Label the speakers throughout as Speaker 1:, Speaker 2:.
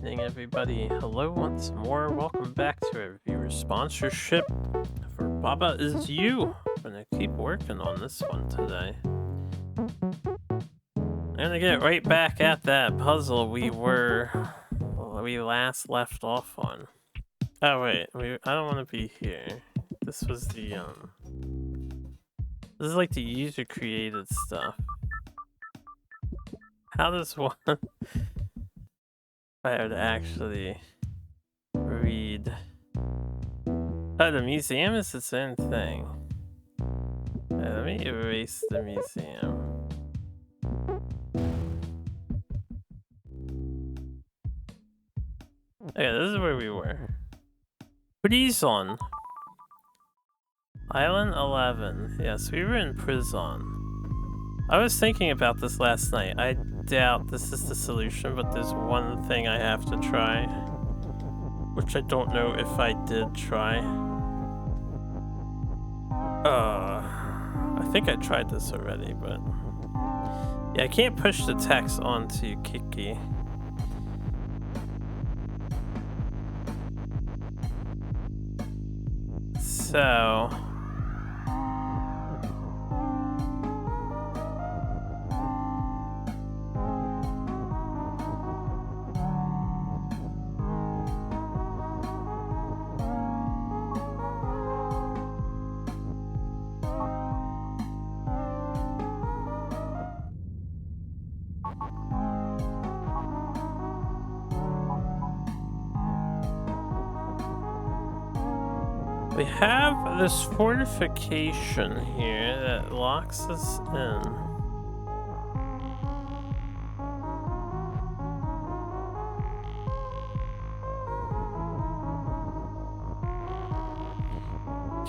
Speaker 1: evening, everybody. Hello once more. Welcome back to a viewer sponsorship for Baba Is You. I'm gonna keep working on this one today. I'm gonna get right back at that puzzle we last left off on. Oh wait, I don't want to be here. This was this is like the user created stuff. How does one if I would actually read? Oh, the museum is its own thing. Let me erase the museum. Okay, this is where we were. Prison. Island 11. Yes, we were in prison. I was thinking about this last night. I doubt this is the solution, but there's one thing I have to try. Which I don't know if I did try. I think I tried this already, but... yeah, I can't push the text onto Kiki. So... we have this fortification here that locks us in.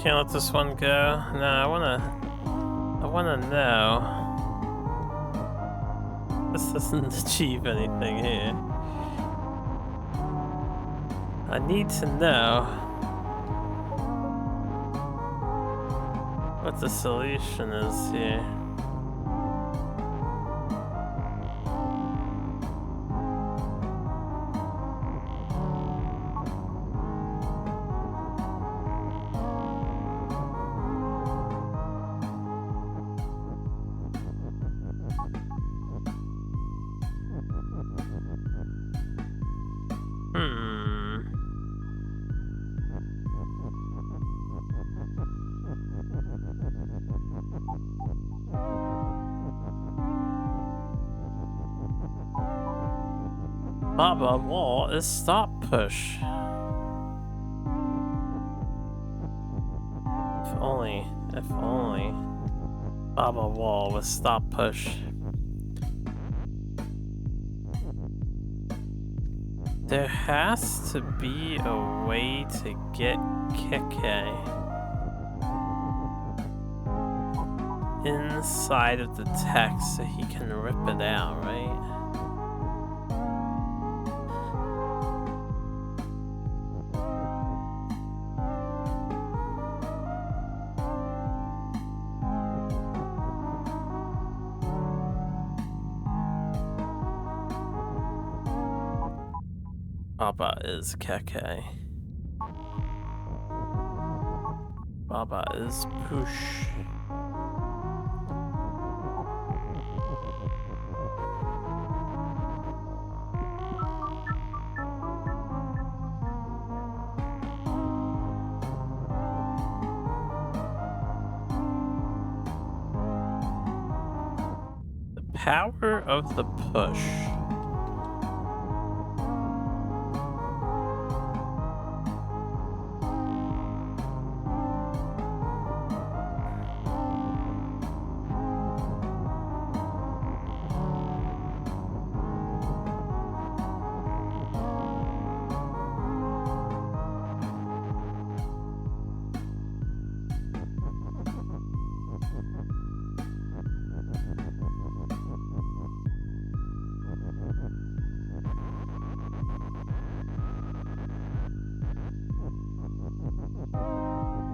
Speaker 1: Can't let this one go. No, I wanna know. This doesn't achieve anything here. I need to know what the solution is here. Baba Wall is stop push. If only Baba Wall was stop push. There has to be a way to get Keke inside of the text so he can rip it out, right? Baba is Keke. Baba is Push. The power of the push.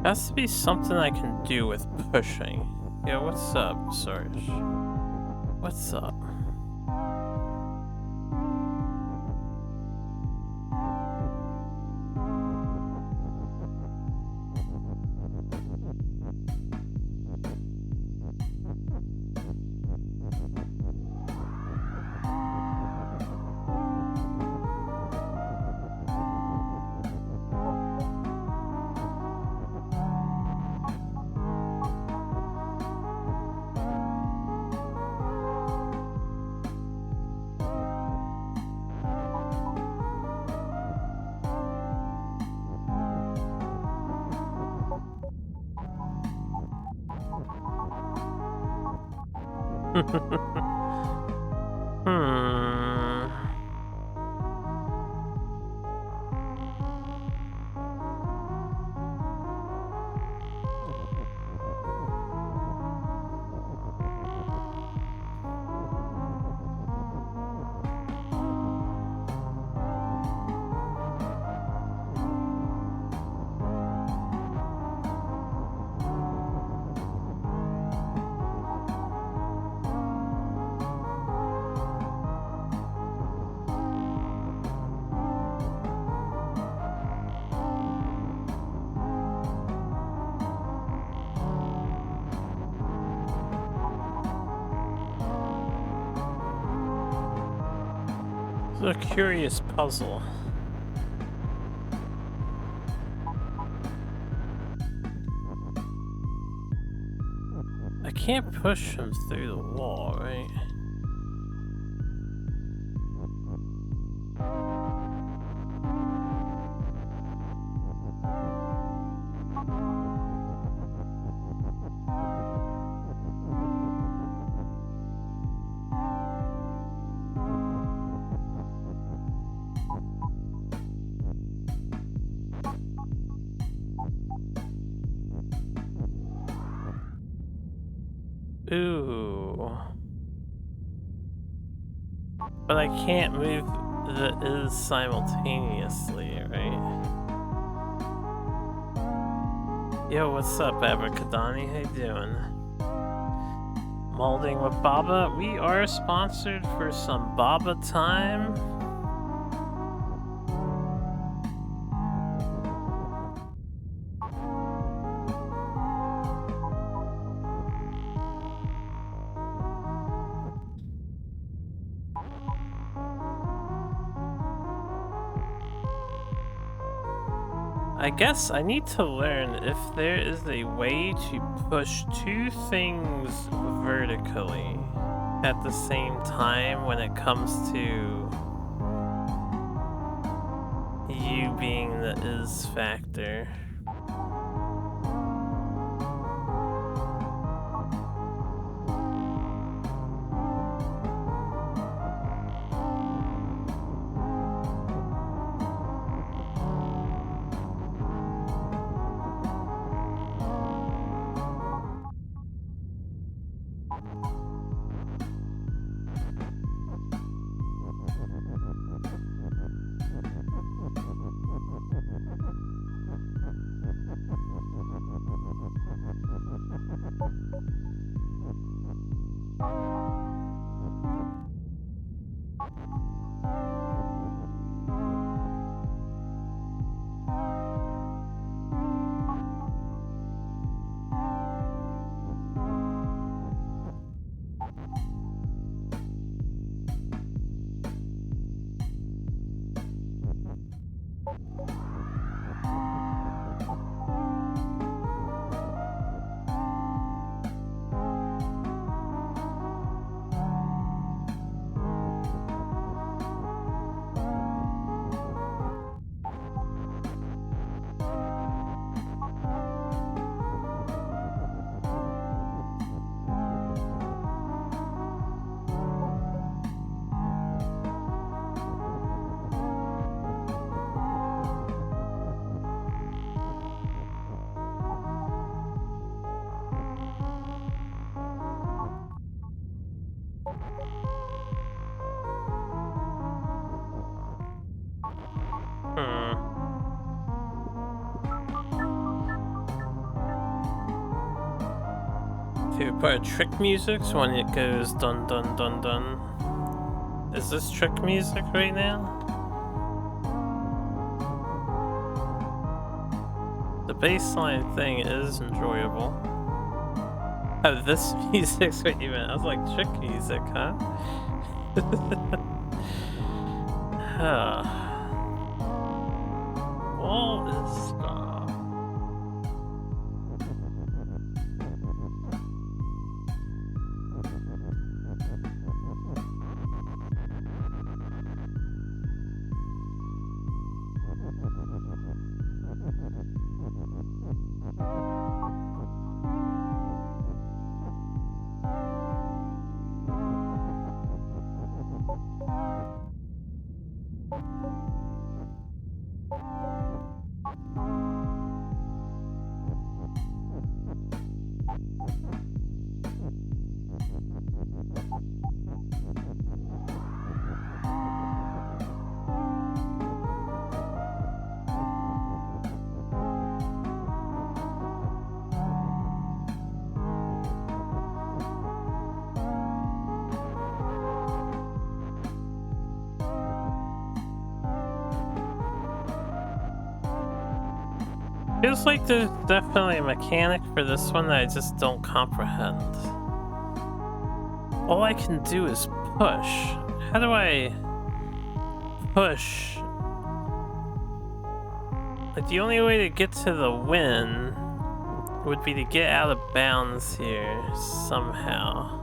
Speaker 1: Has to be something I can do with pushing. Yeah, what's up, Sarge? What's up? It's a curious puzzle. I can't push him through the wall, right? Ooh. But I can't move the is simultaneously, right? Yo, what's up, Abracadani? How you doing? Molding with Baba. We are sponsored for some Baba time. I guess I need to learn if there is a way to push two things vertically at the same time when it comes to you being the is factor. Favorite part of trick music's when it goes dun dun dun dun. Is this trick music right now? The bassline thing is enjoyable. Oh, this music's what you meant. I was like, trick music, huh? Wall is stop. Feels like there's definitely a mechanic for this one that I just don't comprehend. All I can do is push. How do I push? Like, the only way to get to the win would be to get out of bounds here somehow.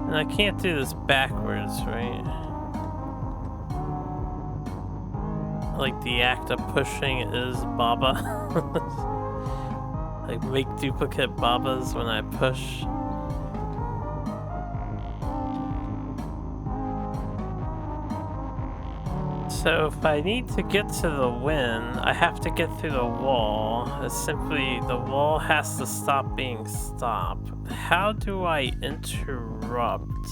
Speaker 1: And I can't do this backwards, right? Like, the act of pushing is Baba. Like, make duplicate Babas when I push. So if I need to get to the win, I have to get through the wall. It's simply, the wall has to stop being stopped. How do I interrupt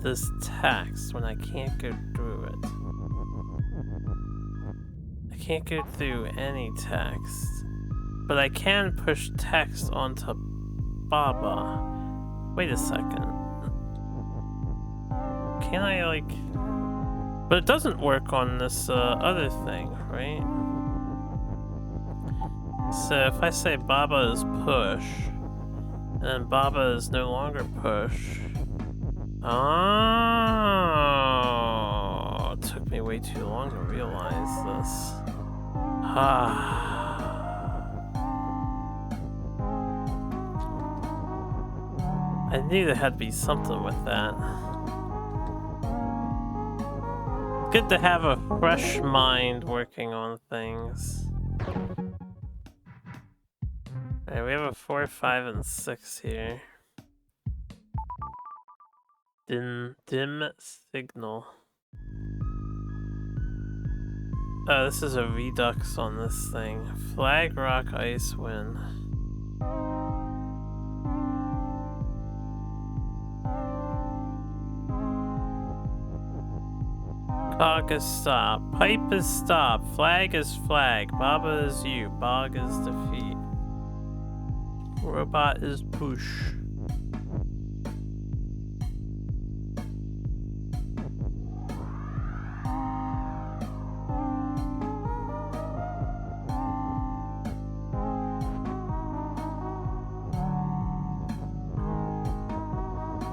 Speaker 1: this text when I can't go through it? I can't go through any text. But I can push text onto Baba. Wait a second. Can I, like... But it doesn't work on this other thing, right? So if I say Baba is push, and then Baba is no longer push. Oh, it took me way too long to realize this. I knew there had to be something with that. Good to have a fresh mind working on things. Alright, we have a 4, 5, and 6 here. Dim signal. Oh, this is a redux on this thing. Flag, rock, ice, wind. Cog is stop. Pipe is stop. Flag is flag. Baba is you. Bog is defeat. Robot is push.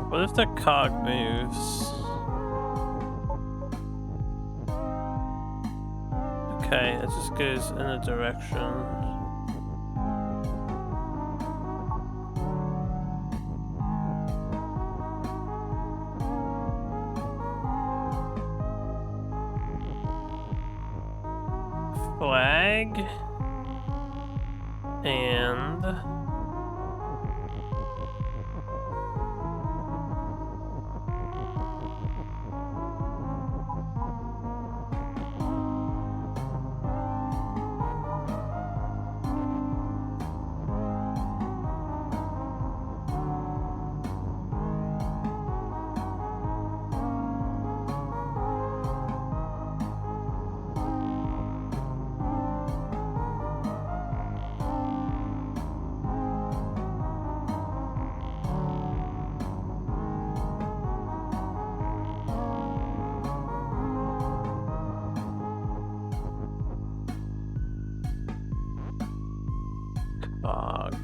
Speaker 1: What if the cog moves? Okay, it just goes in a direction. Flag and cog.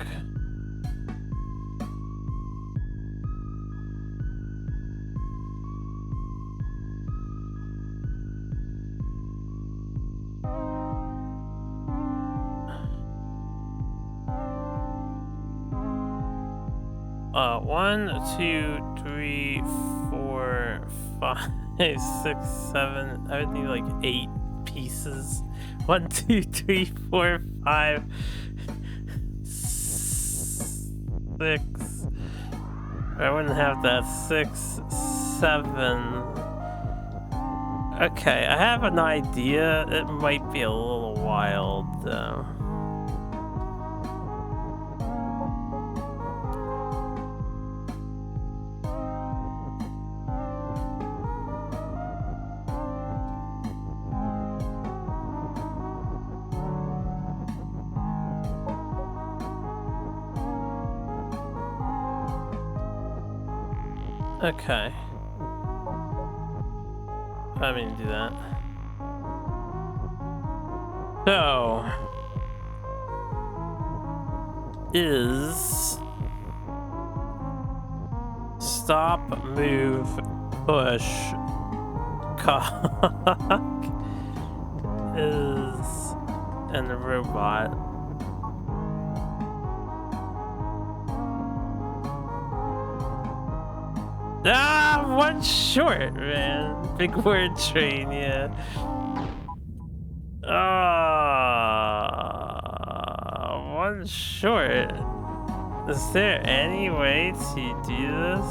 Speaker 1: One, 2, 3, 4, 5, 6, 7. I would need like 8 pieces. 1, 2, 3, 4, 5, 6. I wouldn't have that. 6, 7. Okay, I have an idea. It might be a little wild though. Okay. I mean, do that. So, is stop, move, push, cock is and the robot. Ah, one short, man. Big word train, yeah. One short. Is there any way to do this?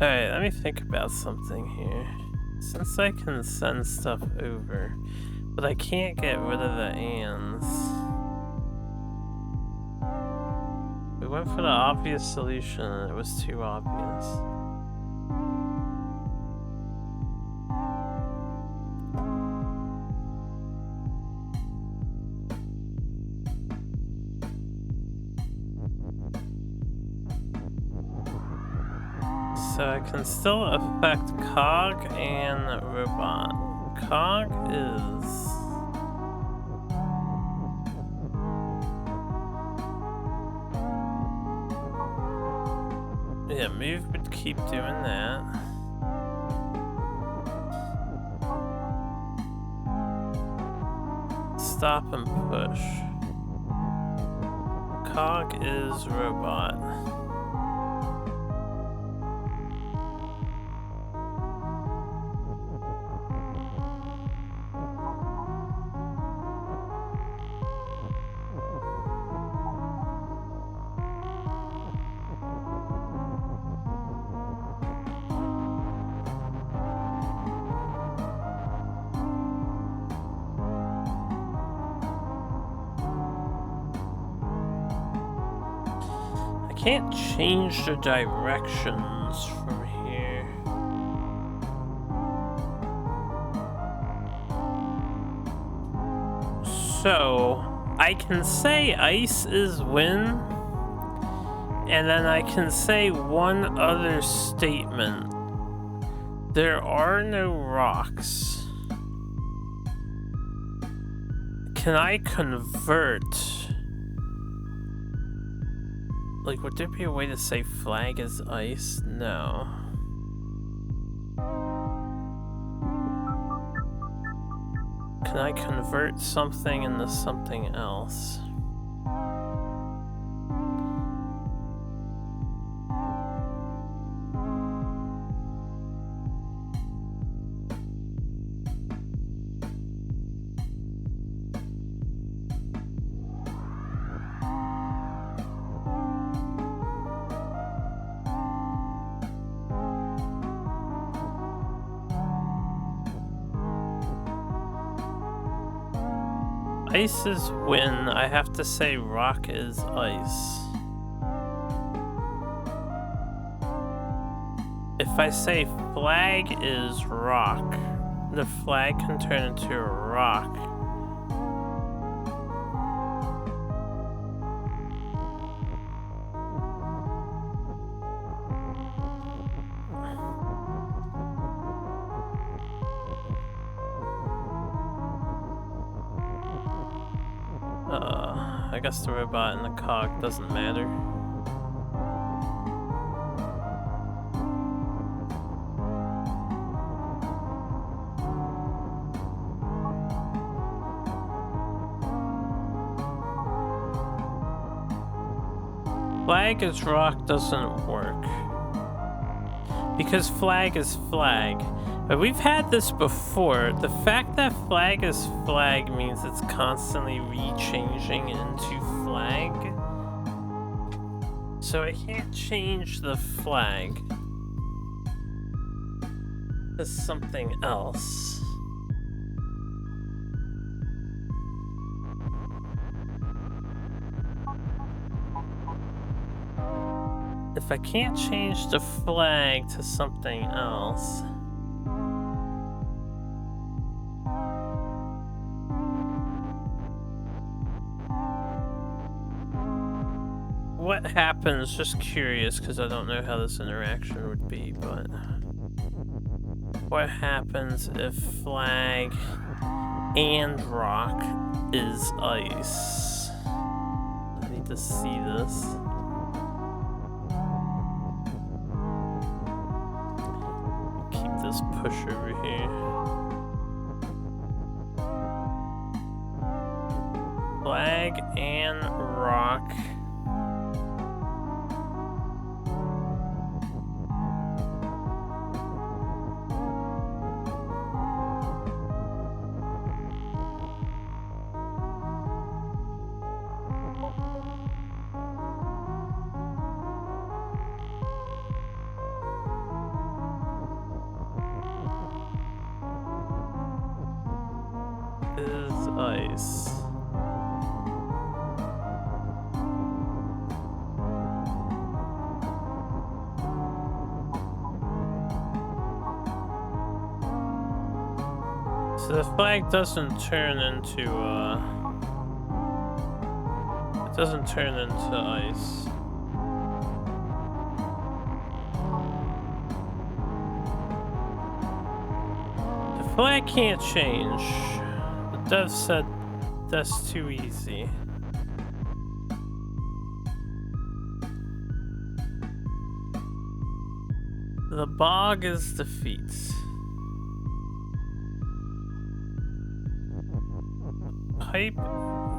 Speaker 1: Alright, let me think about something here. Since I can send stuff over, but I can't get rid of the ands. We went for the obvious solution and it was too obvious. So I can still affect cog and robot. Cog is... yeah, move would keep doing that. Stop and push. Cog is robot. Can't change the directions from here. So I can say ice is win, and then I can say one other statement. There are no rocks. Can I convert? Like, would there be a way to say flag is ice? No. Can I convert something into something else? Ice is win. I have to say rock is ice. If I say flag is rock, the flag can turn into a rock. I guess the robot and the cog doesn't matter. Flag is rock doesn't work. Because flag is flag. But we've had this before. The fact that flag is flag means it's constantly re-changing into flag. So I can't change the flag to something else. If I can't change the flag to something else, what happens, just curious, because I don't know how this interaction would be, but what happens if flag and rock is ice? I need to see this. Keep this push over here. Flag and rock. Is ice. So the flag doesn't turn into it doesn't turn into ice. The flag can't change. The dev said that's too easy. The bog is defeat. Pipe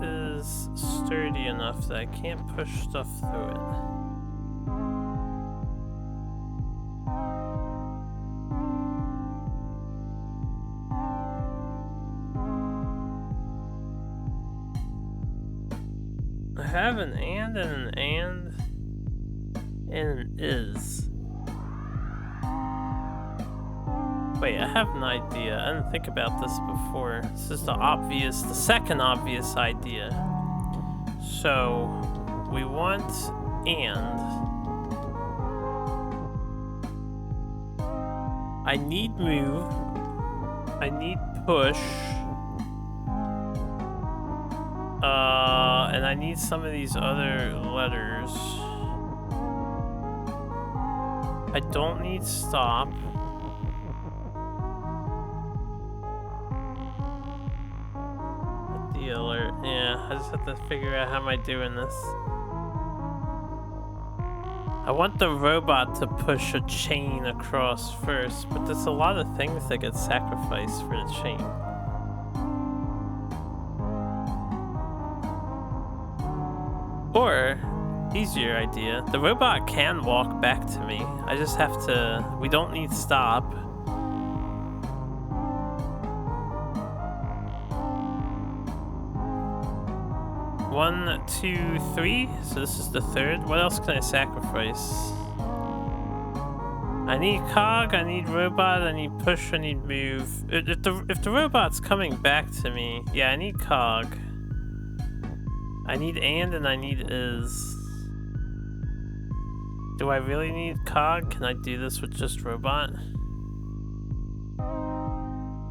Speaker 1: is sturdy enough that I can't push stuff through it. I have an and an is. Wait, I have an idea. I didn't think about this before. This is the second obvious idea. So, we want and. I need move. I need push. And I need some of these other letters. I don't need stop. The alert. Yeah, I just have to figure out how am I doing this. I want the robot to push a chain across first, but there's a lot of things that get sacrificed for the chain. Or, easier idea, the robot can walk back to me. I just have to, we don't need stop. One, two, three. So this is the third. What else can I sacrifice? I need cog, I need robot, I need push, I need move. If the robot's coming back to me, yeah, I need cog. I need and I need is. Do I really need cog? Can I do this with just robot?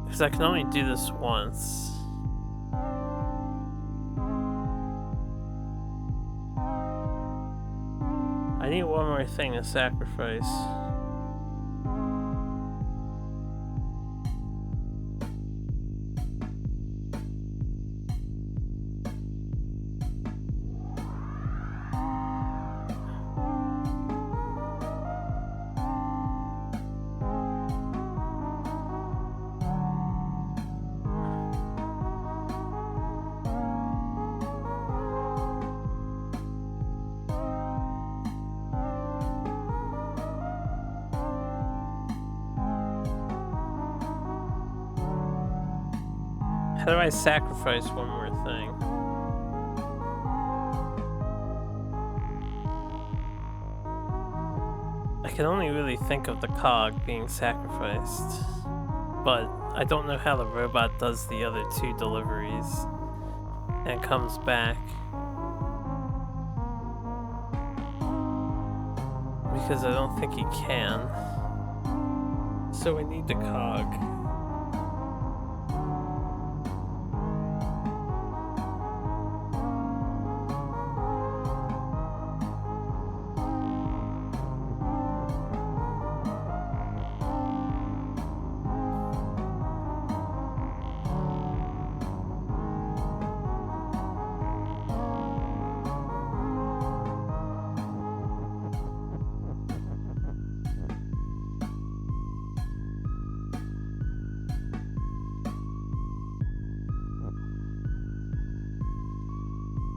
Speaker 1: Because I can only do this once. I need one more thing to sacrifice. How do I sacrifice one more thing? I can only really think of the cog being sacrificed, but I don't know how the robot does the other two deliveries and comes back. Because I don't think he can. So I need the cog.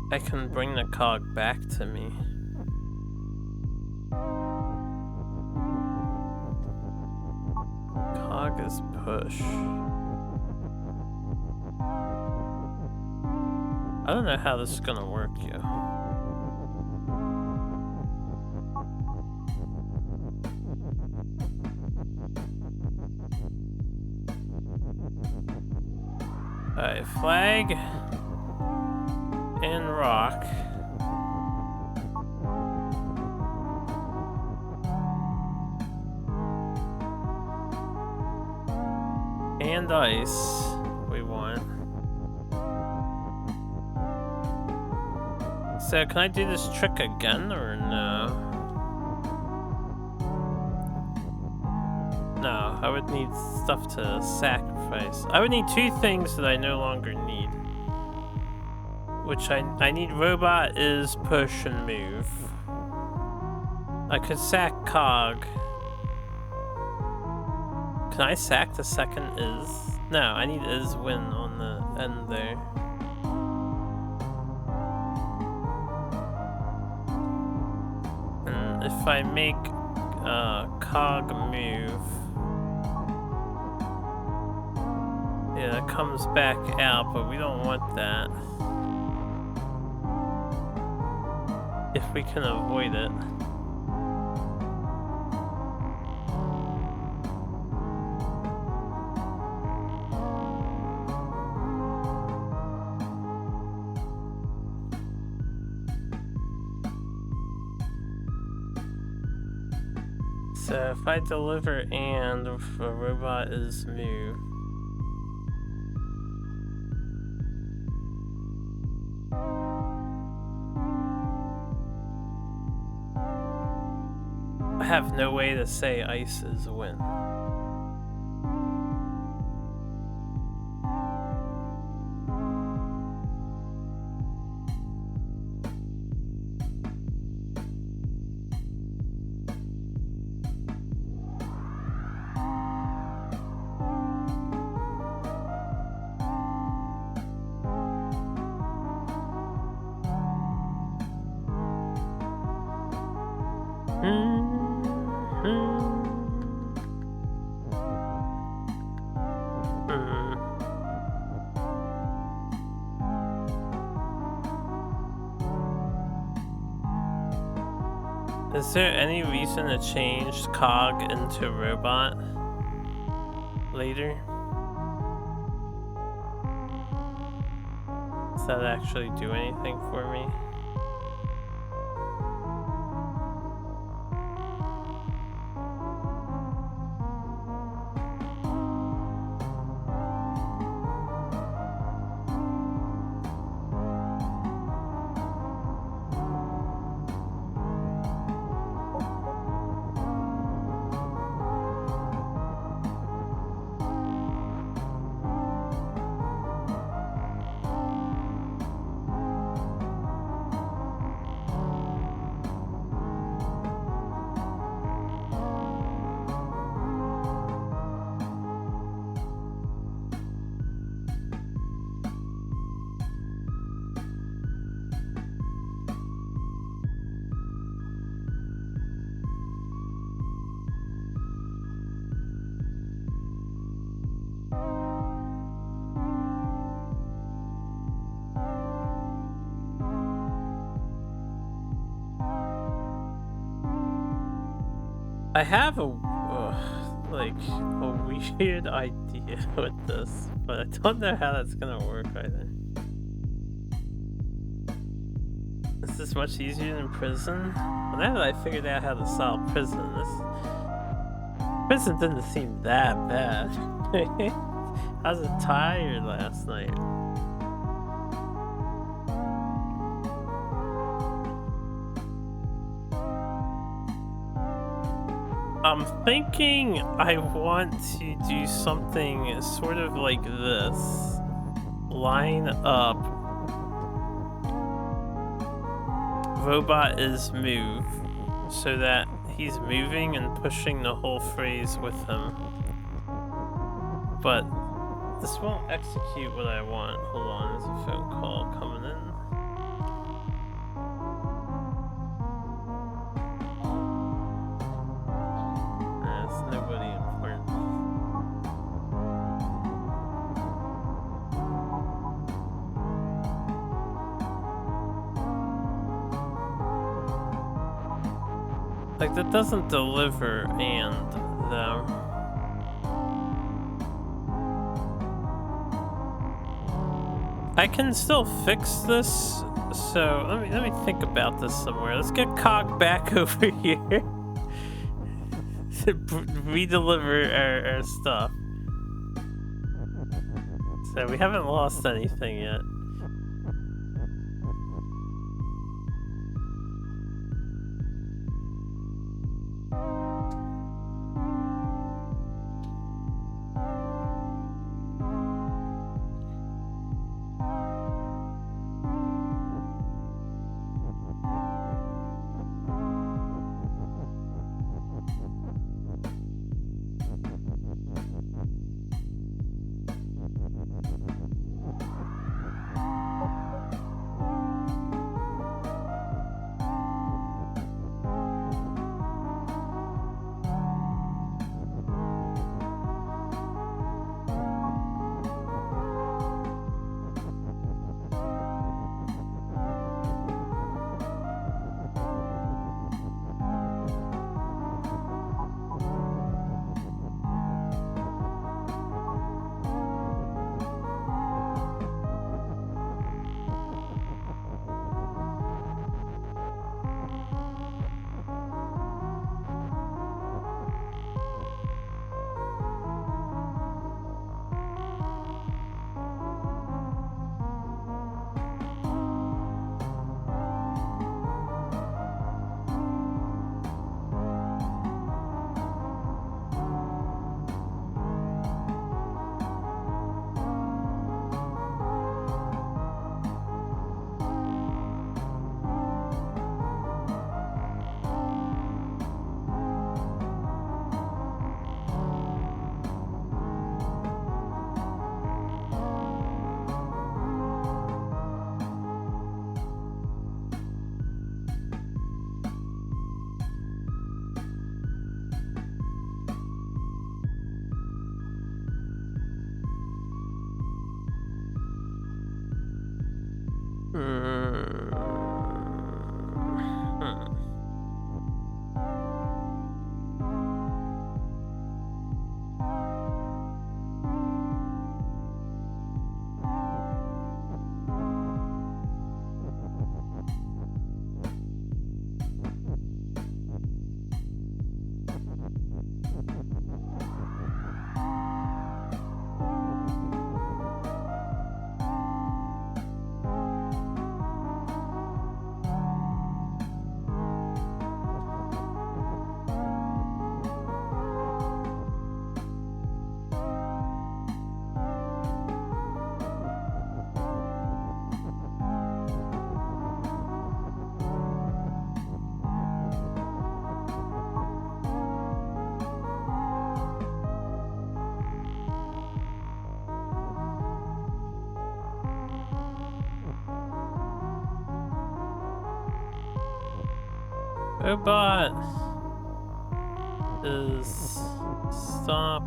Speaker 1: I can bring the cog back to me. Cog is push. I don't know how this is gonna work, yo. Alright, flag and rock. And ice we want. So can I do this trick again or no? No, I would need stuff to sacrifice. I would need two things that I no longer need. Which I need robot is push and move. I could sack cog. Can I sack the second is? No, I need is win on the end there. And if I make cog move, yeah, it comes back out, but we don't want that. If we can avoid it. So if I deliver and if a robot is move. I have no way to say ice is win. Is there any reason to change cog into robot later? Does that actually do anything for me? I have a weird idea with this, but I don't know how that's gonna work either. This is much easier than prison. But now that I figured out how to solve prison, prison didn't seem that bad. I was tired last night. I'm thinking I want to do something sort of like this. Line up. Robot is move. So that he's moving and pushing the whole phrase with him. But this won't execute what I want. Hold on, there's a phone call coming in. Like, that doesn't deliver and, though. I can still fix this, so let me think about this somewhere. Let's get Cog back over here to re-deliver our stuff. So we haven't lost anything yet. Robot is stop.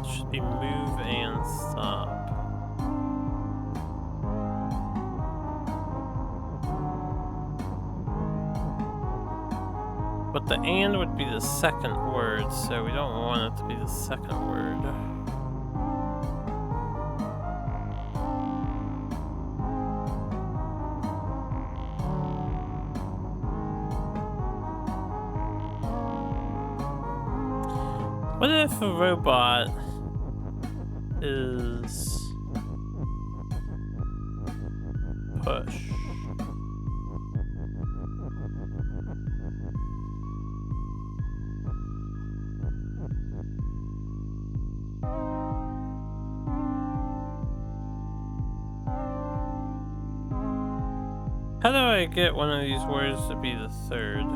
Speaker 1: Should be move and stop. But the and would be the second word, so we don't want it to be the second word. What if a robot is push? How do I get one of these words to be the third?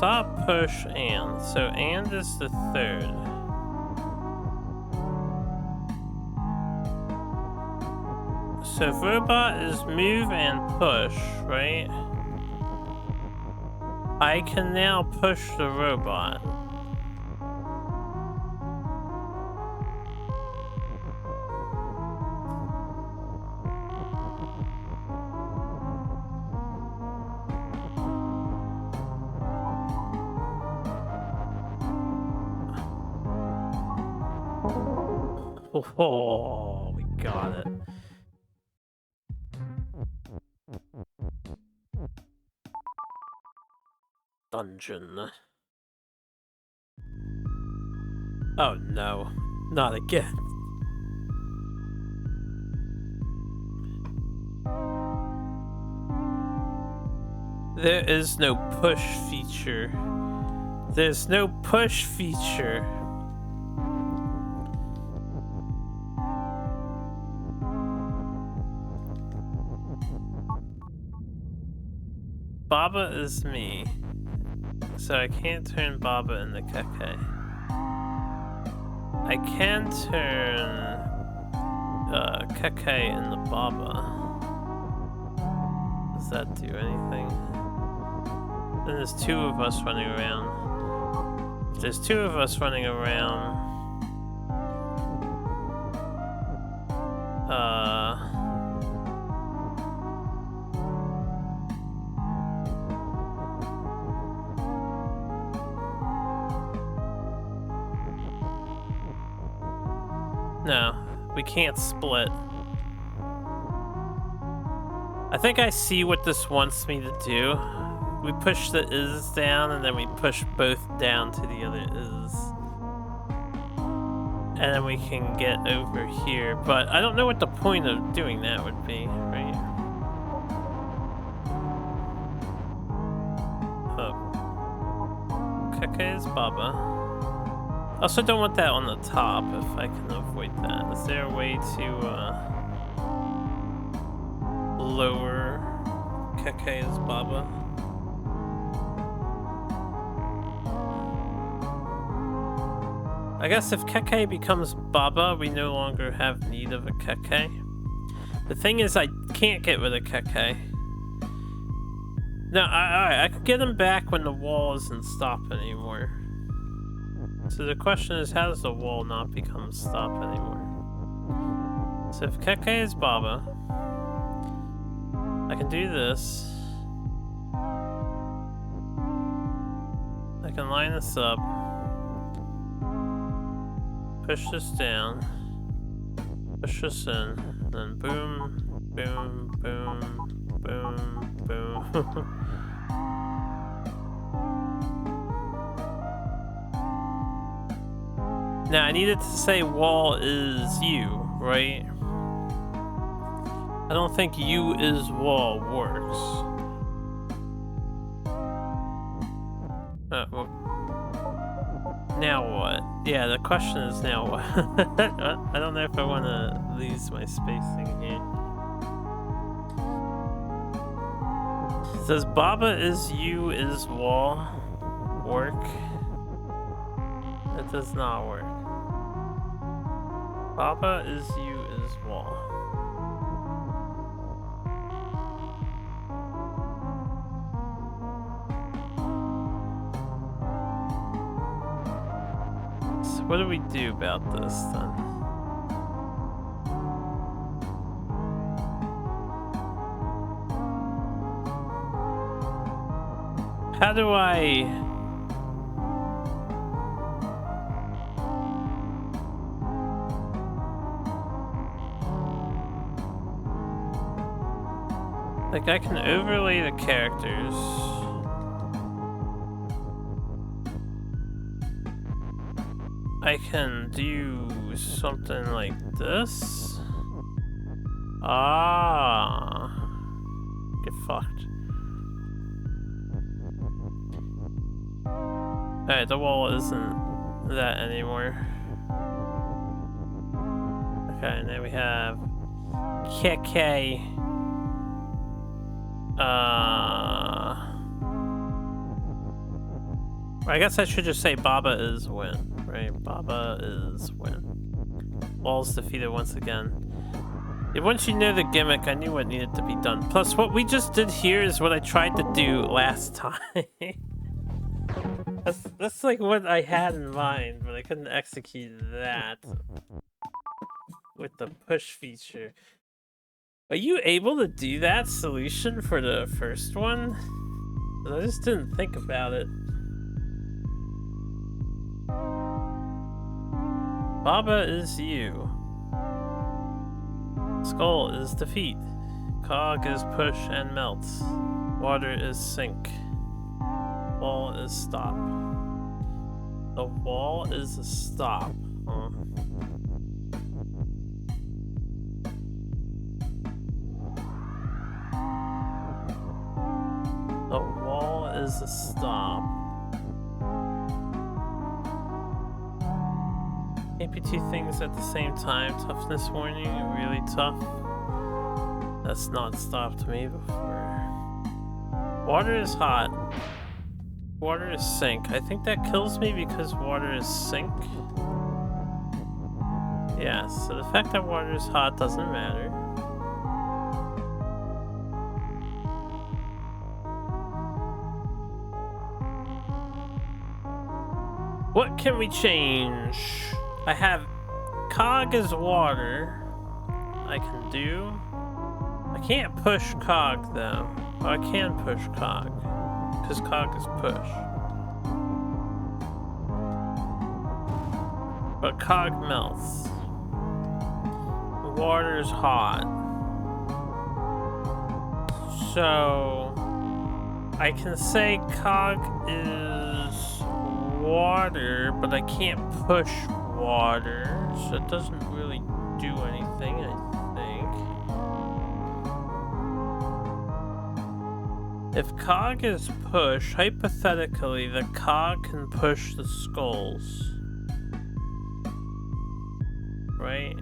Speaker 1: stop, push, and. So and is the third. So if robot is move and push, right? I can now push the robot. Oh, we got it. Dungeon. Oh no, not again. There is no push feature. There's no push feature. Baba is me, so I can't turn Baba into Keke. I can turn Keke into Baba. Does that do anything? Then there's two of us running around. If there's two of us running around, no, we can't split. I think I see what this wants me to do. We push the is down and then we push both down to the other is. And then we can get over here, but I don't know what the point of doing that would be, right? Oh. Keke is Baba. I also don't want that on the top if I can avoid that. Is there a way to lower Keke as Baba? I guess if Keke becomes Baba, we no longer have need of a Keke. The thing is, I can't get rid of Keke. No, I could get him back when the wall isn't stop anymore. So the question is, how does the wall not become stop anymore? So if Keke is Baba, I can do this. I can line this up. Push this down. Push this in. Then boom, boom, boom, boom, boom. Now I needed to say wall is you, right? I don't think you is wall works. Well, now what? Yeah, the question is now what? I don't know if I want to lose my spacing here. Does Baba is you is wall work? It does not work. Baba is you is wall. So what do we do about this then? How do I... Like, I can overlay the characters. I can do something like this. Ah. Get fucked. Alright, the wall isn't that anymore. Okay, and then we have Keke. I guess I should just say Baba is win, right? Baba is win. Wall's defeated once again. Yeah, once you know the gimmick, I knew what needed to be done. Plus, what we just did here is what I tried to do last time. that's like what I had in mind, but I couldn't execute that with the push feature. Are you able to do that solution for the first one? I just didn't think about it. Baba is you. Skull is defeat. Cog is push and melt. Water is sink. Wall is stop. The wall is a stop. Huh. The wall is a stop. Can't be two things at the same time. Toughness warning, really tough. That's not stopped me before. Water is hot. Water is sink. I think that kills me because water is sink. Yeah, so the fact that water is hot doesn't matter. What can we change? I have Cog as water. I can do. I can't push Cog though. Oh, I can push Cog because Cog is push. But Cog melts. The water is hot. So I can say Cog is water, but I can't push water, so it doesn't really do anything, I think. If Cog is push, hypothetically, the Cog can push the skulls. Right?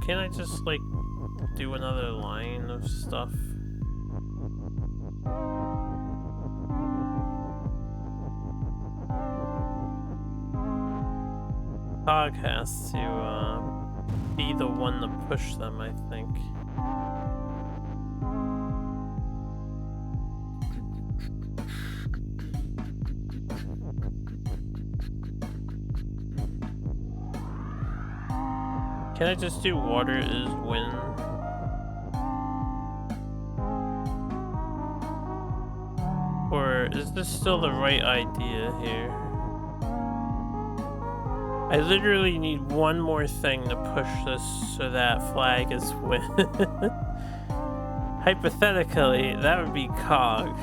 Speaker 1: Can I just, like, do another line of stuff? Cog has to be the one to push them, I think. Can I just do water is wind? Or is this still the right idea here? I literally need one more thing to push this so that flag is win. Hypothetically, that would be Cog.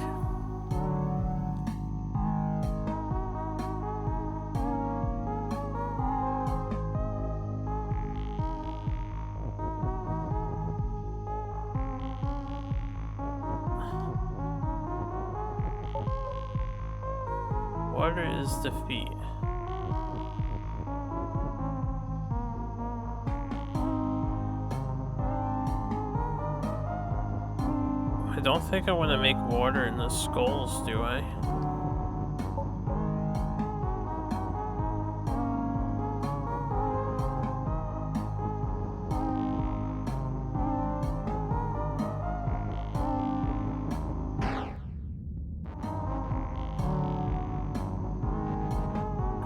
Speaker 1: Water is defeat. I don't think I want to make water in the skulls, do I?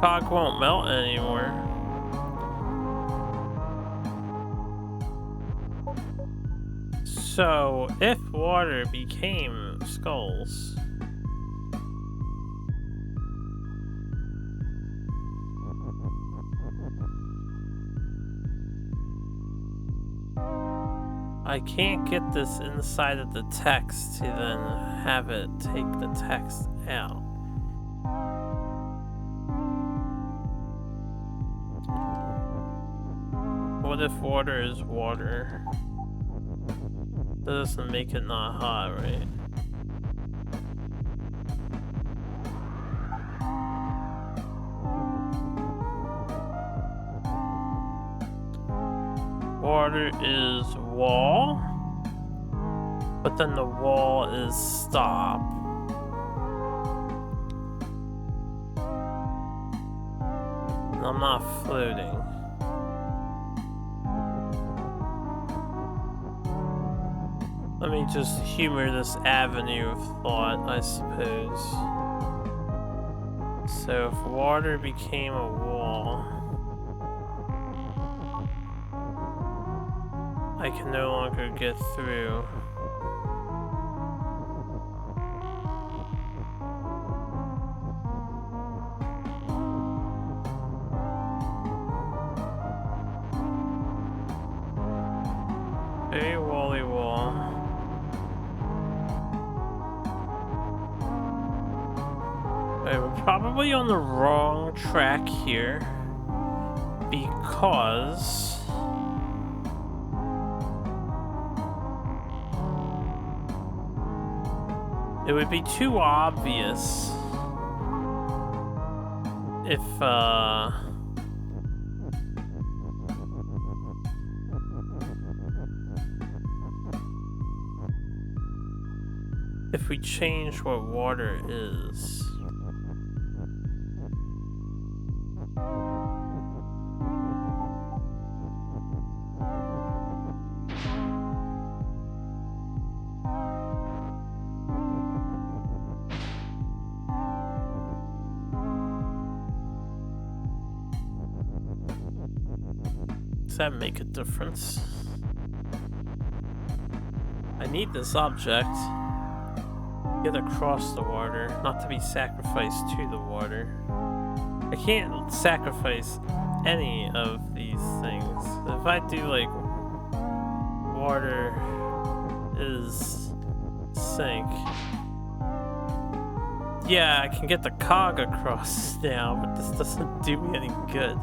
Speaker 1: Cog won't melt anymore. So, if water became skulls, I can't get this inside of the text to then have it take the text out. What if water is water? That doesn't make it not hot, right? Water is wall, but then the wall is stop. I'm not floating. Let me just humor this avenue of thought, I suppose. So if water became a wall, I can no longer get through. Very wally wall. Okay, we're probably on the wrong track here because it would be too obvious if we change what water is. Does that make a difference? I need this object. Get across the water, not to be sacrificed to the water. I can't sacrifice any of these things. If I do like water is sink, yeah, I can get the cog across now, but this doesn't do me any good.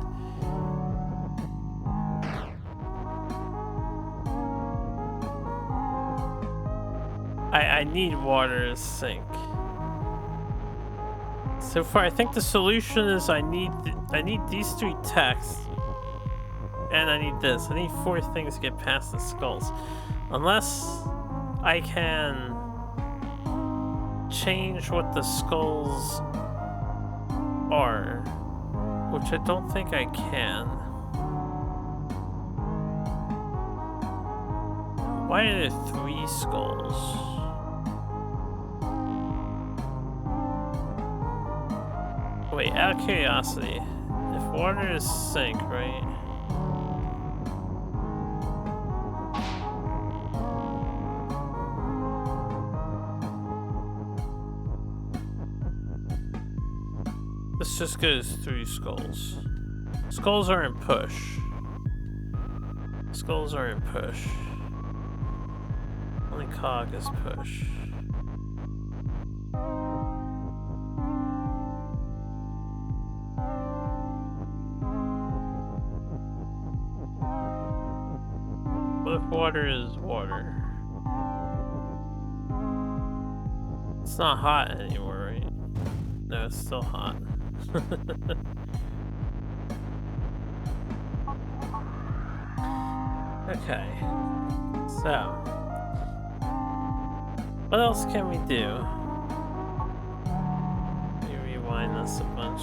Speaker 1: I need water to sink. So far, I think the solution is I need these 3 texts, and I need this. I need 4 things to get past the skulls, unless I can change what the skulls are, which I don't think I can. Why are there 3 skulls? Wait, out of curiosity, if water is sink, right? This just goes through skulls. Skulls are in push. Skulls are in push. Only cog is push. What if water is water? It's not hot anymore, right? No, it's still hot. Okay, so what else can we do? Let me rewind this a bunch.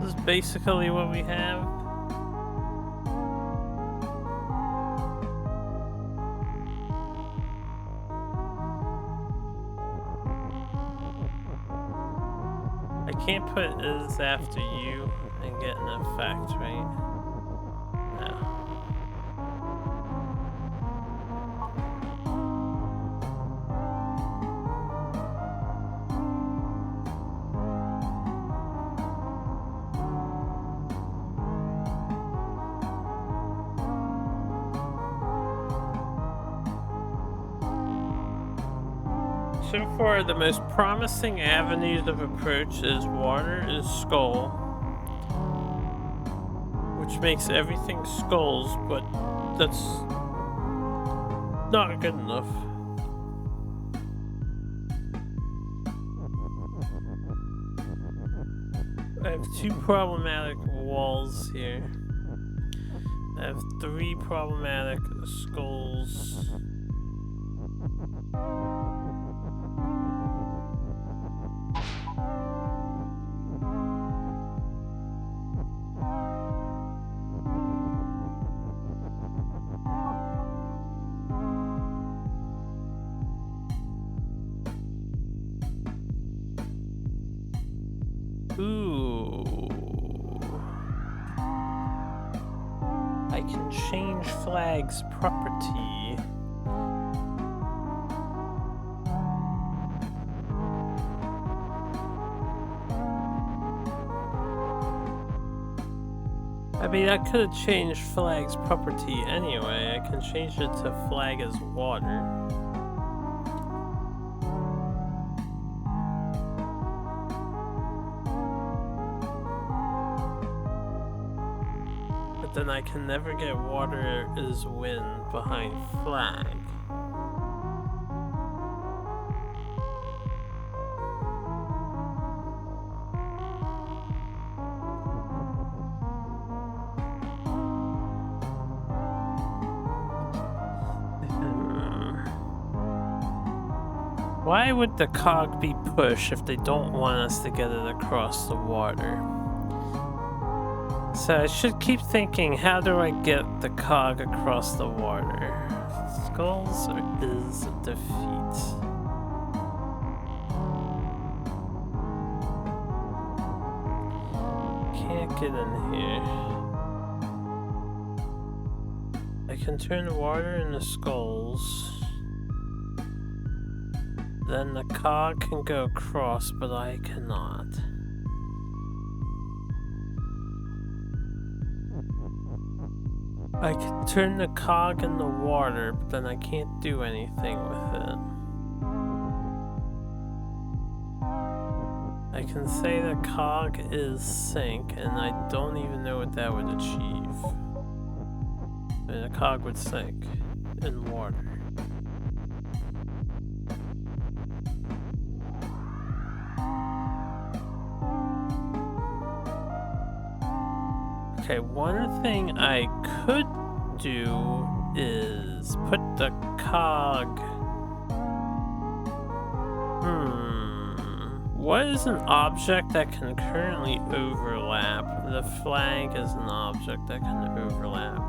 Speaker 1: This is basically what we have. Can't put is after you and get an effect, right? No. So far, the most promising avenues of approach is water is skull, which makes everything skulls, but that's not good enough. I have 2 problematic walls here. I have 3 problematic skulls. I can change flag's property. I mean, I could have changed flag's property anyway. I can change it to flag as water. Then I can never get water is wind behind flag. Why would the cog be pushed if they don't want us to get it across the water? So I should keep thinking, how do I get the cog across the water? Skulls is defeat. Can't get in here. I can turn the water into skulls. Then the cog can go across, but I cannot. I can turn the cog in the water, but then I can't do anything with it. I can say the cog is sink, and I don't even know what that would achieve. And the cog would sink in water. Okay, one thing I could do is put the cog... What is an object that can currently overlap? The flag is an object that can overlap.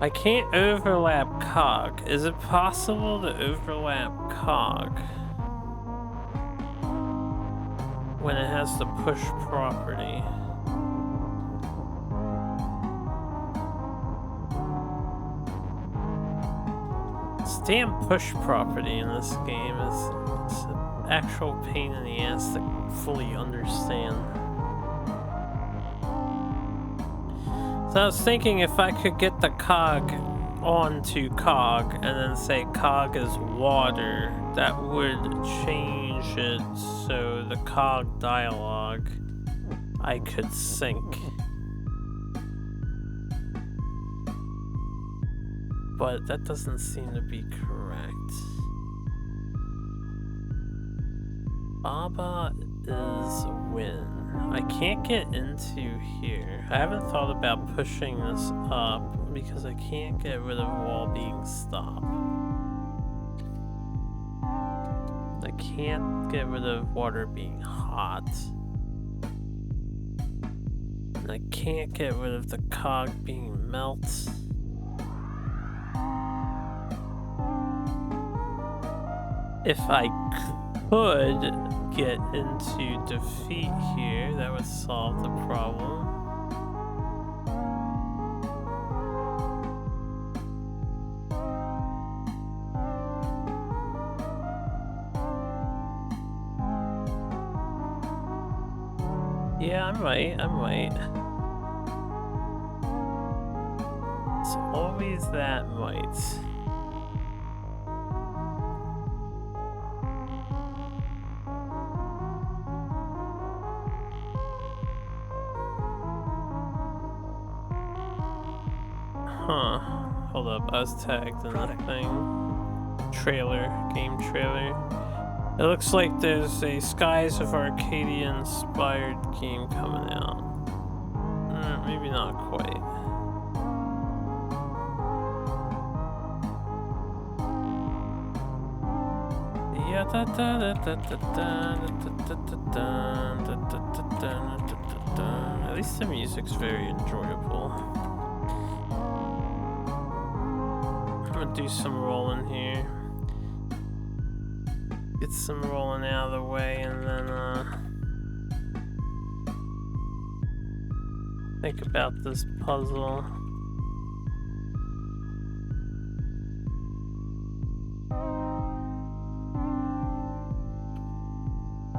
Speaker 1: I can't overlap cog. Is it possible to overlap cog when it has the push property? This damn push property in this game is an actual pain in the ass to fully understand. So I was thinking if I could get the cog onto cog and then say cog is water, that would change it so the cog dialogue I could sync. But that doesn't seem to be correct. Baba is win. I can't get into here. I haven't thought about pushing this up because I can't get rid of wall being stopped. I can't get rid of water being hot. And I can't get rid of the cog being melt. If I could get into defeat here, that would solve the problem. Yeah, I might. It's always that might. Huh. Hold up, I was tagged in the thing. Trailer, game trailer. It looks like there's a Skies of Arcadia inspired game coming out. Maybe not quite. At least the music's very enjoyable. I'm gonna do some rolling here. Get some rolling out of the way and then think about this puzzle.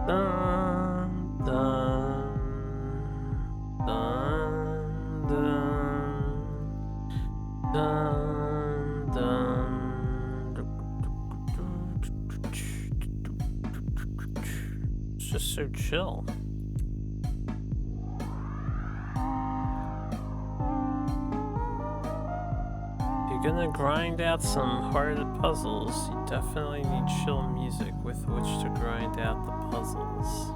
Speaker 1: Dun, dun, dun, dun, dun, dun. It's just so chill. If you're gonna grind out some hard puzzles, you definitely need chill music with which to grind out the puzzles.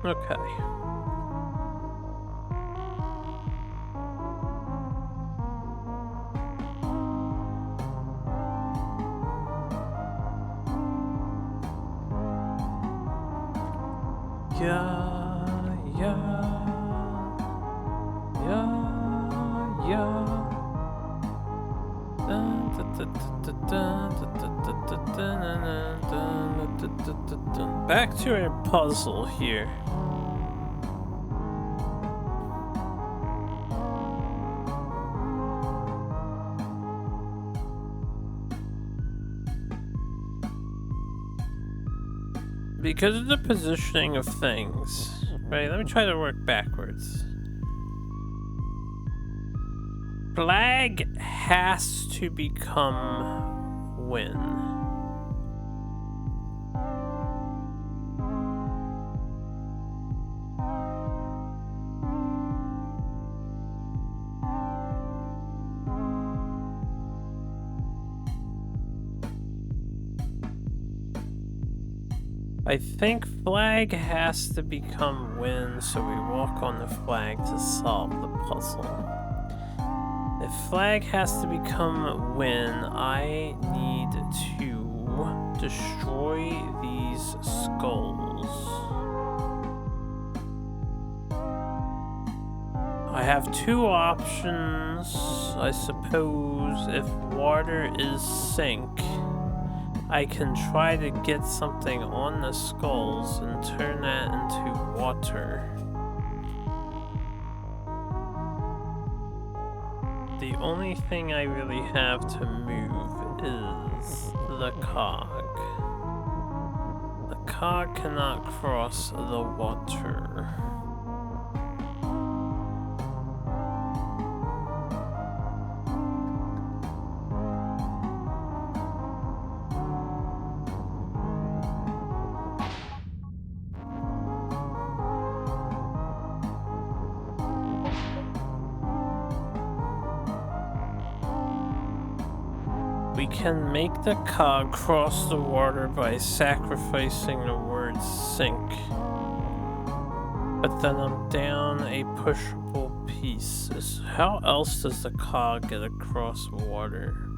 Speaker 1: Okay. Back to our puzzle here. Because of the positioning of things, right? Let me try to work backwards. Flag has to become win. I think flag has to become win, so we walk on the flag to solve the puzzle. If flag has to become win, I need to destroy these skulls. I have two options, I suppose. If water is sink, I can try to get something on the skulls and turn that into water. The only thing I really have to move is the cog. The cog cannot cross the water. We can make the cog cross the water by sacrificing the word sink. But then I'm down a pushable piece. How else does the cog get across water?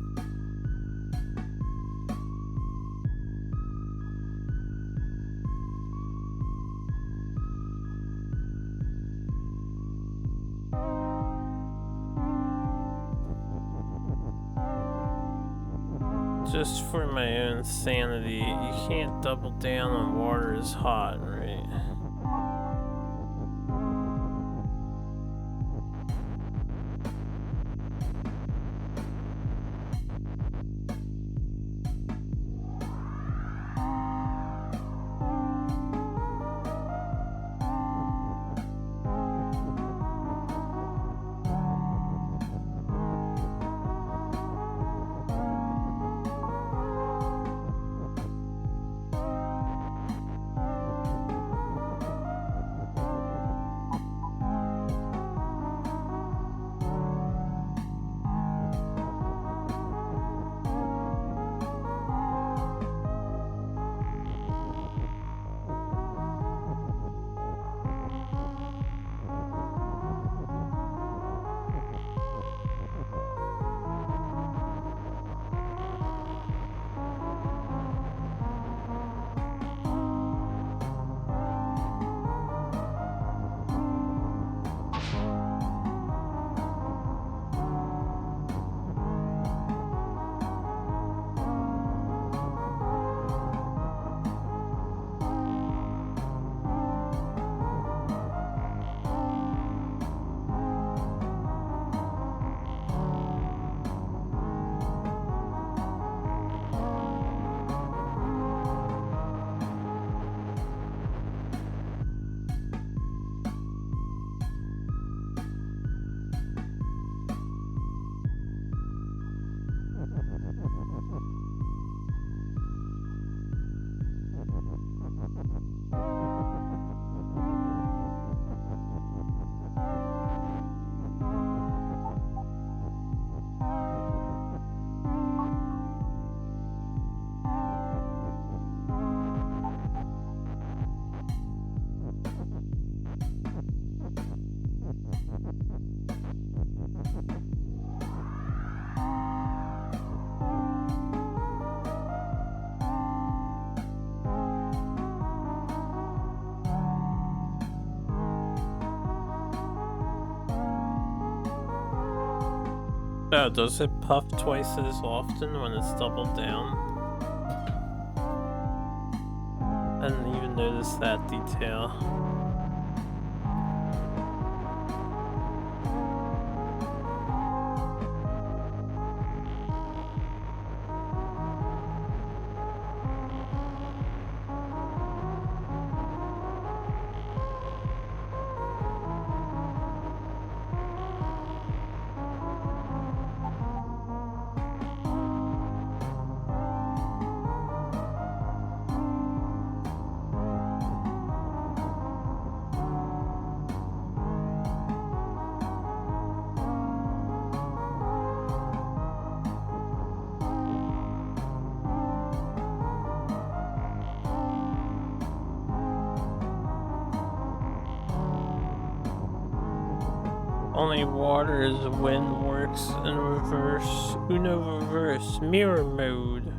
Speaker 1: Just for my own sanity, you can't double down on water is hot, right? Oh, does it puff twice as often when it's doubled down? I didn't even notice that detail. Only water is wind works in reverse. Uno reverse. Mirror mode.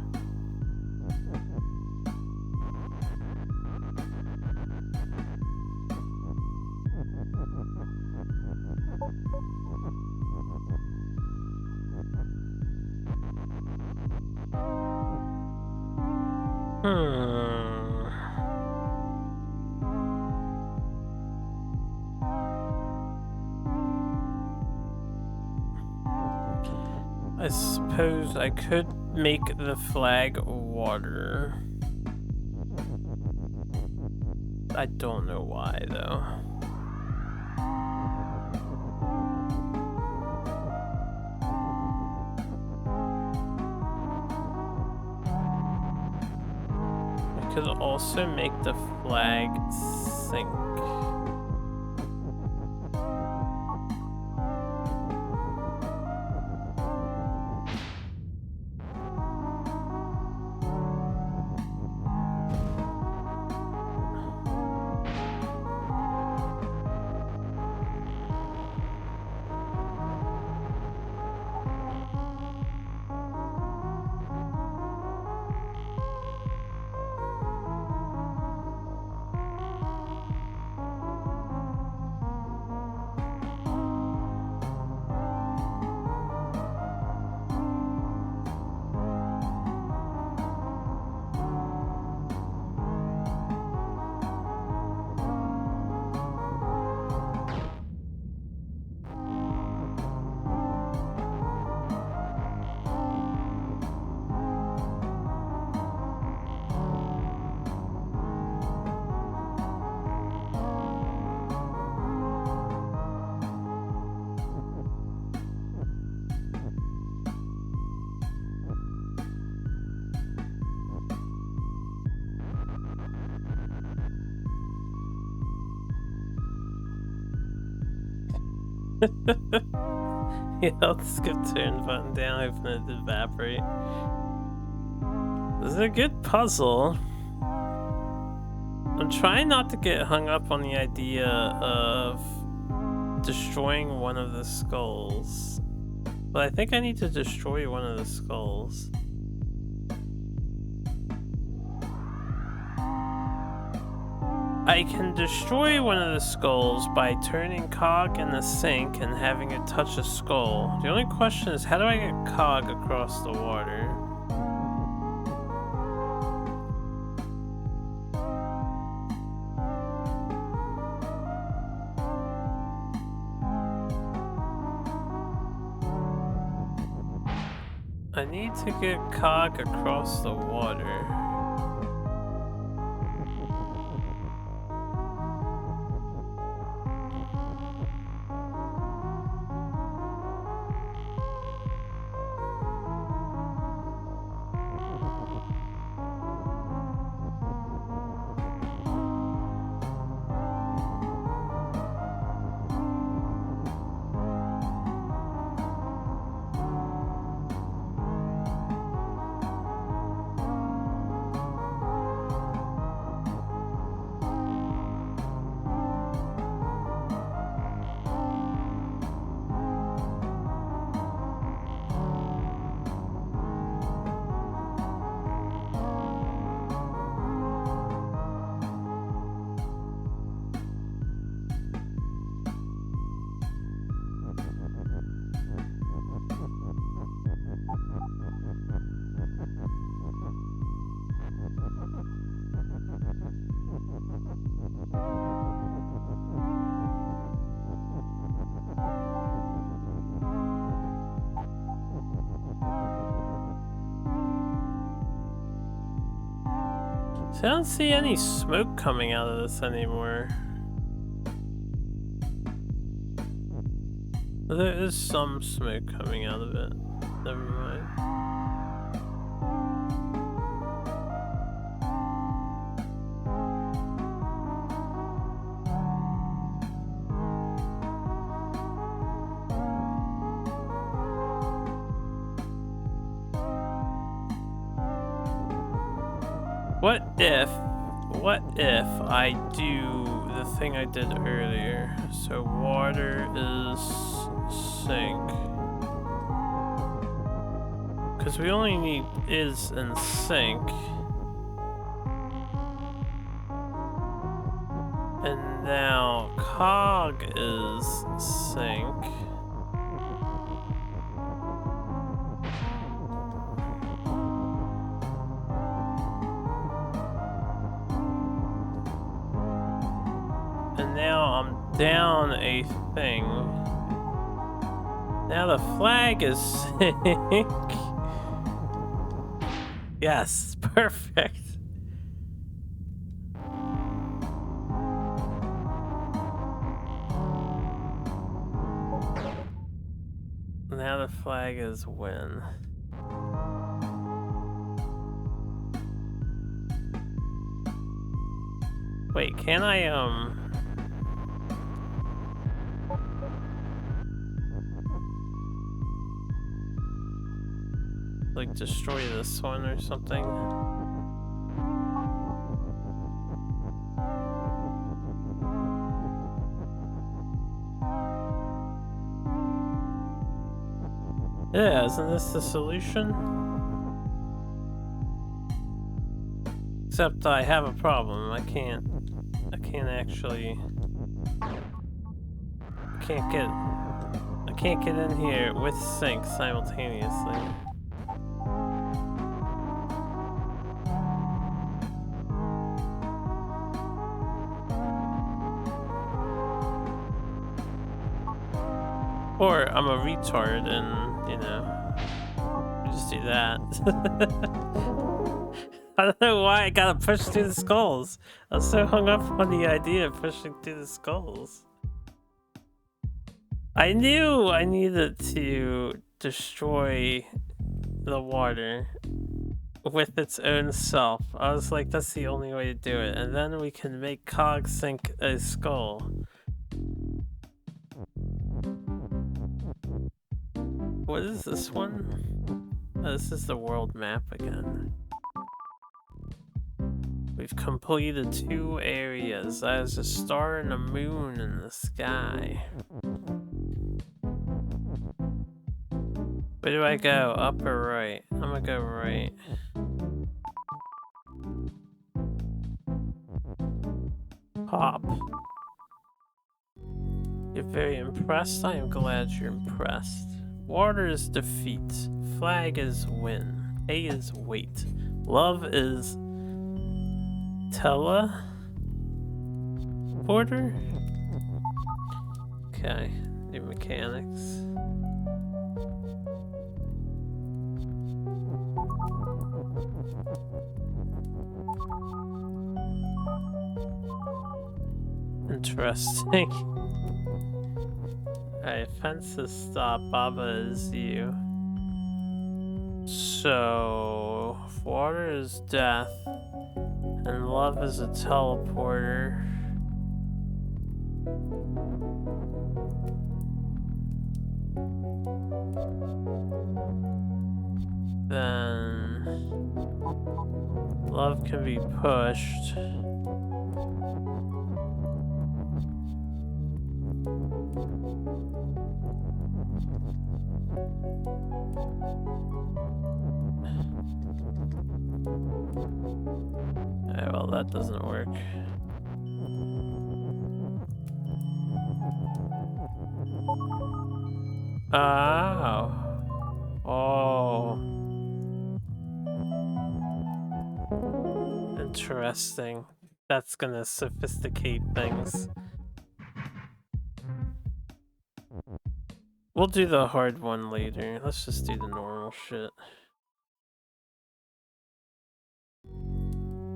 Speaker 1: I suppose I could make the flag water. I don't know why though. I could also make the flag sink. Yeah, I'll skip turn button down, hoping it evaporate. This is a good puzzle. I'm trying not to get hung up on the idea of destroying one of the skulls. But I think I need to destroy one of the skulls. I can destroy one of the skulls by turning Cog in the sink and having it touch a skull. The only question is, how do I get Cog across the water? I need to get Cog across the water. So I don't see any smoke coming out of this anymore. There is some smoke coming out of it. Never mind. What if I do the thing I did earlier? So water is sink. Because we only need is and sink. And now cog is sink. Down a thing. Now the flag is sink. Yes, perfect. Now the flag is win. Wait, can I like destroy this one or something? Yeah, isn't this the solution? Except I have a problem. I can't actually I can't get in here with sync simultaneously. Or I'm a retard and, you know, just do that. I don't know why I gotta push through the skulls. I was so hung up on the idea of pushing through the skulls. I knew I needed to destroy the water with its own self. I was like, that's the only way to do it. And then we can make cog sink a skull. What is this one? Oh, this is the world map again. We've completed 2 areas. There's a star and a moon in the sky. Where do I go? Up or right? I'm gonna go right. Pop. You're very impressed? I am glad you're impressed. Water is defeat. Flag is win. A is wait. Love is teleporter? Okay, new mechanics. Interesting. Alright, fences stop. Baba is you. So, water is death, and love is a teleporter. Then, love can be pushed. Well, that doesn't work. Oh. Interesting. That's gonna sophisticate things. We'll do the hard one later. Let's just do the normal shit.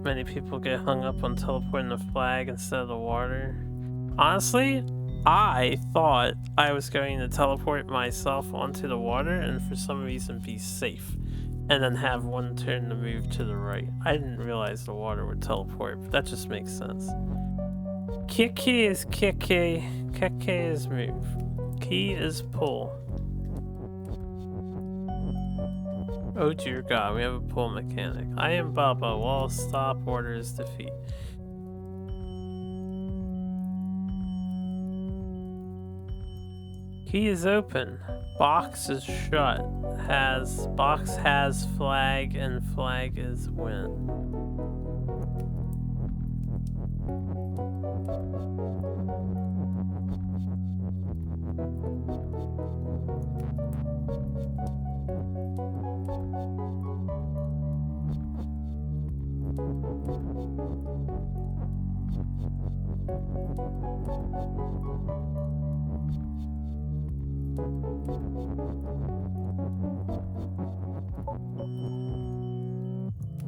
Speaker 1: many people get hung up on teleporting the flag instead of the water. Honestly, I thought I was going to teleport myself onto the water and for some reason be safe. And then have one turn to move to the right. I didn't realize the water would teleport, but that just makes sense. Kiki is Kiki. Kiki is move. Key is pull. Oh dear God, we have a pull mechanic. I am Baba. Wall stop, order is defeat. Key is open. Box is shut. Box has flag and flag is win.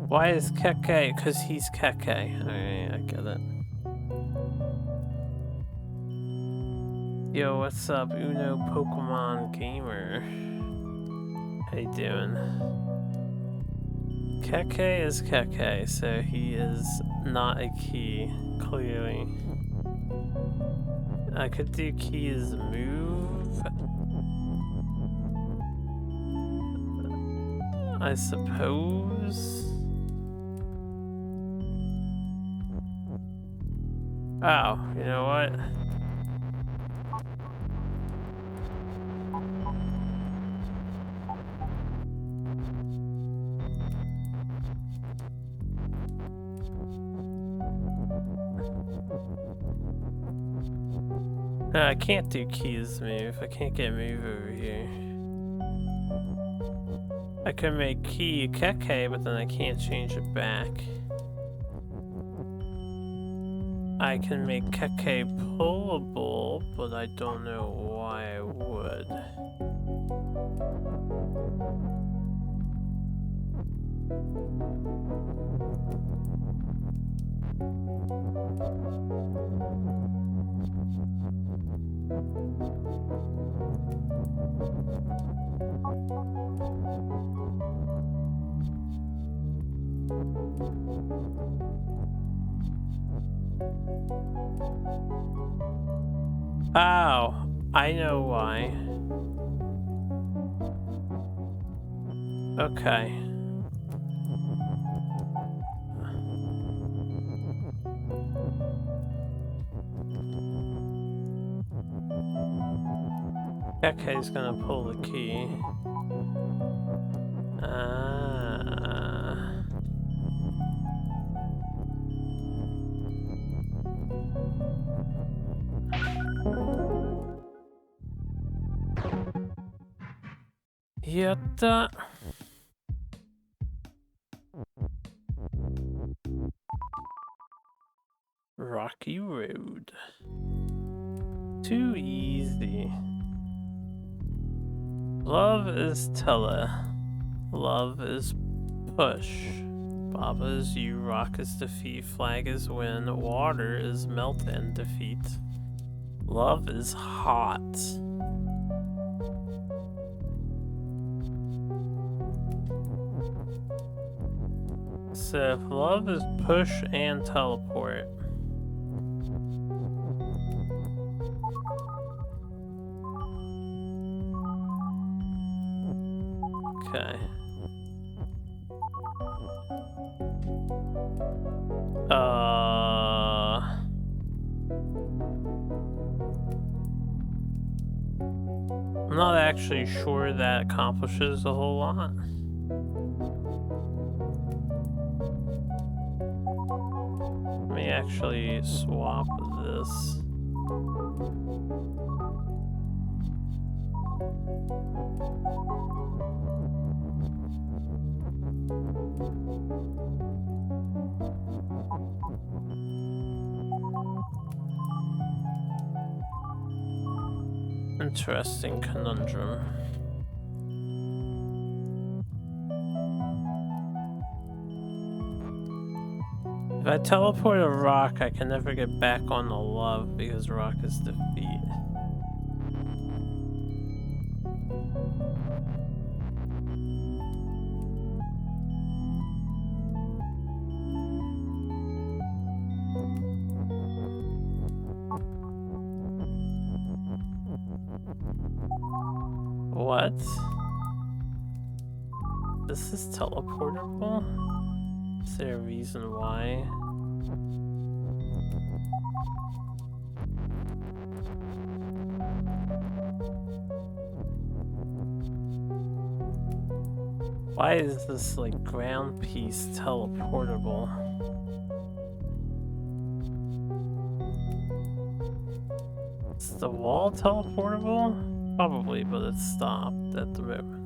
Speaker 1: Why is Keke? Because he's Keke. Alright, I get it. Yo, what's up, Uno Pokemon Gamer? How you doing? Keke is Keke, so he is not a key, clearly. I could do key as move. I suppose. Oh, you know what? No, I can't do keys move. I can't get move over here. I can make key Keke, but then I can't change it back. I can make Keke pullable, but I don't know why I would. Oh, I know why. Okay. Keke's gonna pull the key. Yatta. Rocky Road. Too easy. Love is Tele. Love is push. Baba is you. Rock is defeat. Flag is win. Water is melt and defeat. Love is hot. So if love is push and teleport. Okay. I'm not actually sure that accomplishes a whole lot. Let me actually swap this. Interesting conundrum. If I teleport a rock, I can never get back on the love because rock is defeat. What? This is teleportable? Is there a reason why? Why is this like ground piece teleportable? Is the wall teleportable? Probably, but it's stopped at the moment.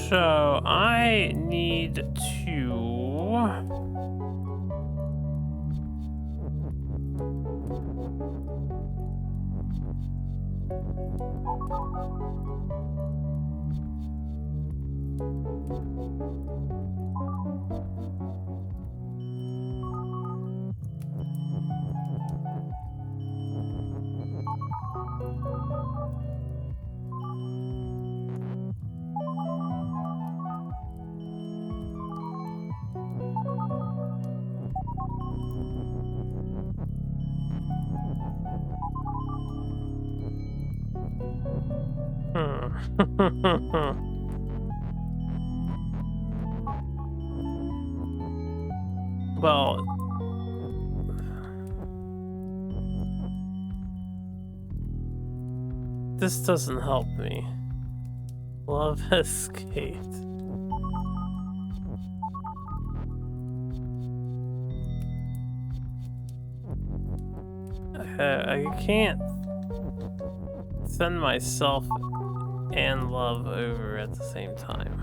Speaker 1: So I need to well, this doesn't help me. Love escaped. I can't send myself and love over at the same time.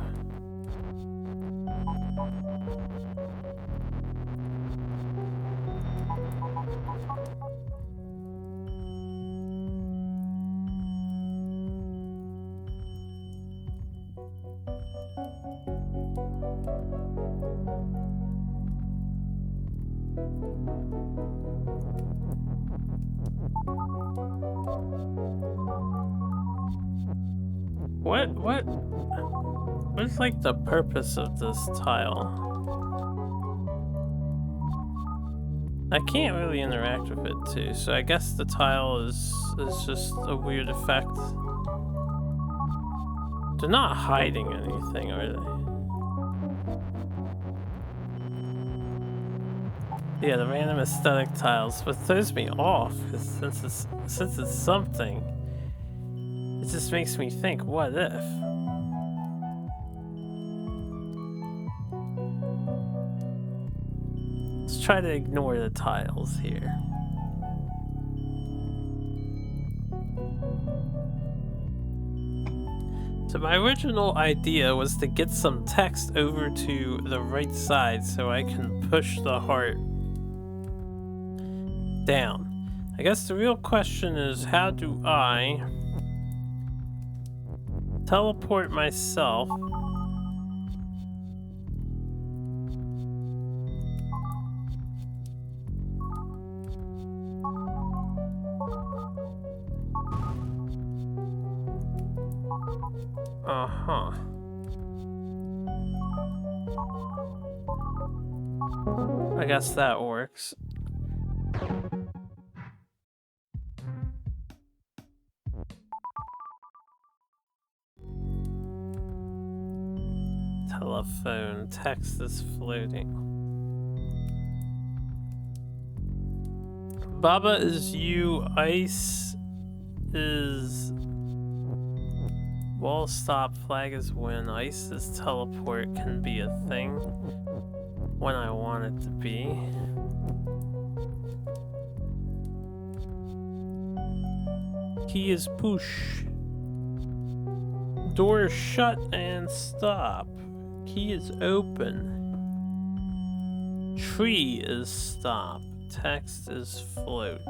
Speaker 1: What is like the purpose of this tile? I can't really interact with it too, so I guess the tile is just a weird effect. They're not hiding anything, are they? Yeah, the random aesthetic tiles, what throws me off is since it's something, it just makes me think, what if? Let's try to ignore the tiles here. So my original idea was to get some text over to the right side so I can push the heart down. I guess the real question is, how do I teleport myself I guess that works. Telephone, text is floating. Baba is you, ice is wall stop, flag is win, ice is teleport, can be a thing when I want it to be. Key is push. Door is shut and stop. Key is open. Tree is stop. Text is float.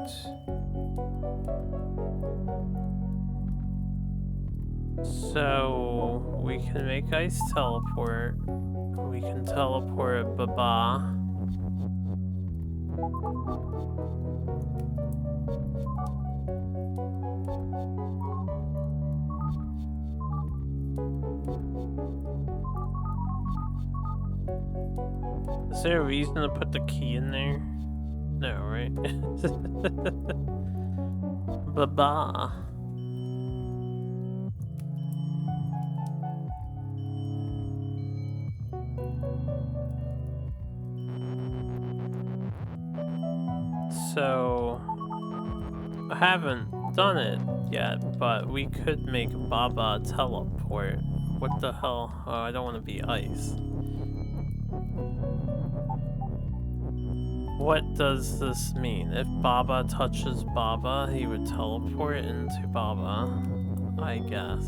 Speaker 1: So we can make ice teleport. We can teleport Baba. Is there a reason to put the key in there? No, right? Baba. So I haven't done it yet, but we could make Baba teleport. What the hell? Oh, I don't want to be ice. What does this mean? If Baba touches Baba, he would teleport into Baba, I guess.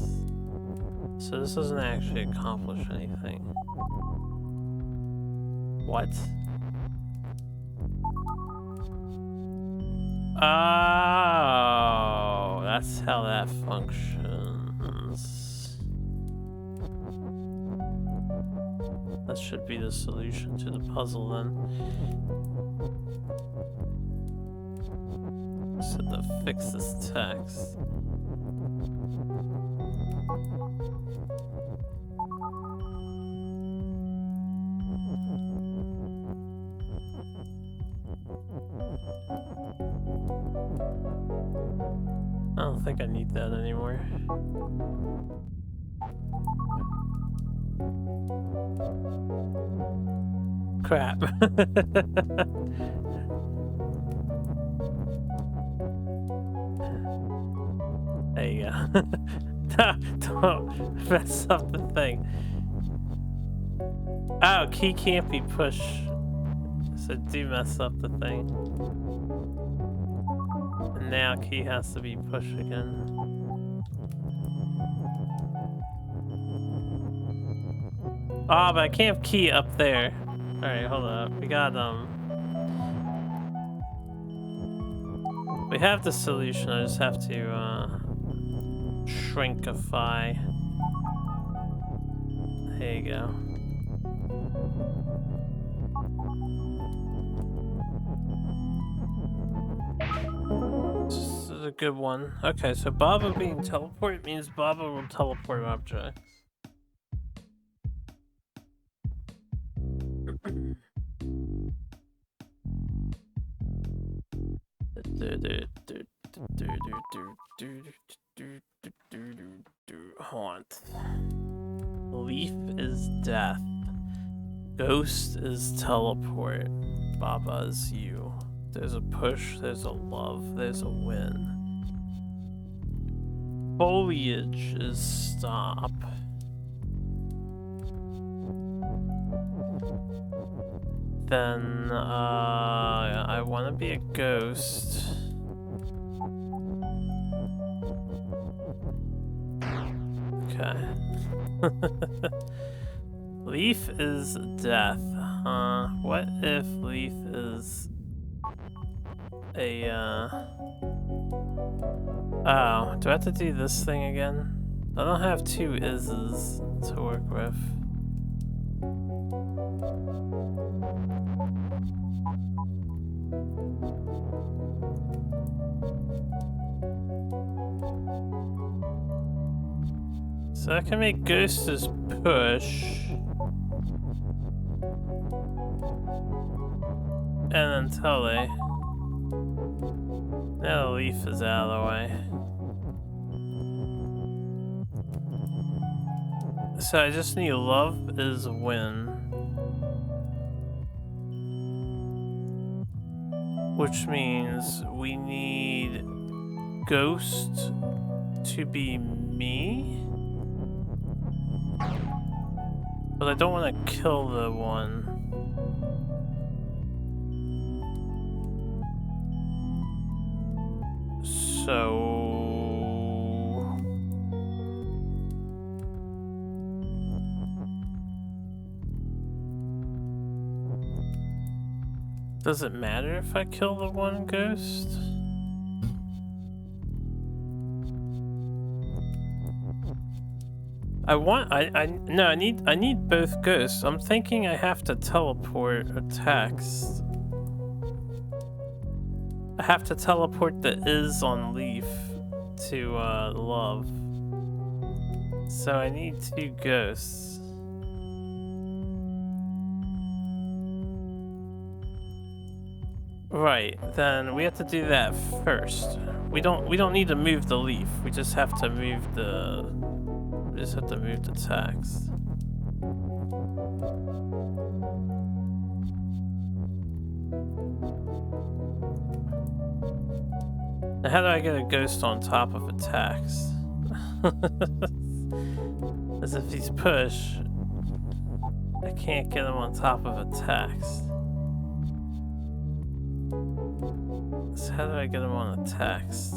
Speaker 1: So this doesn't actually accomplish anything. What? Oh, that's how that functions. That should be the solution to the puzzle then. So to fix this text. I don't think I need that anymore. Crap. There you go. Don't mess up the thing. Oh, key can't be pushed. So do mess up the thing. And now key has to be pushed again. Oh, but I can't have key up there. Alright, hold up. We got we have the solution. I just have to shrinkify. There you go. This is a good one. Okay, so Baba being teleported means Baba will teleport objects. Haunt. Leaf is death. Ghost is teleport. Baba is you. There's a push, there's a love, there's a win. Foliage is stop. Then, I want to be a ghost. Okay. Leaf is death. What if Leaf is a, oh, do I have to do this thing again? I don't have two ises to work with. So I can make Ghost as push. And then Tele. Now the Leaf is out of the way. So I just need love is win. Which means we need Ghost to be me. But I don't want to kill the one. So... Does it matter if I kill the one ghost? I need both ghosts. I'm thinking I have to teleport a text. I have to teleport the is on Leaf to Love. So I need 2 ghosts. Right, then we have to do that first. We don't need to move the Leaf. We just have to move the text. Now how do I get a ghost on top of a text? As if he's push, I can't get him on top of a text. So how do I get him on a text?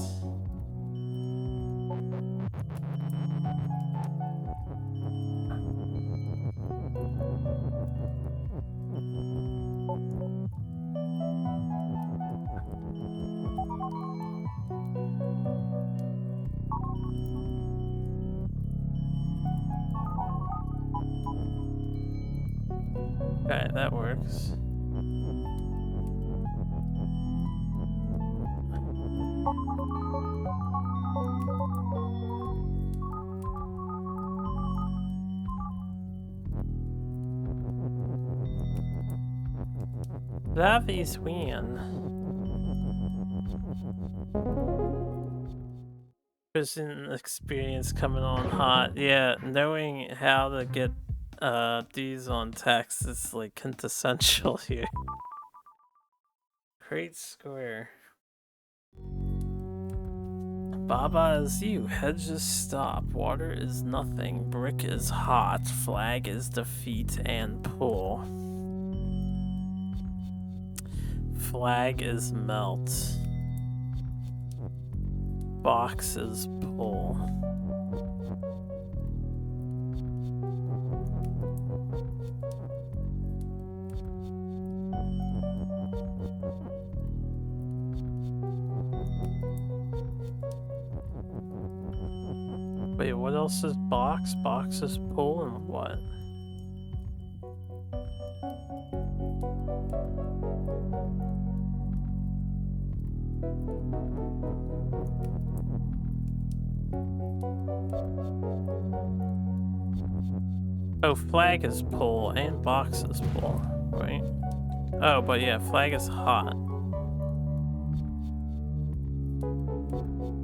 Speaker 1: Okay, that works. Lavi's win. Prison experience coming on hot. Yeah, knowing how to get these on text is like quintessential here. Great square. Baba is you. Hedges stop. Water is nothing. Brick is hot. Flag is defeat and pull. Flag is melt. Box is pull. Wait, what else is box? Box is pull and what? Oh, flag is pull and box is pull, right? Oh, but yeah, flag is hot.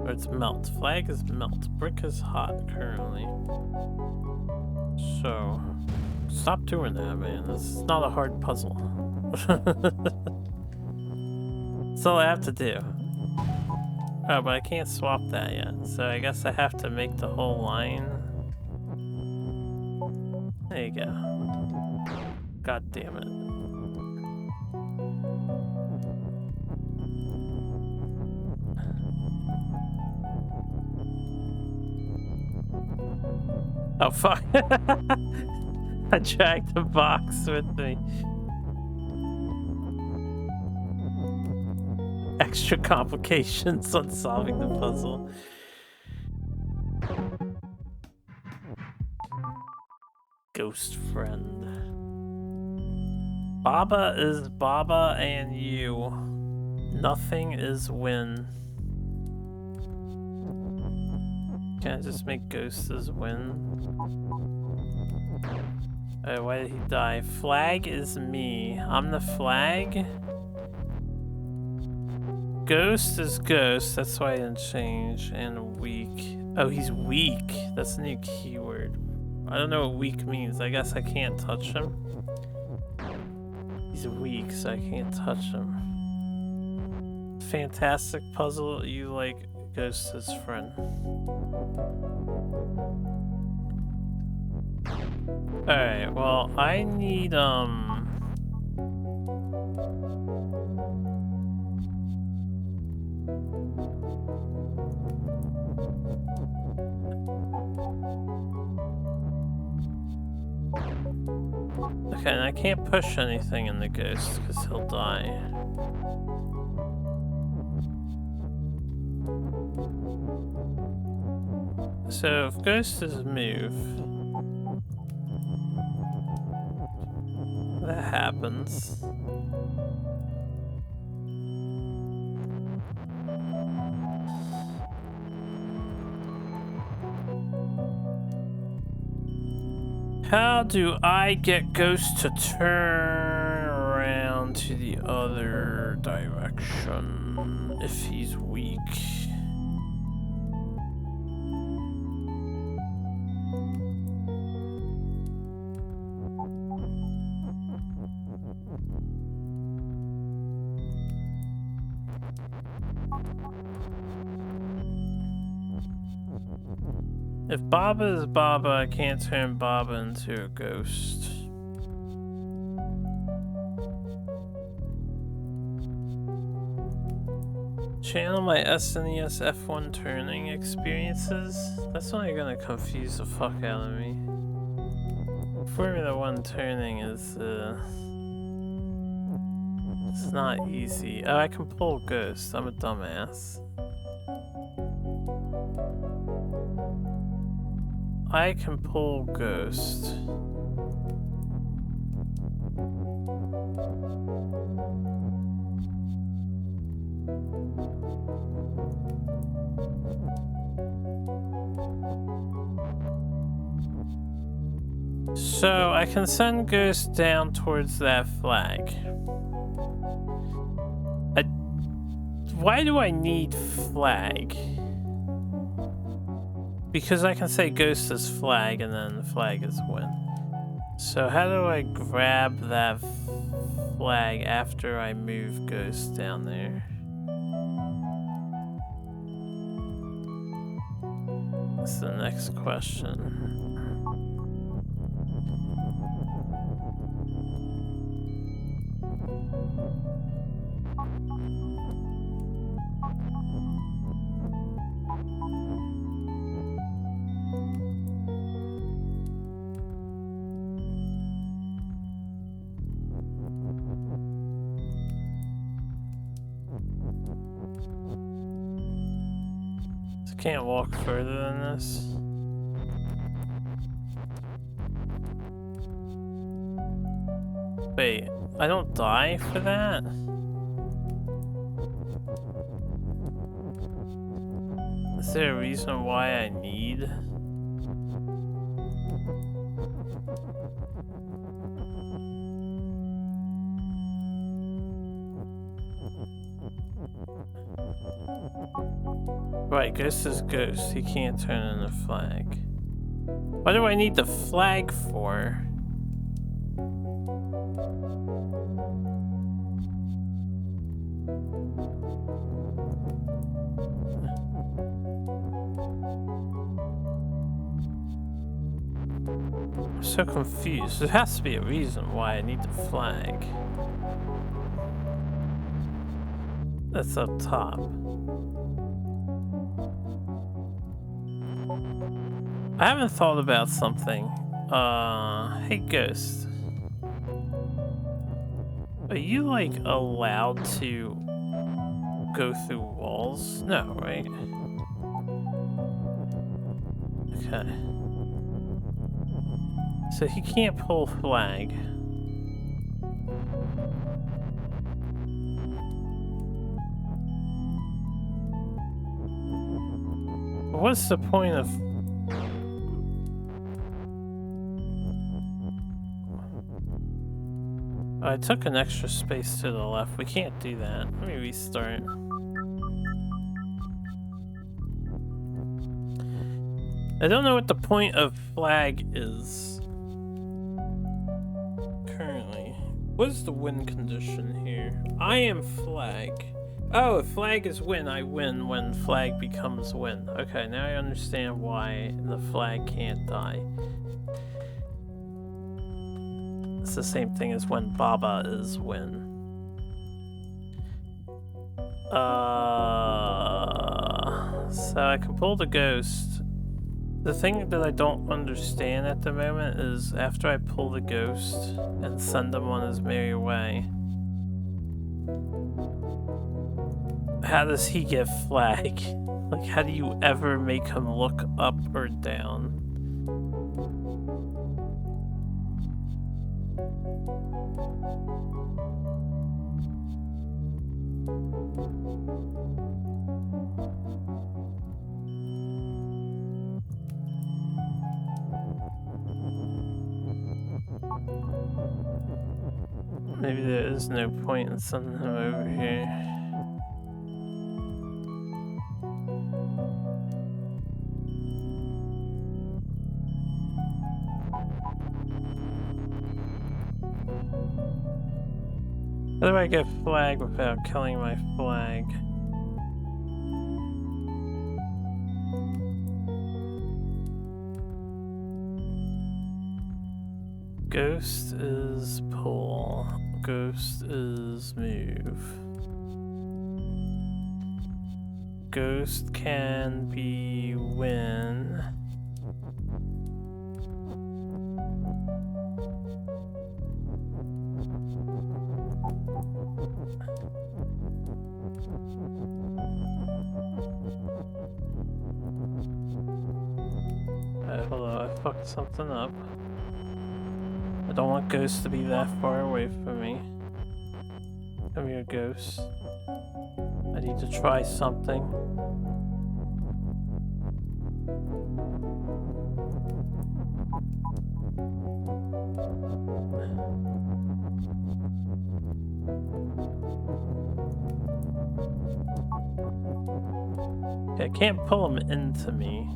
Speaker 1: Or it's melt. Flag is melt. Brick is hot currently. So, stop doing that, man. This is not a hard puzzle. That's all I have to do. Oh, but I can't swap that yet. So I guess I have to make the whole line. There you go. God damn it. Oh, fuck. I dragged the box with me. Extra complications on solving the puzzle. Ghost friend. Baba is Baba and you. Nothing is win. Can I just make ghosts as win? Why did he die? Flag is me. I'm the flag. Ghost is ghost. That's why I didn't change. And weak. Oh, he's weak. That's a new keyword. I don't know what weak means. I guess I can't touch him. He's weak, so I can't touch him. Fantastic puzzle. You like Ghost as friend. Alright, well, I need, Okay, and I can't push anything in the ghost because he'll die. So if ghost is move, that happens. How do I get Ghost to turn around to the other direction if he's weak? If Baba is Baba, I can't turn Baba into a ghost. Channel my SNES F1 turning experiences? That's only gonna confuse the fuck out of me. Formula 1 turning is, it's not easy. Oh, I can pull ghosts. I'm a dumbass. I can pull ghost. So I can send ghost down towards that flag. Why do I need flag? Because I can say ghost is flag and then flag is win. So how do I grab that flag after I move ghost down there? That's the next question. Can't walk further than this. Wait, I don't die for that? Is there a reason why I need? Right, ghost is ghost. He can't turn in a flag. What do I need the flag for? I'm so confused. There has to be a reason why I need the flag. That's up top. I haven't thought about something. Hey Ghost. Are you like allowed to go through walls? No, right? Okay. So he can't pull flag. What's the point of... I took an extra space to the left. We can't do that. Let me restart. I don't know what the point of flag is currently. What is the win condition here? I am flag. Oh, if flag is win, I win when flag becomes win. Okay, now I understand why the flag can't die. It's the same thing as when Baba is win. So I can pull the ghost. The thing that I don't understand at the moment is after I pull the ghost and send him on his merry way, how does he get flag? Like, how do you ever make him look up or down? Maybe there is no point in sending him over here. How do I get flag without killing my flag? Ghost is pull. Ghost is move. Ghost can be win. Hold on, I fucked something up. I don't want Ghost to be that far away from me. Come here, Ghost. I need to try something. Okay, I can't pull him into me.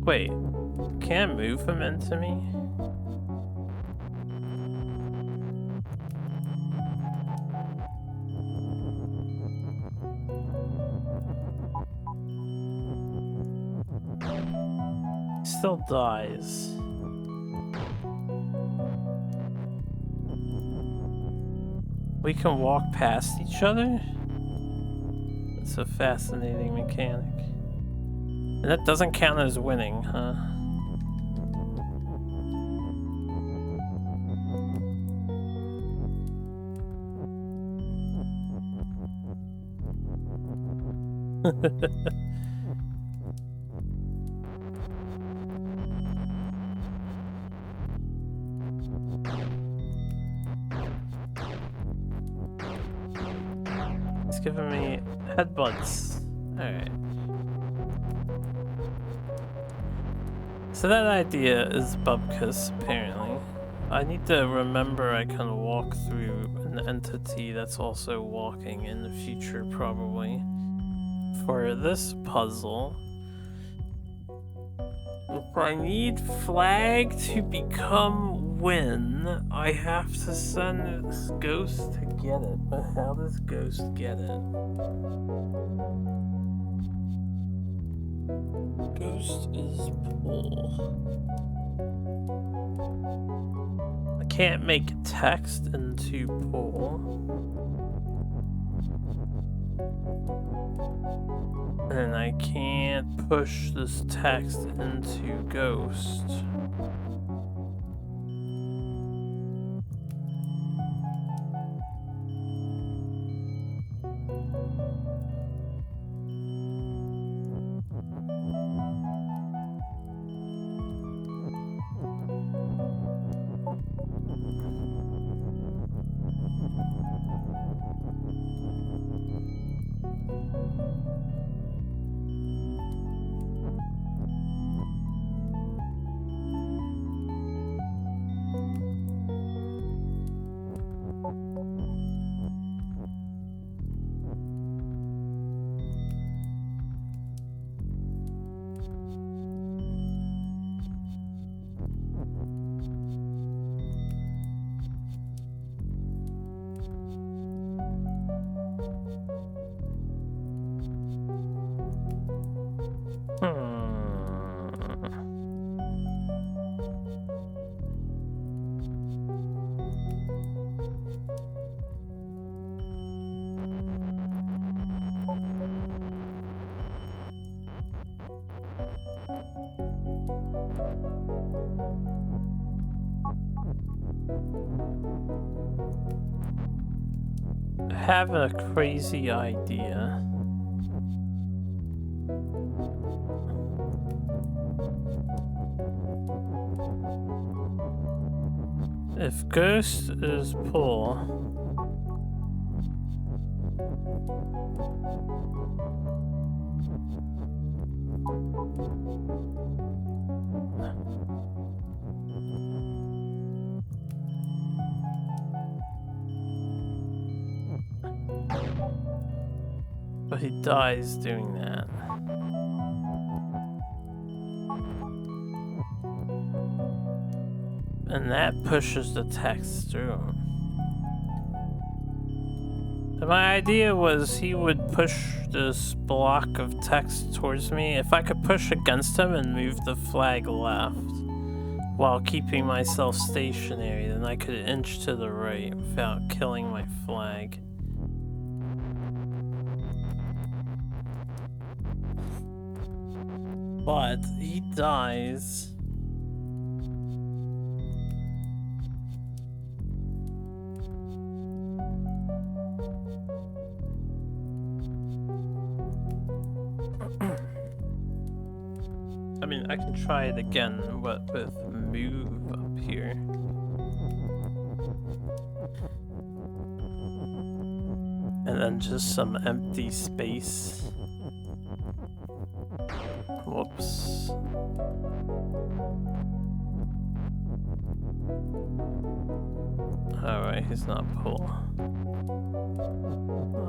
Speaker 1: Wait, can't move him into me? Still dies. We can walk past each other? It's a fascinating mechanic. And that doesn't count as winning, huh? It's giving me headbutts. Alright. So that idea is Bubkus, apparently. I need to remember I can walk through an entity that's also walking in the future, probably. For this puzzle, if I need flag to become win, I have to send this Ghost to get it. But how does Ghost get it? Ghost is pull. I can't make text into pull. And I can't push this text into Ghost. I have a crazy idea. If Ghost is pull, but he dies doing that. And that pushes the text through. And my idea was he would push this block of text towards me. If I could push against him and move the flag left while keeping myself stationary, then I could inch to the right without killing my flag. But he dies. I mean, I can try it again, but with move up here. And then just some empty space. Whoops. Alright, he's not pull.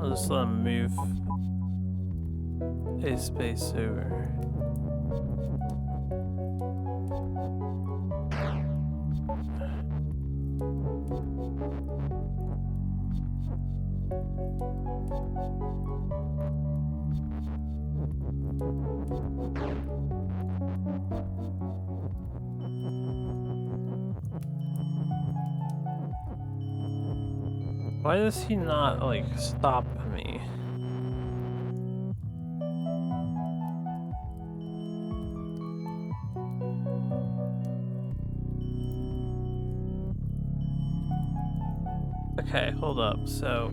Speaker 1: I'll just let him move a space over. Why does he not, like, stop me? Okay, hold up. So,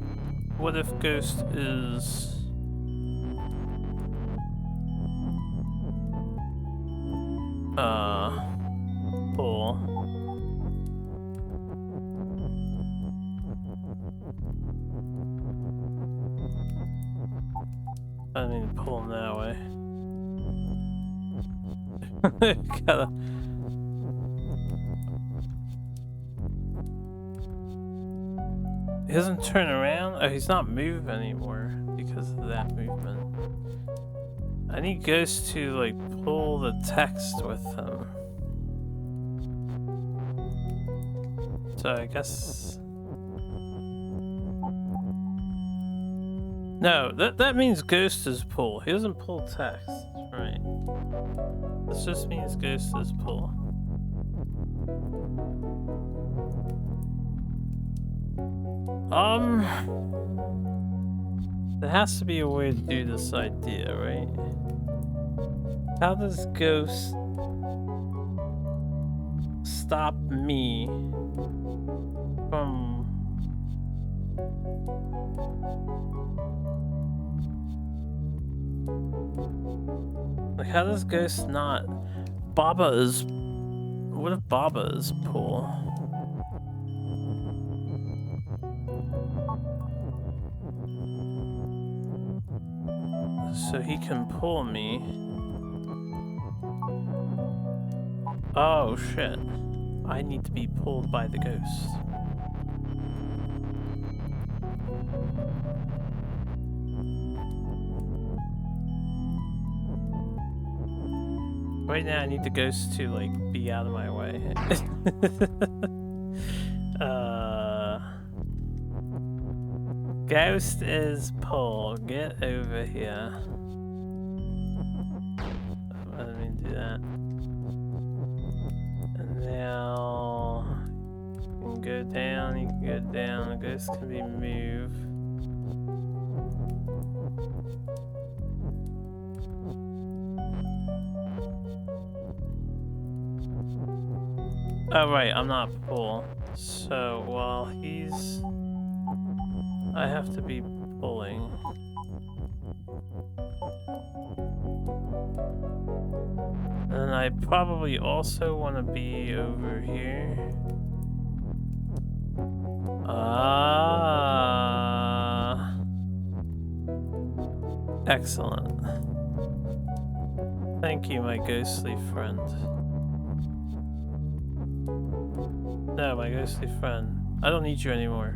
Speaker 1: what if Ghost is... pull? I need to pull him that way. Gotta... He doesn't turn around? Oh, he's not moving anymore because of that movement. I need Ghost to, like, pull the text with him. So I guess... No, that means Ghost is pull. He doesn't pull text, right? This just means Ghost is pull. There has to be a way to do this idea, right? How does Ghost stop me from... Like, how does Ghost not... Baba is... What if Baba is pull? So he can pull me. Oh shit. I need to be pulled by the Ghost. Right now I need the Ghost to, like, be out of my way. Ghost is pull. Get over here. Let me do that. And now you can go down, you can go down, the Ghost can be moved. Oh, right, I'm not full. So while he's... I have to be pulling. And I probably also want to be over here. Ah. Excellent. Thank you, my ghostly friend. No, my ghostly friend. I don't need you anymore.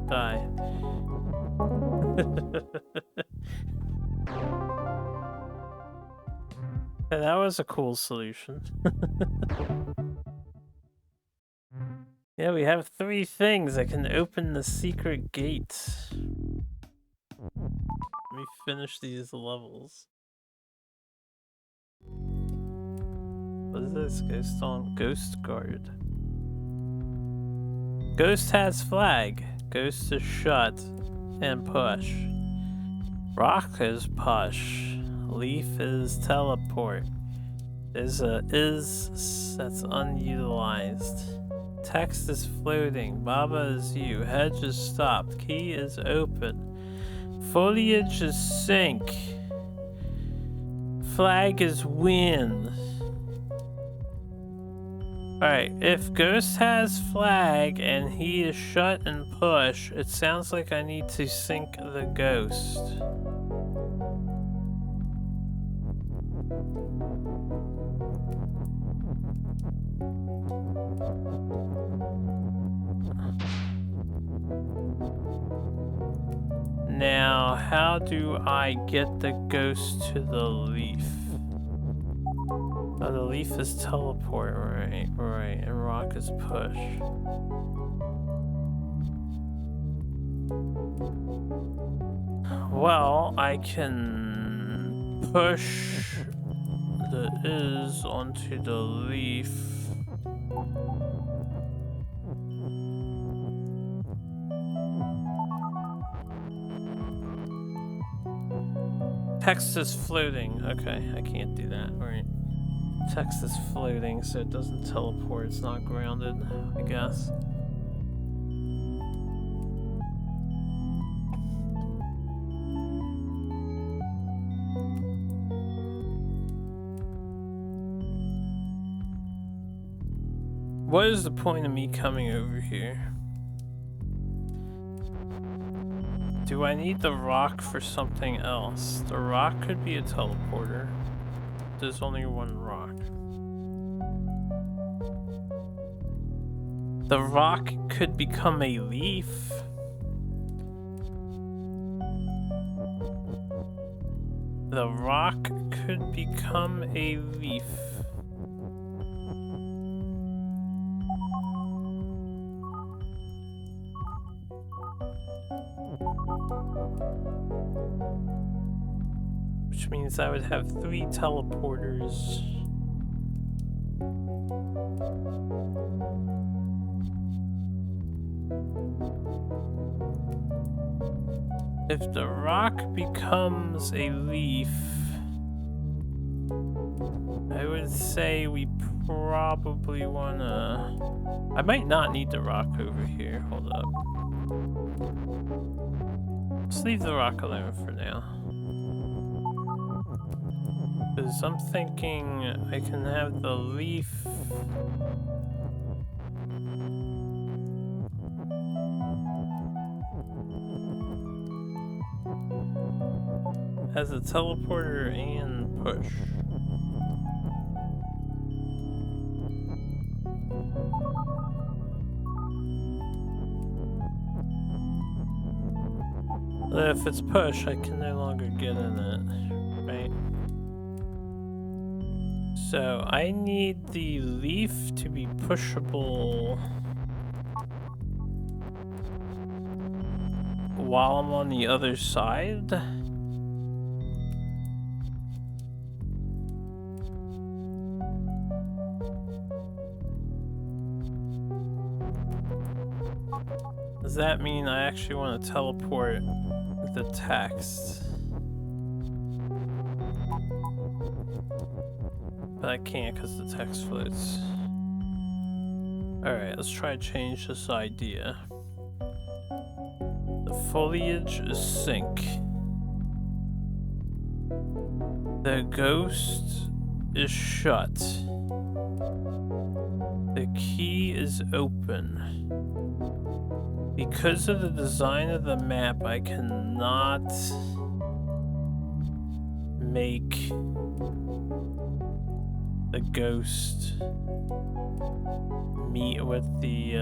Speaker 1: Die. Yeah, that was a cool solution. Yeah, we have 3 things that can open the secret gate. Let me finish these levels. What is this? Ghost Guard. Ghost has flag. Ghost is shut and push. Rock is push. Leaf is teleport. There's a is that's unutilized. Text is floating. Baba is you. Hedge is stopped. Key is open. Foliage is sink. Flag is win. Alright, if Ghost has flag and he is shut and push, it sounds like I need to sink the Ghost. Now, how do I get the Ghost to the leaf? Oh, the leaf is teleport, right, and rock is push. Well, I can push the is onto the leaf. Text is floating. Okay, I can't do that. Right. Text is floating, so it doesn't teleport. It's not grounded, I guess. What is the point of me coming over here? Do I need the rock for something else? The rock could be a teleporter. There's only one rock. The rock could become a leaf. The rock could become a leaf. Which means I would have 3 teleporters. If the rock becomes a leaf, I would say we probably wanna... I might not need the rock over here. Hold up. Let's leave the rock alone for now. Because I'm thinking I can have the leaf... as a teleporter and push. But if it's push, I can no longer get in it, right? So I need the leaf to be pushable while I'm on the other side. Does that mean I actually want to teleport the text? But I can't because the text floats. Alright, let's try to change this idea. The foliage is sync. The ghost is shut. The key is open. Because of the design of the map, I cannot make the ghost meet with the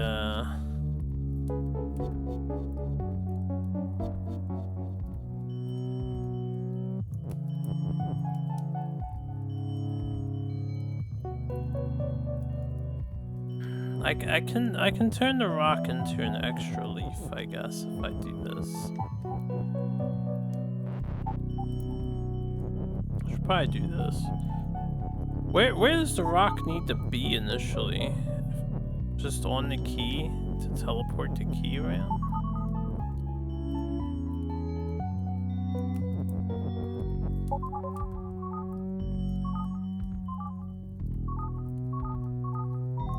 Speaker 1: I can turn the rock into an extra leaf, I guess, if I do this. I should probably do this. Where does the rock need to be initially? Just on the key to teleport the key around?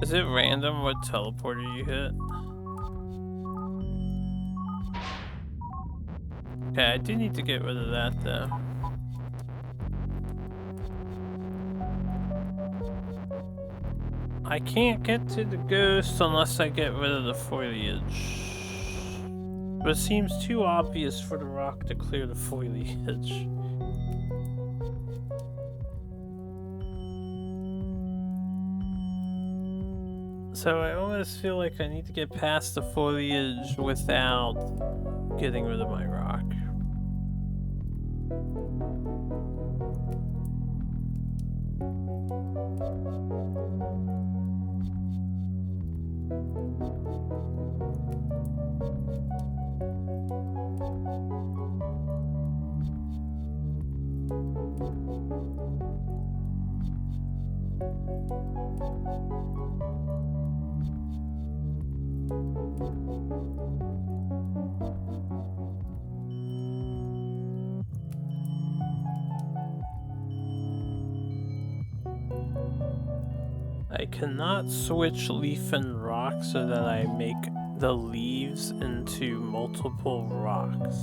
Speaker 1: Is it random what teleporter you hit? Okay, I do need to get rid of that though. I can't get to the ghost unless I get rid of the foliage. But it seems too obvious for the rock to clear the foliage. So I almost feel like I need to get past the foliage without getting rid of my rock. I cannot switch leaf and rock so that I make the leaves into multiple rocks.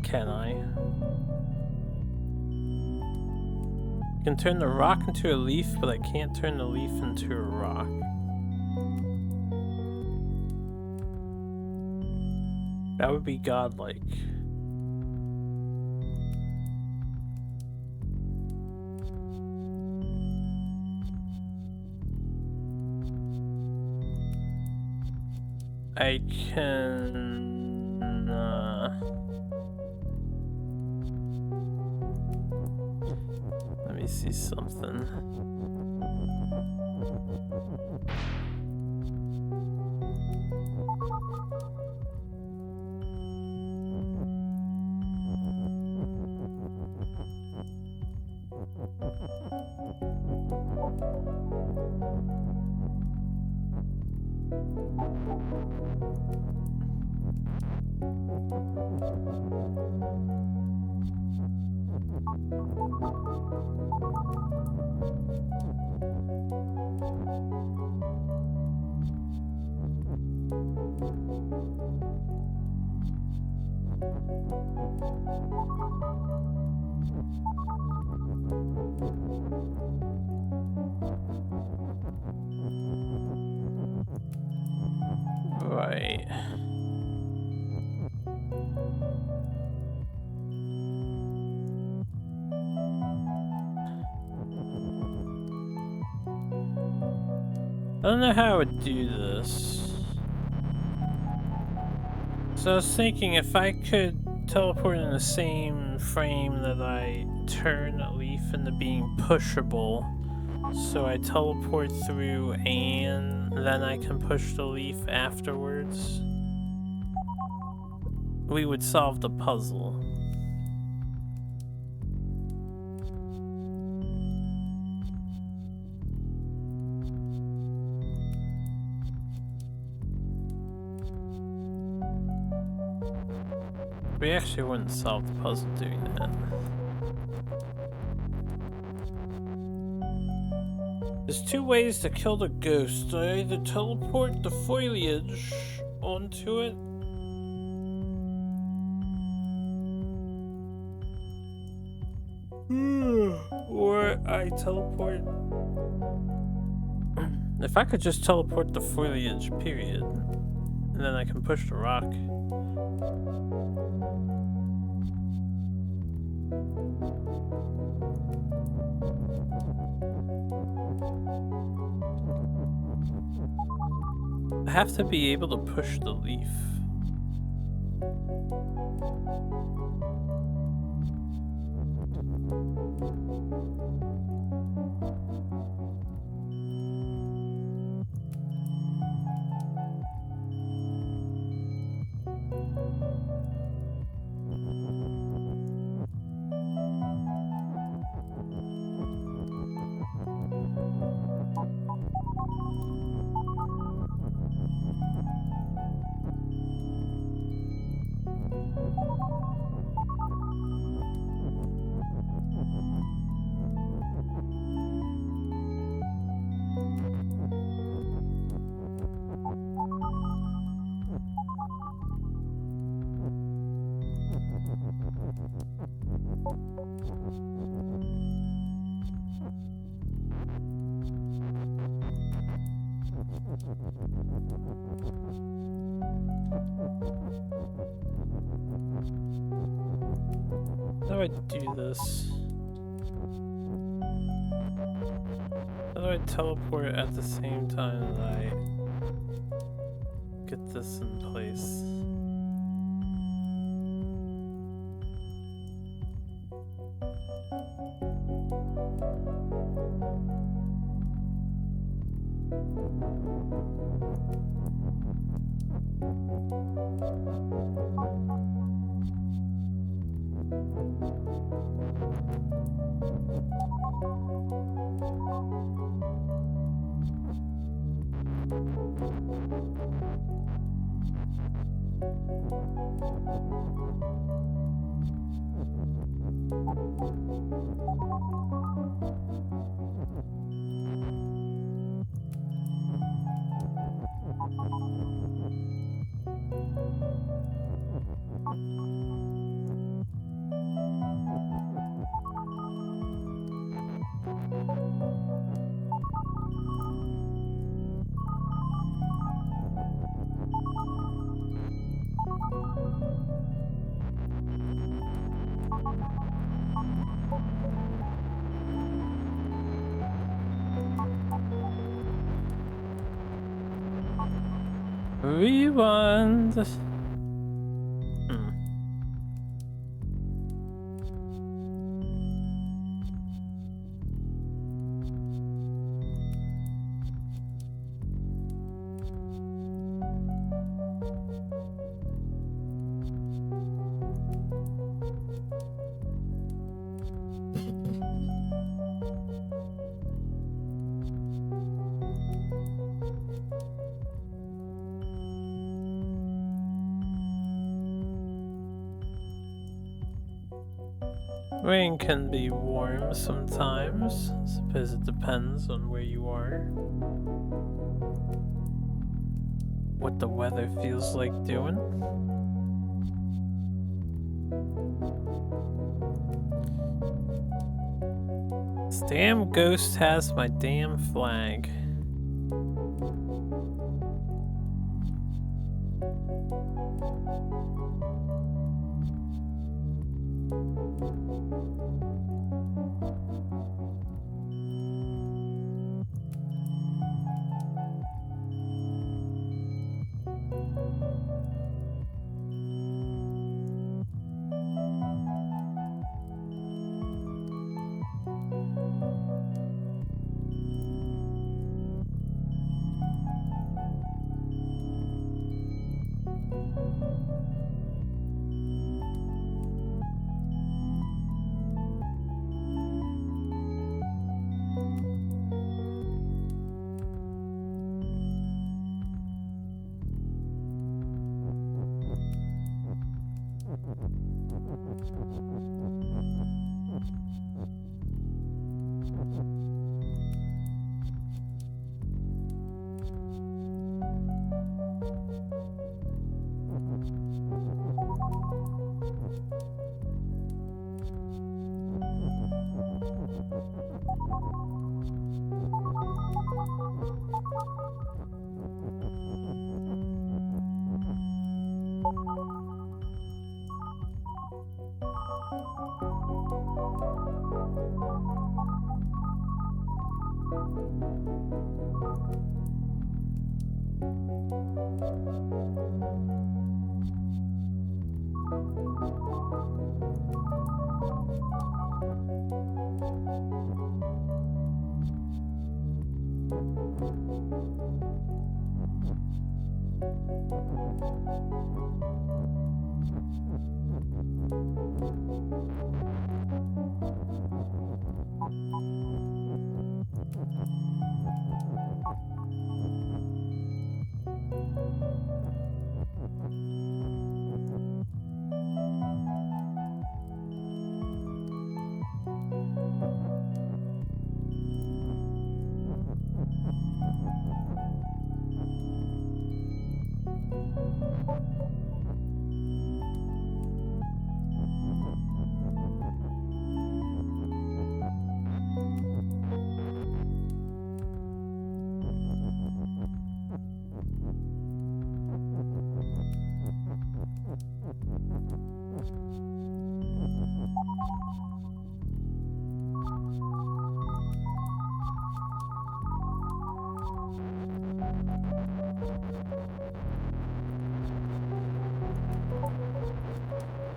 Speaker 1: Can I? I can turn the rock into a leaf, but I can't turn the leaf into a rock. That would be godlike. I can let me see something. Right. I don't know how I would do this. So I was thinking if I could teleport in the same frame that I turn a leaf into being pushable, so I teleport through and then I can push the leaf afterwards, we would solve the puzzle. We actually wouldn't solve the puzzle doing that. There's two ways to kill the ghost. I either teleport the foliage onto it, or I teleport... If I could just teleport the foliage, period, and then I can push the rock. I have to be able to push the leaf. How do I do this? How do I teleport at the same time that I get this in place? Rewind. Rain can be warm sometimes. I suppose it depends on where you are. What the weather feels like doing. This damn ghost has my damn flag.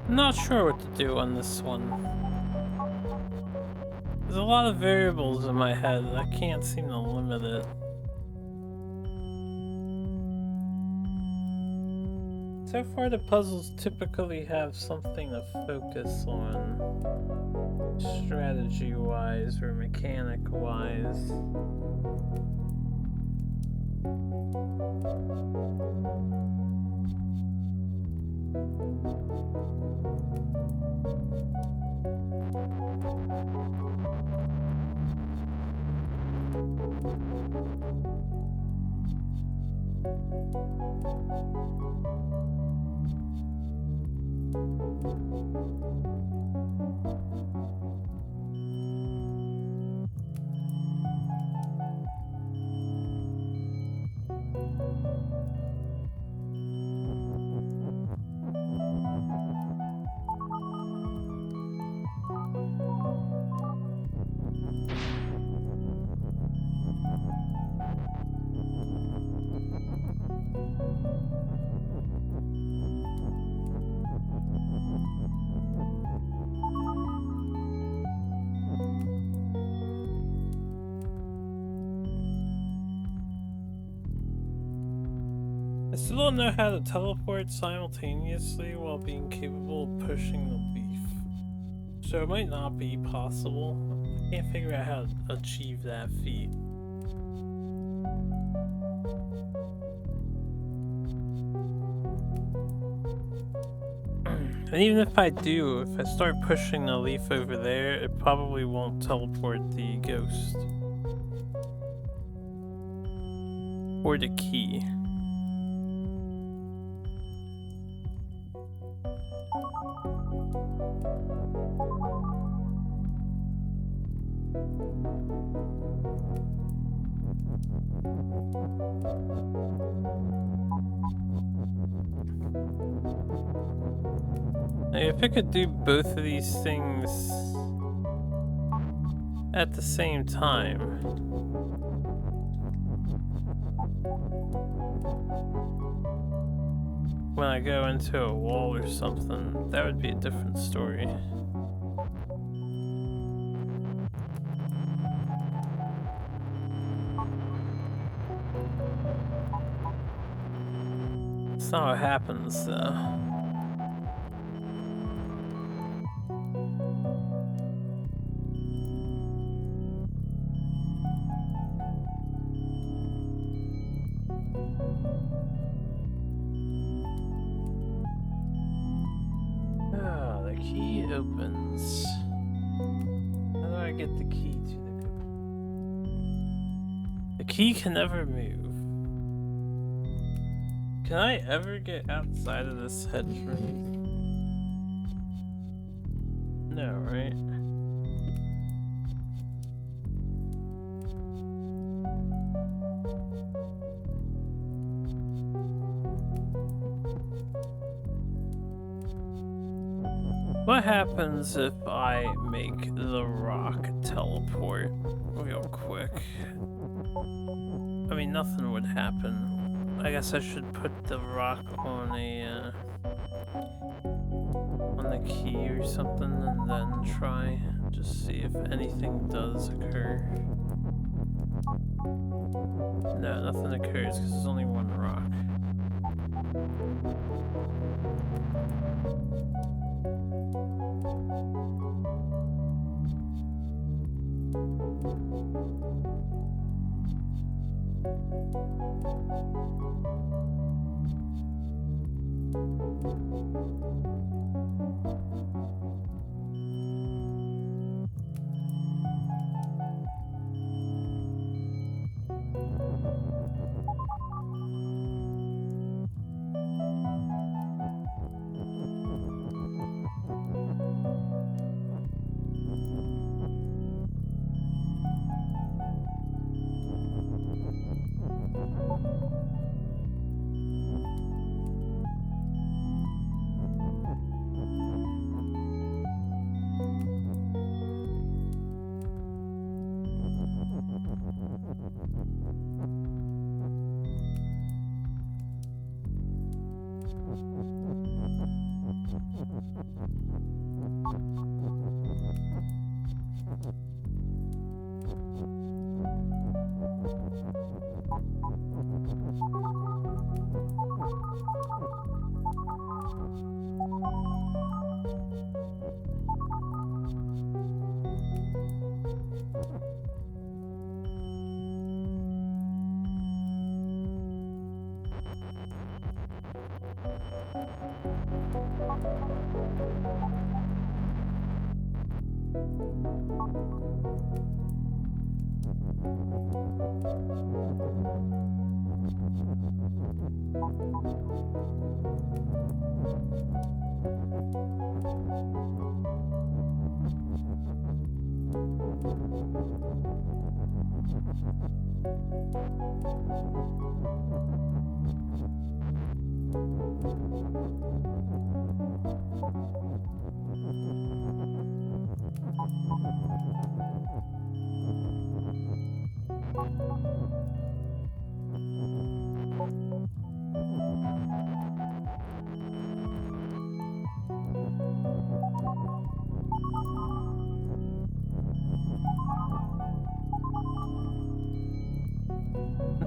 Speaker 1: I'm not sure what to do on this one. There's a lot of variables in my head. I can't seem to limit it. So far, the puzzles typically have something to focus on, strategy-wise or mechanic-wise. I still don't know how to teleport simultaneously while being capable of pushing the leaf. So it might not be possible. I can't figure out how to achieve that feat. And even if I do, if I start pushing the leaf over there, it probably won't teleport the ghost. Or the key. If I could do both of these things at the same time. When I go into a wall or something, that would be a different story. That's not what happens though. He can never move. Can I ever get outside of this hedge room? No, right? What happens if I make the rock teleport real quick? I mean, nothing would happen. I guess I should put the rock on the key or something and then try. Just see if anything does occur. No, nothing occurs because there's only one rock.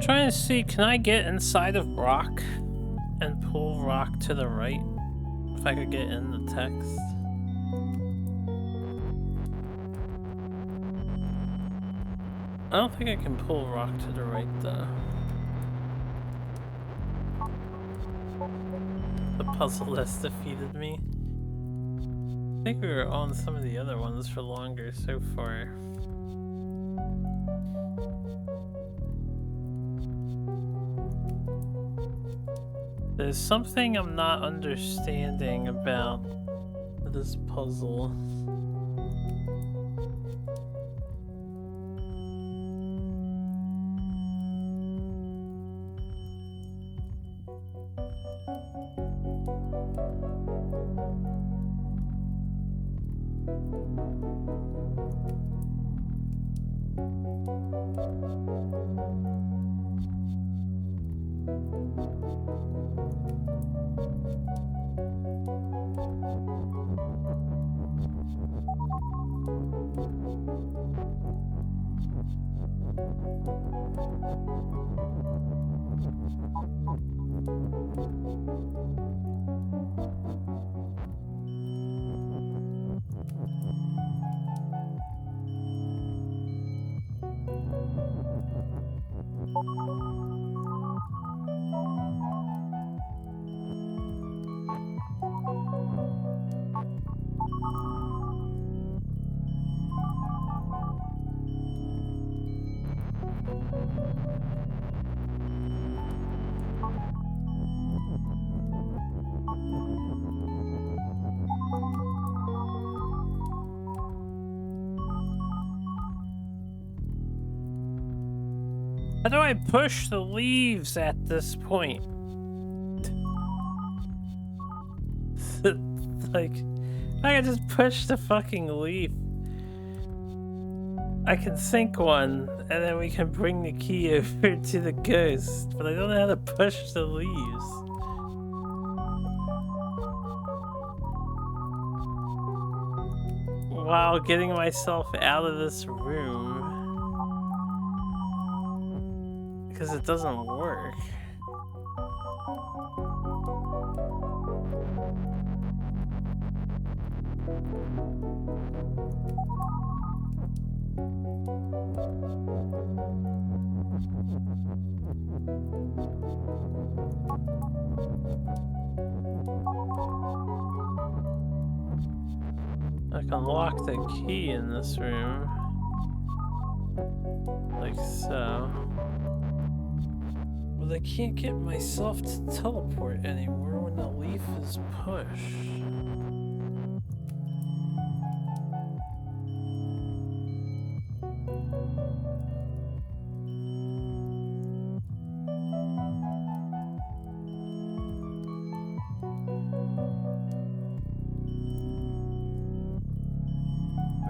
Speaker 1: Trying to see, can I get inside of rock and pull rock to the right? If I could get in the text. I don't think I can pull rock to the right though. The puzzle has defeated me. I think we were on some of the other ones for longer so far. There's something I'm not understanding about this puzzle. How do I push the leaves at this point? Like, I can just push the fucking leaf. I can sink one, and then we can bring the key over to the ghost, but I don't know how to push the leaves. While getting myself out of this room. Because it doesn't work. I can lock the key in this room. Like so. But I can't get myself to teleport anymore when the leaf is pushed.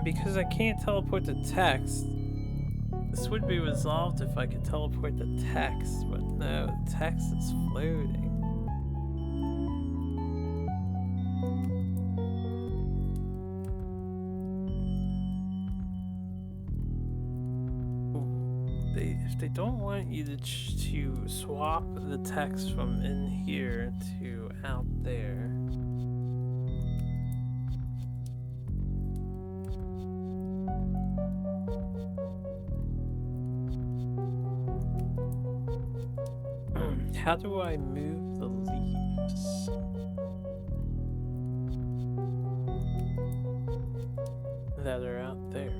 Speaker 1: Because I can't teleport the text, this would be resolved if I could teleport the text, but no, the text is floating. If they don't want you to swap the text from in here to out there, how do I move the leaves? That are out there.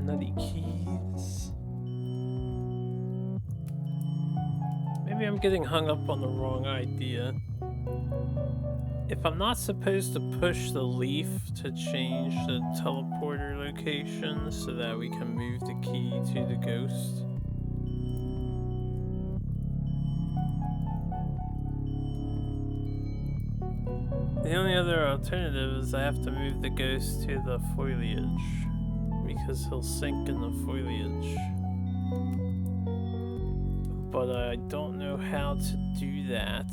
Speaker 1: Nutty keys. Maybe I'm getting hung up on the wrong idea. If I'm not supposed to push the leaf to change the teleporter location so that we can move the key to the ghost, the only other alternative is I have to move the ghost to the foliage, because he'll sink in the foliage. But I don't know how to do that.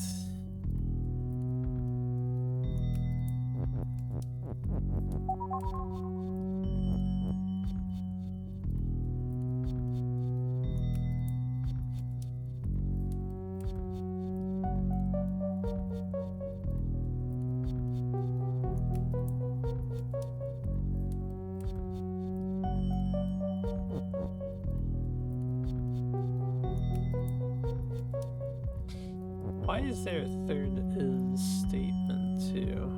Speaker 1: Why is there a third is statement too?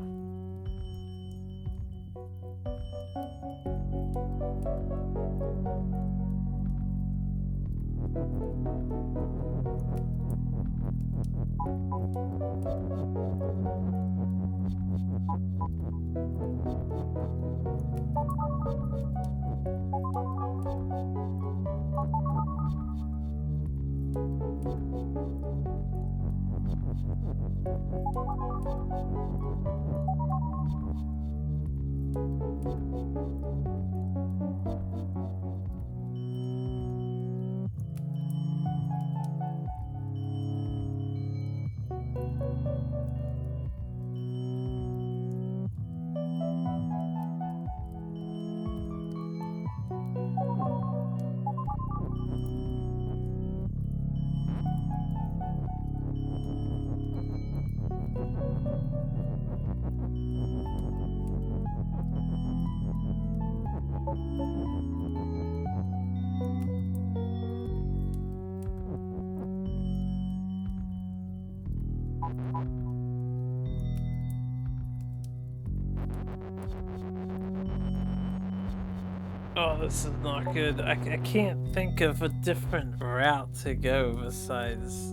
Speaker 1: Oh, this is not good. I can't think of a different route to go besides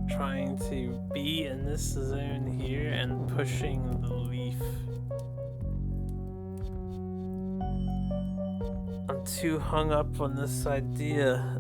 Speaker 1: trying to be in this zone here and pushing the leaf. I'm too hung up on this idea.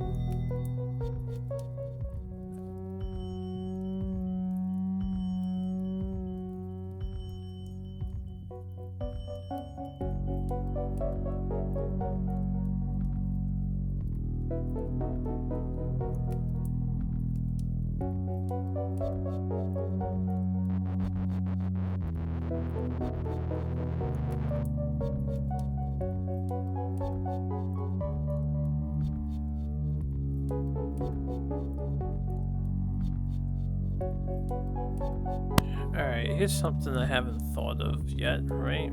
Speaker 1: Alright, here's something I haven't thought of yet, right?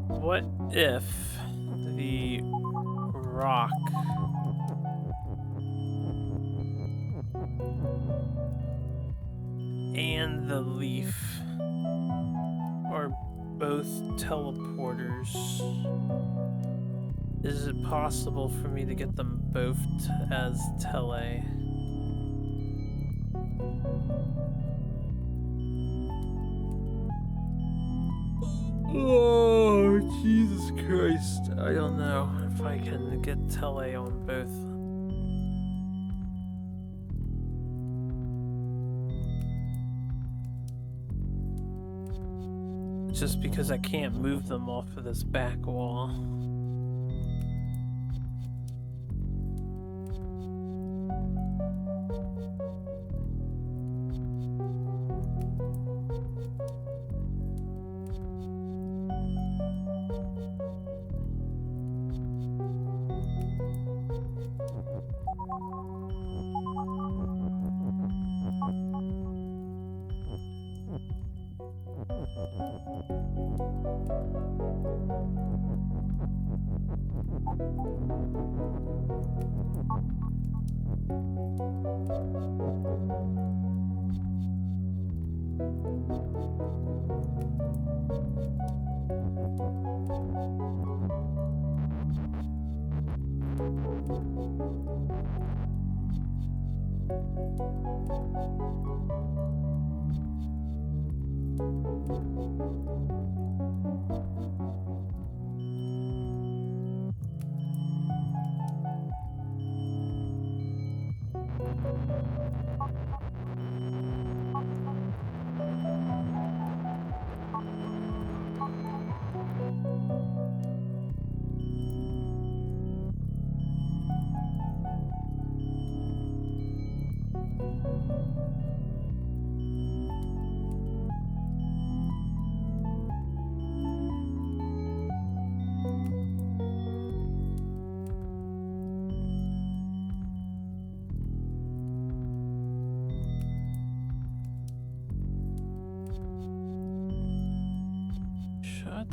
Speaker 1: What if the rock and the leaf are both teleporters? Is it possible for me to get them both as tele? Oh, Jesus Christ. I don't know if I can get tele on both. Just because I can't move them off of this back wall.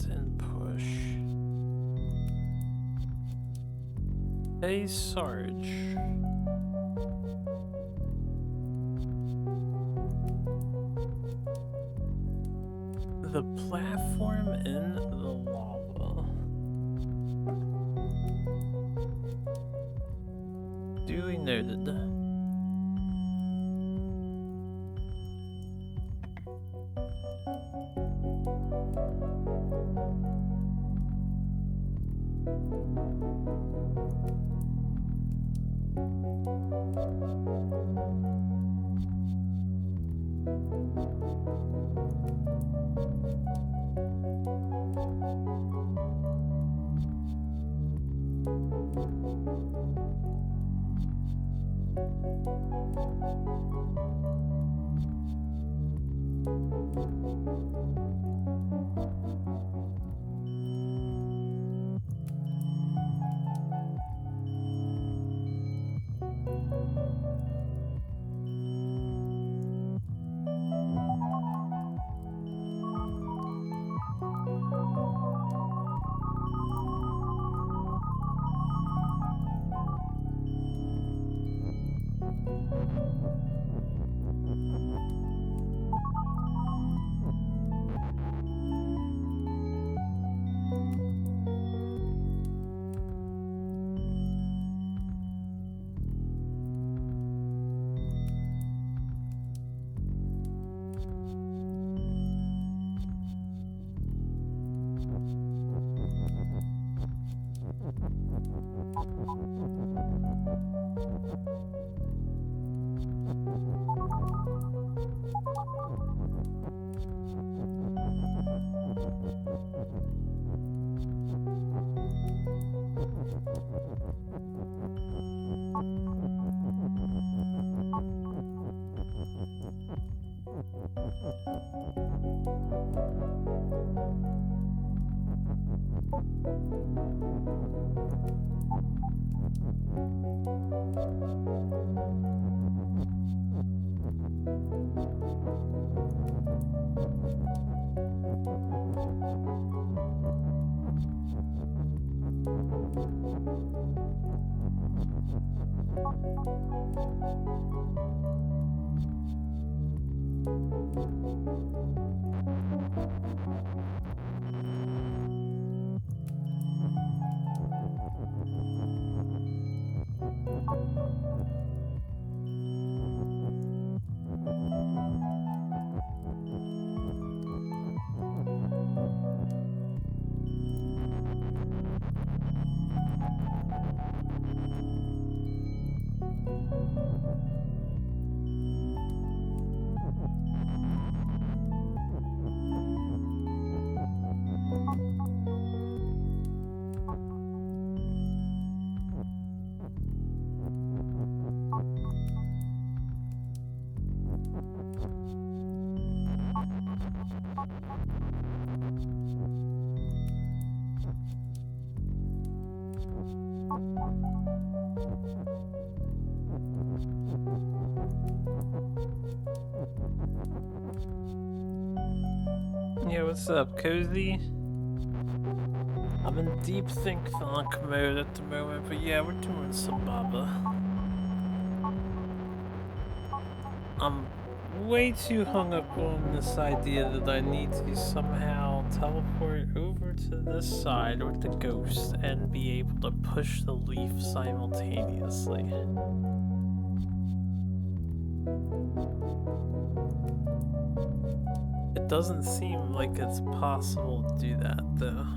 Speaker 1: And push. Hey, Sarge. The platform in the lava. Duly noted. Yeah, what's up, Cozy? I'm in deep think funk mode at the moment, but yeah, we're doing some Baba. I'm way too hung up on this idea that I need to somehow teleport over to this side with the ghost and be able to push the leaf simultaneously. It doesn't seem like it's possible to do that, though.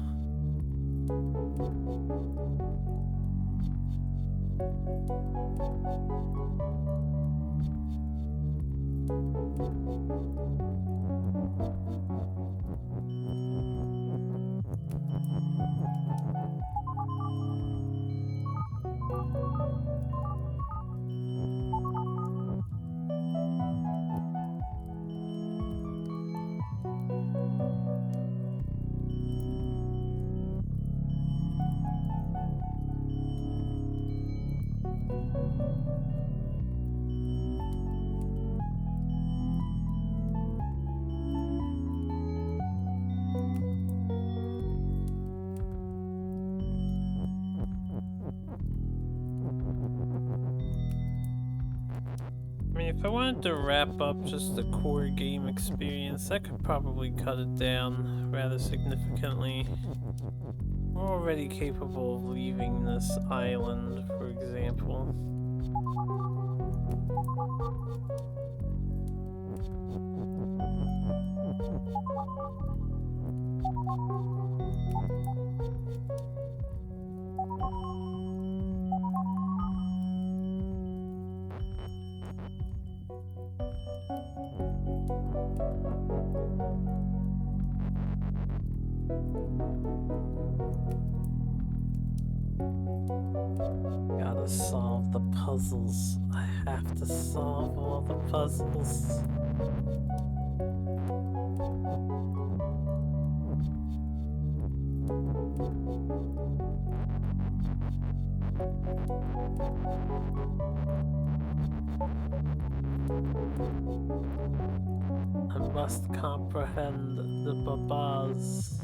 Speaker 1: If I wanted to wrap up just the core game experience, I could probably cut it down rather significantly. We're already capable of leaving this island, for example. Gotta solve the puzzles. I have to solve all the puzzles. I must comprehend the Babas.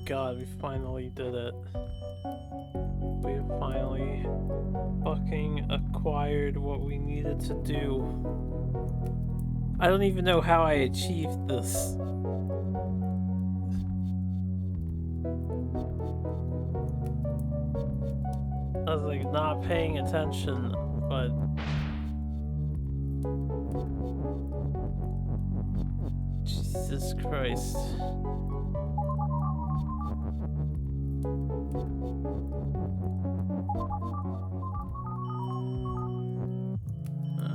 Speaker 1: god, we finally did it. We finally fucking acquired what we needed to do. I don't even know how I achieved this. I was like not paying attention, but Jesus Christ.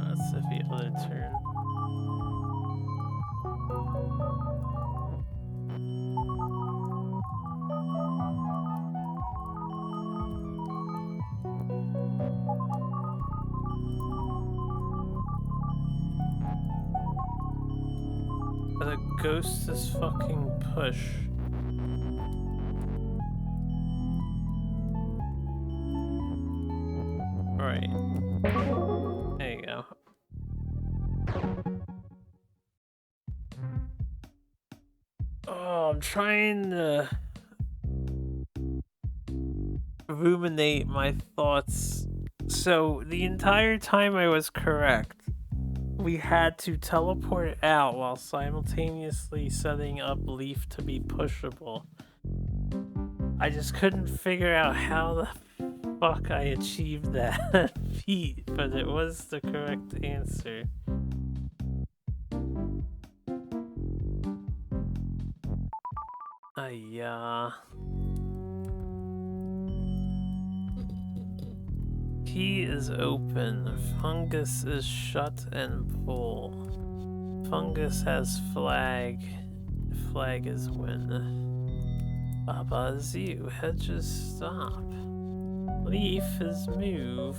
Speaker 1: Let's see if the other turn. The ghost is fucking push. Right. There you go. Oh, I'm trying to ruminate my thoughts. So, the entire time I was correct. We had to teleport out while simultaneously setting up Leaf to be pushable. I just couldn't figure out how the fuck I achieved that feat, but it was the correct answer. Key is open, fungus is shut and pull. Fungus has flag, flag is win. Baba is you, hedges stop. Leaf is move.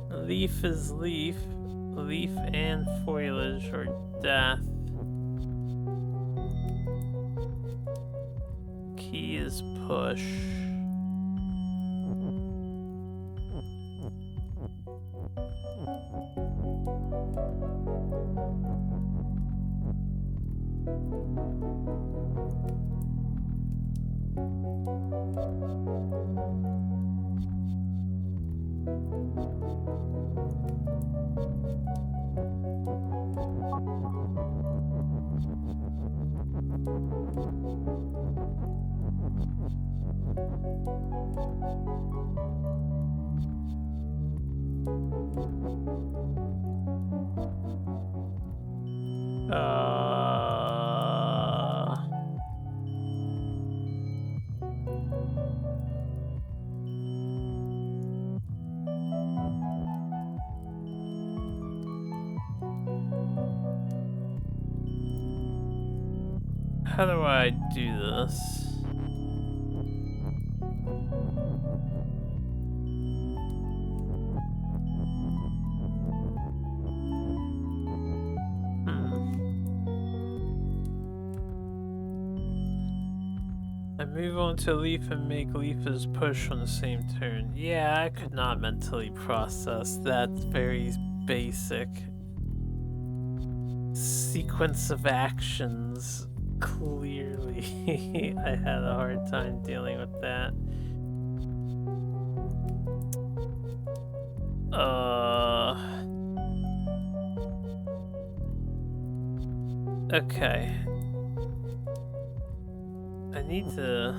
Speaker 1: Leaf is leaf. Leaf and foliage are death. Key is push. How do I do this? I move on to Leaf and make Leaf's push on the same turn. Yeah, I could not mentally process that very basic sequence of actions. Clearly, I had a hard time dealing with that. Okay. I need to...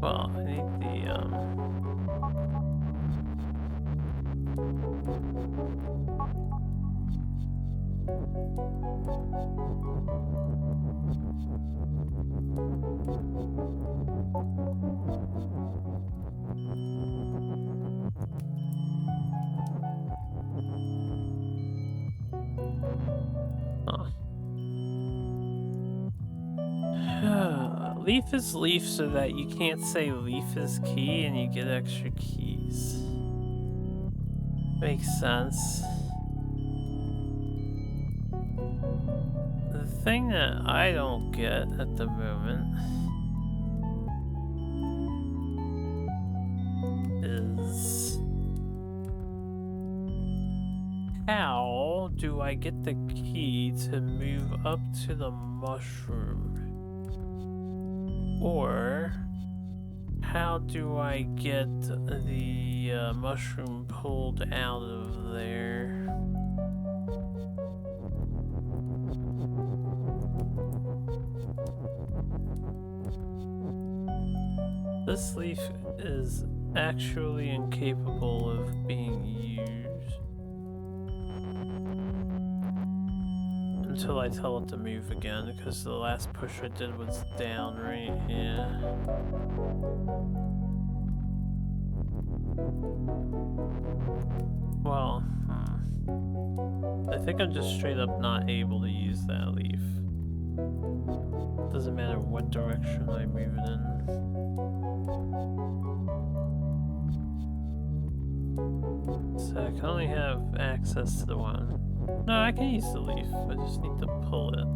Speaker 1: Well, I need the, Leaf is leaf so that you can't say leaf is key and you get extra keys. Makes sense. The thing that I don't get at the moment is how do I get the key to move up to the mushroom? Or how do I get the mushroom pulled out of there? This leaf is actually incapable of being used until I tell it to move again, because the last push I did was down right here. Well, I think I'm just straight up not able to use that leaf. Doesn't matter what direction I move it in. So I can only have access to the one. No, I can use the leaf. I just need to pull it.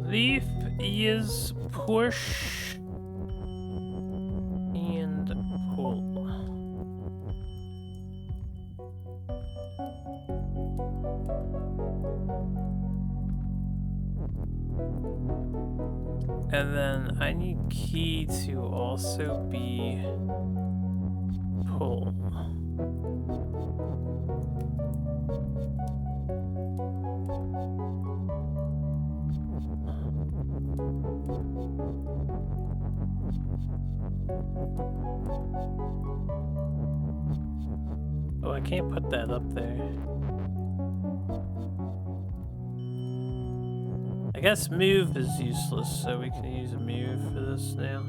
Speaker 1: Leaf is push and pull. And then I need key to also be pull. Oh, I can't put that up there. I guess move is useless, so we can use a move for this now.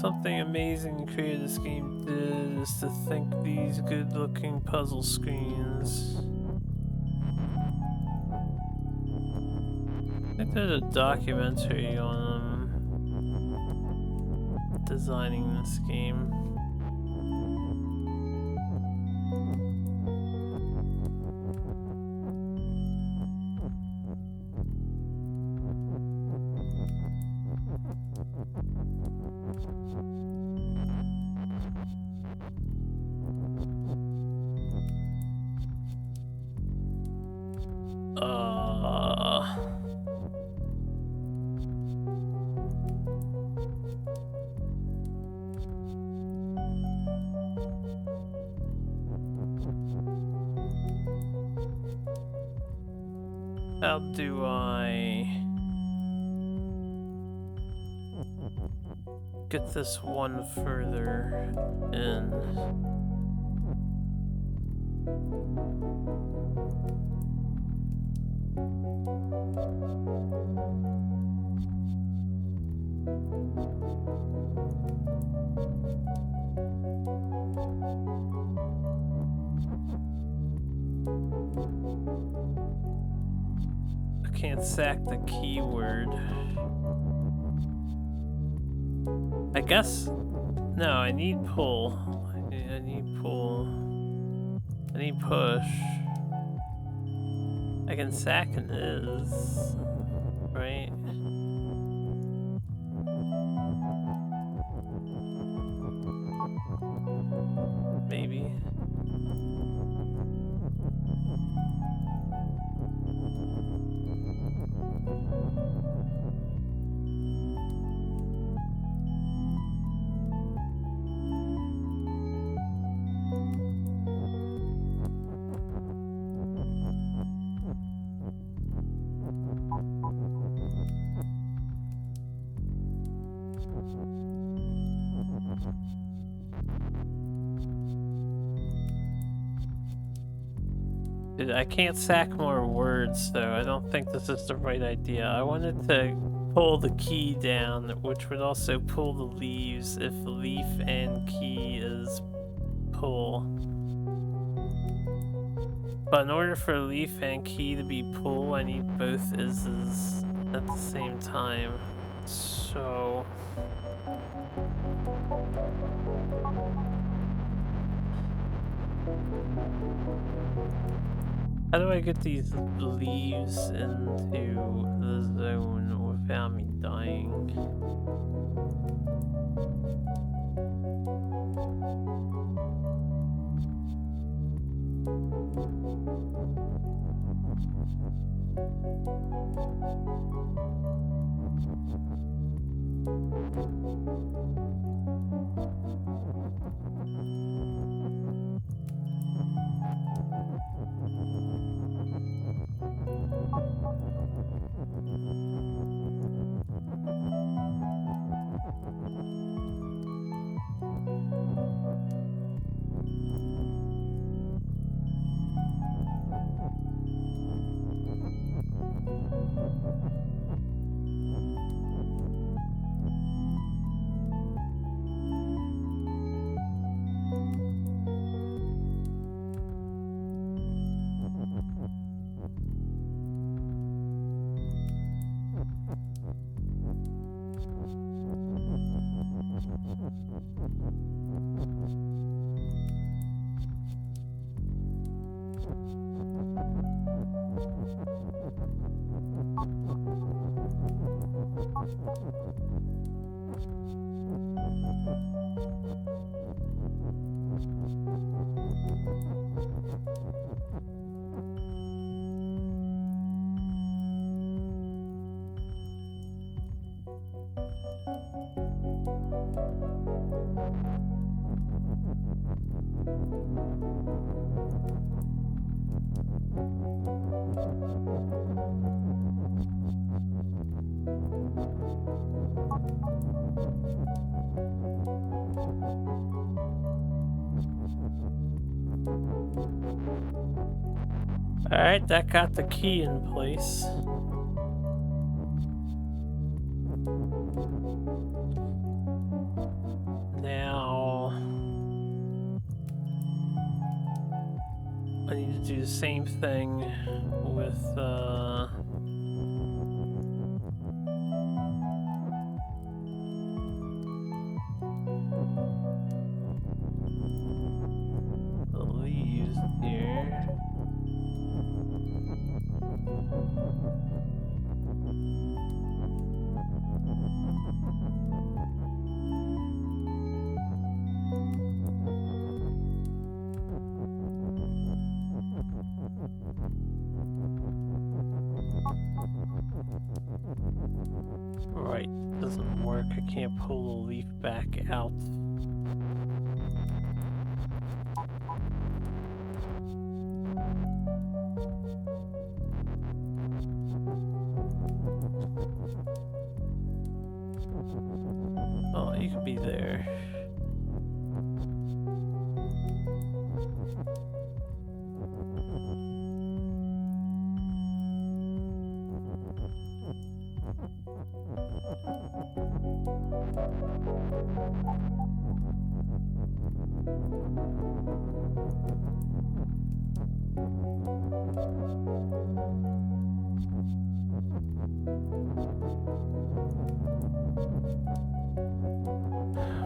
Speaker 1: Something amazing the creator of this game did is to think these good-looking puzzle screens. I think there's a documentary on designing this game. How do I get this one further in? Can't sack the keyword. I guess. No, I need pull. I need pull. I need push. I can sack this, right? Maybe. Dude, I can't sack more words though. I don't think this is the right idea. I wanted to pull the key down, which would also pull the leaves if leaf and key is pull. But in order for leaf and key to be pull, I need both is's at the same time. So... how do I get these leaves into the zone without me dying? Alright, that got the key in place. Now... I need to do the same thing with, the leaves here. Right, doesn't work. I can't pull the leaf back out. Oh, you could be there.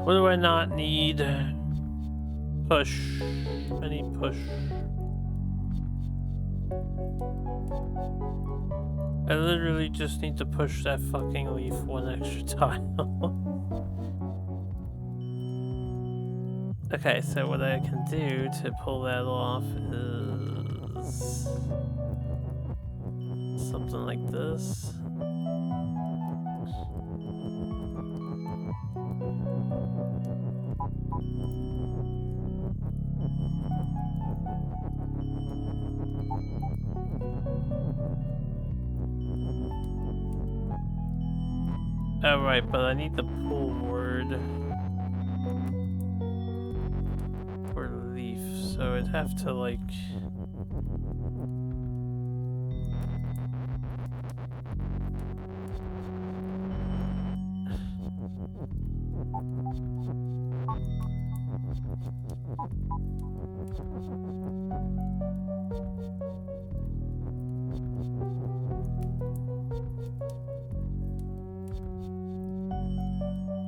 Speaker 1: What do I not need? Push. I need push. I literally just need to push that fucking leaf one extra tile. Okay, so what I can do to pull that off is something like this. Oh, right, but I need the pull word for leaf, so I'd have to, like...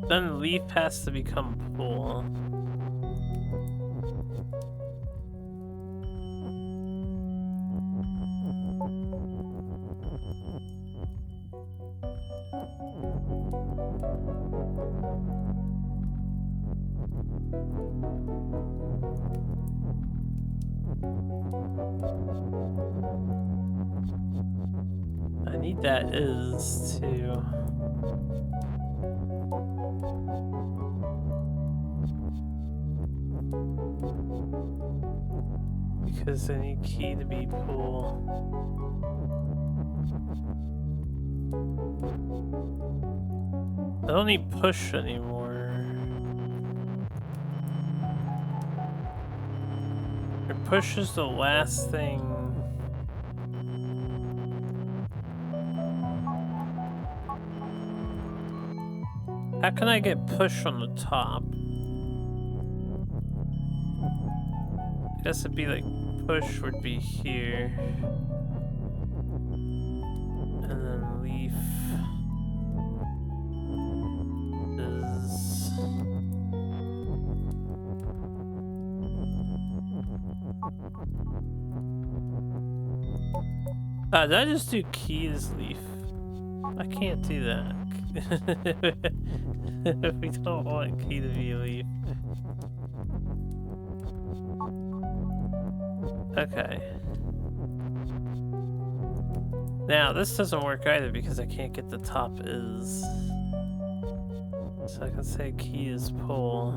Speaker 1: Then leaf has to become pull. I need that is to... Because I need key to be pull. I don't need push anymore. Or push is the last thing. How can I get push on the top? I guess it'd be like push would be here. And then leaf is... did I just do key as leaf? I can't do that. We don't want key to be a leaf. Okay. Now, this doesn't work either because I can't get the top is. So I can say key is pull.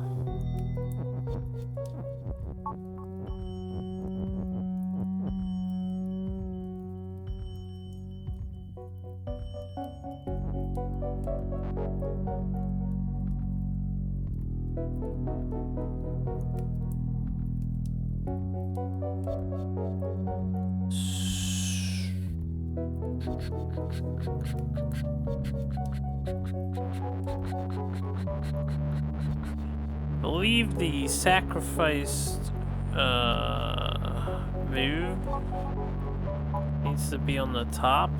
Speaker 1: I believe the sacrificed move needs to be on the top.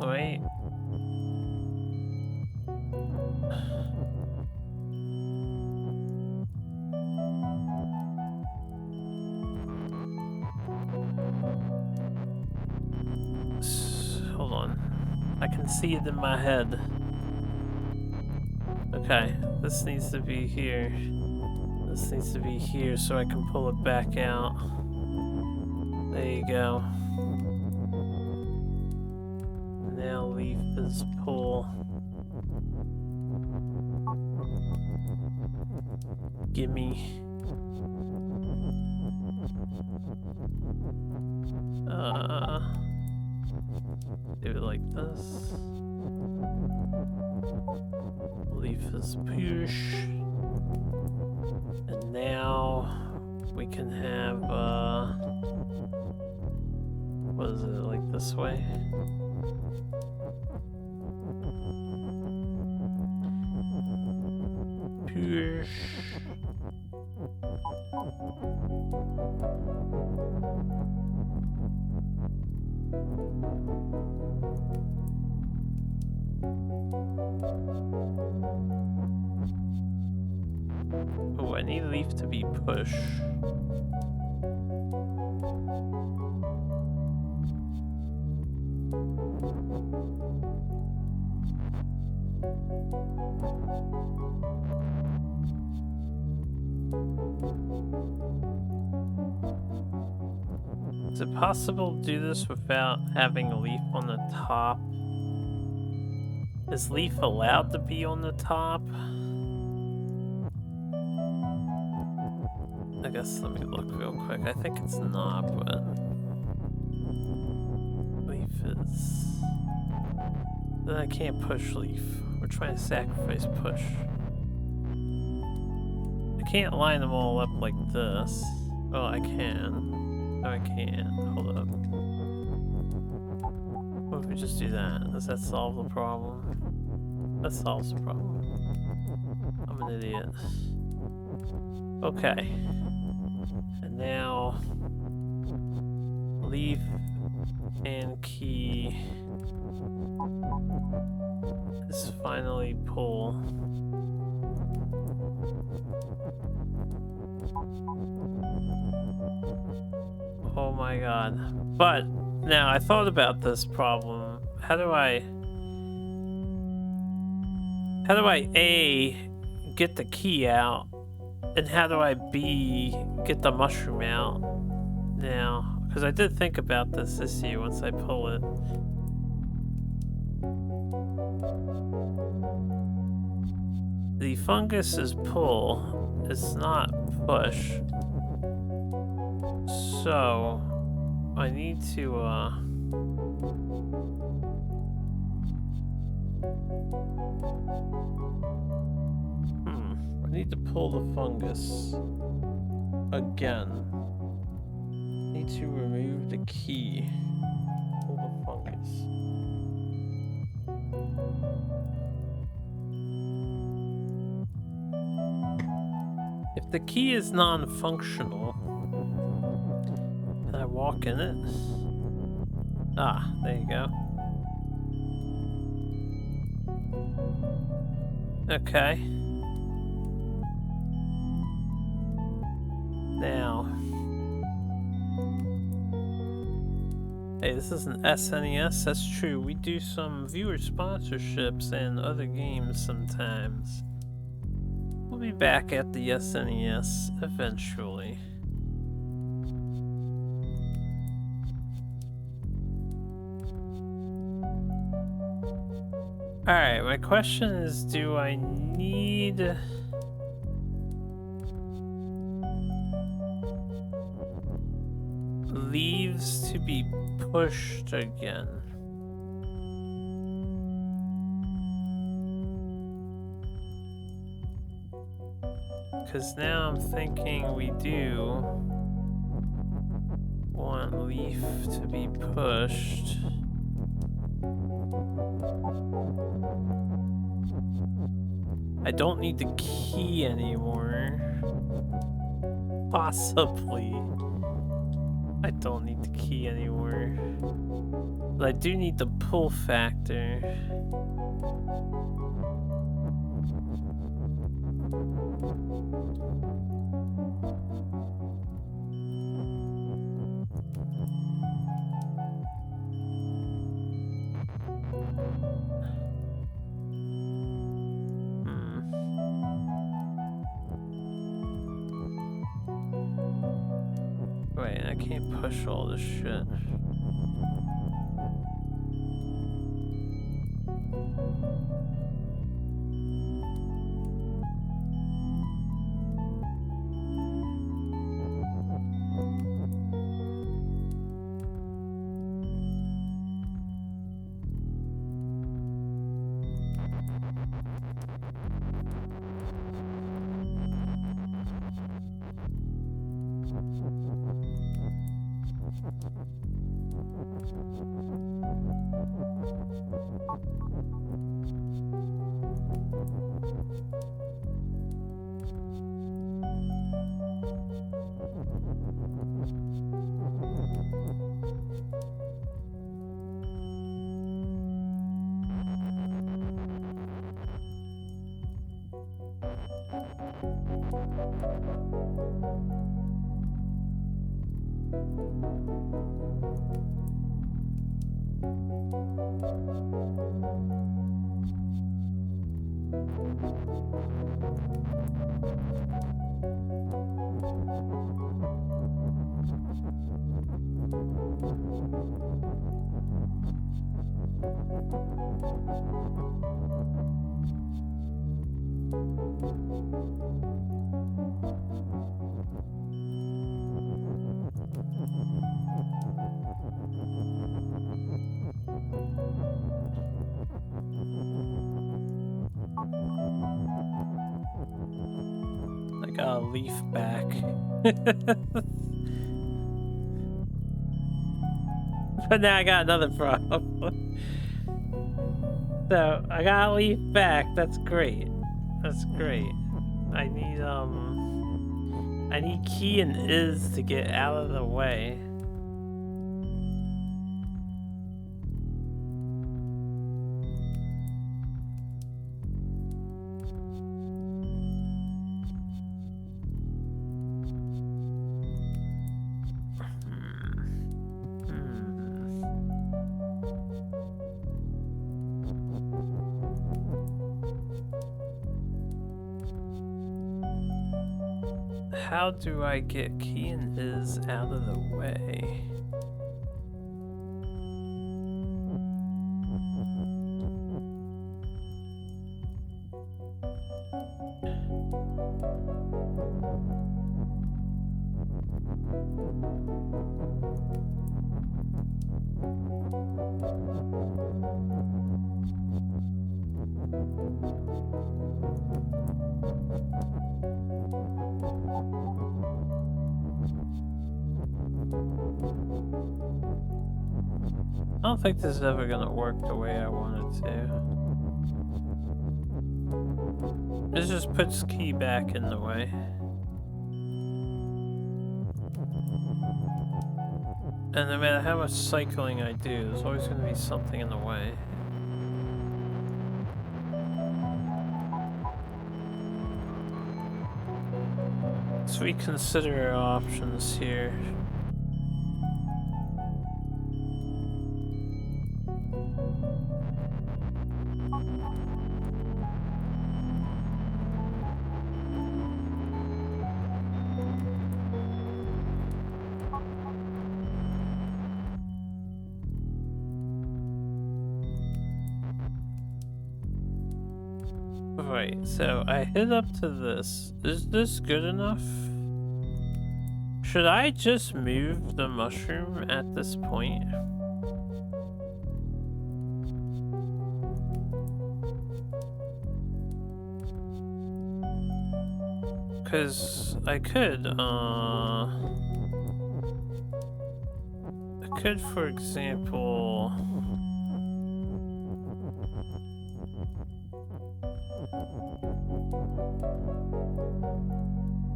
Speaker 1: Wait. Hold on. I can see it in my head. Okay, this needs to be here. This needs to be here so I can pull it back out. There you go. Now leaf is pull. Gimme. Do it like this. Leaf is push. And now we can have, what is it, like this way? Push. Oh, I need leaf to be push. Is it possible to do this without having a leaf on the top? Is leaf allowed to be on the top? I guess let me look real quick. I think it's not, but leaf is... Then I can't push leaf. We're trying to sacrifice push. I can't line them all up like this. Oh, I can. No, I can't. Hold up. What if we just do that? Does that solve the problem? That solves the problem. I'm an idiot. Okay. And now leaf and key is finally pull. Oh my god. But now I thought about this problem. How do I A, get the key out, and how do I B, get the mushroom out now? Because I did think about this issue once I pull it. The fungus is pull, it's not push. So I need to I need to pull the fungus again. I need to remove the key. Pull the fungus. If the key is non-functional, can I walk in it? Ah, there you go. Okay. Now. Hey, this is an SNES, that's true. We do some viewer sponsorships and other games sometimes. We'll be back at the SNES eventually. Alright, my question is, do I need... leaves to be pushed again? Because now I'm thinking we do want leaf to be pushed. I don't need the key anymore. Possibly. I don't need the key anymore. But I do need the pull factor. Wait, I can't push all this shit. I got a leaf back. But now I got another problem. So I got a leaf back. That's great. That's great. I need key and is to get out of the way. How do I get key and is out of the way? I don't think this is ever gonna work the way I want it to. This just puts key back in the way. And no matter how much cycling I do, there's always gonna be something in the way. So we consider our options here. Right, so I hit up to this. Is this good enough? Should I just move the mushroom at this point? Because I could, for example,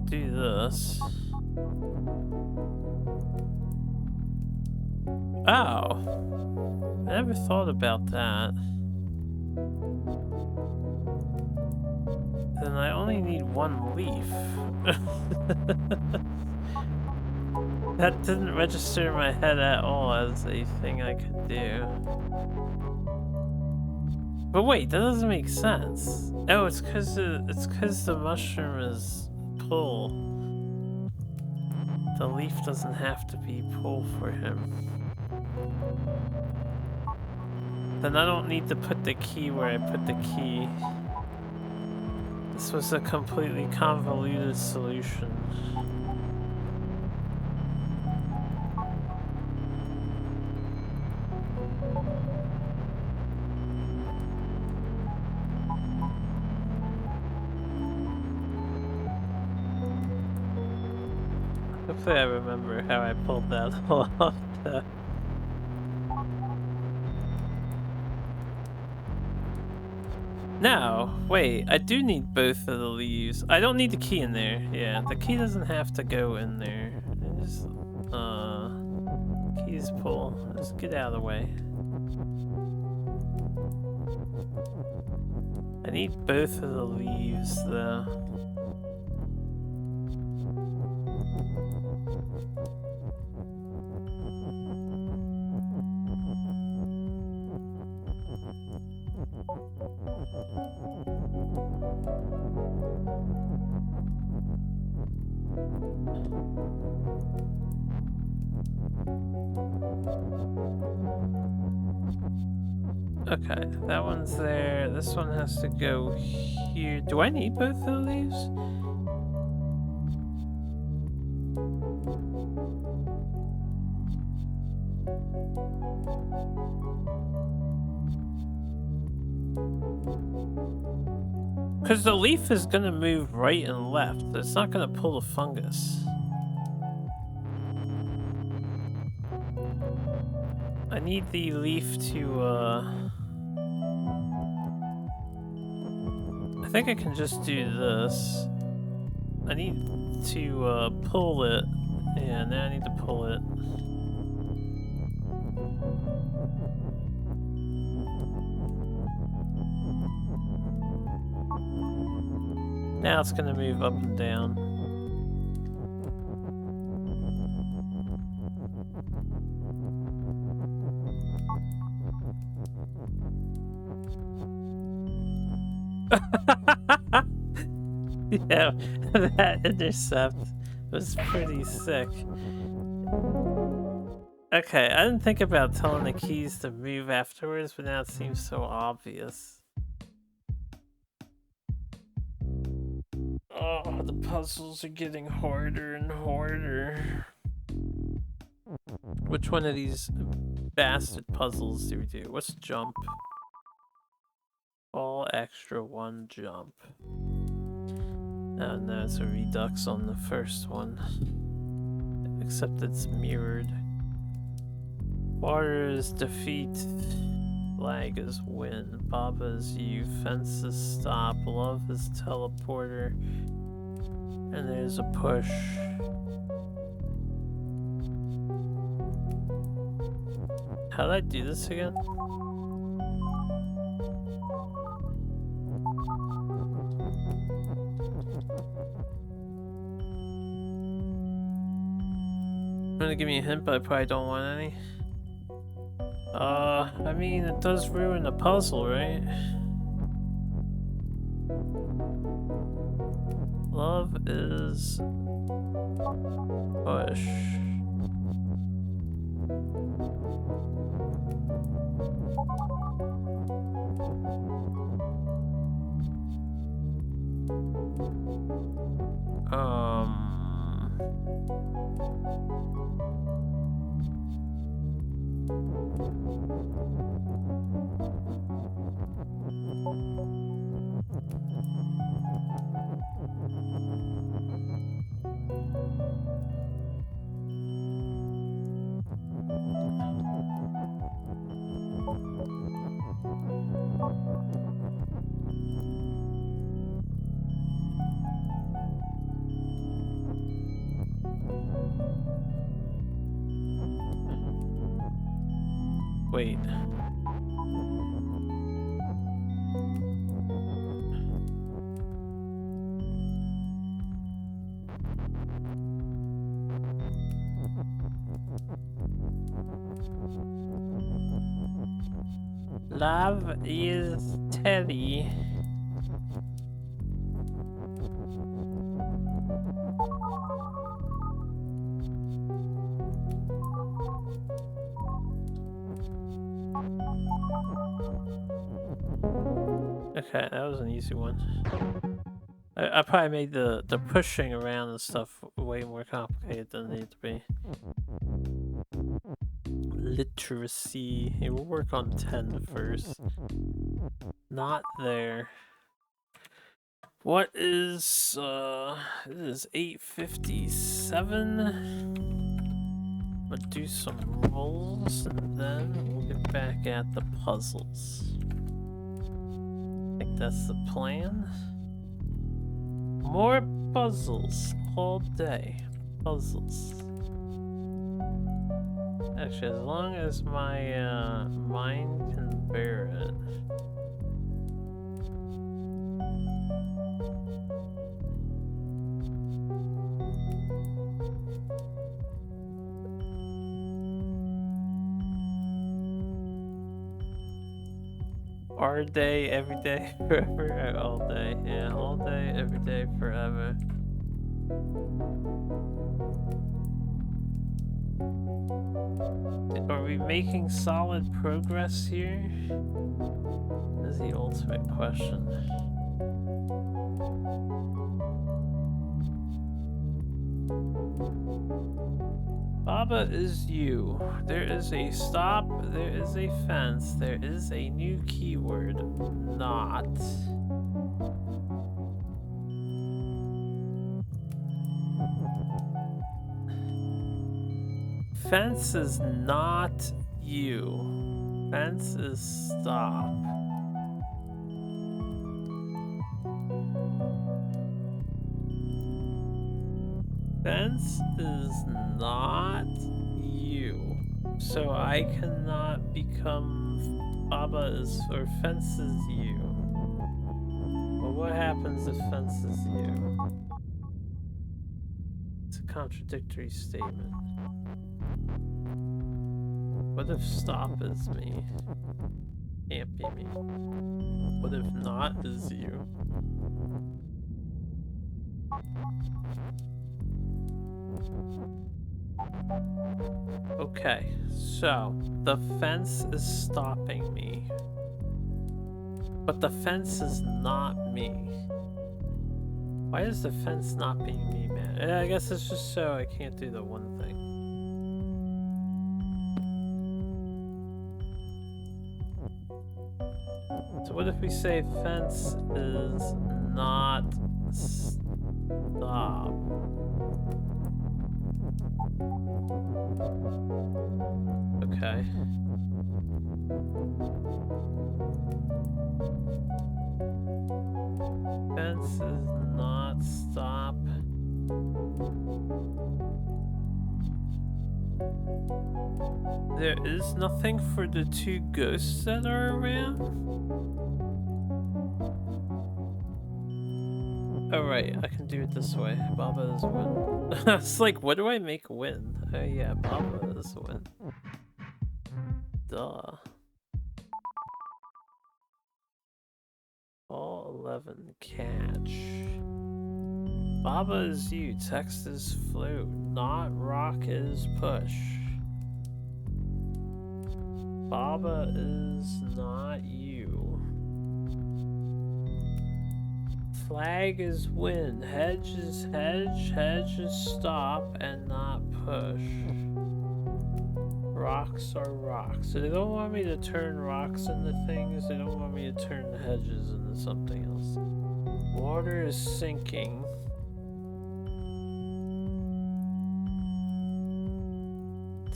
Speaker 1: do this. Oh, I never thought about that. Then I only need one leaf. That didn't register in my head at all as a thing I could do. But wait, that doesn't make sense. Oh, it's because the mushroom is pull. The leaf doesn't have to be pull for him. Then I don't need to put the key where I put the key. This was a completely convoluted solution. Hopefully I remember how I pulled that off. Now, wait, I do need both of the leaves. I don't need the key in there. Yeah, the key doesn't have to go in there. Just, keys pull. Just get out of the way. I need both of the leaves, though. Okay, that one's there. This one has to go here. Do I need both of the leaves? Because the leaf is going to move right and left. It's not going to pull the fungus. I need the leaf to, I think I can just do this. I need to, pull it. Yeah, now I need to pull it. Now it's gonna move up and down. Yeah, that intercept was pretty sick. Okay, I didn't think about telling the keys to move afterwards, but now it seems so obvious. Oh, the puzzles are getting harder and harder. Which one of these bastard puzzles do we do? What's jump? All extra 1 jump. Oh no, it's a redux on the first one. Except it's mirrored. Water is defeat. Flag is win. Baba is you. Fence is stop. Love is teleporter. And there's a push. How'd I do this again? Gonna give me a hint, but I probably don't want any. I mean, it does ruin the puzzle, right? Love is push. Wait. Love is Teddy. Okay, that was an easy one. I probably made the pushing around and stuff way more complicated than it needed to be. Literacy. Hey, we'll work on 10 first. Not there. What is it is 8:57. I'm gonna do some rolls and then we'll get back at the puzzles. I think that's the plan. More puzzles all day. Puzzles. Actually, as long as my mind can bear it. Our day, every day, forever, all day. Yeah, all day, every day, forever. Are we making solid progress here? Is the ultimate question. Baba is you. There is a stop, there is a fence, there is a new keyword. Not. Fence is not you. Fence is stop. Fence is not you. So I cannot become Baba is or fence is you. Well, what happens if fence is you? It's a contradictory statement. What if stop is me? Can't be me. What if not is you? Okay, so the fence is stopping me. But the fence is not me. Why is the fence not being me, man? I guess it's just so I can't do the one thing. So what if we say fence is not stop? Okay. Fence is not stop. There is nothing for the two ghosts that are around? Oh right, I can do it this way. Baba is win. It's like, what do I make win? Oh yeah, Baba is win. Duh. All 11 catch. Baba is you, text is float, not rock is push. Baba is not you. Flag is win, hedge is hedge, hedge is stop and not push. Rocks are rocks. So they don't want me to turn rocks into things, they don't want me to turn the hedges into something else. Water is sinking.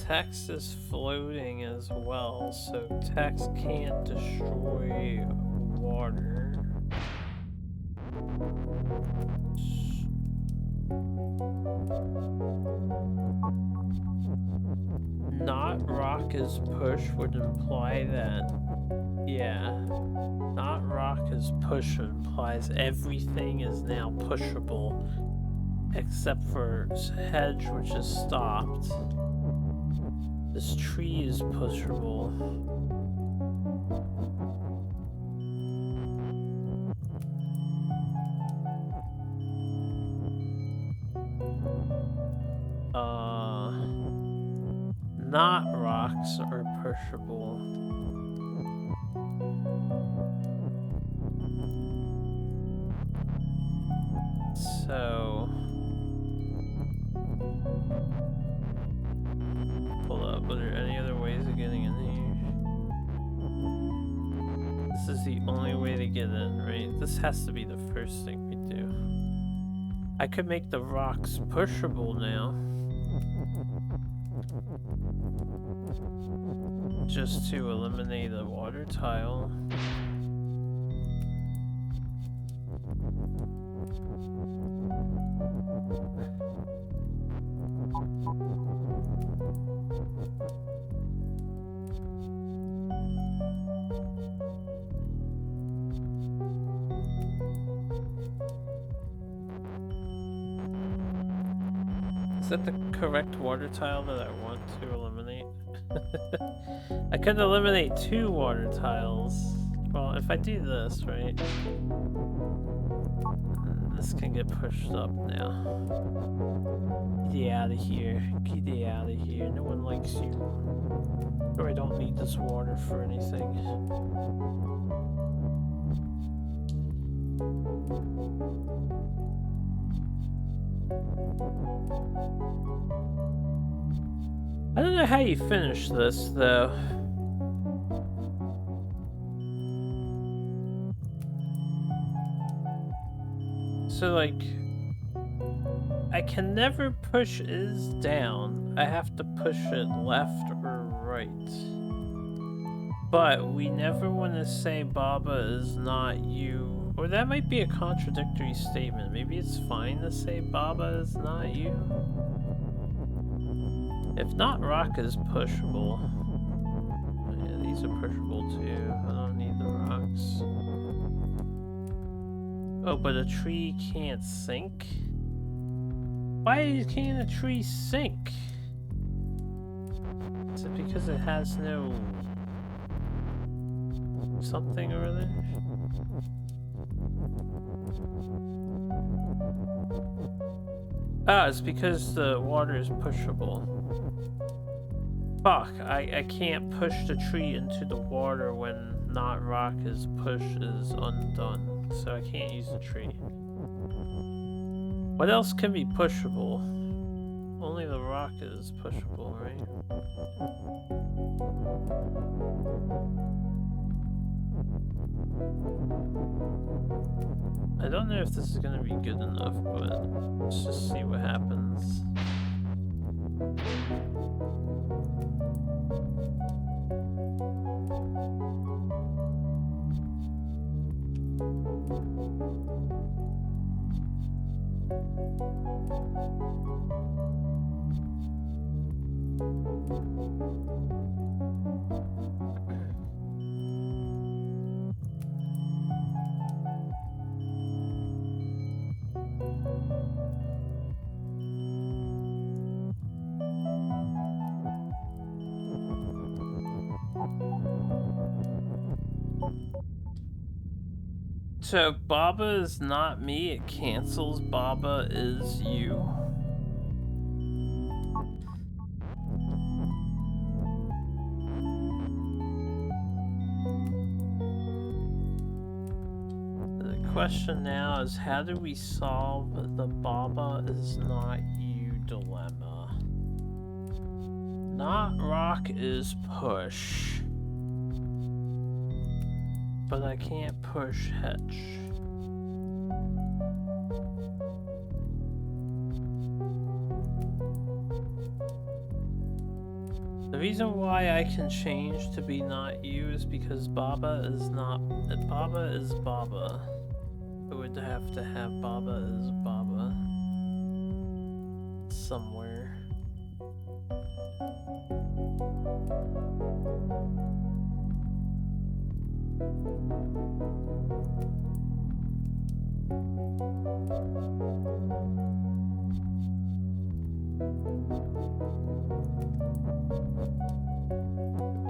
Speaker 1: Text is floating as well, so text can't destroy water. Not rock is push would imply that, yeah, not rock is push implies everything is now pushable except for hedge, which is stopped. This tree is pushable. Not rocks are pushable. So hold up, are there any other ways of getting in here? This is the only way to get in, right? This has to be the first thing we do. I could make the rocks pushable now. Just to eliminate a water tile. Is that the correct water tile that I want to eliminate? I could eliminate 2 water tiles. Well, if I do this, right? This can get pushed up now. Get out of here. Get out of here. No one likes you. Or I don't need this water for anything. I don't know how you finish this, though. So, like, I can never push is down. I have to push it left or right. But we never want to say Baba is not you. Or that might be a contradictory statement. Maybe it's fine to say Baba is not you. If not, rock is pushable. Yeah, these are pushable too. I don't need the rocks. Oh, but a tree can't sink? Why can't a tree sink? Is it because it has no... something or other? Ah, it's because the water is pushable. Fuck, I can't push the tree into the water when not rock is push is undone. So I can't use the tree. What else can be pushable? Only the rock is pushable, right? I don't know if this is gonna be good enough, but let's just see what happens. So, Baba is not me, it cancels Baba is you. The question now is, how do we solve the Baba is not you dilemma? Not rock is push. But I can't push Hetch. The reason why I can change to be not you is because Baba is not... Baba is Baba. I would have to have Baba is Baba. Somewhere.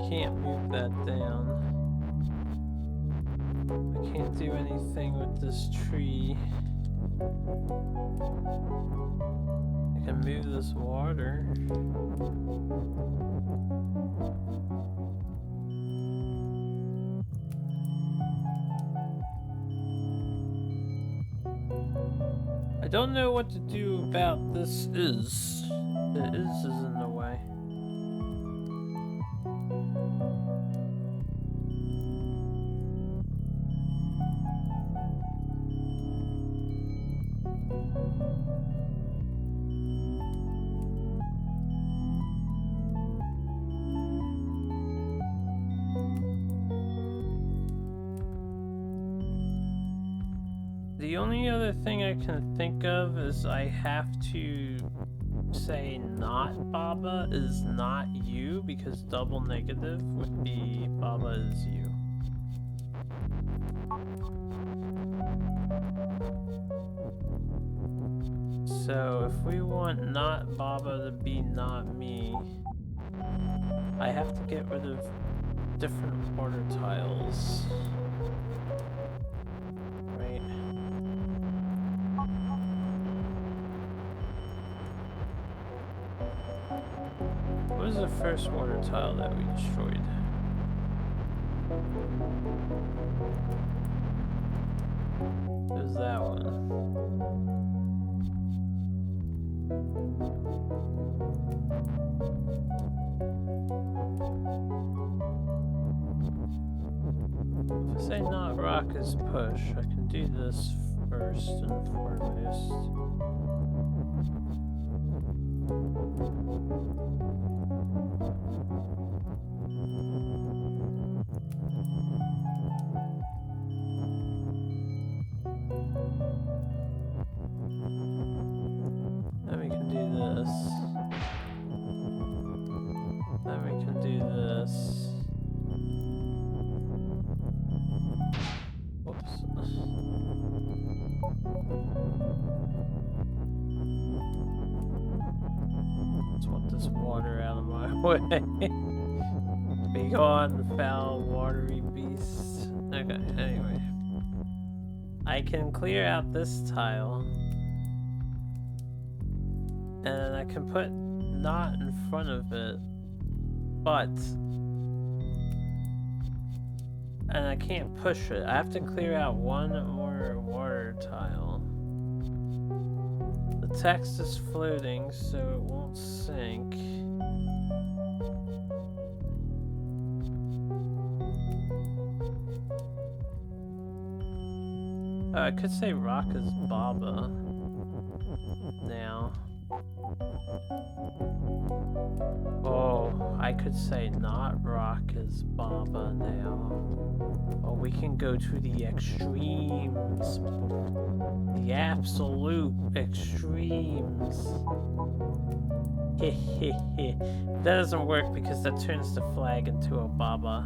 Speaker 1: Can't move that down. I can't do anything with this tree. I can move this water. I don't know what to do about this is. The is in the way. The only other thing I can think of is I have to say not Baba is not you, because double negative would be Baba is you. So if we want not Baba to be not me, I have to get rid of different water tiles. Right? What is the first water tile that we destroyed? It was that one. If I say not rock is push, I can do this first and foremost. Then we can do this. Then we can do this. Whoops. Just want this water out of my way. Be gone, foul, watery beast. Okay, anyway. I can clear out this tile. And I can put not in front of it. But... and I can't push it. I have to clear out one more water tile. The text is floating, so it won't sink. I could say rock is Baba now. Oh, I could say not rock is Baba now. Oh, we can go to the extremes. The absolute extremes. Hehehe. That doesn't work because that turns the flag into a Baba.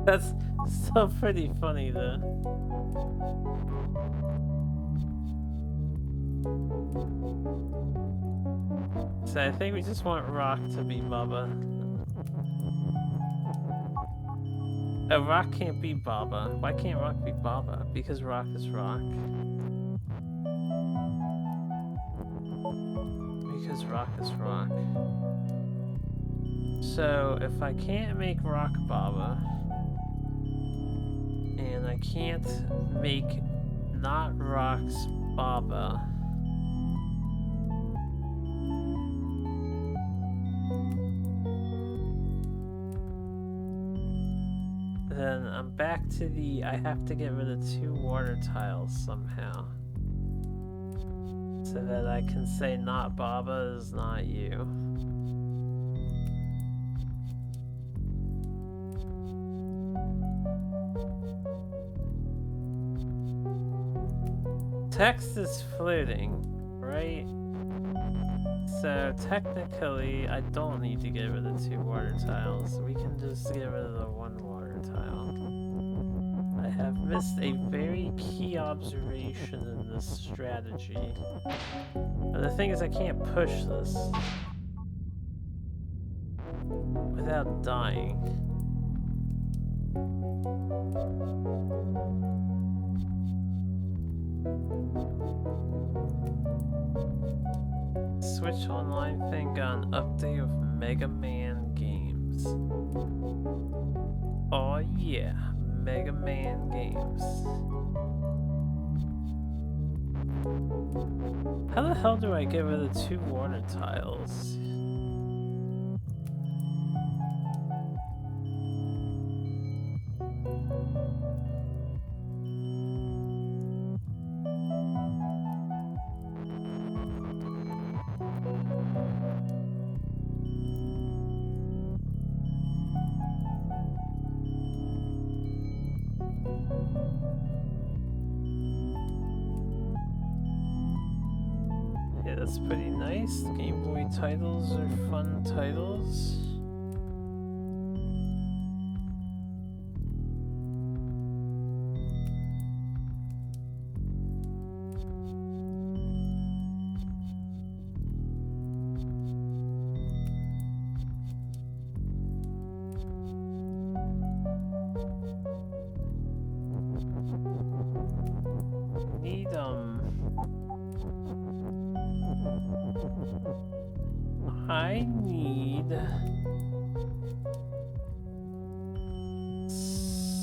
Speaker 1: That's still pretty funny though. So I think we just want rock to be Baba. Oh, rock can't be Baba. Why can't rock be Baba? Because rock is rock. Because rock is rock. So if I can't make rock Baba, and I can't make not rocks Baba, then I'm back to the, I have to get rid of 2 water tiles somehow. So that I can say not Baba is not you. Text is floating, right? So technically, I don't need to get rid of 2 water tiles. We can just get rid of the 1 water tile. I have missed a very key observation in this strategy. But the thing is, I can't push this without dying. Switch online thing on update of Mega Man games. Oh yeah, Mega Man games. How the hell do I get rid of 2 water tiles? That's pretty nice. Game Boy titles are fun titles. I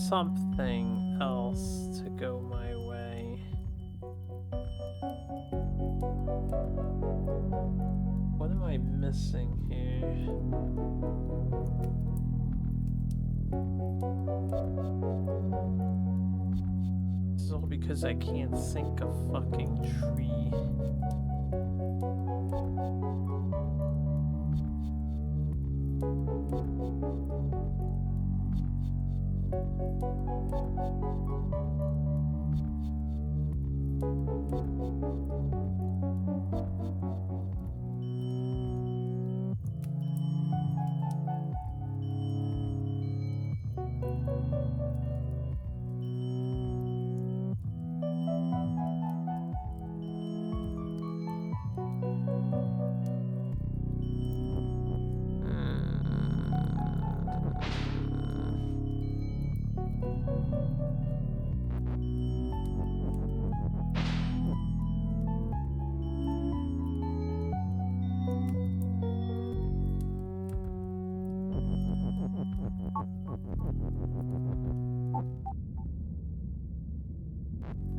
Speaker 1: something else to go my way. What am I missing here? This is all because I can't sink a fucking tree.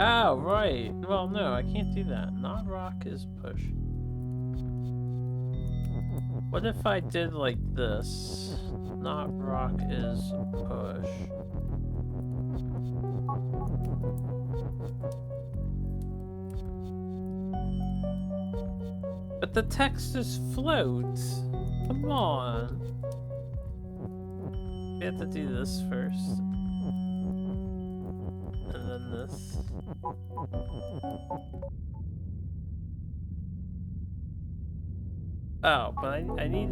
Speaker 1: Oh, right. Well, no, I can't do that. Not rock is push. What if I did like this? Not rock is push. But the text is float. Come on. We have to do this first. And then this. Oh, but I need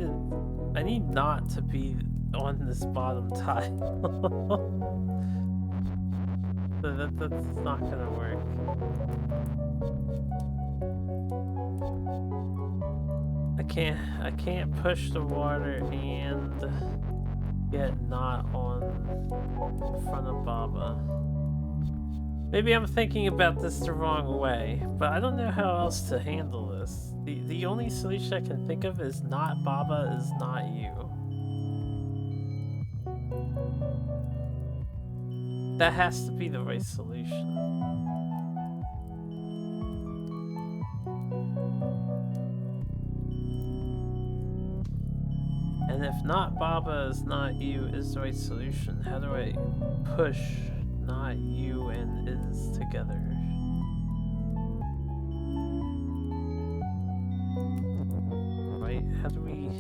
Speaker 1: not to be on this bottom tile. So that's not gonna work. I can't push the water and get not on front of Baba. Maybe I'm thinking about this the wrong way, but I don't know how else to handle this. The only solution I can think of is not Baba is not you. That has to be the right solution. And if not Baba is not you is the right solution, how do I push not you and is together? Right? How do we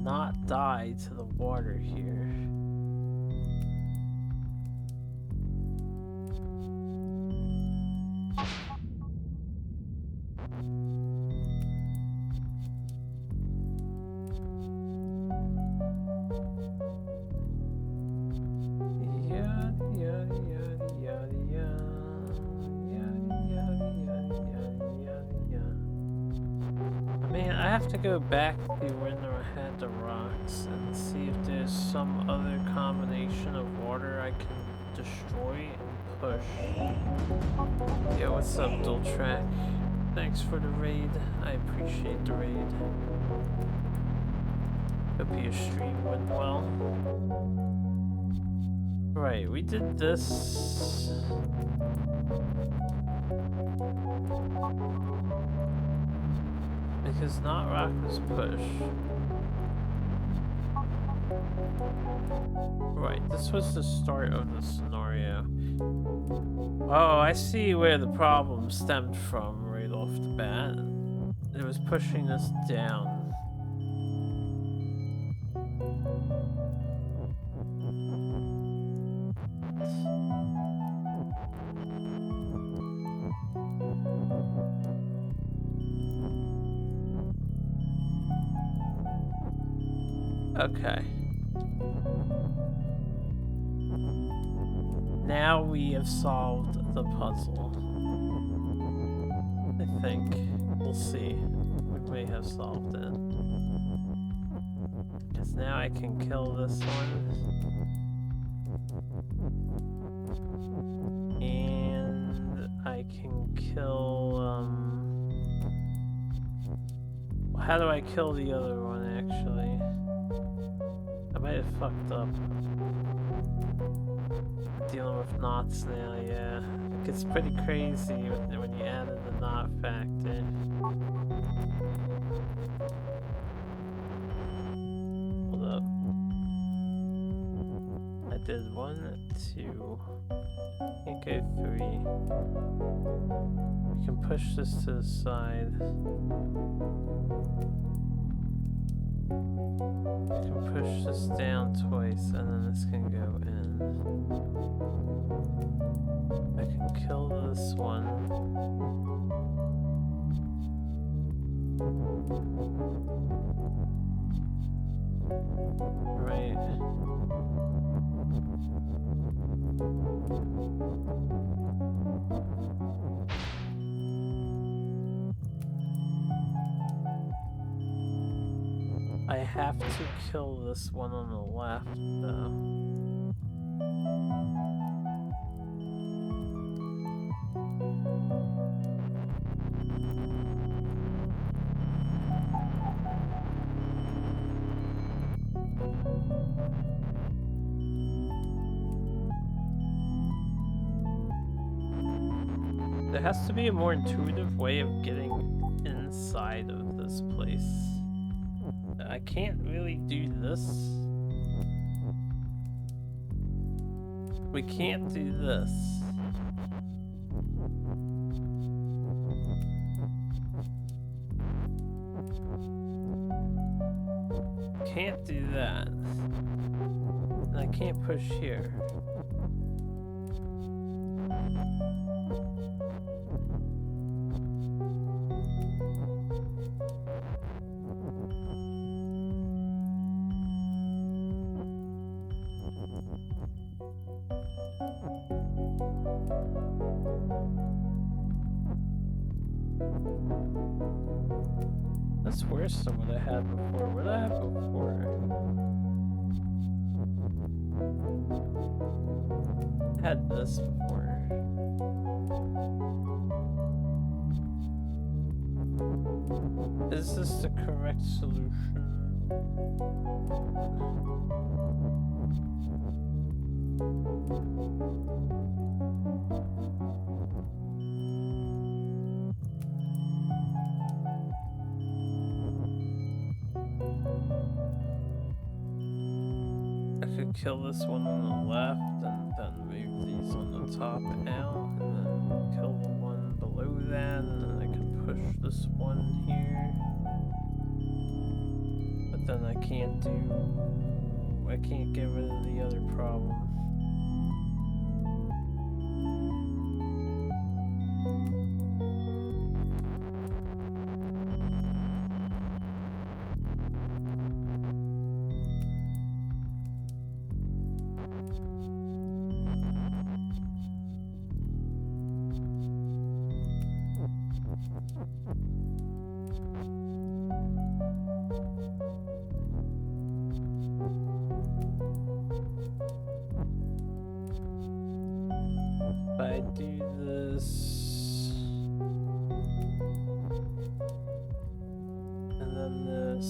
Speaker 1: not die to the water here? To go back to when I had the rocks and see if there's some other combination of water I can destroy and push. Yo, what's up, Dual Track? Thanks for the raid. I appreciate the raid. Hope your stream went well. Right, we did this. Because not rock was push. Right, this was the start of the scenario. Oh, I see where the problem stemmed from right off the bat. It was pushing us down. Okay. Now we have solved the puzzle. I think. We'll see. We may have solved it. Because now I can kill this one. And I can kill, how do I kill the other one, actually? I might have fucked up. Dealing with knots now, yeah. It gets pretty crazy when you add in the knot factor. Hold up. I did 1, 2. Can't go 3. We can push this to the side. We can push this down twice, and then this can go in. I can kill this one. Right. I have to kill this one on the left, though. There has to be a more intuitive way of getting inside of this place. I can't really do this. We can't do this. Can't do that. And I can't push here. That's worse than what I had before. What did I have before? I had this before. Is this the correct solution? Kill this one on the left and then move these on the top out, and then kill the one below that, and then I can push this one here. But then I can't get rid of the other problem. If I do this, and then this,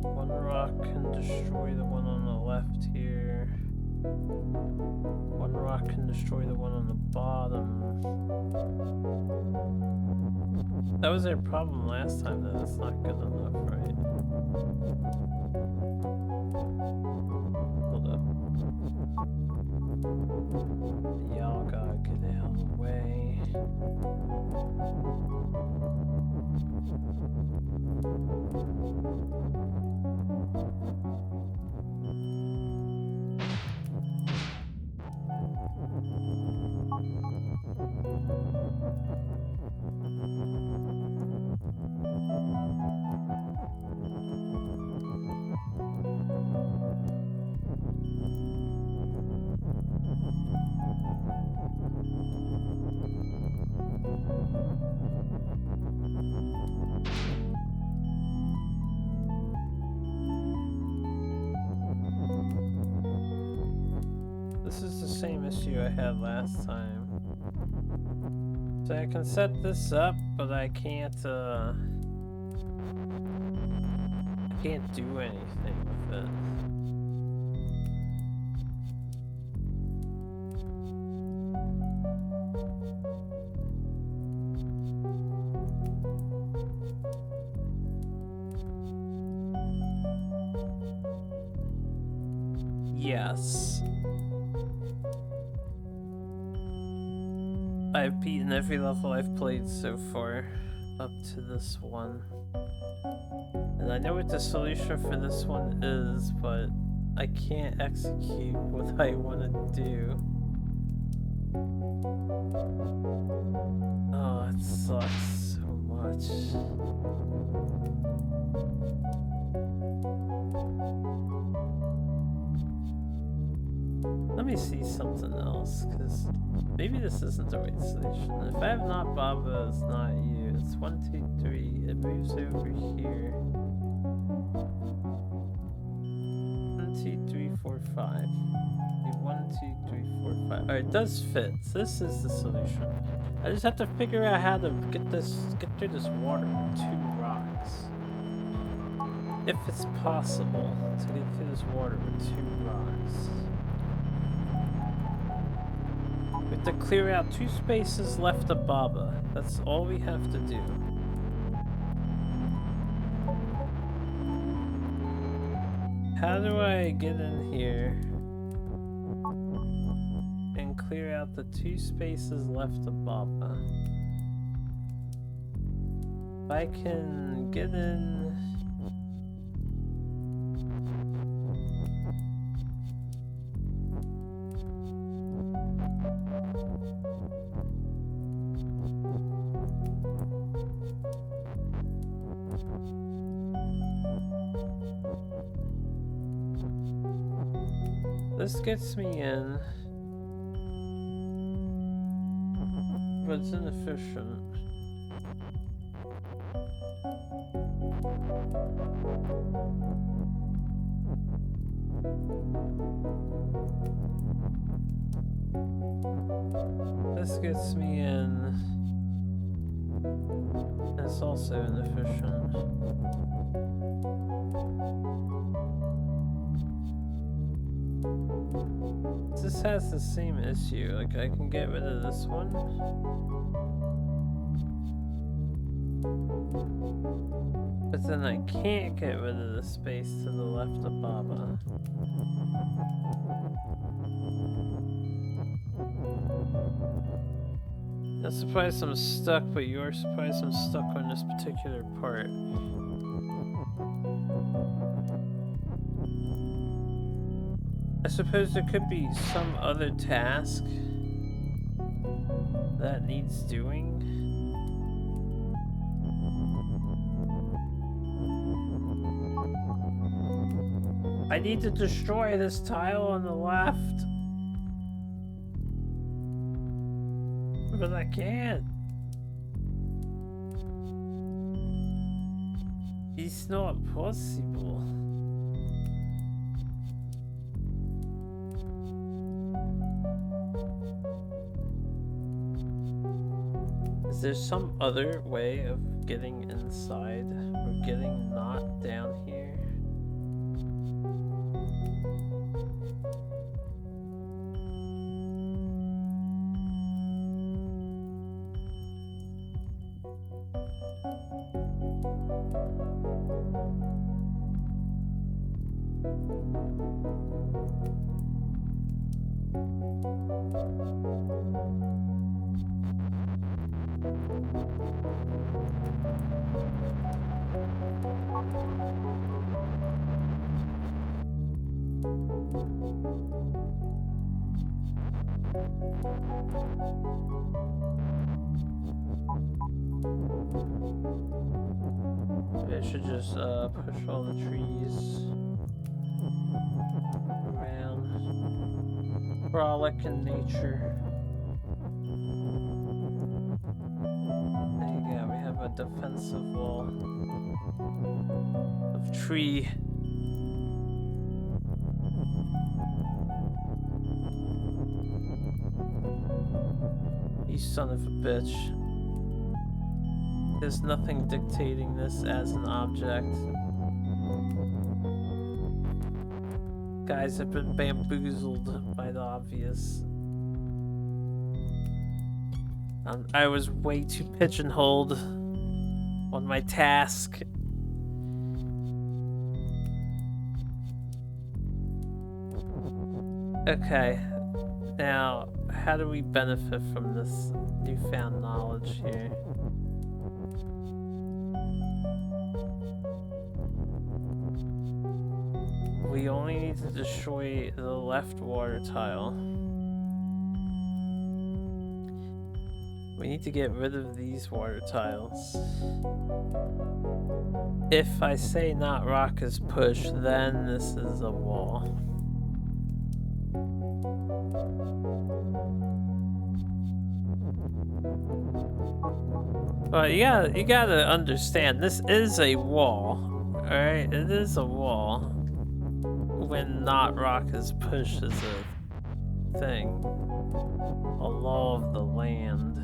Speaker 1: one rock can destroy the one on the left here. One rock can destroy the one on the bottom. That was their problem last time, that it's not good enough, right? Hold up. Y'all gotta get out of the way. This is the same issue I had last time. So I can set this up, but I can't, can't do anything with it. Yes. I've beaten every level I've played so far, up to this one. And I know what the solution for this one is, but I can't execute what I want to do. Oh, it sucks so much. Let me see something else, because maybe this isn't the right solution. If I have not Baba, it's not you. It's 1, 2, 3. It moves over here. 1, 2, 3, 4, 5. 1, 2, 3, 4, 5. Alright, it does fit. So this is the solution. I just have to figure out how to get through this water with 2 rocks. If it's possible to get through this water with 2 rocks. We have to clear out 2 spaces left of Baba. That's all we have to do. How do I get in here and clear out the 2 spaces left of Baba? If I can get in... This gets me in, but it's inefficient. This gets me in, and it's also inefficient. This has the same issue, like I can get rid of this one. But then I can't get rid of the space to the left of Baba. I'm surprised I'm stuck, but you're surprised I'm stuck on this particular part. I suppose there could be some other task that needs doing. I need to destroy this tile on the left. But I can't. It's not possible. Is there some other way of getting inside or getting not down here? I should just push all the trees around. Frolic in nature. There you go, we have a defensive wall of tree. You son of a bitch. There's nothing dictating this as an object. guys have been bamboozled by the obvious. I was way too pigeonholed on my task. Okay, now how do we benefit from this newfound knowledge here? We only need to destroy the left water tile. We need to get rid of these water tiles. If I say not rock is push, then this is a wall. But you gotta understand, this is a wall. Alright, it is a wall. When not rock is push is a thing. A law of the land.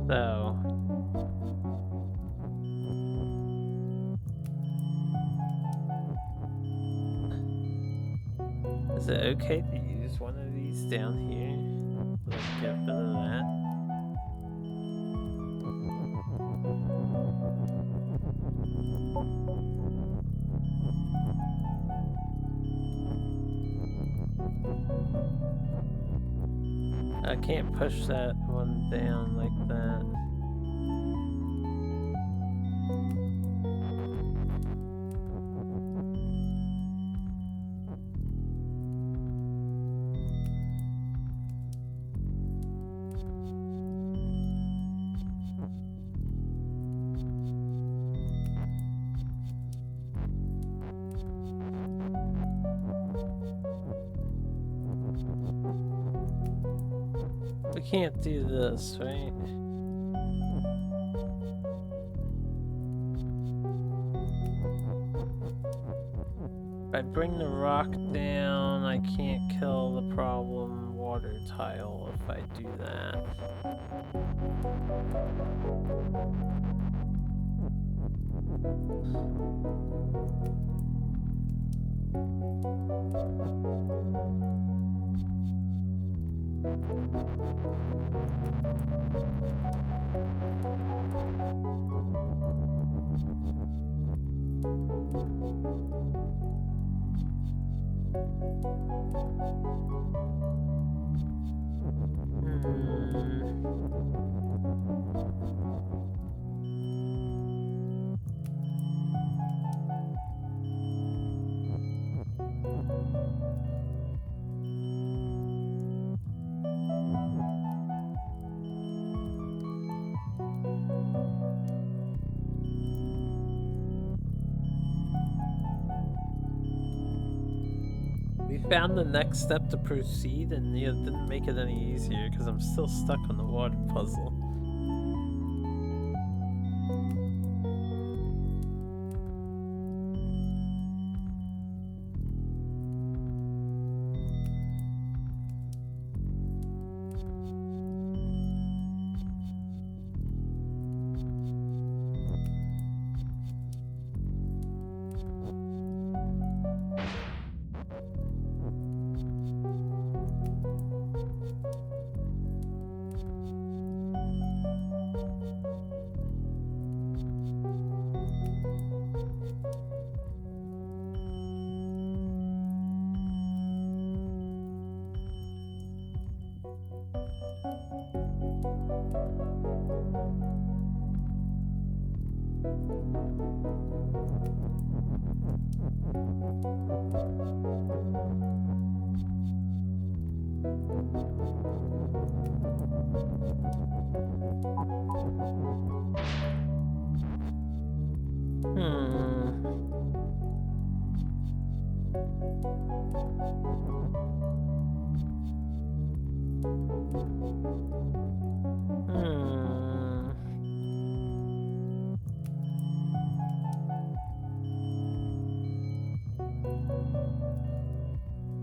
Speaker 1: So is it okay to use one of these down here? Let's get rid of that. I can't push that one down like that. We can't do this, right? If I bring the rock down, I can't kill the problem water tile if I do that. Found the next step to proceed, and it didn't make it any easier because I'm still stuck on the water puzzle.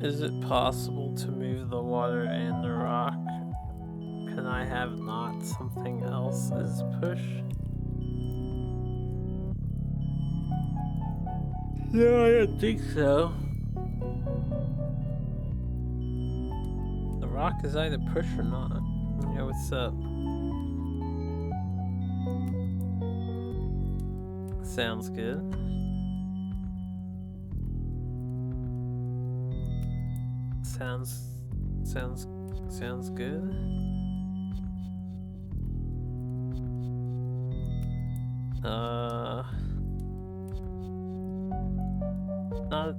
Speaker 1: Is it possible to move the water and the rock? Can I have not something else as push? No, I don't think so. The rock is either push or not. Yeah, what's up? Sounds good. Sounds good.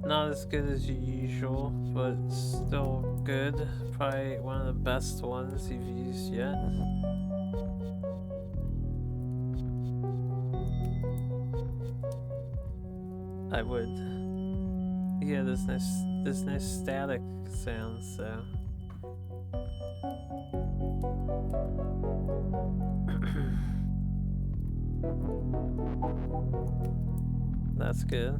Speaker 1: Not as good as usual, but still good. Probably one of the best ones you've used yet. I would. Yeah, there's no static sound, so. That's good.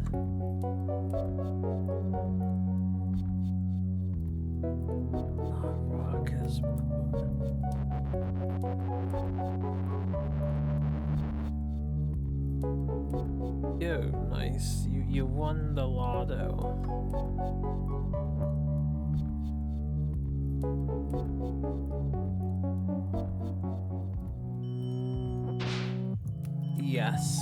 Speaker 1: Rock is yo, nice. You won the lotto. Yes.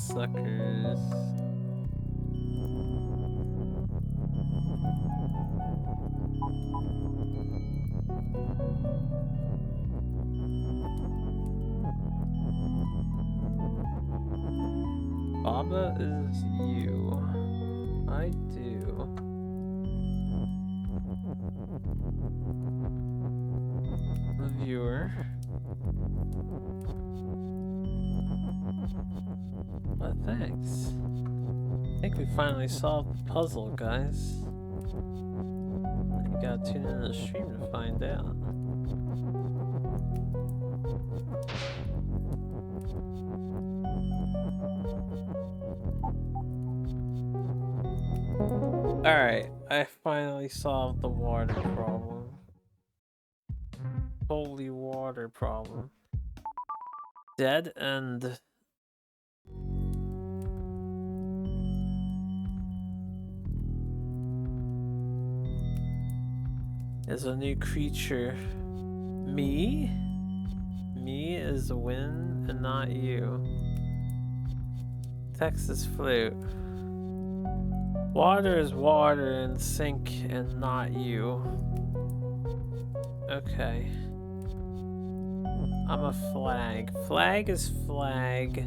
Speaker 1: Suckers. Baba is you. I do. The viewer. Well, thanks. I think we finally solved the puzzle, guys. You gotta tune in the stream to find out. Alright, I finally solved the water problem. Holy water problem. Dead end. Is a new creature. Me? Me is a win and not you. Texas flute. Water is water and sink and not you. Okay. I'm a flag. Flag is flag.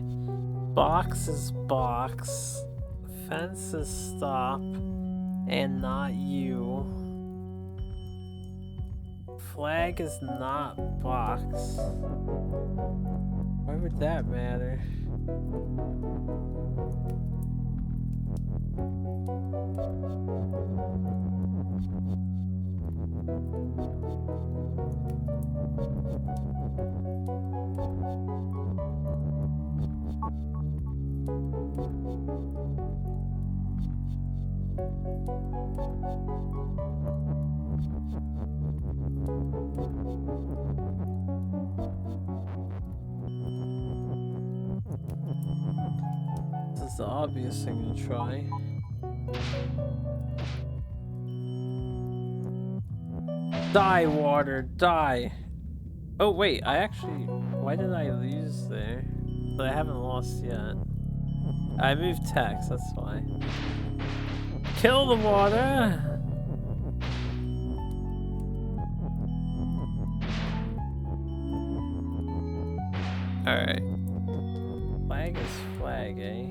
Speaker 1: Box is box. Fence is stop. And not you. Flag is not box. Why would that matter? This is the obvious thing to try. Die, water, die! Oh wait, I actually... Why did I lose there? But I haven't lost yet. I moved text, that's why. Kill the water! Alright. Flag is flag, eh?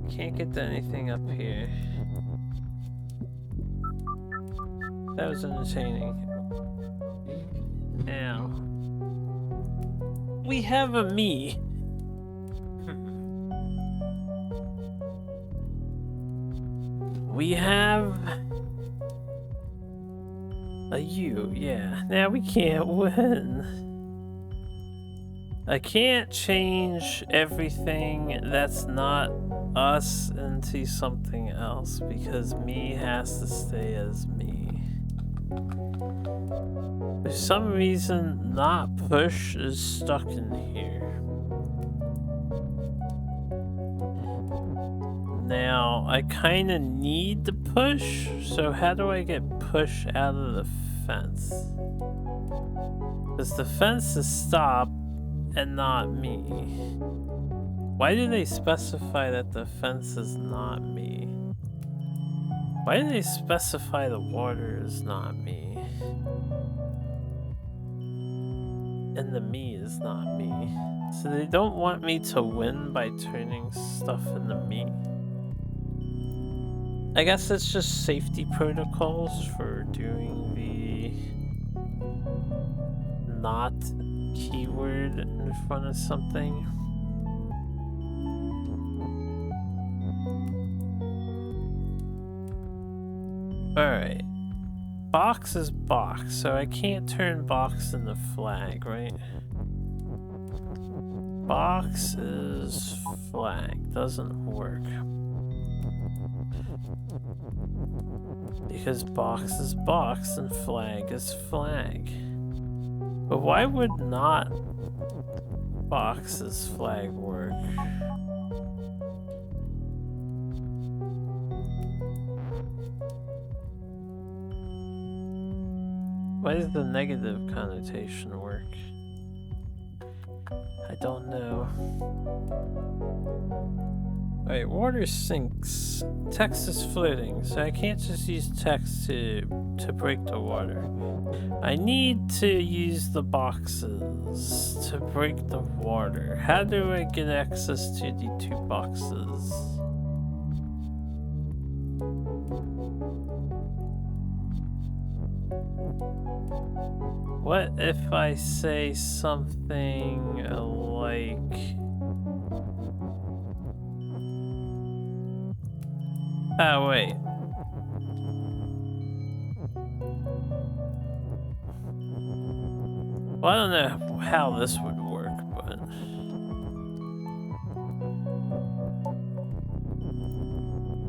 Speaker 1: Can't get to anything up here. That was entertaining. Now. We have a me. We have a you, yeah. Now we can't win. I can't change everything that's not us into something else because me has to stay as me. For some reason, not push is stuck in here. Now, I kind of need the push, so how do I get push out of the fence? Because the fence is stop and not me. Why do they specify that the fence is not me? Why do they specify the water is not me? And the me is not me. So they don't want me to win by turning stuff into me? I guess it's just safety protocols for doing the not keyword in front of something. Alright. Box is box, so I can't turn box into flag, right? Box is flag, doesn't work. Because box is box and flag is flag. But why would not box is flag work? Why does the negative connotation work? I don't know. Alright, water sinks. Text is floating, so I can't just use text to break the water. I need to use the boxes to break the water. How do I get access to the two boxes? What if I say something like... Oh, wait. Well, I don't know how this would work, but...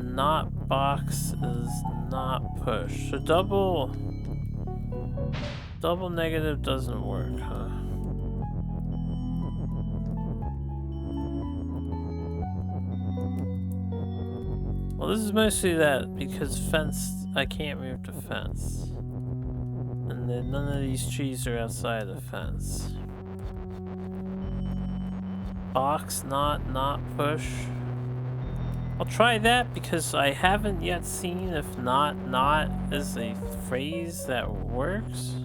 Speaker 1: Not box is not push. So double negative doesn't work, huh? Well, this is mostly that because fence, I can't move the fence. And then none of these trees are outside the fence. Box, not push. I'll try that because I haven't yet seen if not is a phrase that works.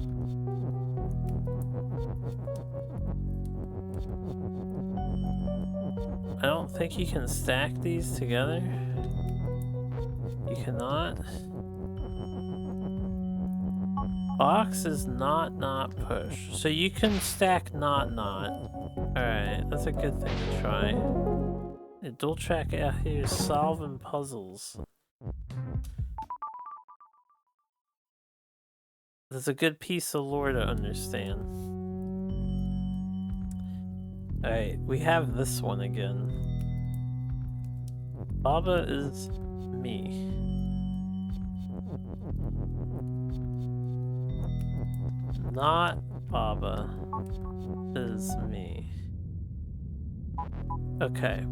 Speaker 1: I don't think you can stack these together. You cannot. Box is not push. So you can stack not. Alright, that's a good thing to try. The dual track out here is solving puzzles. That's a good piece of lore to understand. Alright, we have this one again. Baba is me. Not Baba is me. Okay.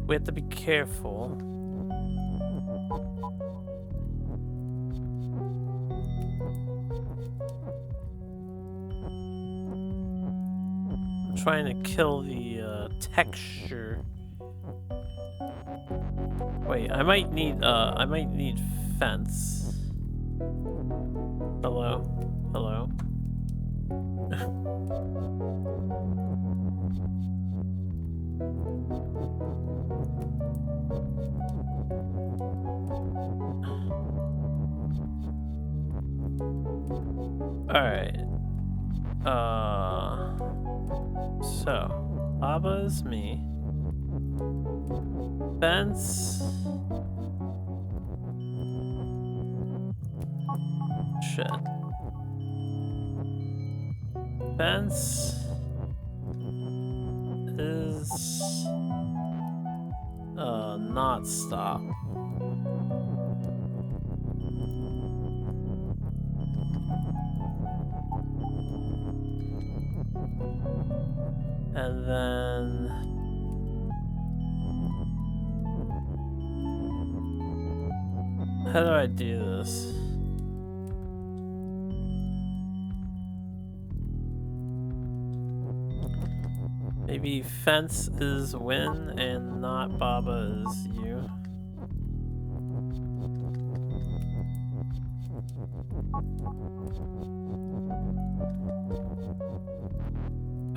Speaker 1: We have to be careful. I'm trying to kill the texture. Wait, I might need fence. Hello? Hello? Alright. So, Baba is me. Fence. Shit. Fence is not stop. And then how do I do this? Maybe fence is win and not Baba is you.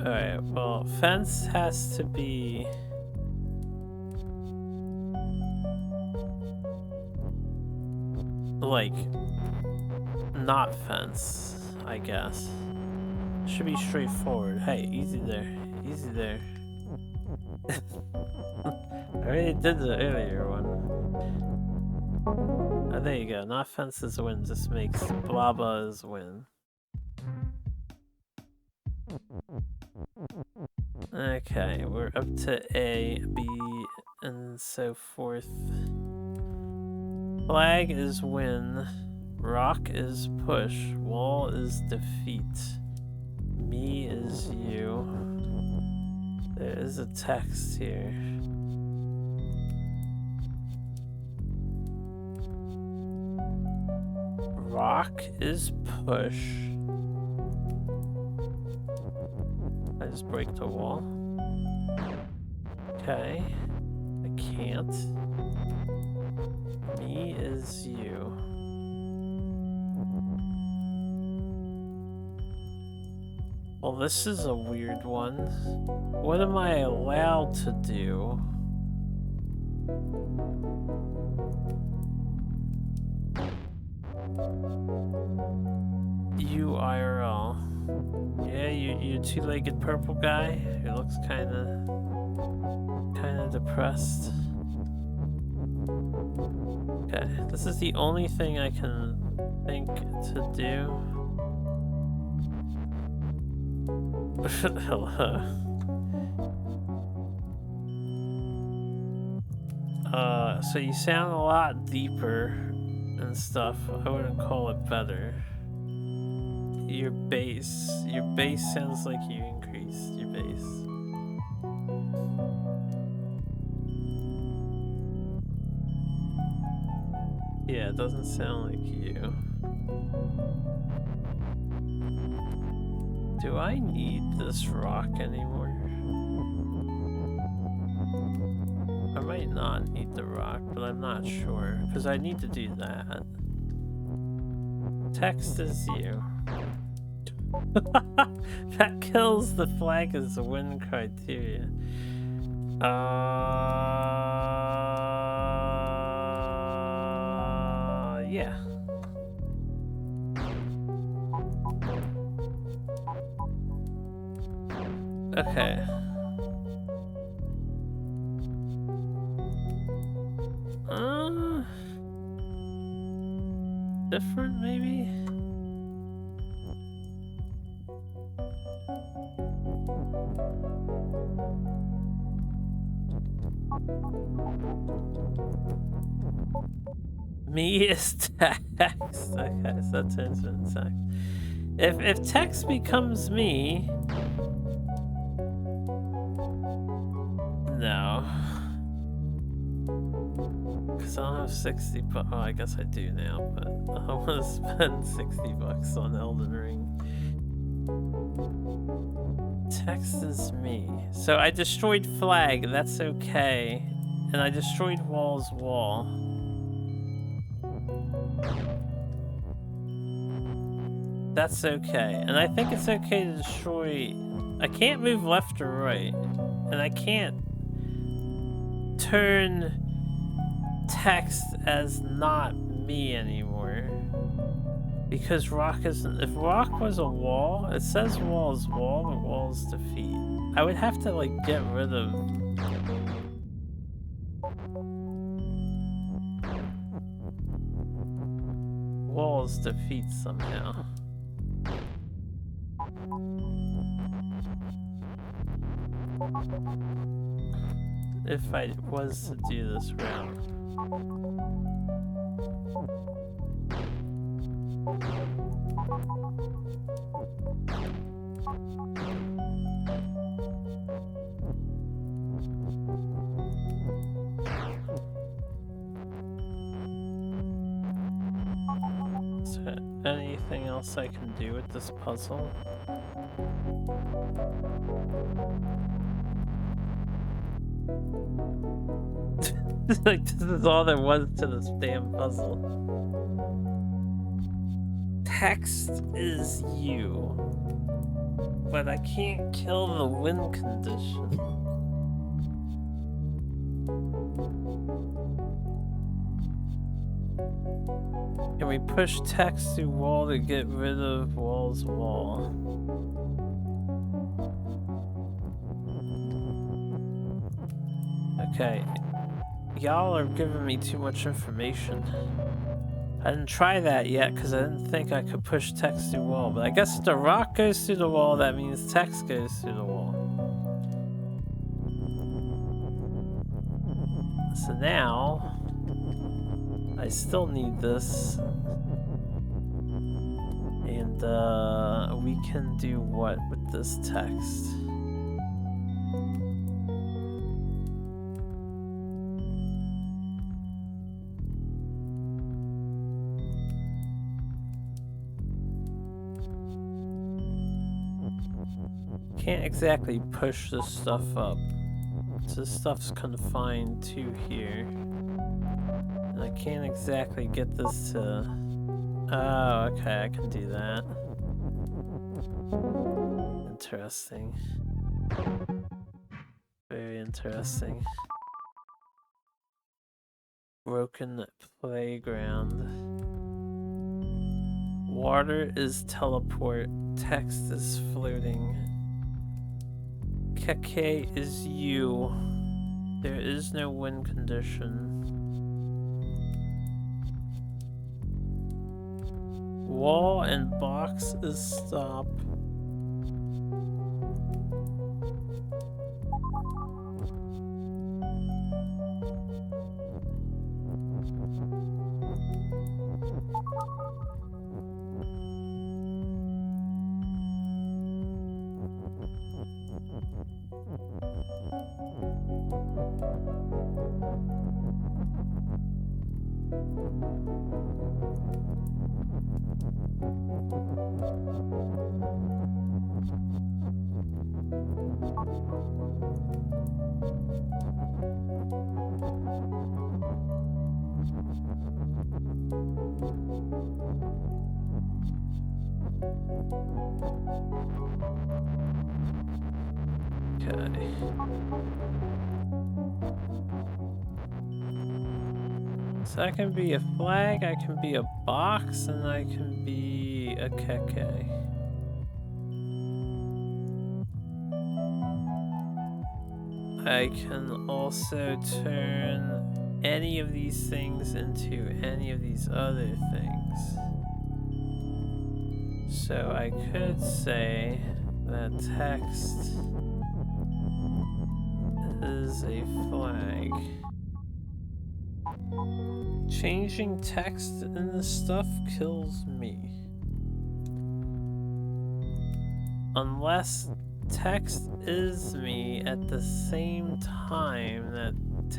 Speaker 1: Alright, well, fence has to be like not fence, I guess. Should be straightforward. Hey, easy there. Easy there. I already did the earlier one. Oh, there you go. Not fences win, just makes Blabas win. Okay, we're up to A, B, and so forth. Flag is win. Rock is push. Wall is defeat. Me is you. There is a text here. Rock is push. I just break the wall. Okay. I can't. Me is you. Well, this is a weird one. What am I allowed to do? You IRL. Yeah, you two-legged purple guy who looks kinda depressed. Okay, this is the only thing I can think to do. Hello. So you sound a lot deeper and stuff. I wouldn't call it better. Your bass sounds like you increased your bass. Yeah, it doesn't sound like you. Do I need this rock anymore? I might not need the rock, but I'm not sure, because I need to do that. Text is you. That kills the flag as a win criteria. Yeah. Okay. Different maybe? Me is text. Okay, so that turns into text. If text becomes me, no. Because I don't have 60 bucks. Oh, I guess I do now, but I want to spend 60 bucks on Elden Ring. Text is me. So I destroyed flag, that's okay. And I destroyed wall's wall. That's okay. And I think it's okay to destroy... I can't move left or right. And I can't turn text as not me anymore. Because rock isn't... If rock was a wall, it says wall is wall, but wall is defeat. I would have to, like, get rid of... wall's defeat somehow. If I was to do this route. Is there anything else I can do with this puzzle? Like, this is all there was to this damn puzzle. Text is you, but I can't kill the win condition. Can we push text through wall to get rid of wall's wall? Okay. Y'all are giving me too much information. I didn't try that yet because I didn't think I could push text through wall, but I guess if the rock goes through the wall, that means text goes through the wall. So now, I still need this. And we can do what with this text? Can't exactly push this stuff up. So this stuff's confined to here. And I can't exactly get this to... Oh, okay, I can do that. Interesting. Very interesting. Broken playground. Water is teleport. Text is floating. Keke is you. There is no win condition. Wall and box is stop. Okay. So I can be a flag, I can be a box, and I can be a keke. I can also turn any of these things into any of these other things. So I could say that text is a flag. Changing text in the stuff kills me. Unless text is me at the same time that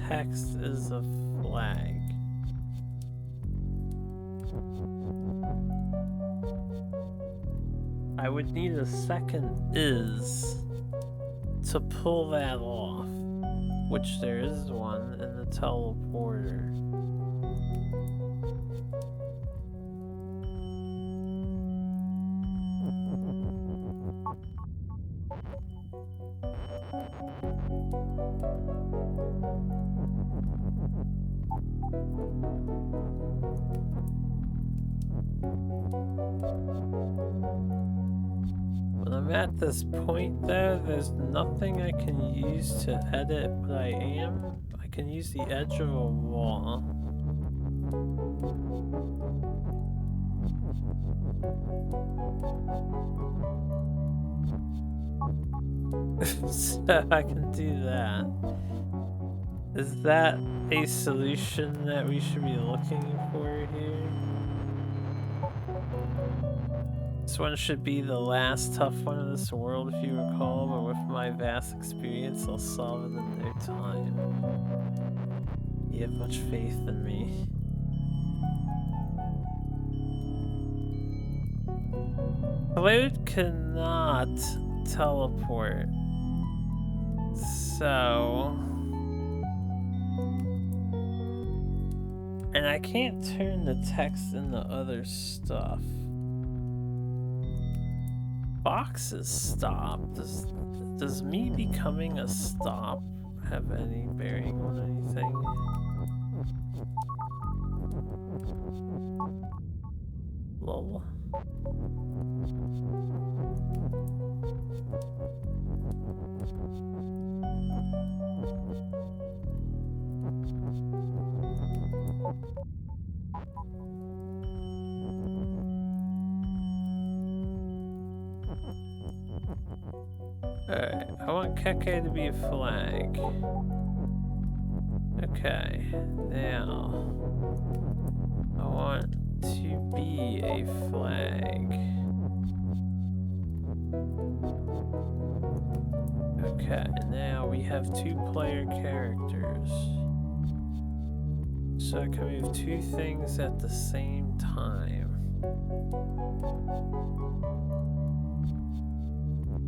Speaker 1: text is a flag. I would need a second is to pull that off, which there is one in the teleporter. When I'm at this point though, there's nothing I can use to edit what I am. I can use the edge of a wall. So I can do that. Is that a solution that we should be looking for here? This one should be the last tough one in this world, if you recall, but with my vast experience, I'll solve it in no time. You have much faith in me. Float cannot teleport. So... And I can't turn the text into other stuff. Boxes stop. Does me becoming a stop have any bearing on anything? Lol. Alright, I want Keke to be a flag. Okay, now I want to be a flag. Okay, now we have 2-player characters. So I can move 2 things at the same time.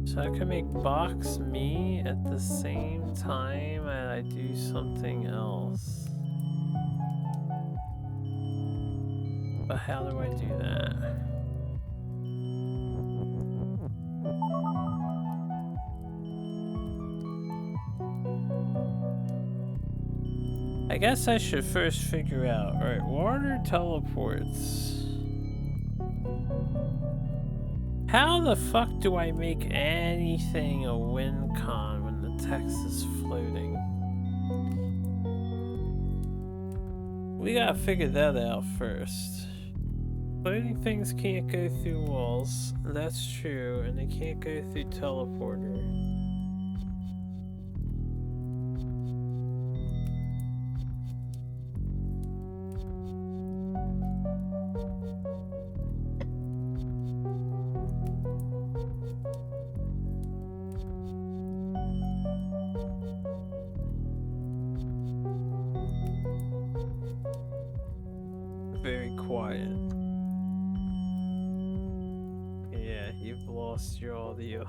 Speaker 1: So I can make box me at the same time and I do something else. But how do I do that? I guess I should first figure out, alright, water teleports. How the fuck do I make anything a win con when the text is floating? We gotta figure that out first. Floating things can't go through walls, that's true, and they can't go through teleporter. Very quiet. Yeah, you've lost your audio.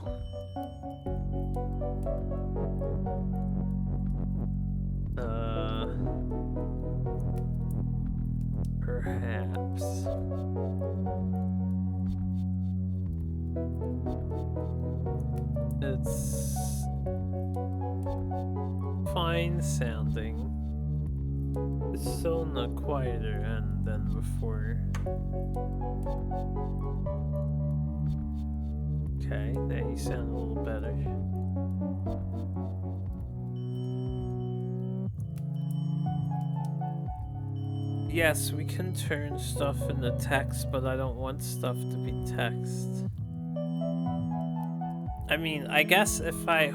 Speaker 1: Perhaps. It's fine sounding. It's still on the quieter end than before. Okay, now you sound a little better. Yes, we can turn stuff into text, but I don't want stuff to be text. I mean, I guess if I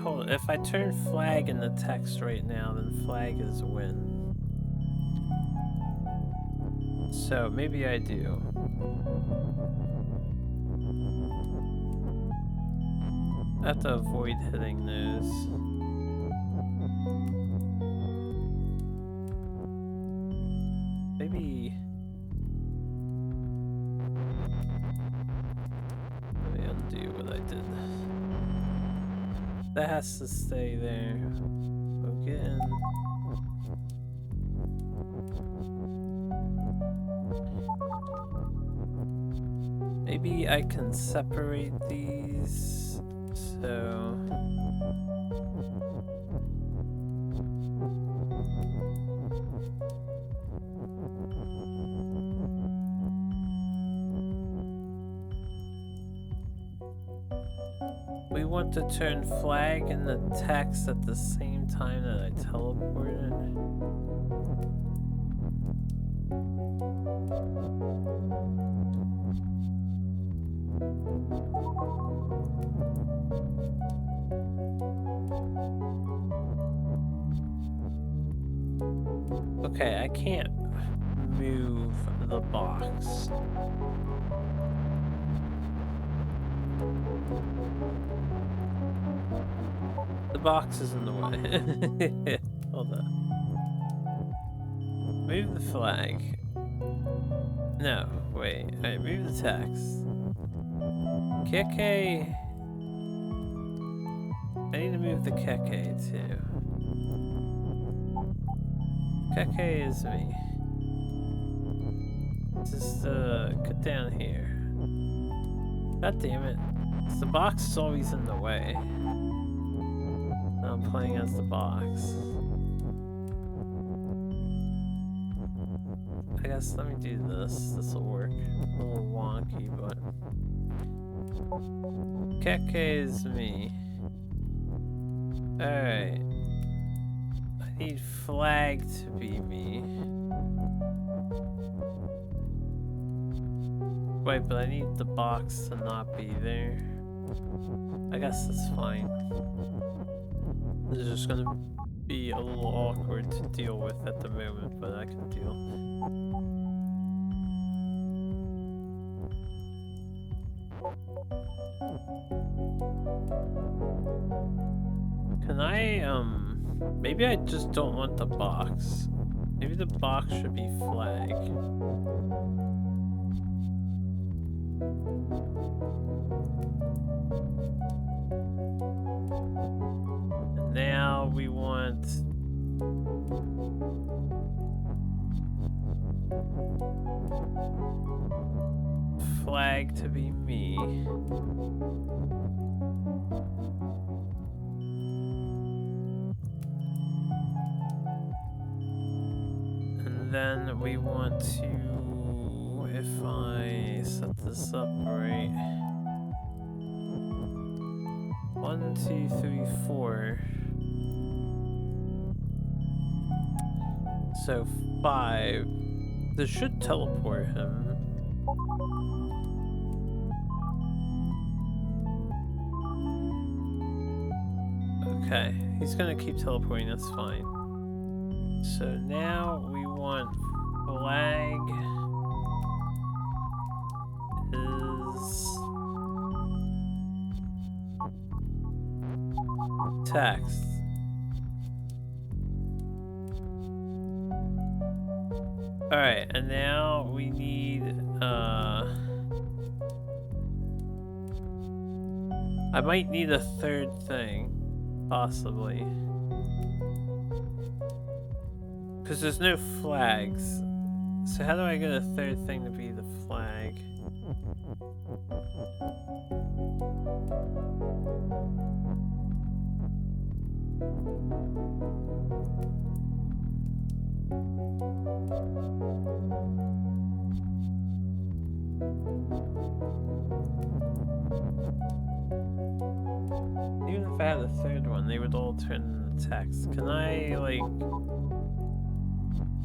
Speaker 1: turn flag into text right now, then flag is a win. So maybe I do. I have to avoid hitting those. Maybe... Let me undo what I did. That has to stay there. Again. Maybe I can separate these, so... We want to turn flag and the text at the same time that I teleport it. Okay, I can't move the box. The box is in the way. Hold on. Move the flag. No, wait. Alright, move the text. Keke. I need to move the Keke too. Keke is me. Just get down here. God damn it. The box is always in the way. I'm playing as the box. I guess let me do this. This will work. A little wonky, but Keke is me. Alright. I need flag to be me. Wait, but I need the box to not be there. I guess that's fine. This is just gonna be a little awkward to deal with at the moment, but I can deal. Can I, maybe I just don't want the box. Maybe the box should be flag. And now we want flag to be me. And then we want to, if I set this up right, 1, 2, 3, 4. So 5. This should teleport him. Okay, he's gonna keep teleporting, that's fine. So now we want flag is text. Alright, and now we need I might need a third thing. Possibly. Because there's no flags. So how do I get a third thing to be the flag? Even if I had a third one, they would all turn into text. Can I, like,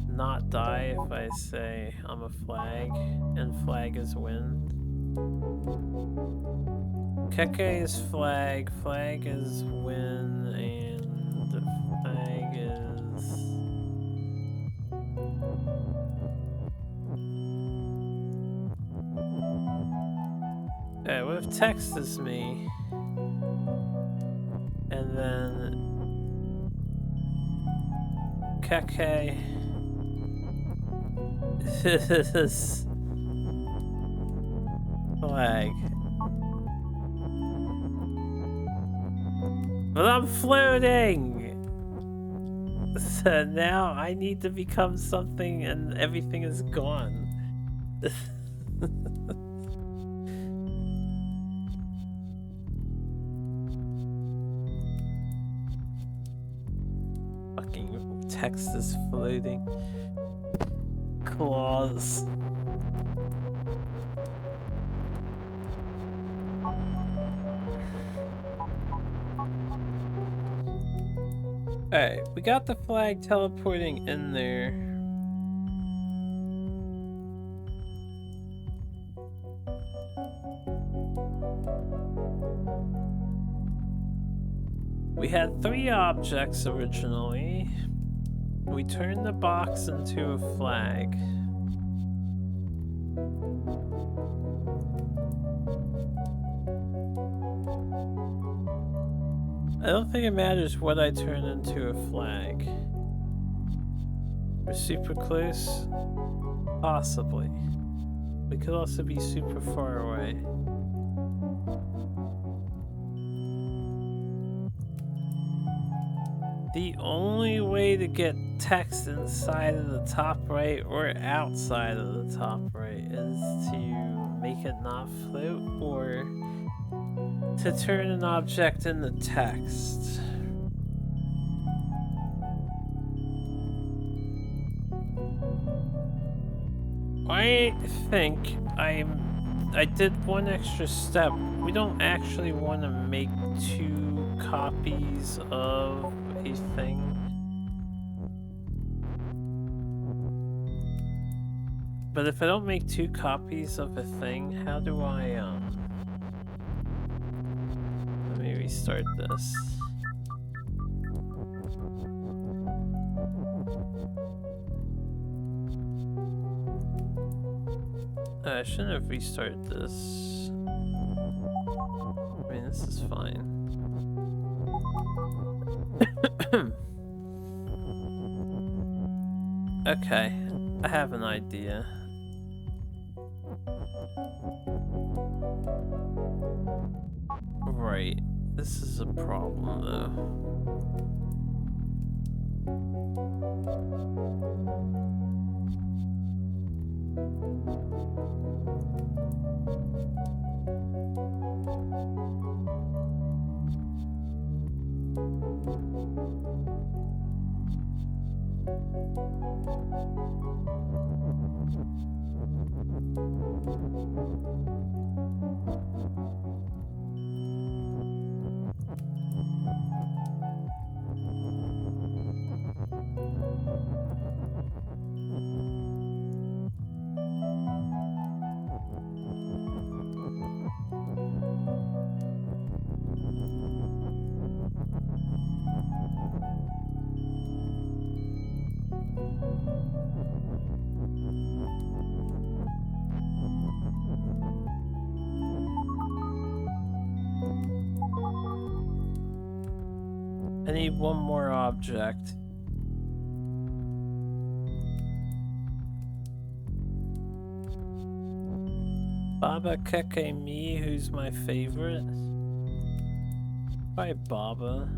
Speaker 1: not die if I say I'm a flag and flag is wind? Keke is flag, flag is wind, and the flag is... Alright, what if text is me? And then Keke is flag. But I'm floating! So now I need to become something and everything is gone. Fucking text is floating. Claws. Alright, we got the flag teleporting in there. We had 3 objects originally. We turn the box into a flag. I don't think it matters what I turn into a flag. We're super close? Possibly. We could also be super far away. The only way to get text inside of the top right or outside of the top right is to make it not float or to turn an object into text. I think I did one extra step. We don't actually want to make 2 copies of a thing. But if I don't make 2 copies of a thing, how do I let me restart this. I shouldn't have restarted this. I mean, this is fine. Okay, I have an idea. Right, this is a problem though. I need one more object. Baba Keke Me, who's my favorite? Probably Baba.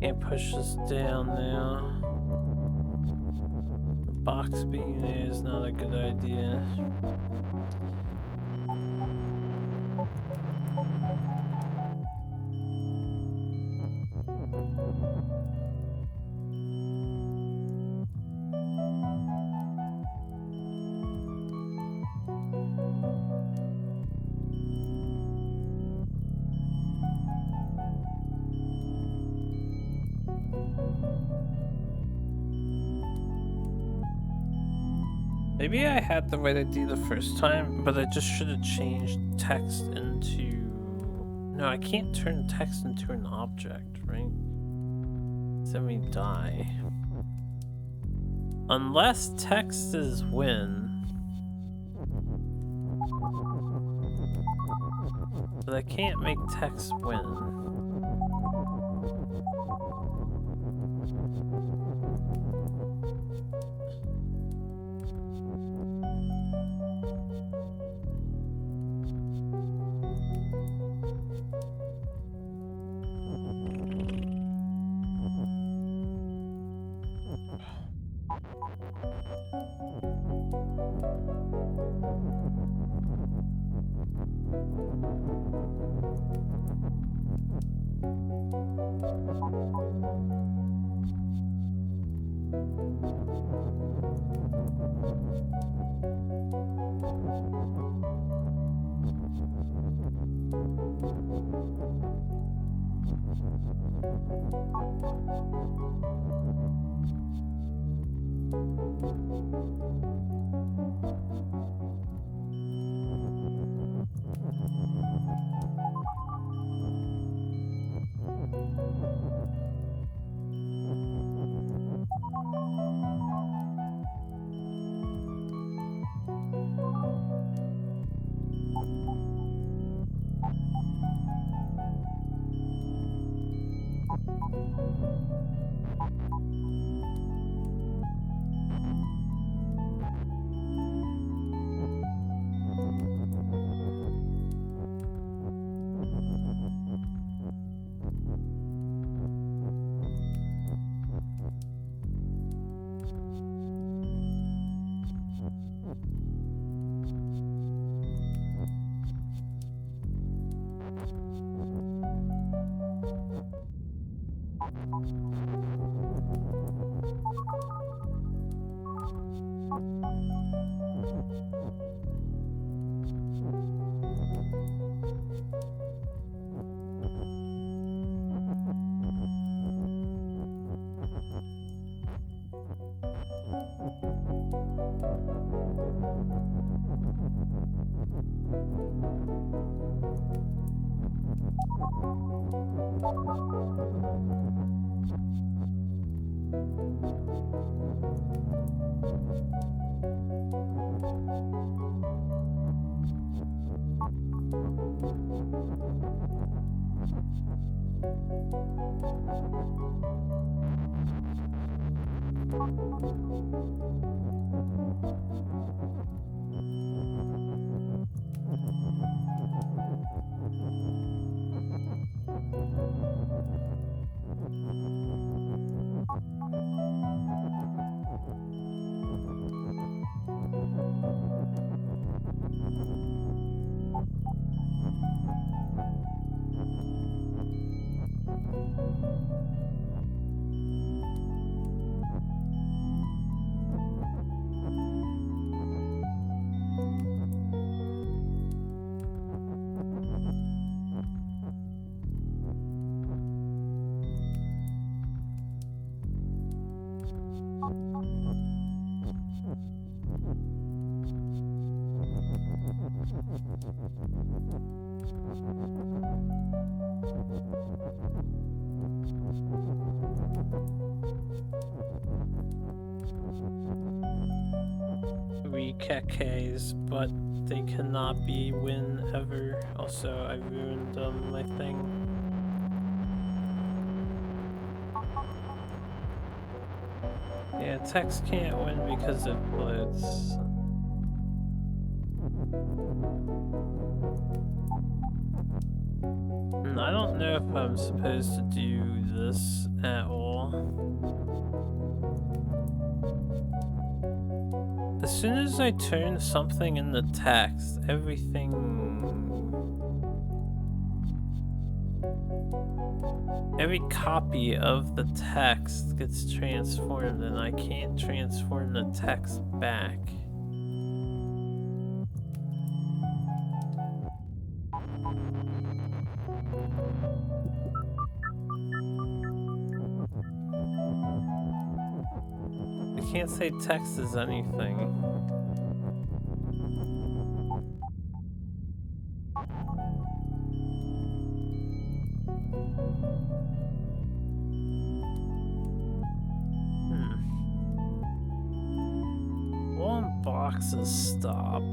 Speaker 1: Can't push this down now. The box being there is not a good idea. Maybe I had the right idea the first time, but I just should have changed text into... No, I can't turn text into an object, right? Then we die. Unless text is win. But I can't make text win. Kekes, but they cannot be win ever. Also, I ruined my thing. Yeah, Tex can't win because of Blitz. I don't know if I'm supposed to do this at all. As soon as I turn something in the text, every copy of the text gets transformed, and I can't transform the text back. I can't say text is anything. One boxes stop.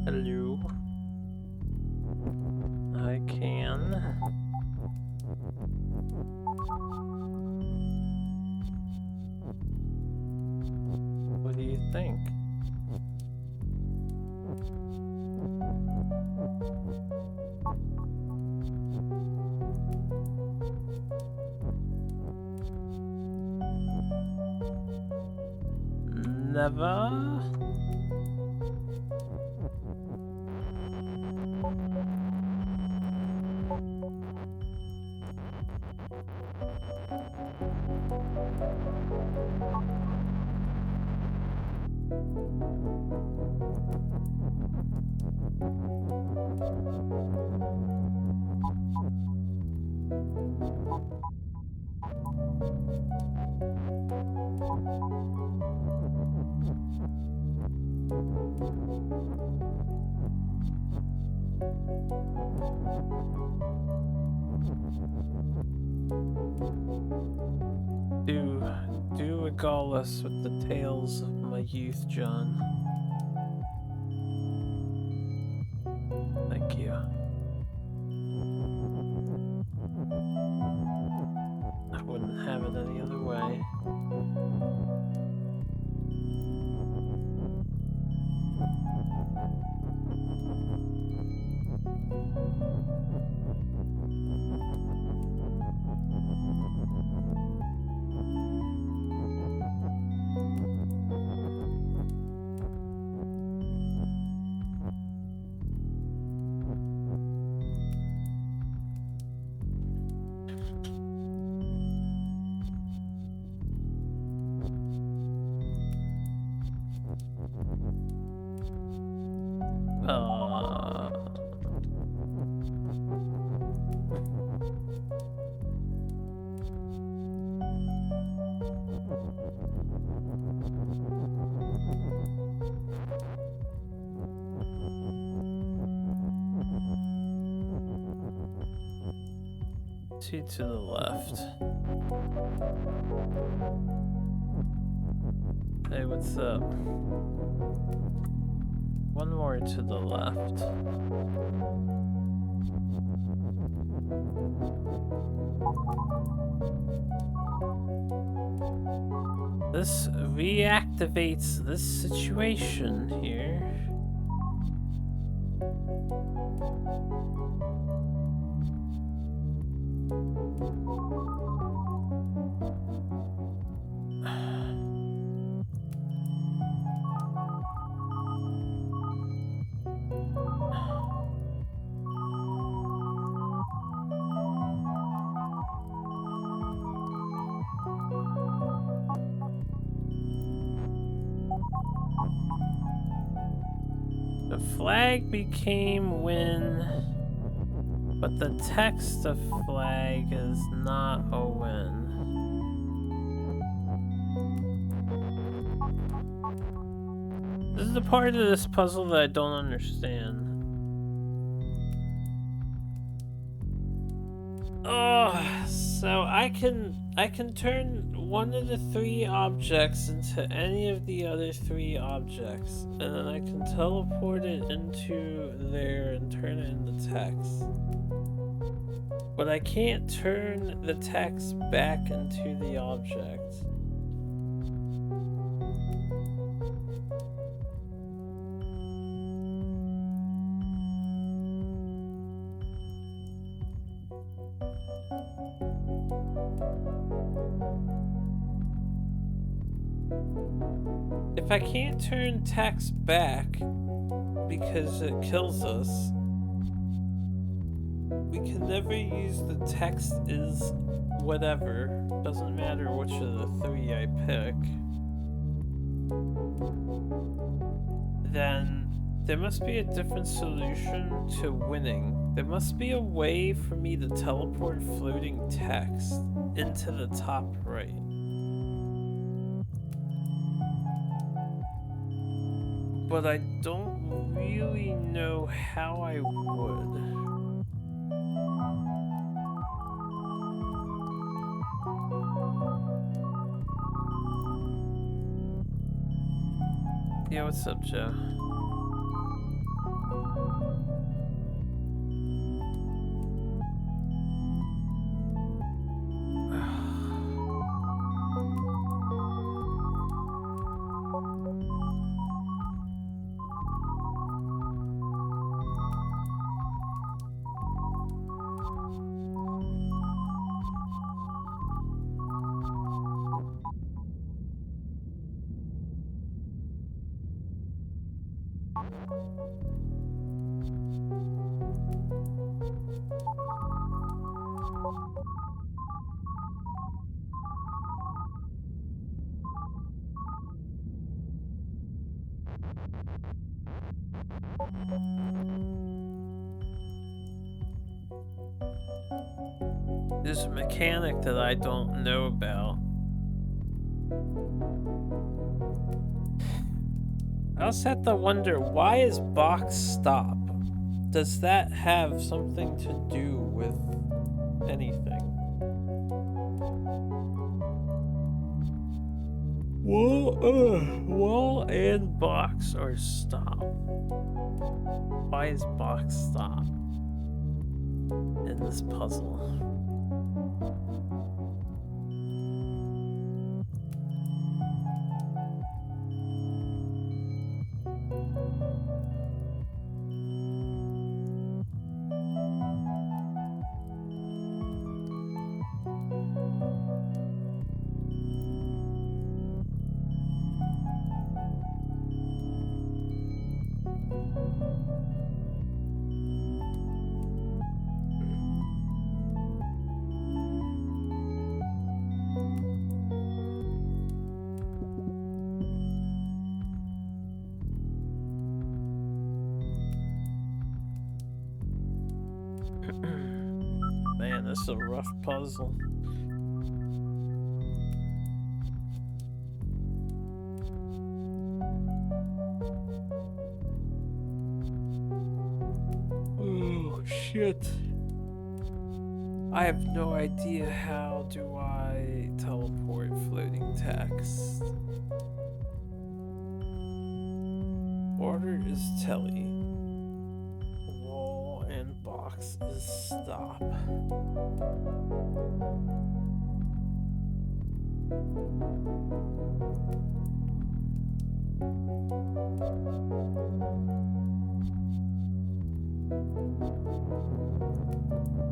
Speaker 1: Hello. I can. What do you think? Never. Do regale us with the tales of my youth, John. Thank you. I wouldn't have it any other way. Two to the left. Hey, what's up? One more to the left. This reactivates this situation here. The flag became win, but the text of flag is not a win. This is the part of this puzzle that I don't understand. Oh, so I can turn one of the three objects into any of the other three objects, and then I can teleport it into there and turn it into text. But I can't turn the text back into the object. If I can't turn text back because it kills us, we can never use the text is whatever. Doesn't matter which of the three I pick. Then there must be a different solution to winning. There must be a way for me to teleport floating text into the top right. But I don't really know how I would. Yeah, what's up, Joe? There's a mechanic that I don't know about. I also have to wonder, why is box stop? Does that have something to do with anything? Wall and box are stop. Why is box stop in this puzzle? Man, this is a rough puzzle. Oh, shit. I have no idea how do I teleport floating text. Order is telly. Wall and box is stop.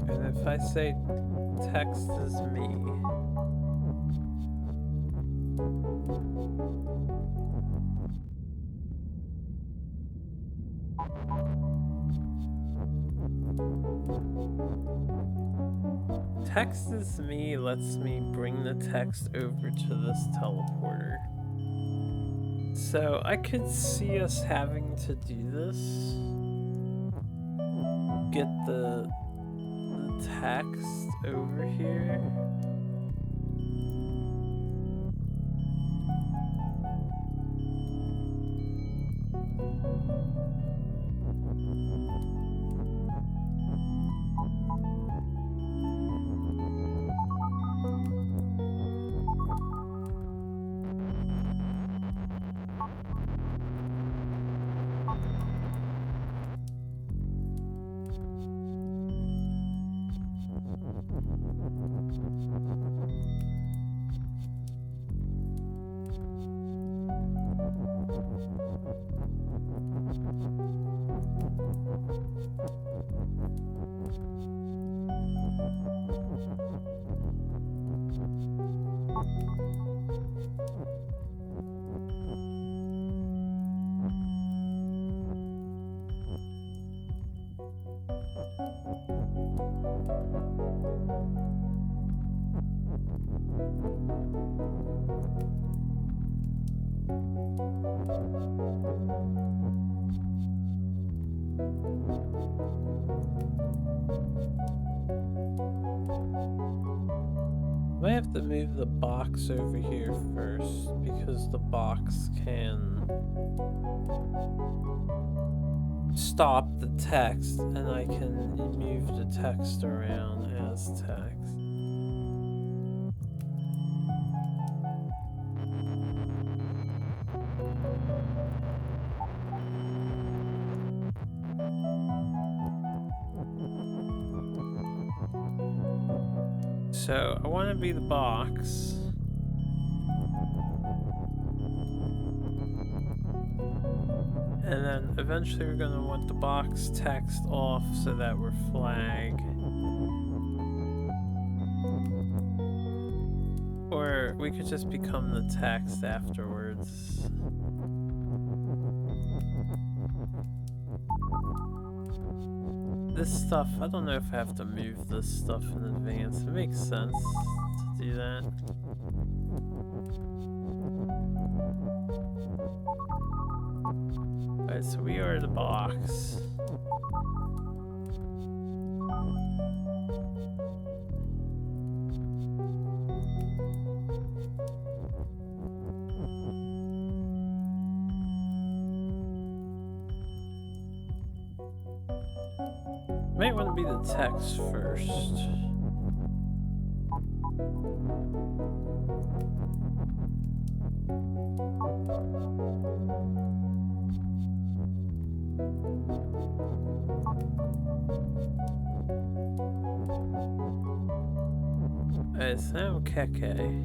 Speaker 1: And if I say text is me, text is me lets me bring the text over to this teleporter. So I could see us having to do this. Get the text over here. I have to move the box over here first because the box can stop the text and I can move the text around as text. So I want to be the box. And then eventually we're going to want the box text off so that we're flag. Or we could just become the text afterwards. This stuff, I don't know if I have to move this stuff in advance. It makes sense to do that. Alright, so we are the box. Might want to be the text first. It's now Keke.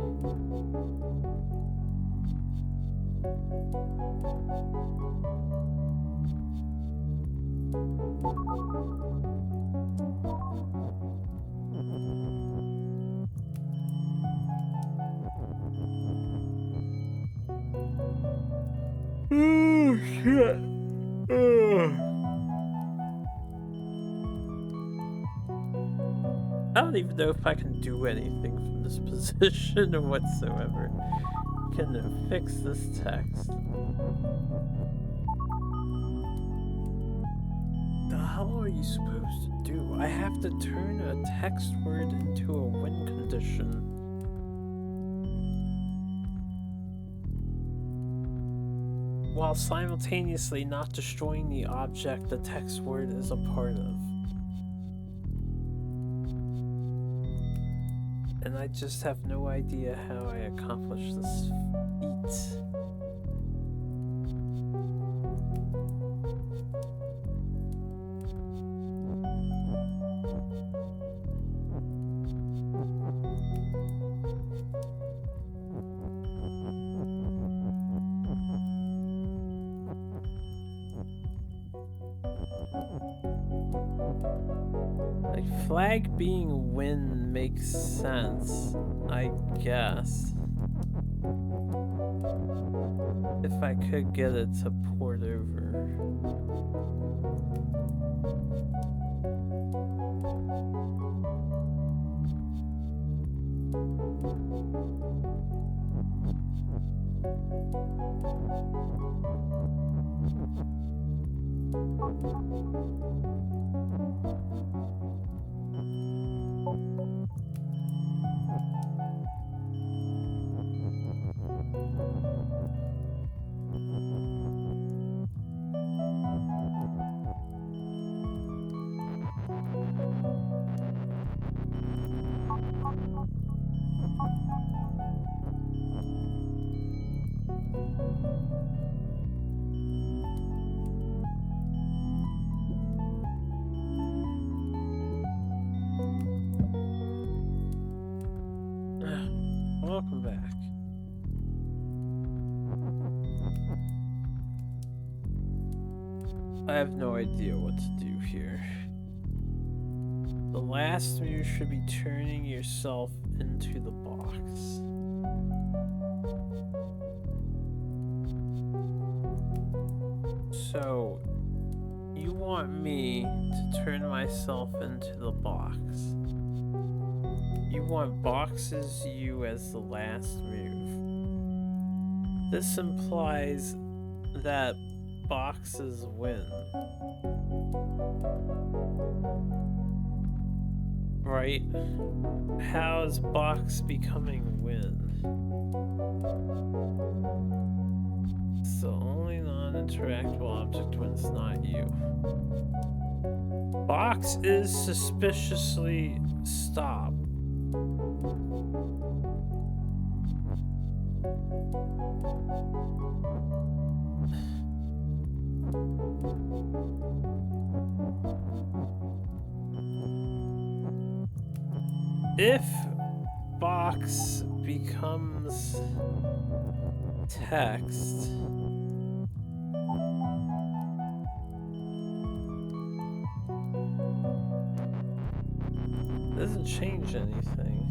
Speaker 1: Oh shit. I don't even know if I can do anything from this position or whatsoever. Can I fix this text? The hell are you supposed to do? I have to turn a text word into a win condition. While simultaneously not destroying the object the text word is a part of. And I just have no idea how I accomplished this feat. Like, flag being wind makes sense, I guess. If I could get it to port over. Welcome back. I have no idea what to do here. The last move should be turning yourself into the box. So, you want me to turn myself into the box. You want boxes you as the last move. This implies that boxes win. Right? How is box becoming win? It's the only non-interactable object when it's not you. Box is suspiciously stop. If box becomes text, it doesn't change anything.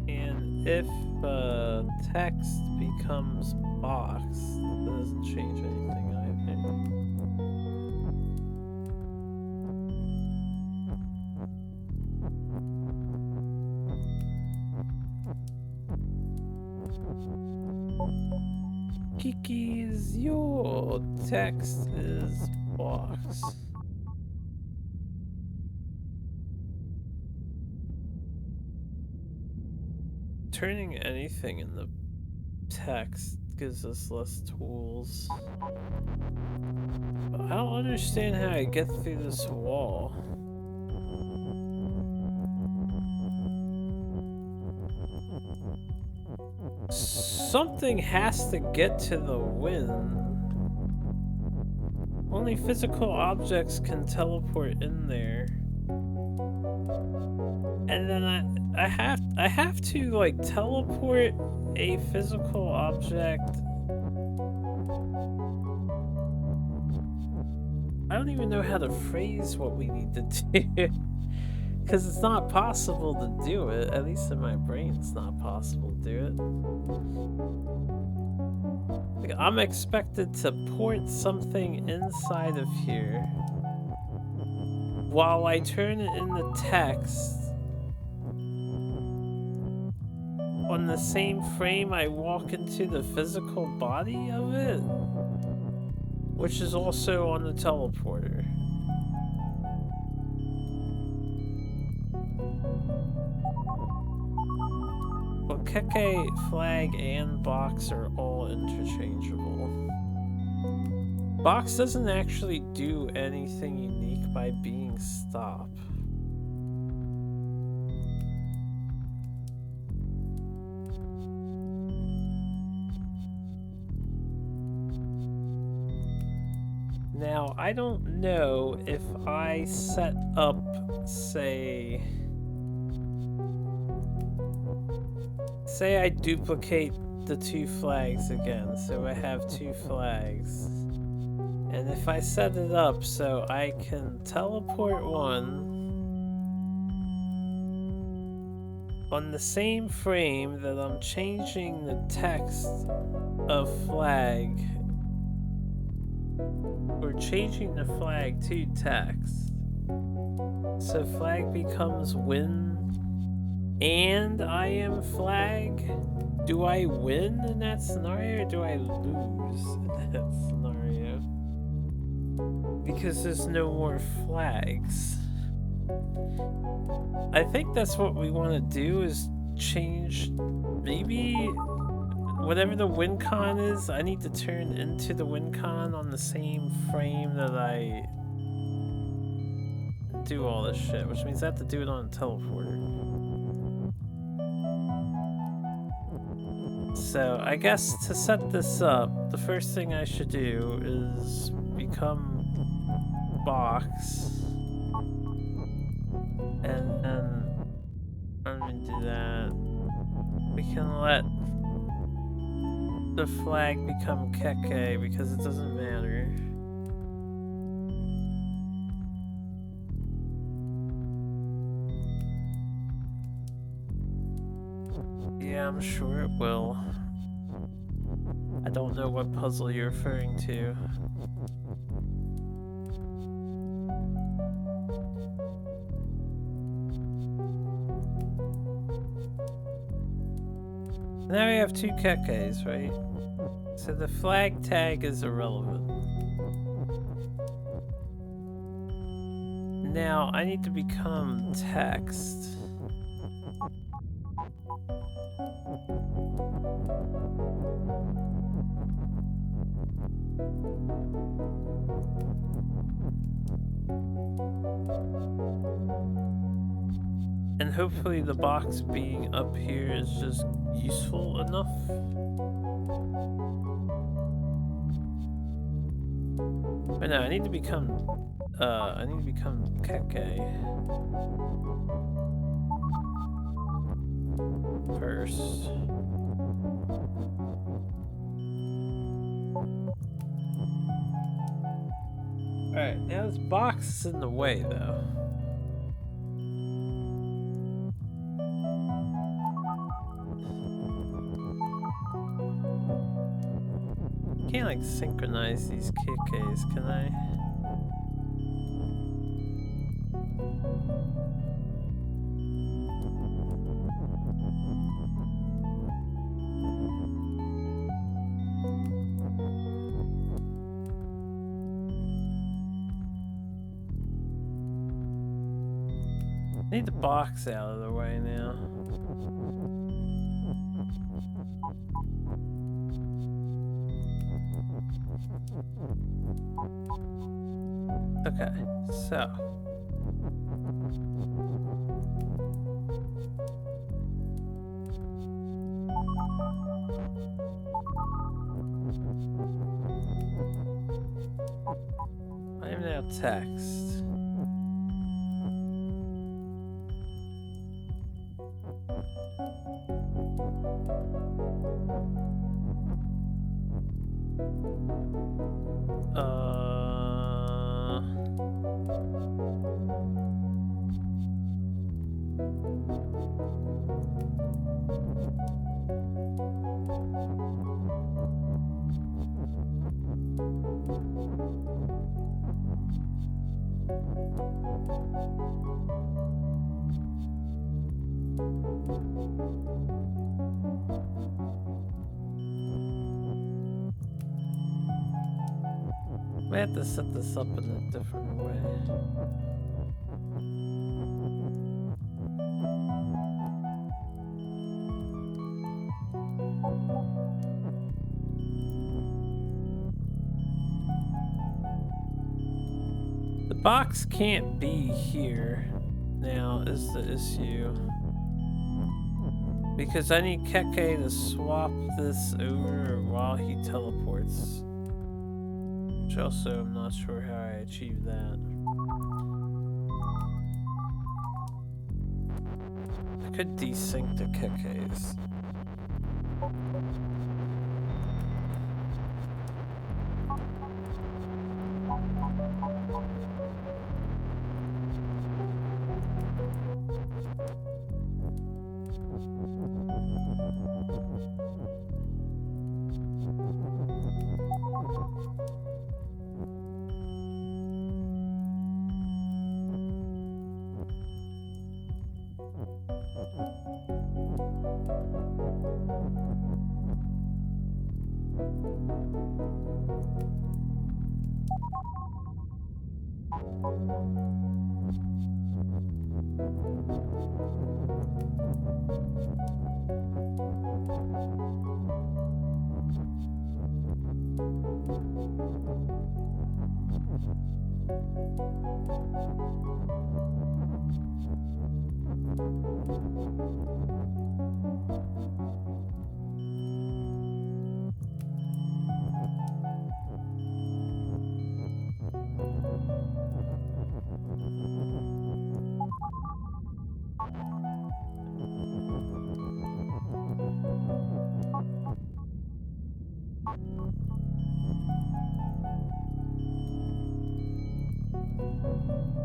Speaker 1: And if text becomes box, that doesn't change anything either. Kiki's your text is box. Turning anything in the text gives us less tools. But I don't understand how I get through this wall. Something has to get to the wind. Only physical objects can teleport in there. And then I have to like teleport a physical object. I don't even know how to phrase what we need to do. Because it's not possible to do it. At least in my brain, it's not possible to do it. Like, I'm expected to port something inside of here while I turn it into text on the same frame I walk into the physical body of it, which is also on the teleporter. Well, Keke, flag, and box are all interchangeable. Box doesn't actually do anything unique by being stop. Now, I don't know if I set up, say I duplicate the 2 flags again, so I have 2 flags. And if I set it up so I can teleport one on the same frame that I'm changing the text of flag, or changing the flag to text, so flag becomes win and I am flag. Do I win in that scenario, or do I lose in that scenario? Because there's no more flags. I think that's what we want to do, is change maybe whatever the WinCon is. I need to turn into the WinCon on the same frame that I do all this shit, which means I have to do it on a teleporter. So I guess to set this up, the first thing I should do is become box, and then I'm gonna do that. We can let the flag become Keke because it doesn't matter. Yeah, I'm sure it will. I don't know what puzzle you're referring to. Now we have 2 Kekes, right? So the flag tag is irrelevant. Now I need to become text. And hopefully the box being up here is just useful enough. But no, I need to become Keke first. Alright, now this box is in the way though. Can't like synchronize these KKs, can I? Need the box out of the way now. Okay, so I am now text. We have to set this up in a different way. Box can't be here now is the issue. Because I need Keke to swap this over while he teleports. Which also I'm not sure how I achieve that. I could desync the Kekes.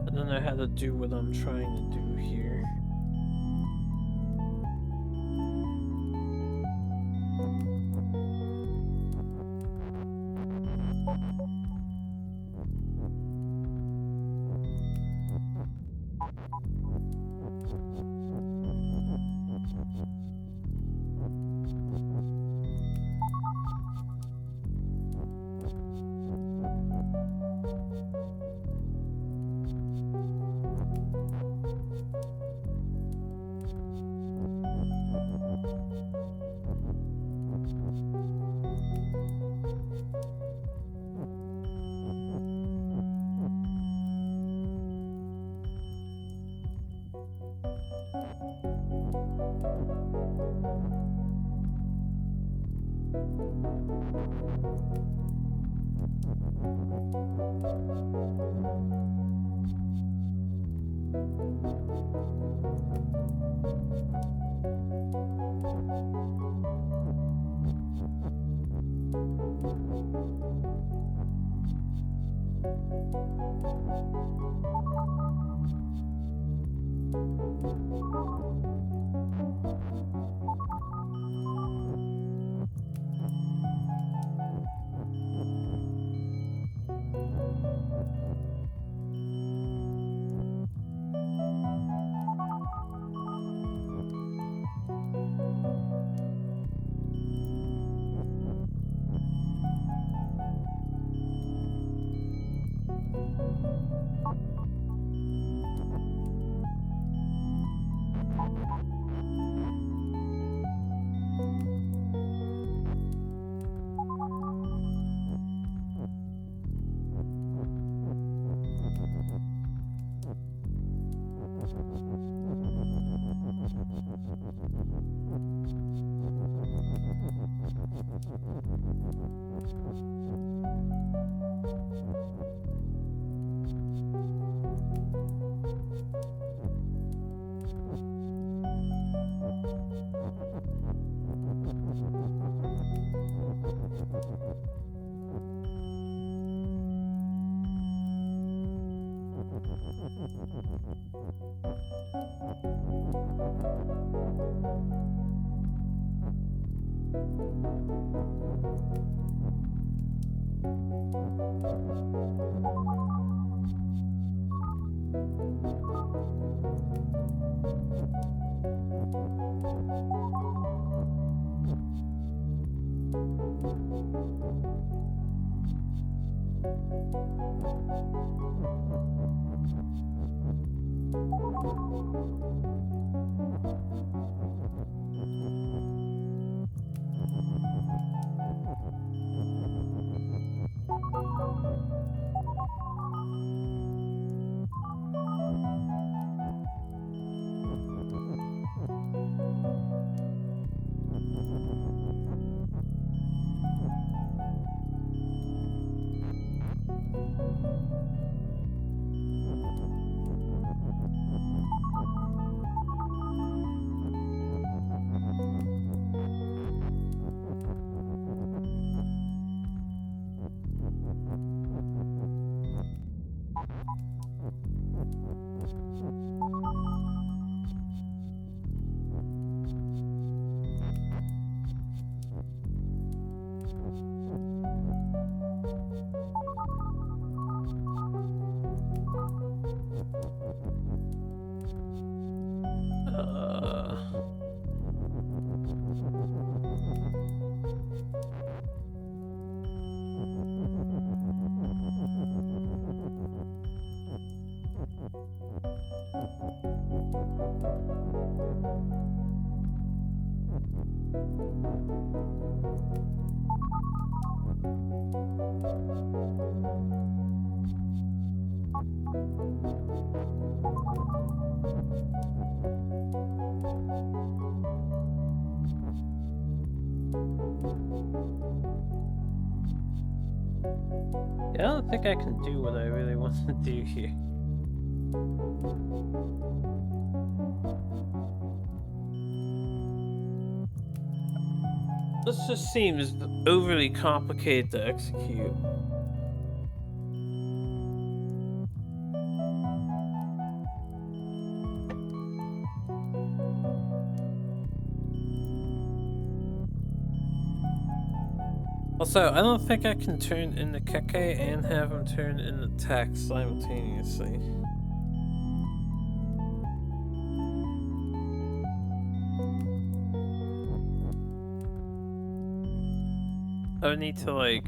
Speaker 1: I don't know how to do what I'm trying to do here. I don't think I can do what I really want to do here. This just seems overly complicated to execute. Also, I don't think I can turn into Keke and have him turn into Tax simultaneously. I would need to, like...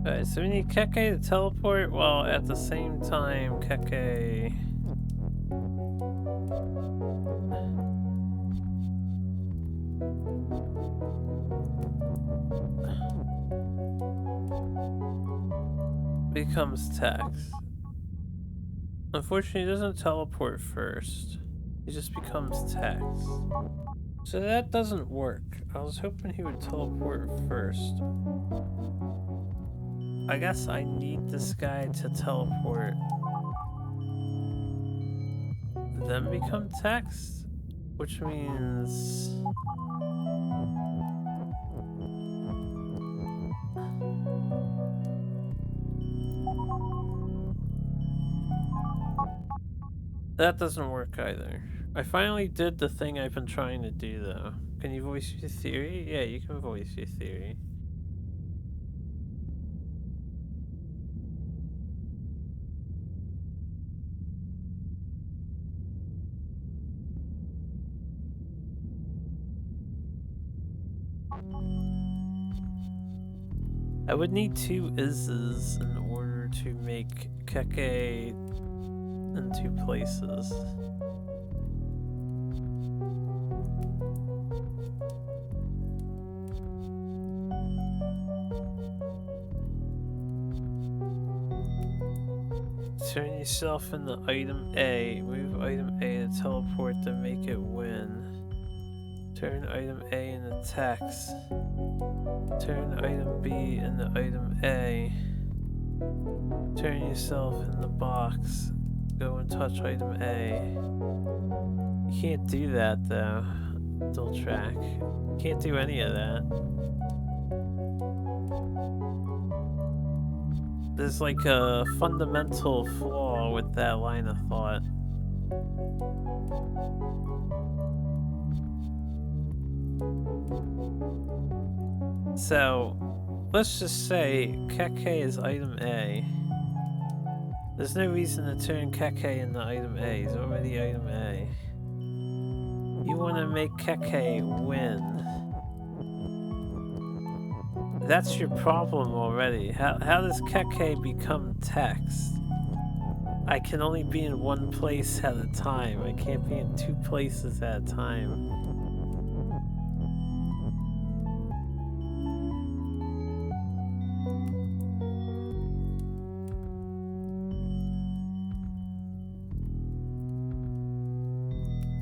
Speaker 1: Alright, so we need Keke to teleport while at the same time Keke... becomes Tax. Unfortunately, he doesn't teleport first. He just becomes Tax. So that doesn't work. I was hoping he would teleport first. I guess I need this guy to teleport. Then become Tax? Which means... that doesn't work either. I finally did the thing I've been trying to do though. Can you voice your theory? Yeah, you can voice your theory. I would need two Izzes in order to make Keke in two places. Turn yourself into item A. Move item A to teleport to make it win. Turn item A into Tax. Turn item B into item A. Turn yourself in the box. Go and touch item A. You can't do that though. Dual track. You can't do any of that. There's like a fundamental flaw with that line of thought. So, let's just say Keke is item A. There's no reason to turn Keke into item A. He's already item A. You want to gonna make Keke win. That's your problem already. How does Keke become text? I can only be in one place at a time. I can't be in two places at a time.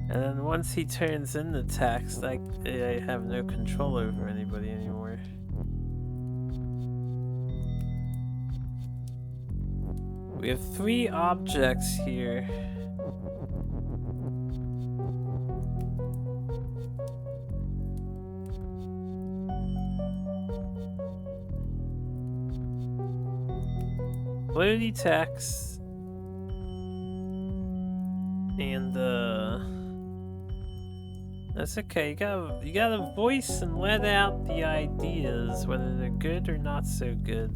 Speaker 1: And then once he turns into text, I have no control over anybody anymore. We have 3 objects here. Floaty text and that's okay. You gotta voice and let out the ideas, whether they're good or not so good,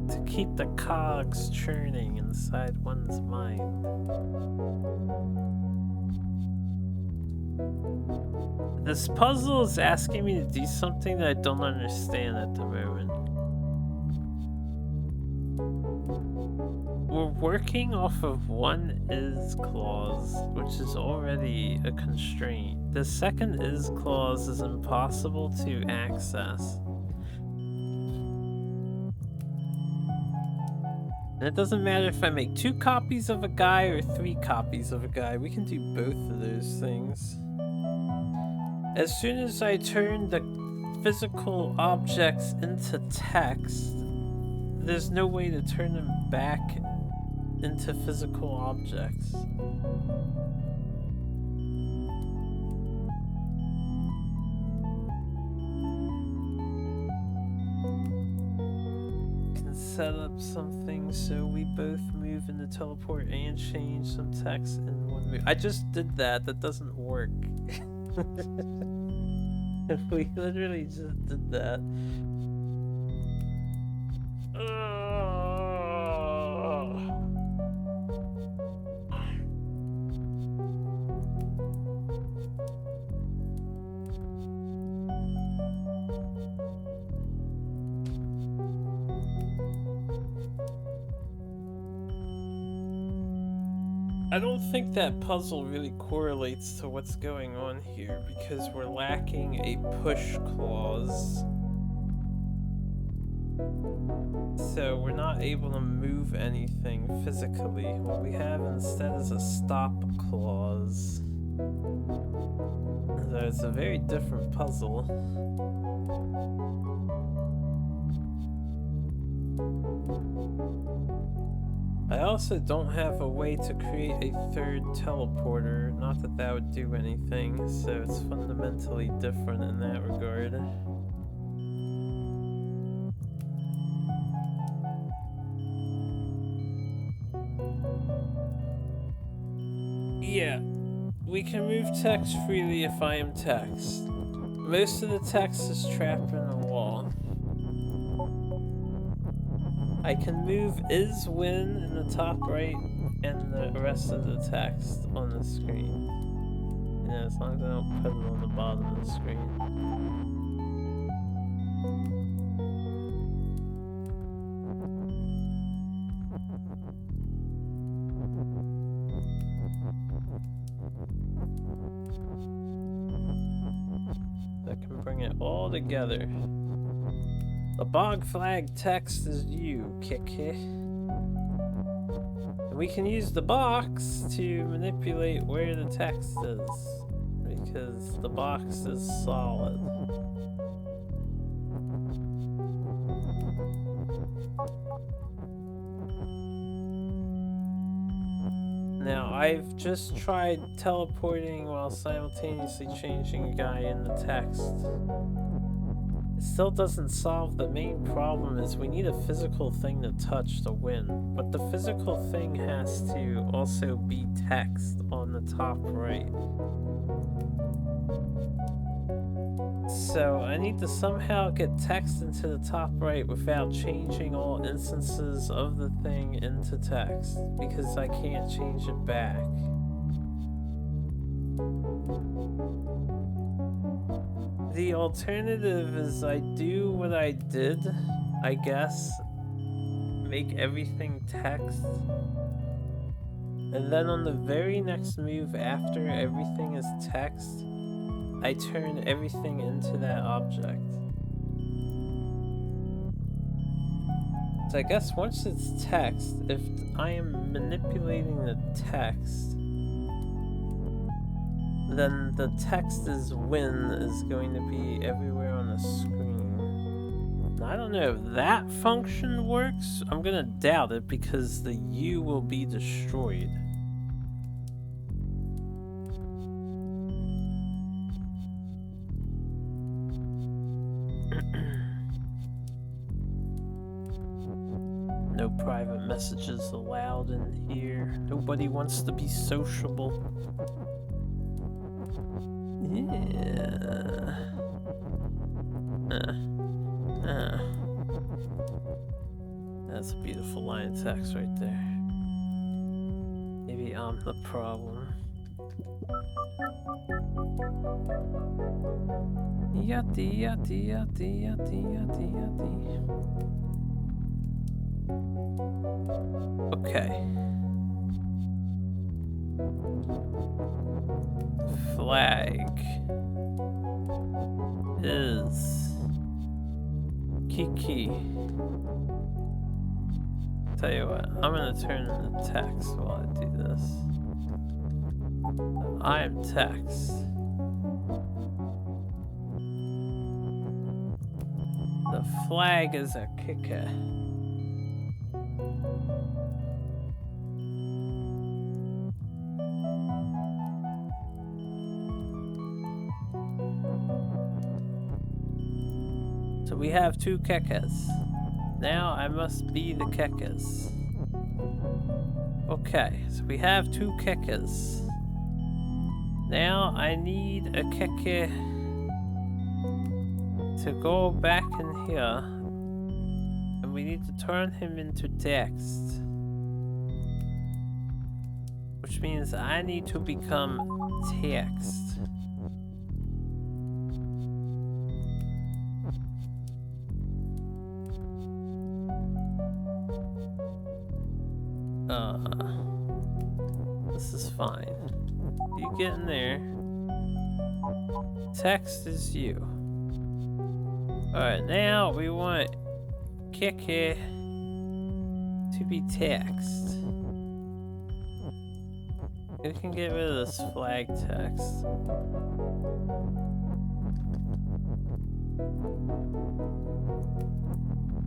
Speaker 1: to keep the cogs churning inside one's mind. This puzzle is asking me to do something that I don't understand at the moment. We're working off of one is clause, which is already a constraint. The second is clause is impossible to access. And it doesn't matter if I make 2 copies of a guy or 3 copies of a guy. We can do both of those things. As soon as I turn the physical objects into text, there's no way to turn them back into physical objects. Can set up something so we both move in the teleport and change some text in one move. I just did that. That doesn't work. We literally just did that. I don't think that puzzle really correlates to what's going on here because we're lacking a push clause. So we're not able to move anything physically. What we have instead is a stop clause. So it's a very different puzzle. I also don't have a way to create a 3rd teleporter, not that that would do anything, so it's fundamentally different in that regard. Yeah, we can move text freely if I am text. Most of the text is trapped in a wall. I can move is win in the top right and the rest of the text on the screen. Yeah, as long as I don't put it on the bottom of the screen. That can bring it all together. The bog flag text is you, Keke. And we can use the box to manipulate where the text is, because the box is solid. Now, I've just tried teleporting while simultaneously changing a guy in the text. It still doesn't solve the main problem is we need a physical thing to touch to win. But the physical thing has to also be text on the top right. So I need to somehow get text into the top right without changing all instances of the thing into text, because I can't change it back. the alternative is I do what I did, I guess. Make everything text. And then on the very next move after everything is text, I turn everything into that object. So I guess once it's text, if I am manipulating the text, then the text is win is going to be everywhere on the screen. I don't know if that function works. I'm gonna doubt it because the U will be destroyed. No private messages allowed in here. Nobody wants to be sociable. Yeah. That's a beautiful line of text right there. Maybe I'm the problem. Yati yati yati yati yati yati. Okay. Flag is Kiki. Tell you what, I'm gonna turn the text while I do this. I am text. The flag is a kicker. So we have two kekas. Now I must be the kekas. Okay, so we have two kekas. Now I need a keke to go back in here. And we need to turn him into text. Which means I need to become text. This is fine. You get in there. Text is you. Alright, now we want Keke to be text. We can get rid of this flag text.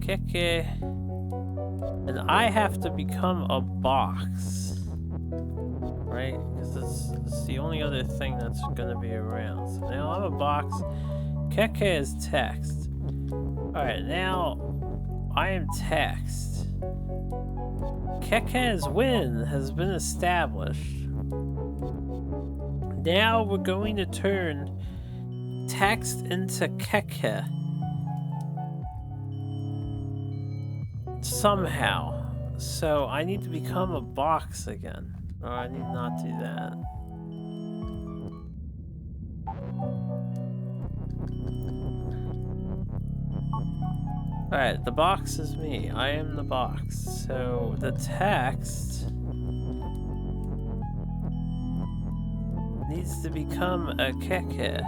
Speaker 1: Keke. And I have to become a box. Right? Because it's the only other thing that's going to be around. So now I'm a box. Keke is text. Alright, now I am text. Keke's win has been established. Now we're going to turn text into Keke. Somehow. So I need to become a box again. Or I need not do that. Alright, the box is me. I am the box. So the text needs to become a Keke.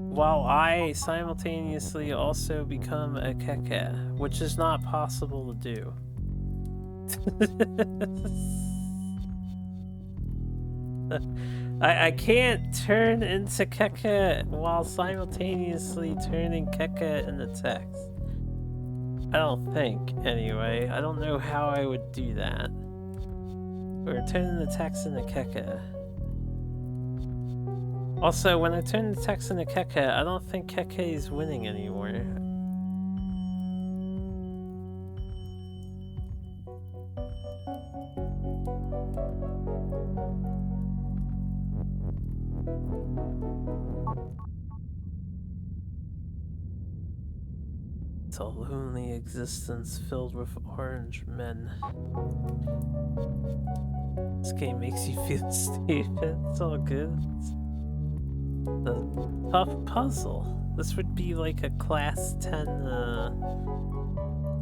Speaker 1: While I simultaneously also become a Keke, which is not possible to do. I can't turn into Keke while simultaneously turning Keke into text. I don't think, anyway. I don't know how I would do that. Or turning the text into Keke. Also, when I turn the text into Keke, I don't think Keke is winning anymore. It's a lonely existence filled with orange men. This game makes you feel stupid. It's all good. The tough puzzle. This would be like a class 10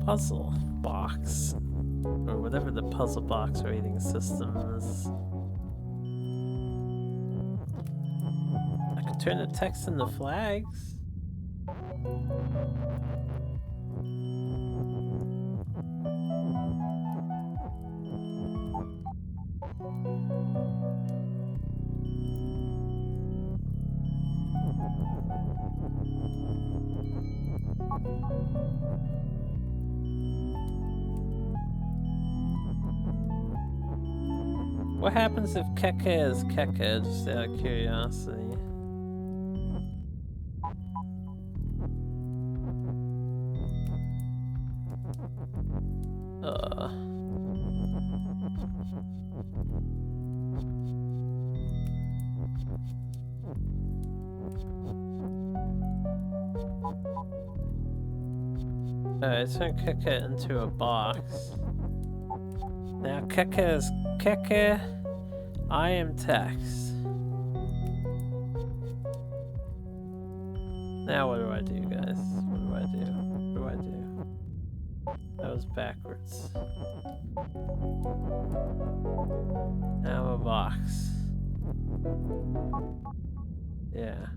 Speaker 1: puzzle box. Or whatever the puzzle box rating system is. I could turn the text into flags. What happens if Keke is Keke, just out of curiosity? Alright, turn Keke into a box. Now Keke is Keke. I am text. Now what do I do, guys? What do I do? What do I do? That was backwards. Now I'm a box. Yeah.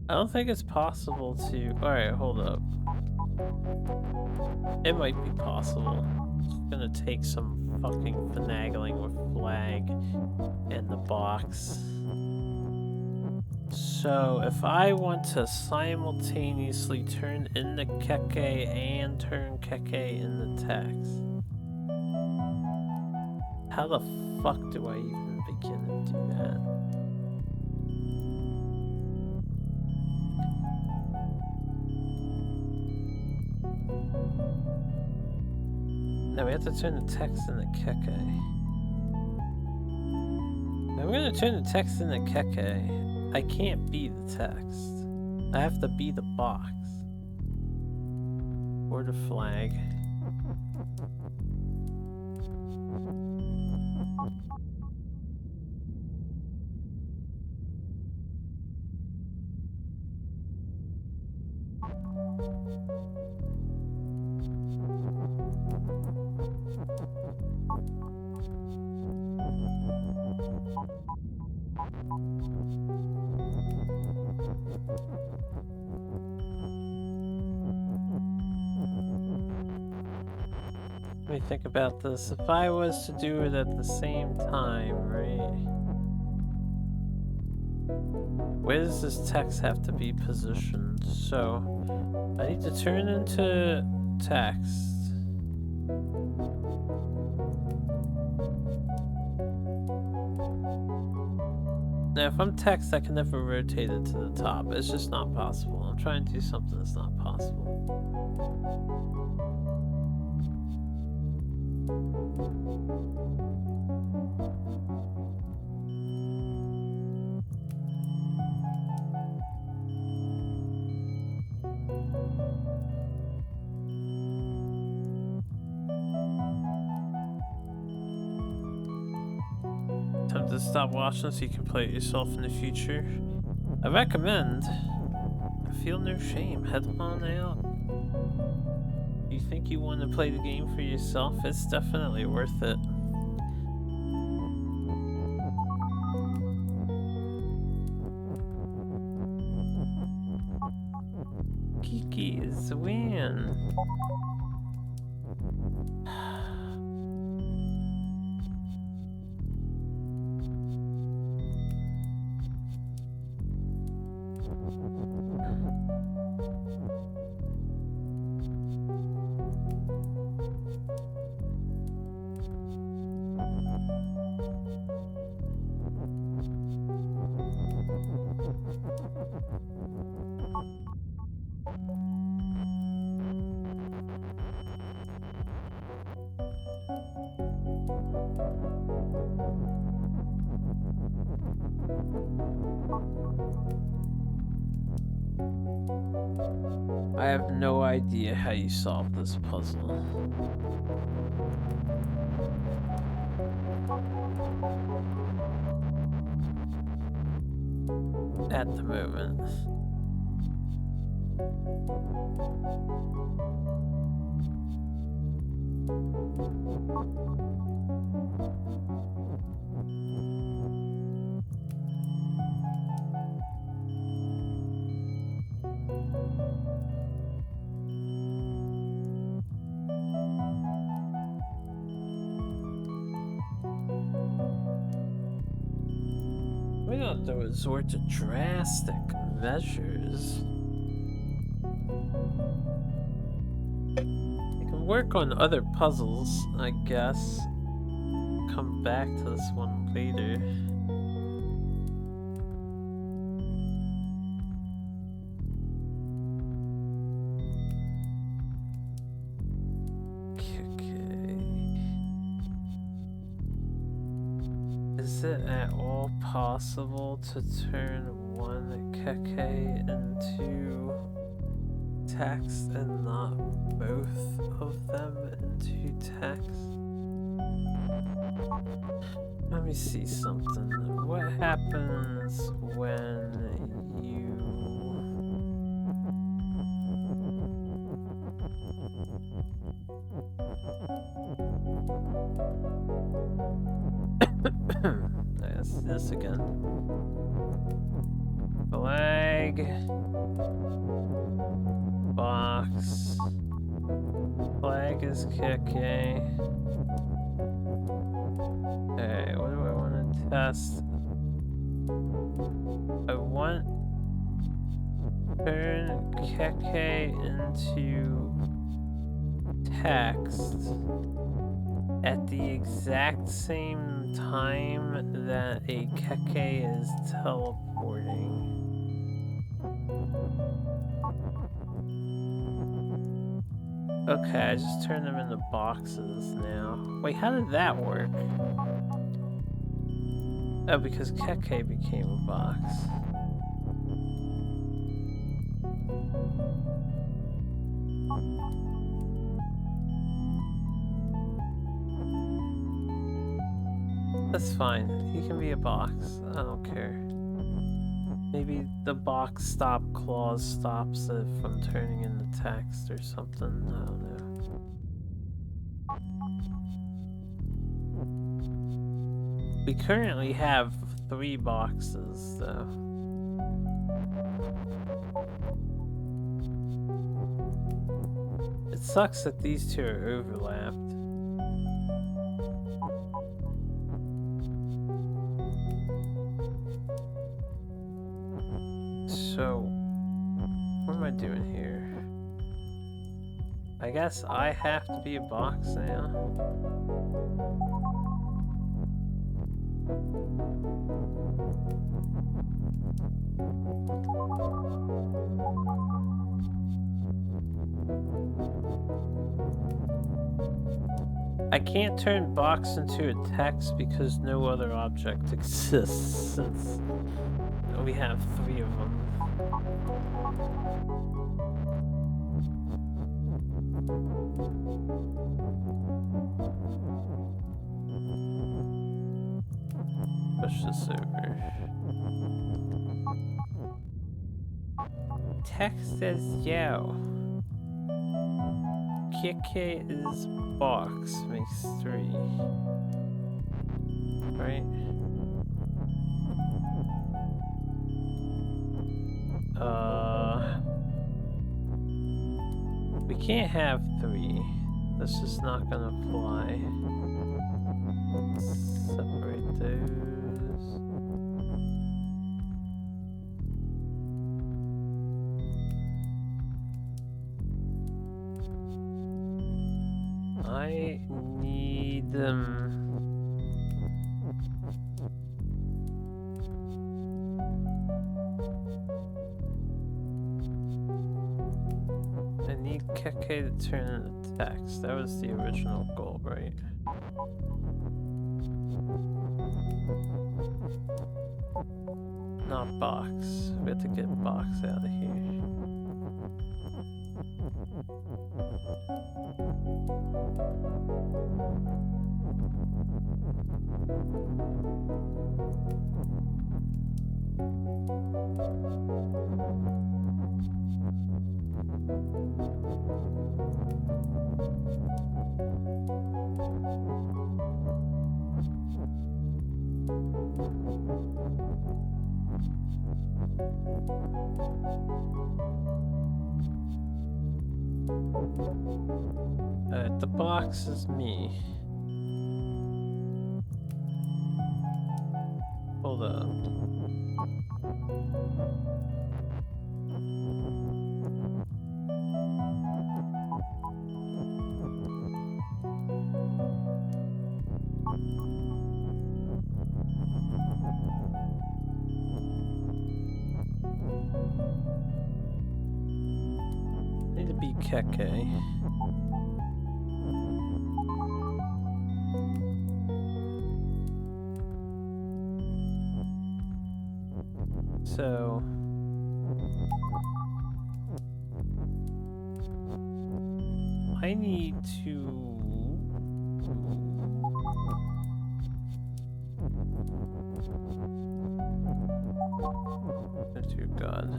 Speaker 1: I don't think it's possible to... Alright, hold up. It might be possible. It's gonna take some fucking finagling with flag and the box. So, if I want to simultaneously turn into Keke and turn Keke into text, how the fuck do I even begin to do that? Now we have to turn the text into Keke. Now we're gonna turn the text into Keke. I can't be the text. I have to be the box. Or the flag. Let me think about this. If I was to do it at the same time, right? Where does this text have to be positioned? So, I need to turn into text. Now, if I'm text, I can never rotate it to the top. It's just not possible. I'm trying to do something that's not possible. Time to stop watching so you can play it yourself in the future. I recommend. I feel no shame. Head on out. You think you want to play the game for yourself? It's definitely worth it. Kiki is the win. I have no idea how you solve this puzzle. At the moment. We don't have to resort to drastic measures. We can work on other puzzles, I guess. Come back to this one later. Is it at all possible to turn one keke into text and not both of them into text? Let me see something. What happens when you... Let's see this again. Flag. Box. Flag is keke. Okay, what do I want to test? I want turn keke into text at the exact same time that a keke is teleporting. Okay, I just turned them into boxes now. Wait, how did that work? Oh, because keke became a box. That's fine. He can be a box. I don't care. Maybe the box stop clause stops it from turning into text or something. I don't know. We currently have 3 boxes, though. It sucks that these two are overlapped. So, what am I doing here? I guess I have to be a box now. I can't turn box into a text because no other object exists since we have 3 of them. Push this over. Text as yo. Keke is box, makes 3. Right? We can't have 3. That's just not gonna fly. Separate those. I need them. I need keke to turn into text. That was the original goal, right? Not box. We have to get box out of here. The box is me. Hold on. Need to be Keke. So I need to oh dear God.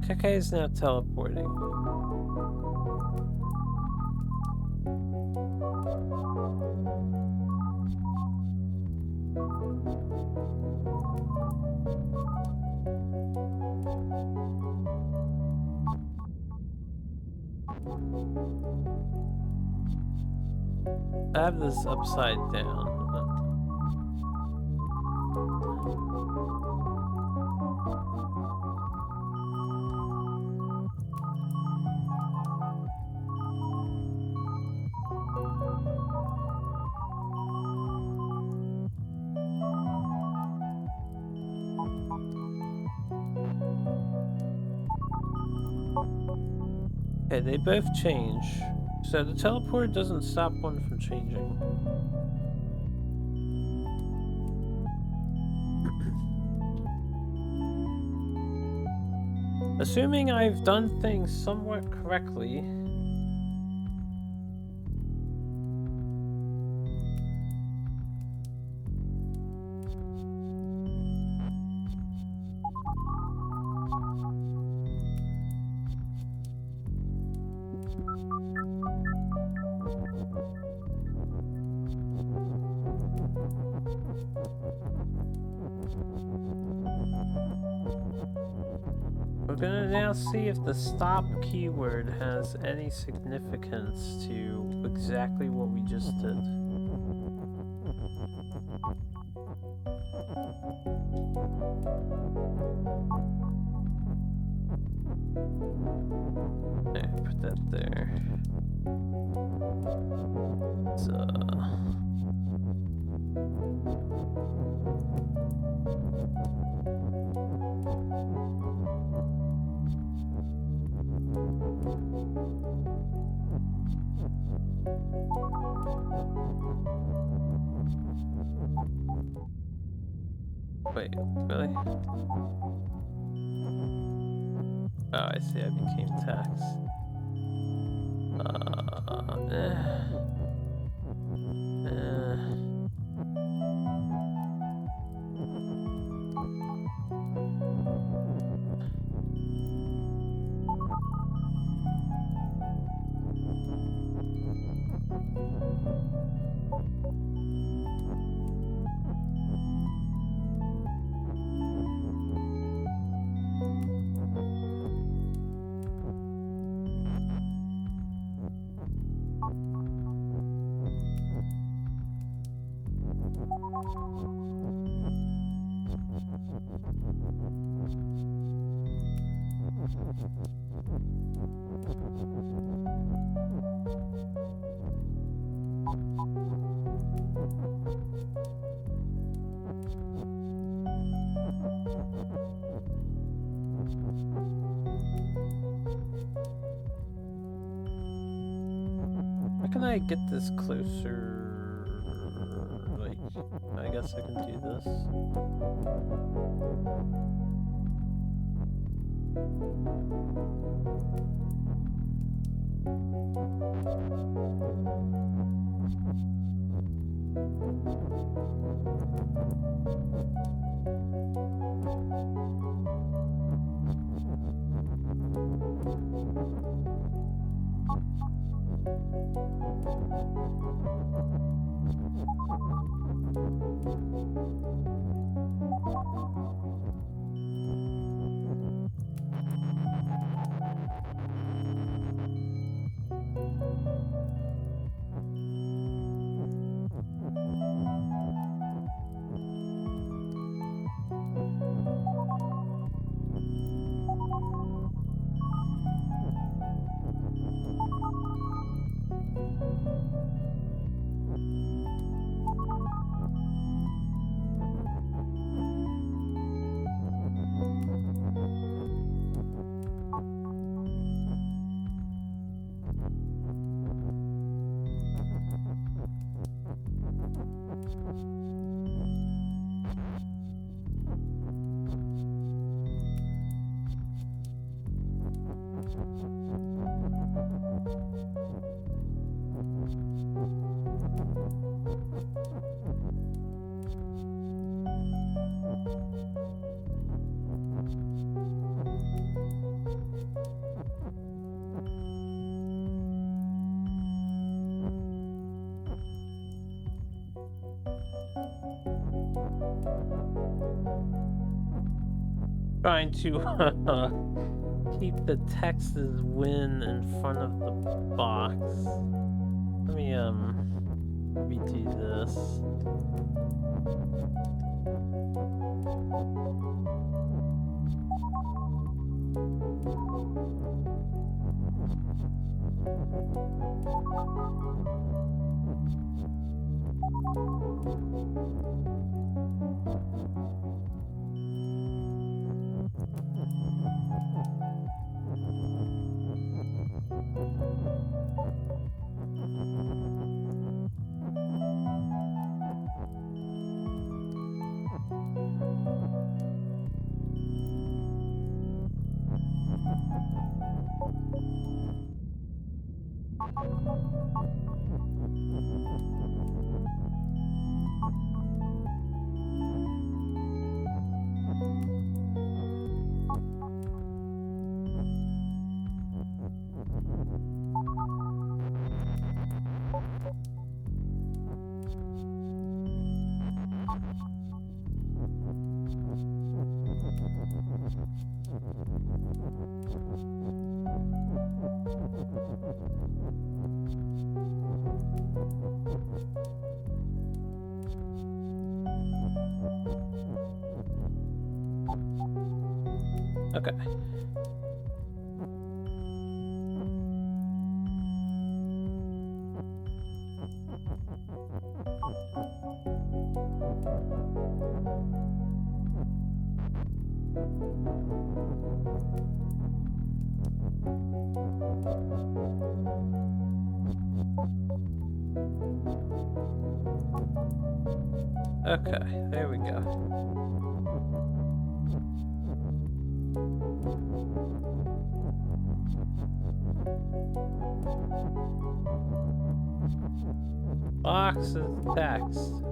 Speaker 1: Keke is now teleporting. I have this upside down. Okay, they both change. So the teleport doesn't stop one from changing. Assuming I've done things somewhat correctly. We're gonna now see if the stop keyword has any significance to exactly what we just did. Okay, put that there. So wait, really? Oh, I see, I became tax. I get this closer? Like, I guess I can do this. Trying to keep the text as win in front of the box. Let me redo this. Okay. Okay, there we go. Box is text.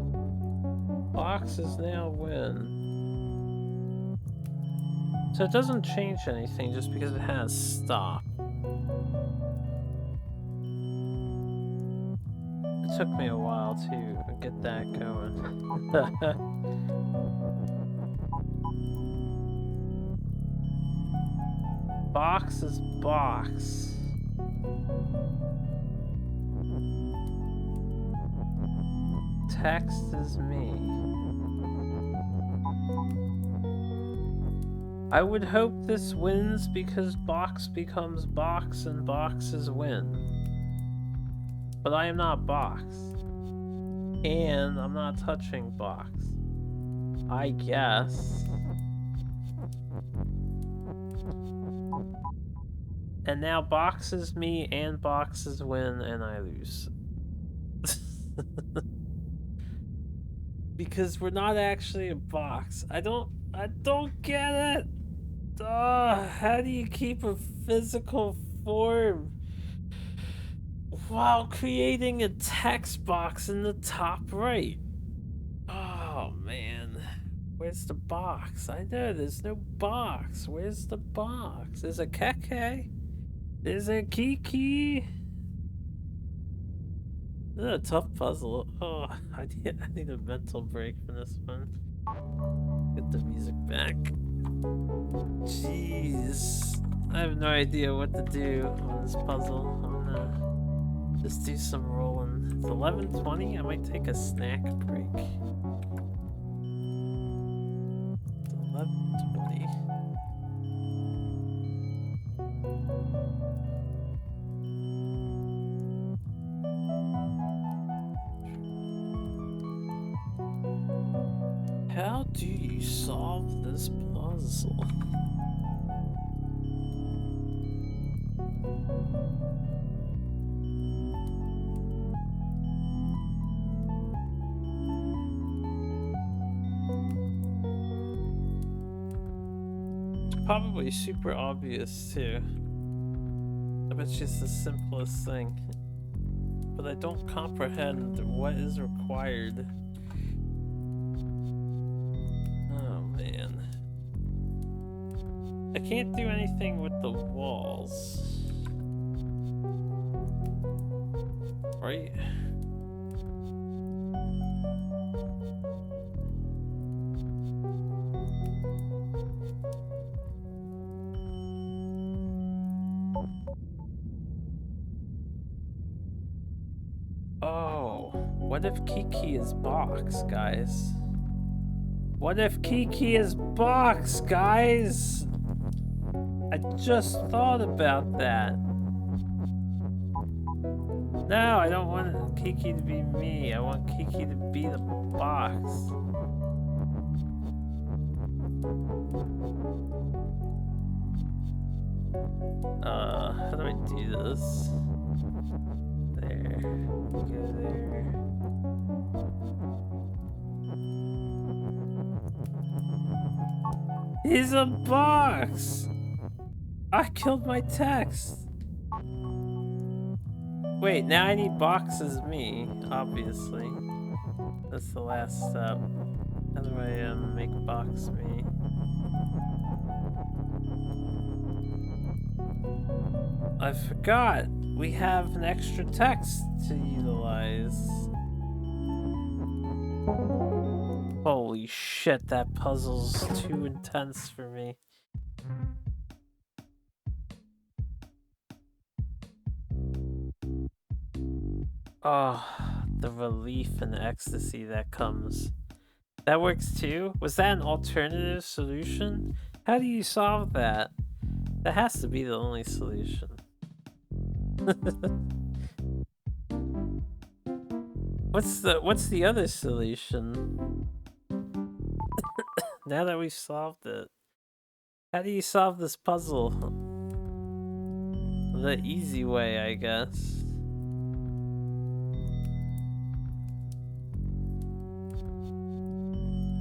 Speaker 1: Box is now win. So it doesn't change anything just because it has stop. It took me a while to get that going. Box is box. Text is me. I would hope this wins because box becomes box and boxes win. But I am not box. And I'm not touching box. I guess. And now box is me and boxes win and I lose. Because we're not actually a box. I don't get it. How do you keep a physical form while creating a text box in the top right? Oh man, where's the box? I know there's no box. Where's the box? There's a Keke. There's a Kiki. This is a tough puzzle. Oh, I need a mental break from this one. Get the music back. Jeez. I have no idea what to do on this puzzle. I'm gonna just do some rolling. It's 11:20. I might take a snack break. It's 11:20. How do you solve this puzzle? It's probably super obvious too. I bet it's the simplest thing. But I don't comprehend what is required. I can't do anything with the walls. Right? Oh, what if Kiki is box, guys? What if Kiki is box, guys? I just thought about that. No, I don't want Kiki to be me. I want Kiki to be the box. How do I do this? There. Go there. He's a box! I killed my text! Wait, now I need box as me, obviously. That's the last step. How do I make box me? I forgot! We have an extra text to utilize. Holy shit, that puzzle's too intense for me. Oh, the relief and ecstasy that comes. That works too? Was that an alternative solution? How do you solve that? That has to be the only solution. What's the other solution? Now that we've solved it, how do you solve this puzzle? The easy way, I guess.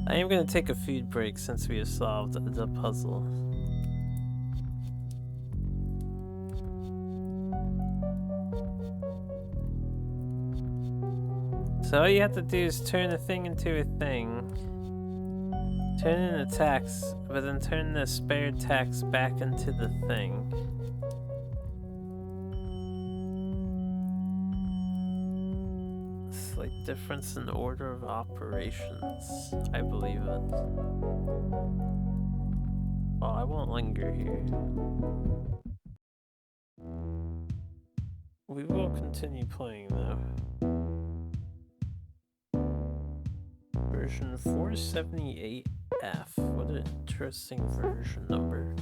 Speaker 1: I am gonna take a food break since we have solved the puzzle. So all you have to do is turn a thing into a thing. Turn in a text, but then turn the spare text back into the thing. Slight difference in order of operations. I believe it. Oh, I won't linger here. We will continue playing though. Version 478F. What an interesting version number.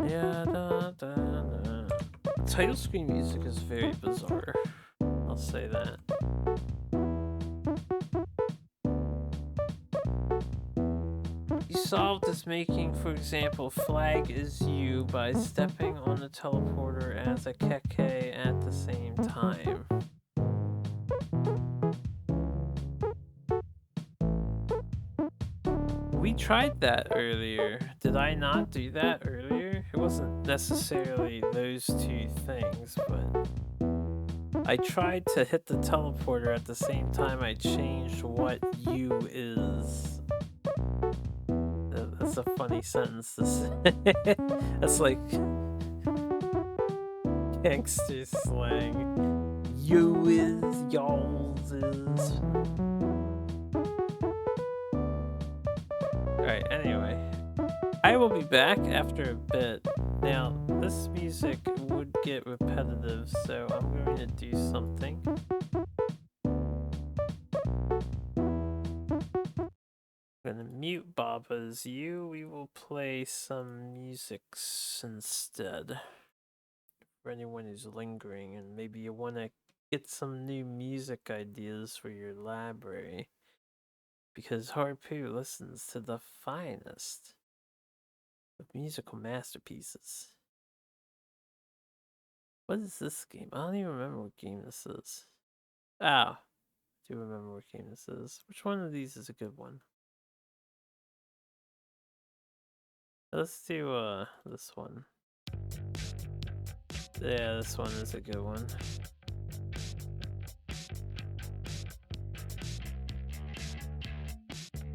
Speaker 1: Yeah, da, da, da. Title screen music is very bizarre. I'll say that. You solved is making, for example, flag is you by stepping on the teleporter as a Keke at the same time. We tried that earlier. Did I not do that earlier? It wasn't necessarily those two things, but I tried to hit the teleporter at the same time I changed what you is. That's a funny sentence to say. That's like gangster slang. You is, y'all's is. Alright, anyway. I will be back after a bit. Now, this music would get repetitive, so I'm going to do something. I'm gonna mute Baba's you. We will play some music instead. For anyone who's lingering and maybe you want to get some new music ideas for your library. Because Harpoo listens to the finest of musical masterpieces. What is this game? I don't even remember what game this is. Ah, I do remember what game this is. Which one of these is a good one? Let's do this one. Yeah, this one is a good one.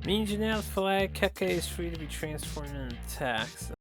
Speaker 1: Means you now flag Keke is free to be transformed and attacked.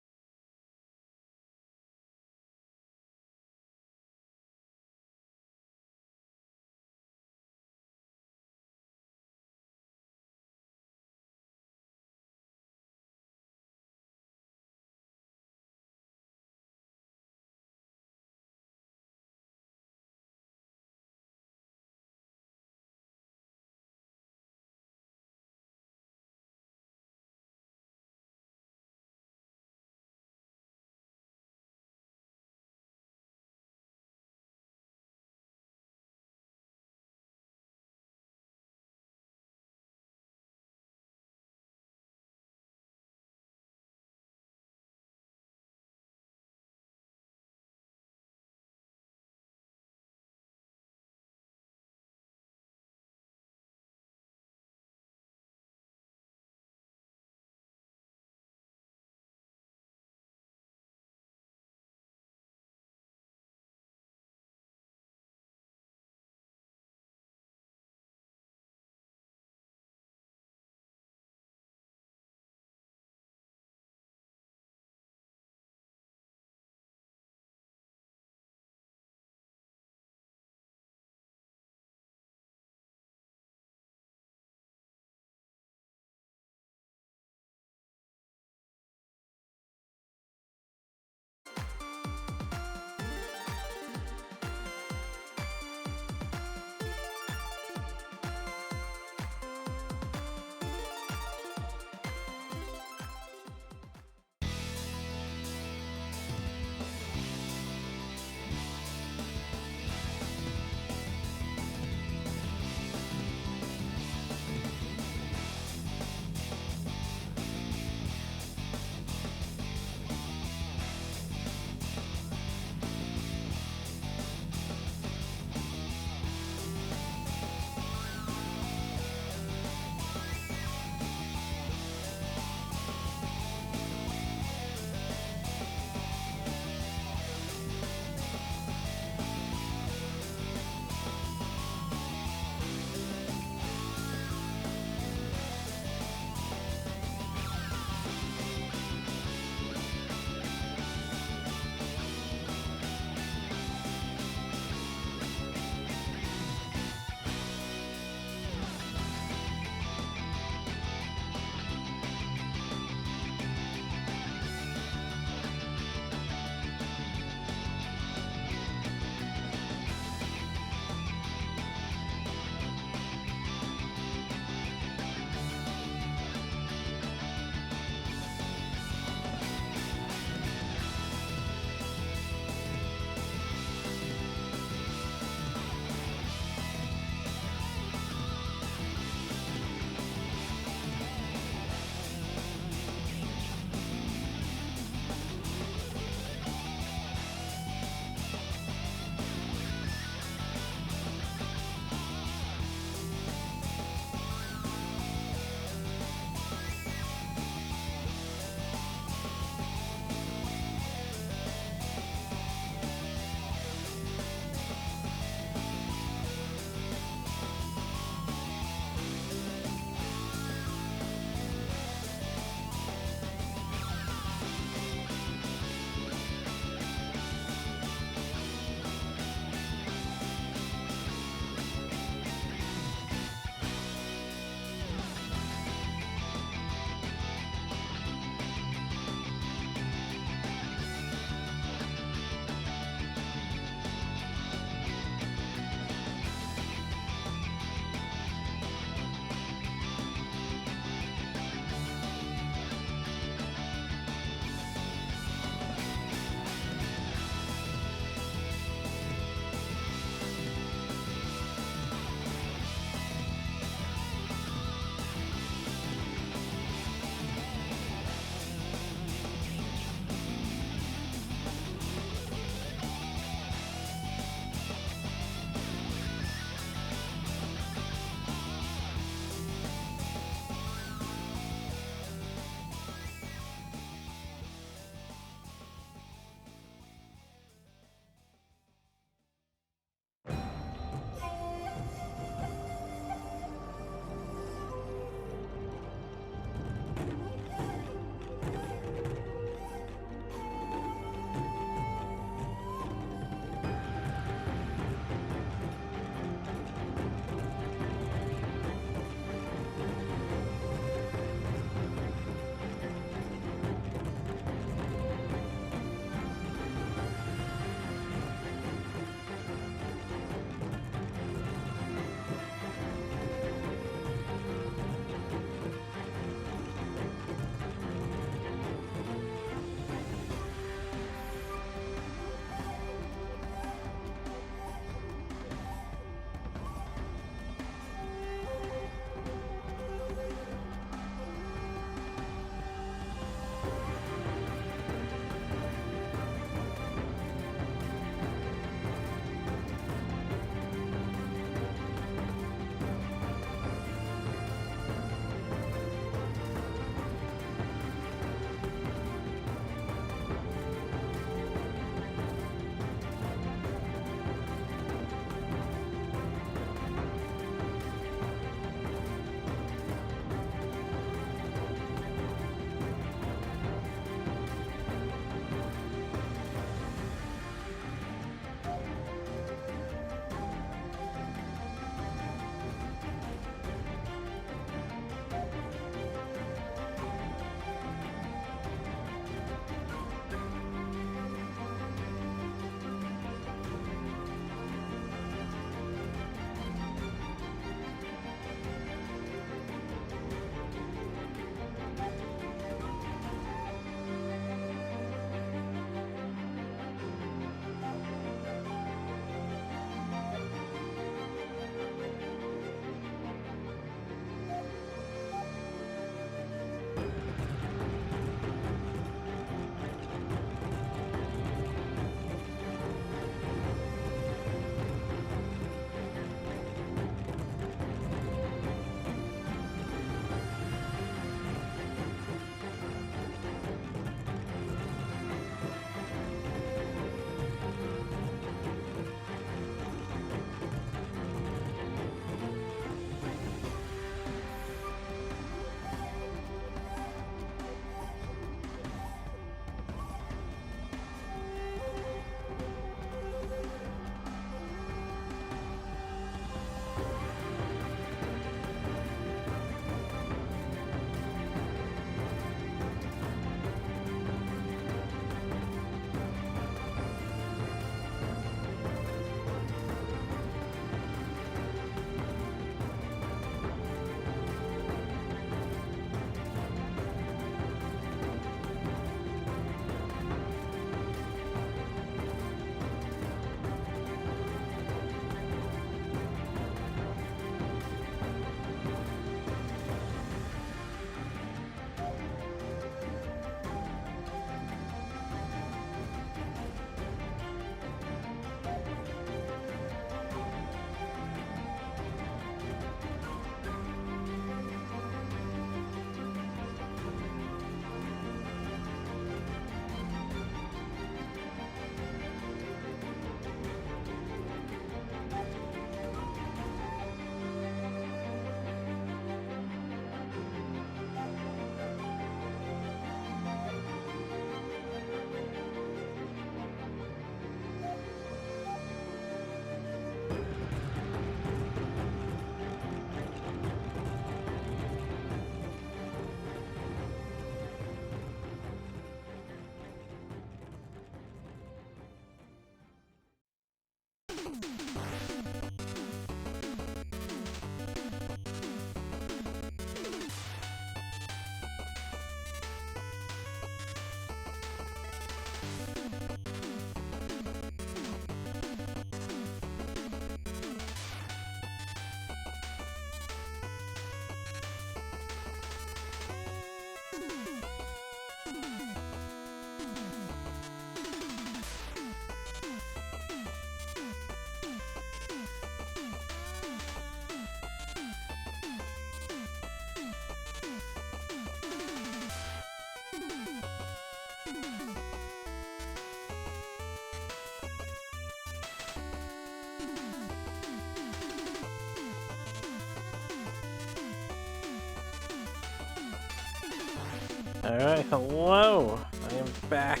Speaker 1: Alright, hello! I am back.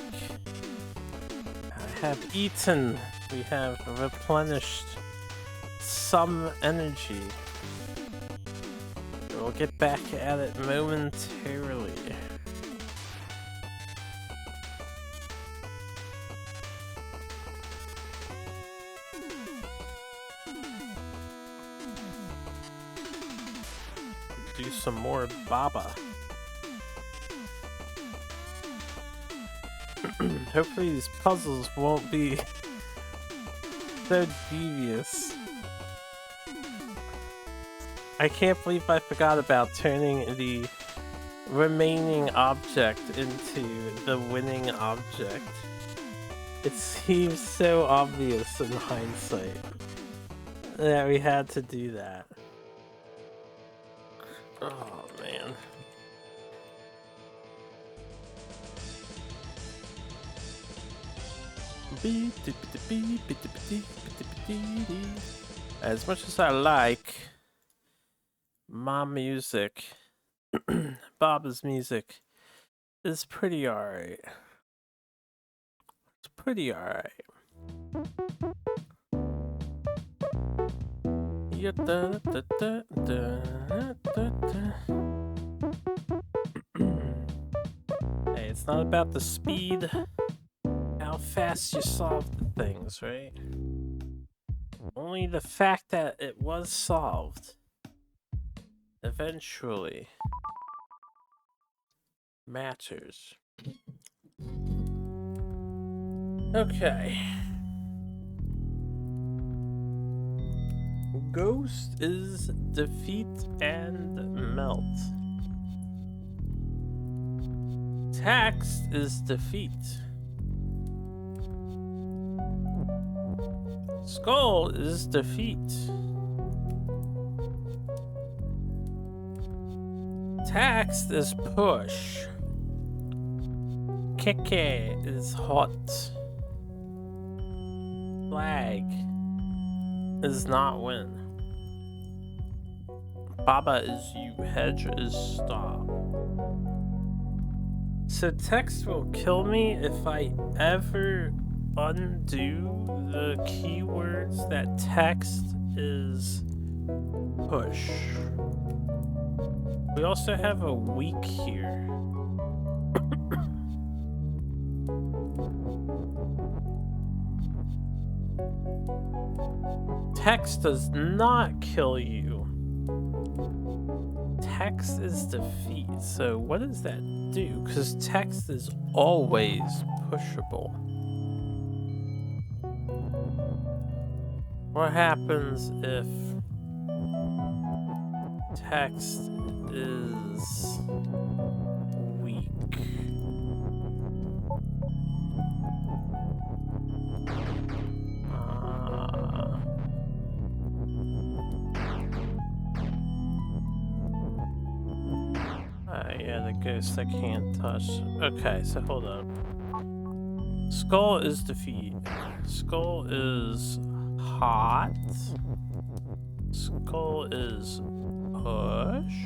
Speaker 1: I have eaten. We have replenished some energy. We'll get back at it momentarily. Do some more Baba. Hopefully these puzzles won't be so devious. I can't believe I forgot about turning the remaining object into the winning object. It seems so obvious in hindsight that we had to do that. Oh man. As much as I like my music, Baba's music is pretty alright. It's pretty alright. Hey, it's not about the speed, how fast you solve the things, right? Only the fact that it was solved eventually matters. Okay. Ghost is defeat and melt. Text is defeat. Skull is defeat. Text is push. Keke is hot. Flag is not win. Baba is you. Hedge is stop. So text will kill me if I ever undo the keywords that text is push. We also have a weak here. Text does not kill you. Text is defeat. So what does that do? Because text is always pushable. What happens if text is weak? Yeah, the ghost I can't touch. Okay, so hold up. Skull is defeat. Skull is hot. Skull is push.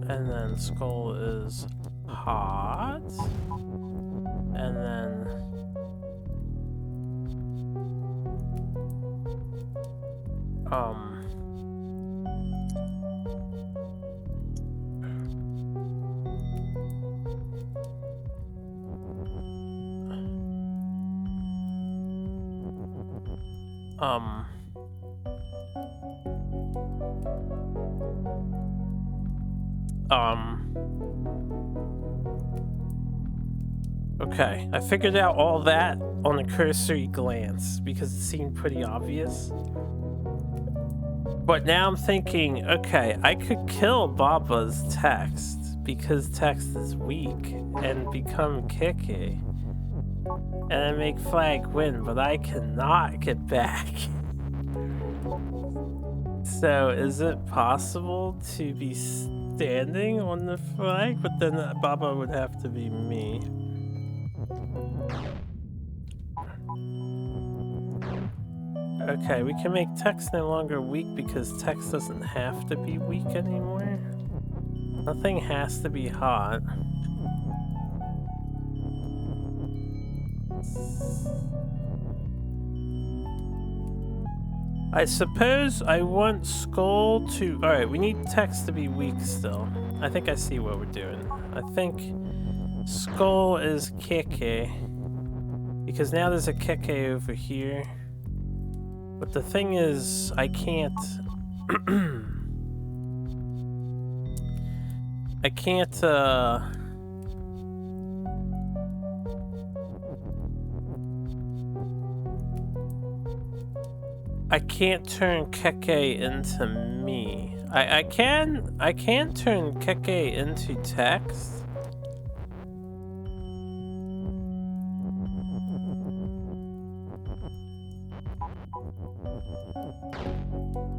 Speaker 1: And then skull is hot. And then okay, I figured out all that on a cursory glance because it seemed pretty obvious. But now I'm thinking, okay, I could kill Baba's text because text is weak and become Keke. And then make flag win, but I cannot get back. So is it possible to be standing on the flag? But then Baba would have to be me. Okay, we can make text no longer weak because text doesn't have to be weak anymore. Nothing has to be hot. I suppose I want Skull to... Alright, we need text to be weak still. I think I see what we're doing. I think Skull is Keke. Because now there's a Keke over here. But the thing is, I can't... I can't, I can't turn Keke into me. I can turn Keke into text.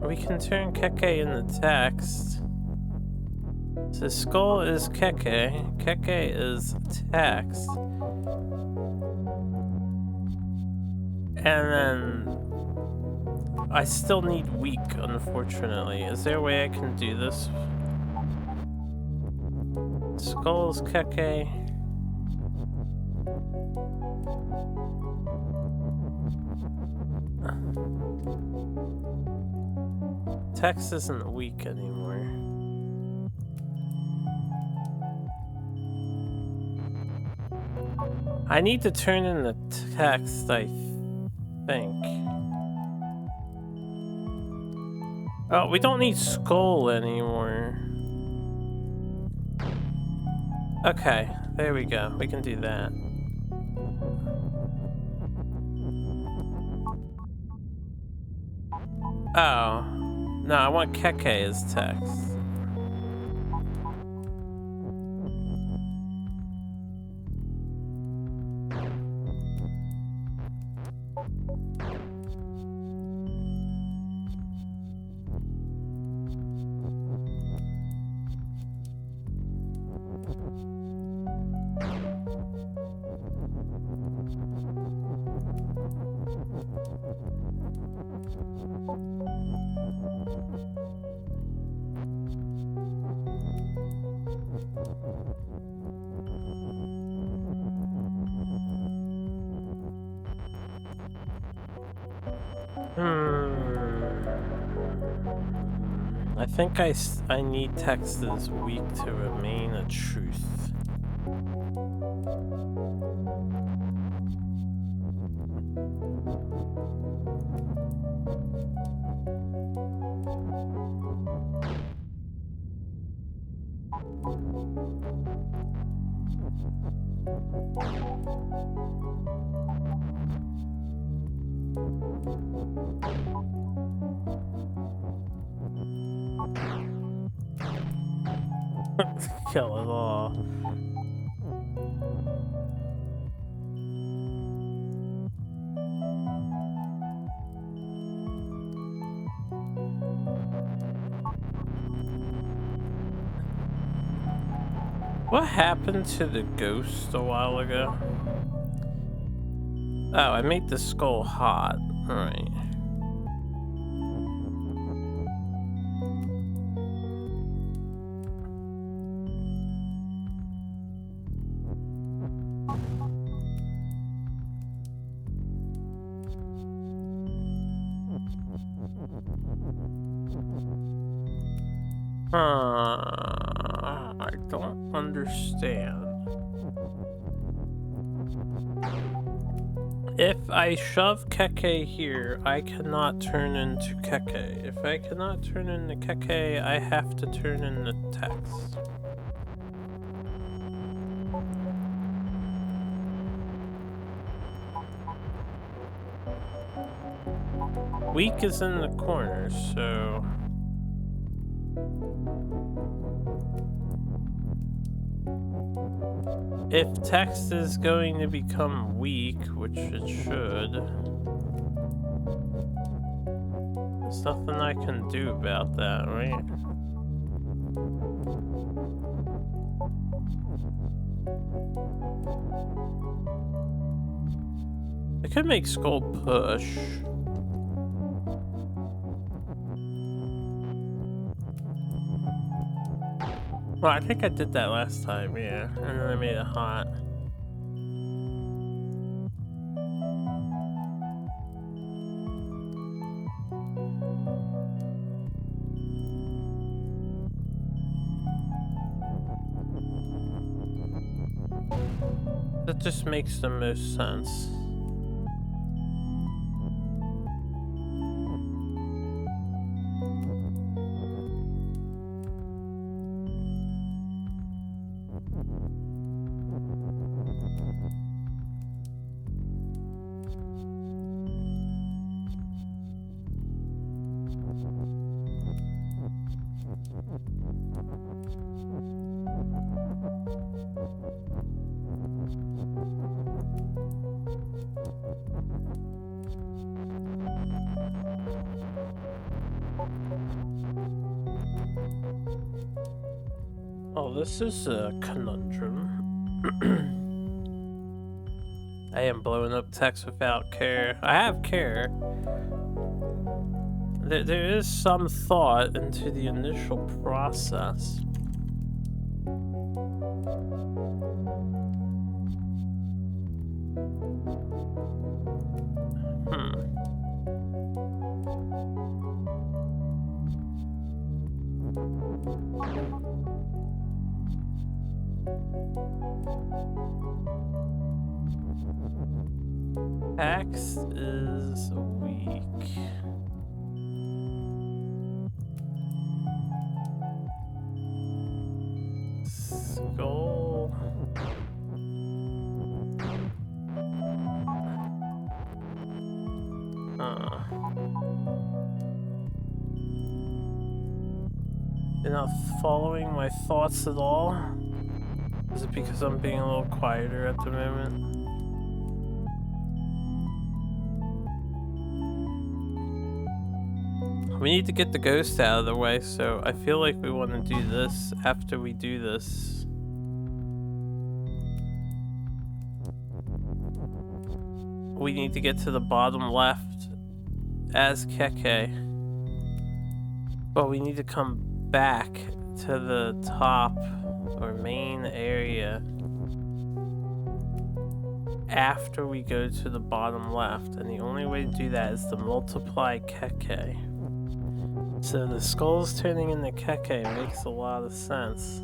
Speaker 1: We can turn Keke into text. So Skull is Keke. Keke is text. And then I still need weak, unfortunately. Is there a way I can do this? Skull is Keke. Text isn't weak anymore. I need to turn in the text, I think. Oh, we don't need Skull anymore. Okay, there we go. We can do that. Oh. No, I want Keke as text. I think I need text as weak to remain a truth. Kill it all. What happened to the ghost a while ago? Oh, I made the skull hot. Alright. I don't understand. If I shove Keke here, I cannot turn into Keke. If I cannot turn into Keke, I have to turn into text. Weak is in the corner, so... If text is going to become weak, which it should, there's nothing I can do about that, right? I could make Skull push. Well, I think I did that last time, yeah. And then I made it hot. That just makes the most sense. Oh, this is a conundrum. I am blowing up text without care. I have care. There is some thought into the initial process. Text is weak. Skull. You're not following my thoughts at all? Is it because I'm being a little quieter at the moment? We need to get the ghost out of the way, so I feel like we want to do this after we do this. We need to get to the bottom left as Keke. But we need to come back to the top or main area after we go to the bottom left. And the only way to do that is to multiply Keke. So the skulls turning into Keke makes a lot of sense.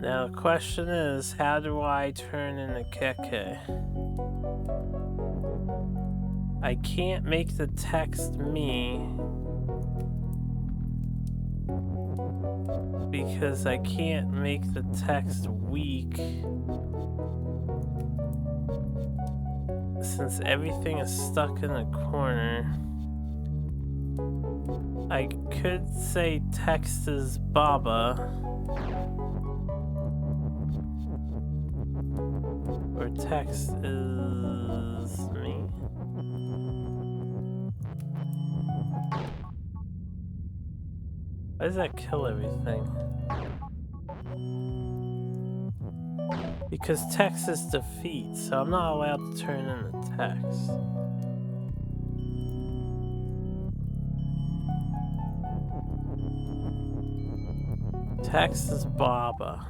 Speaker 1: Now the question is, how do I turn into Keke? I can't make the text me because I can't make the text weak since everything is stuck in a corner. I could say text is Baba, or text is me. Why does that kill everything? Because text is defeat, so I'm not allowed to turn into text. Text is Baba.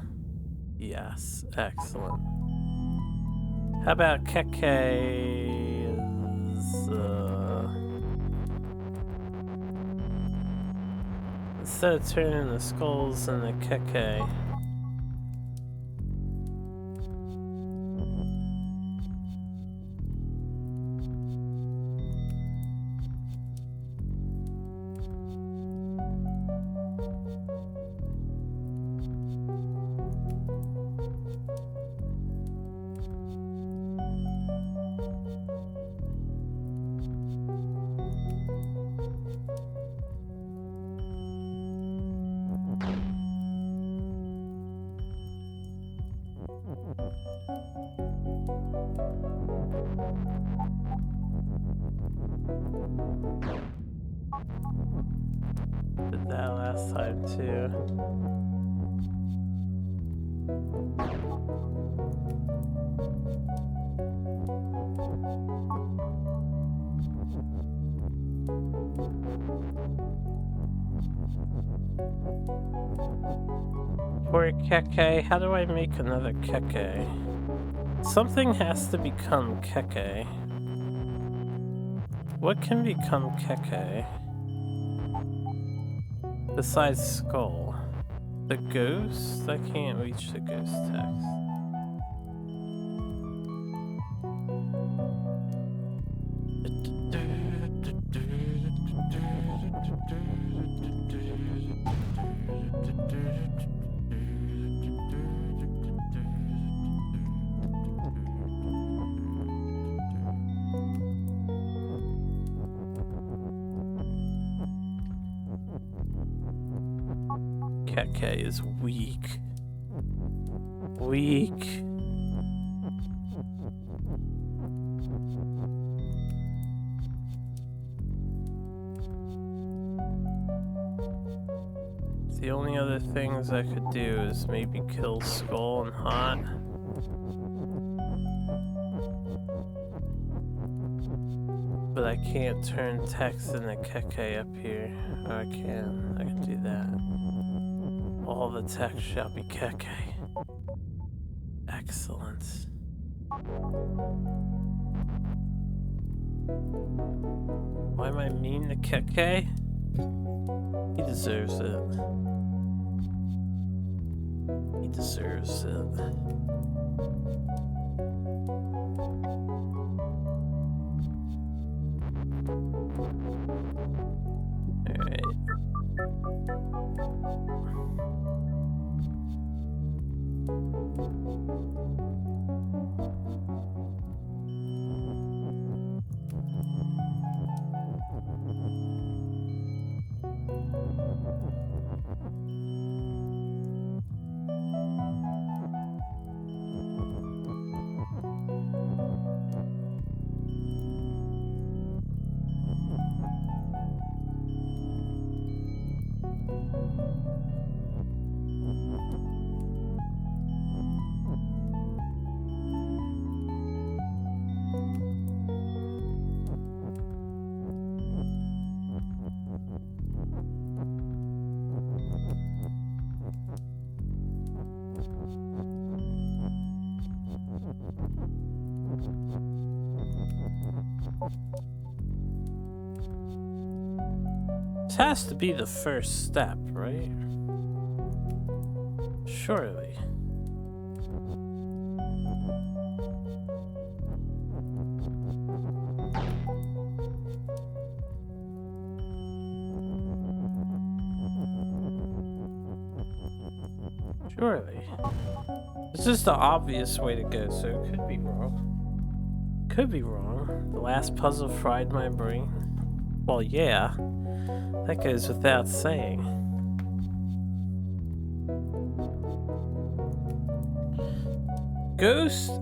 Speaker 1: Yes, excellent. How about Keke is, instead of turning the skulls into Keke, did that last time too. For a Keke, how do I make another Keke? Something has to become Keke. What can become Keke? Besides Skull. The ghost? I can't reach the ghost text. Keke is weak. Weak. The only other things I could do is maybe kill Skull and Hot. But I can't turn text into Keke up here. Or I can do that. All the text shall be Keke. Excellent. Why am I mean to Keke? He deserves it. He deserves it. This has to be the first step, right? Surely. Surely. This is the obvious way to go, so it could be wrong. Could be wrong. The last puzzle fried my brain. Well, yeah. That goes without saying. Ghost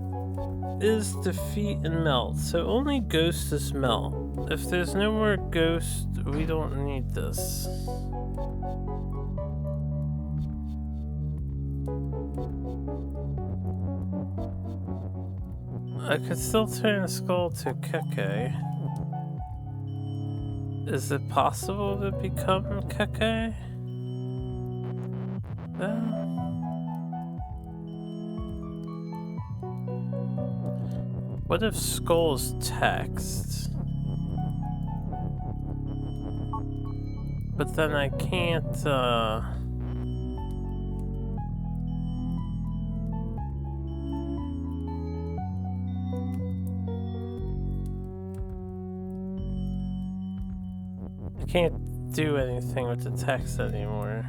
Speaker 1: is defeat and melt, so only ghost is melt. If there's no more ghost, we don't need this. I could still turn Skull to Keke. Is it possible to become Keke? What if Skull's text? But then I can't, I can't do anything with the text anymore.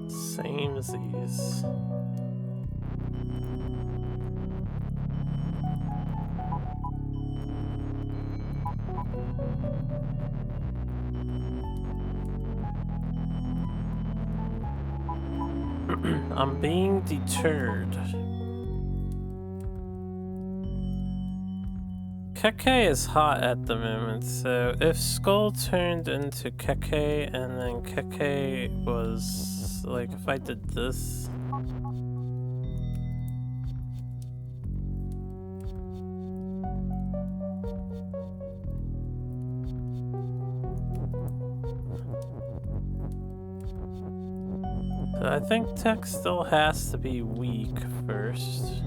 Speaker 1: Same as these. I'm being deterred. Keke is hot at the moment, so if Skull turned into Keke and then Keke was like, if I did this. So I think Tech still has to be weak first.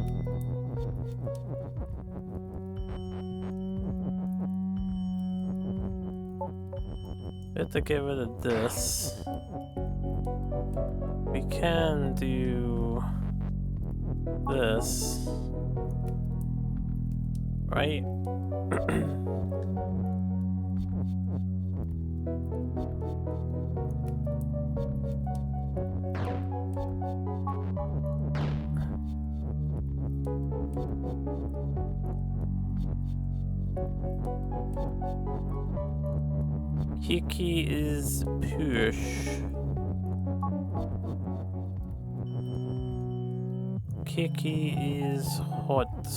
Speaker 1: We have to get rid of this. We can do this, right? Kiki is push. Kiki is hot.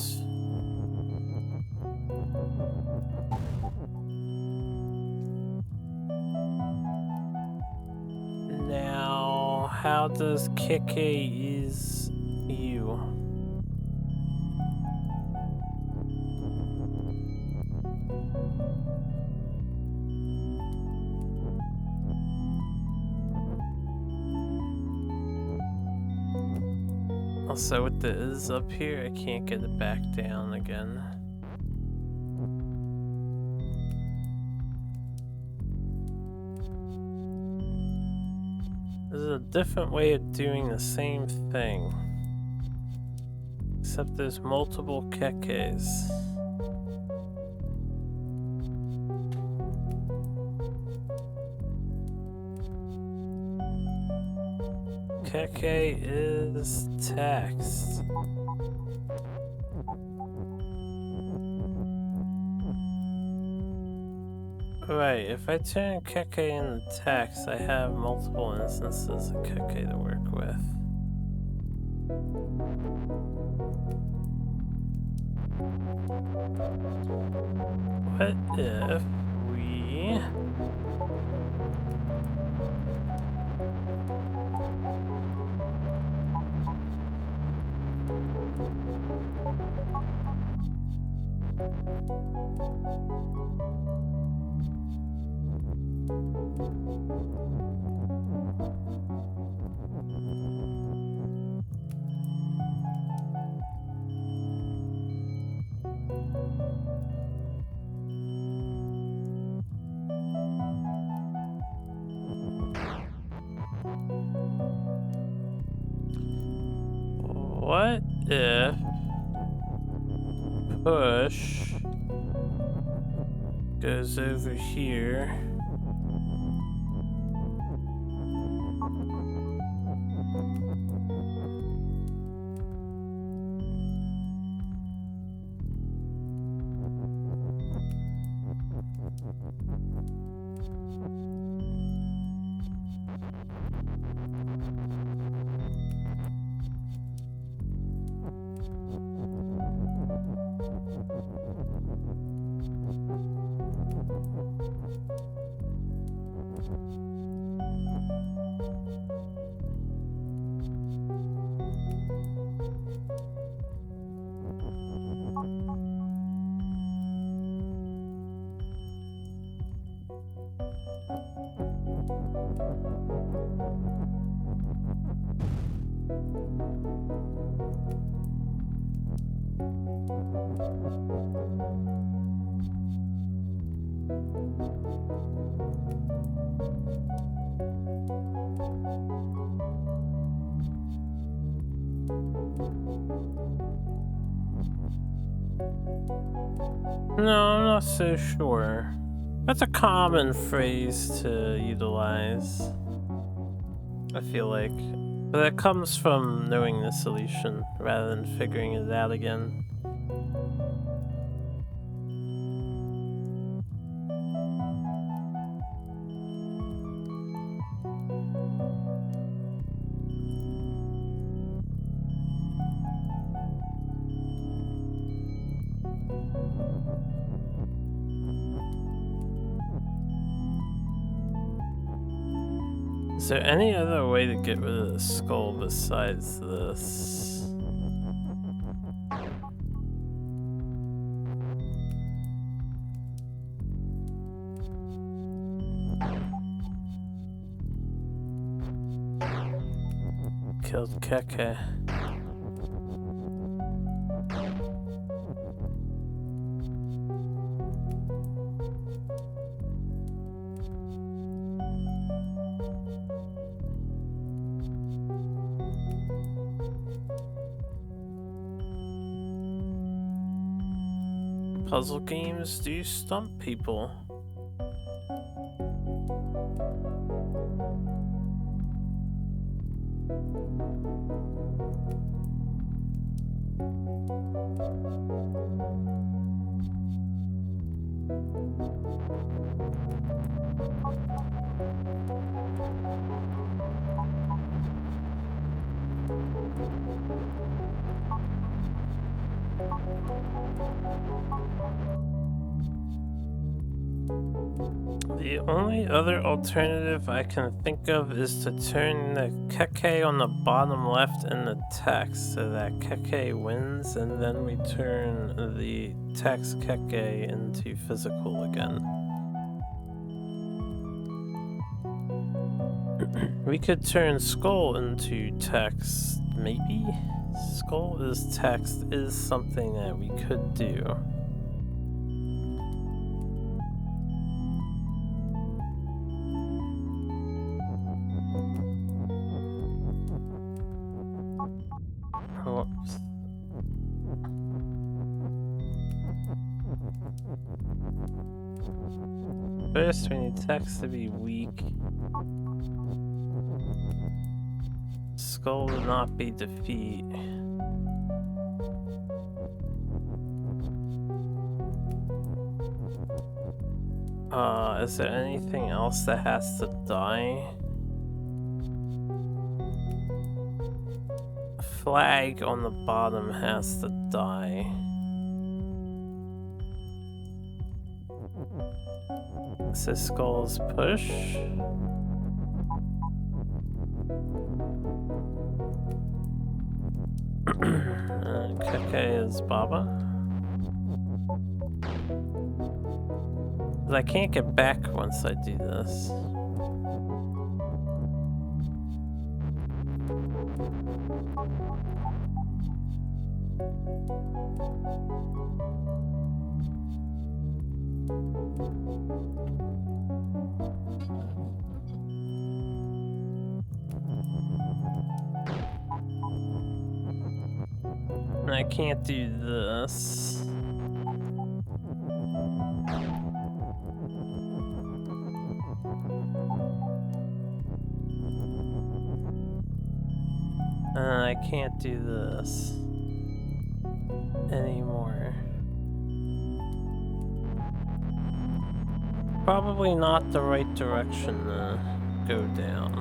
Speaker 1: Now, how does Kiki is you? Also, with the is up here, I can't get it back down again. This is a different way of doing the same thing. Except there's multiple Kekes. Keke is text. Right, if I turn Keke into text, I have multiple instances of Keke to work with. What if we... What if push goes over here? No, I'm not so sure. That's a common phrase to utilize, I feel like. But that comes from knowing the solution rather than figuring it out again. Is there any other way to get rid of the skull besides this? Killed Keke. Puzzle games do stump people. The only other alternative I can think of is to turn the Keke on the bottom left in the text so that Keke wins, and then we turn the text Keke into physical again. We could turn skull into text, maybe? Skull is text is something that we could do. Whoops. First, we need text to be weak. Skull would not be defeat. Is there anything else that has to die? Flag on the bottom has to die. So skulls push. Keke is Baba. But I can't get back once I do this. And I can't do this. And I can't do this anymore. Probably not the right direction to go down.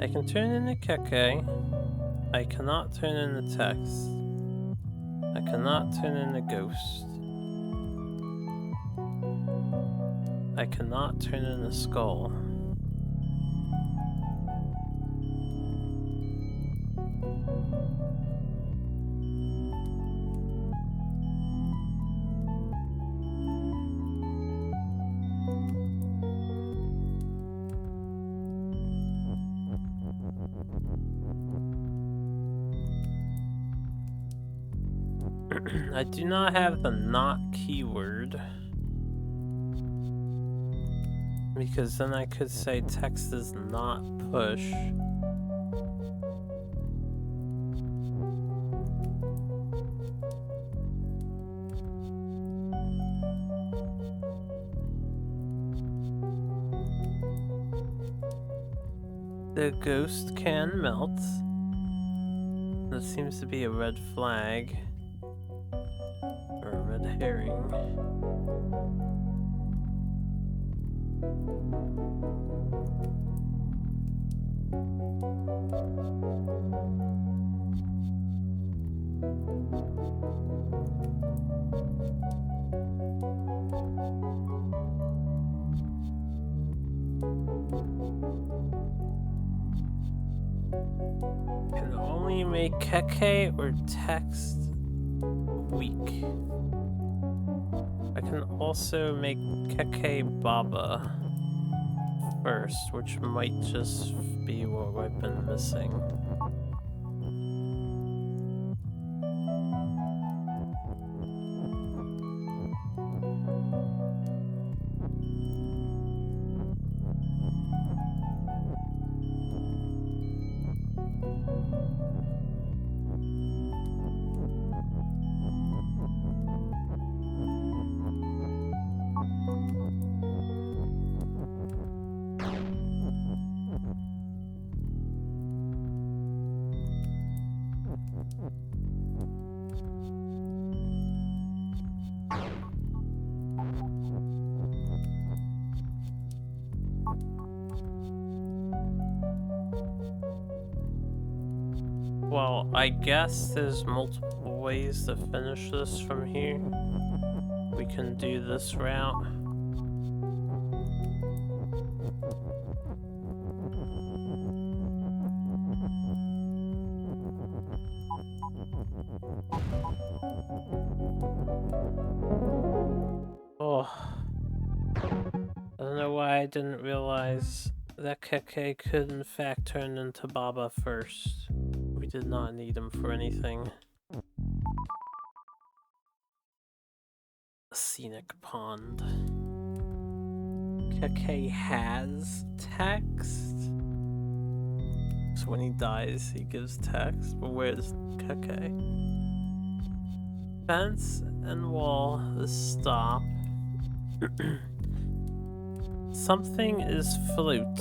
Speaker 1: I can turn into Keke. I cannot turn into text. I cannot turn into ghost. I cannot turn into skull. I do not have the not keyword. Because then I could say text is not push. The ghost can melt. That seems to be a red flag. Or a red herring. Can only make Keke or text weak. I can also make Keke Baba first, which might just be what I've been missing. Well, I guess there's multiple ways to finish this from here. We can do this route. Oh, I don't know why I didn't realize that Keke could in fact turn into Baba first. We did not need him for anything. A scenic pond. Keke has text. So when he dies, he gives text. But where's Keke? Fence and wall is stop. Something is float.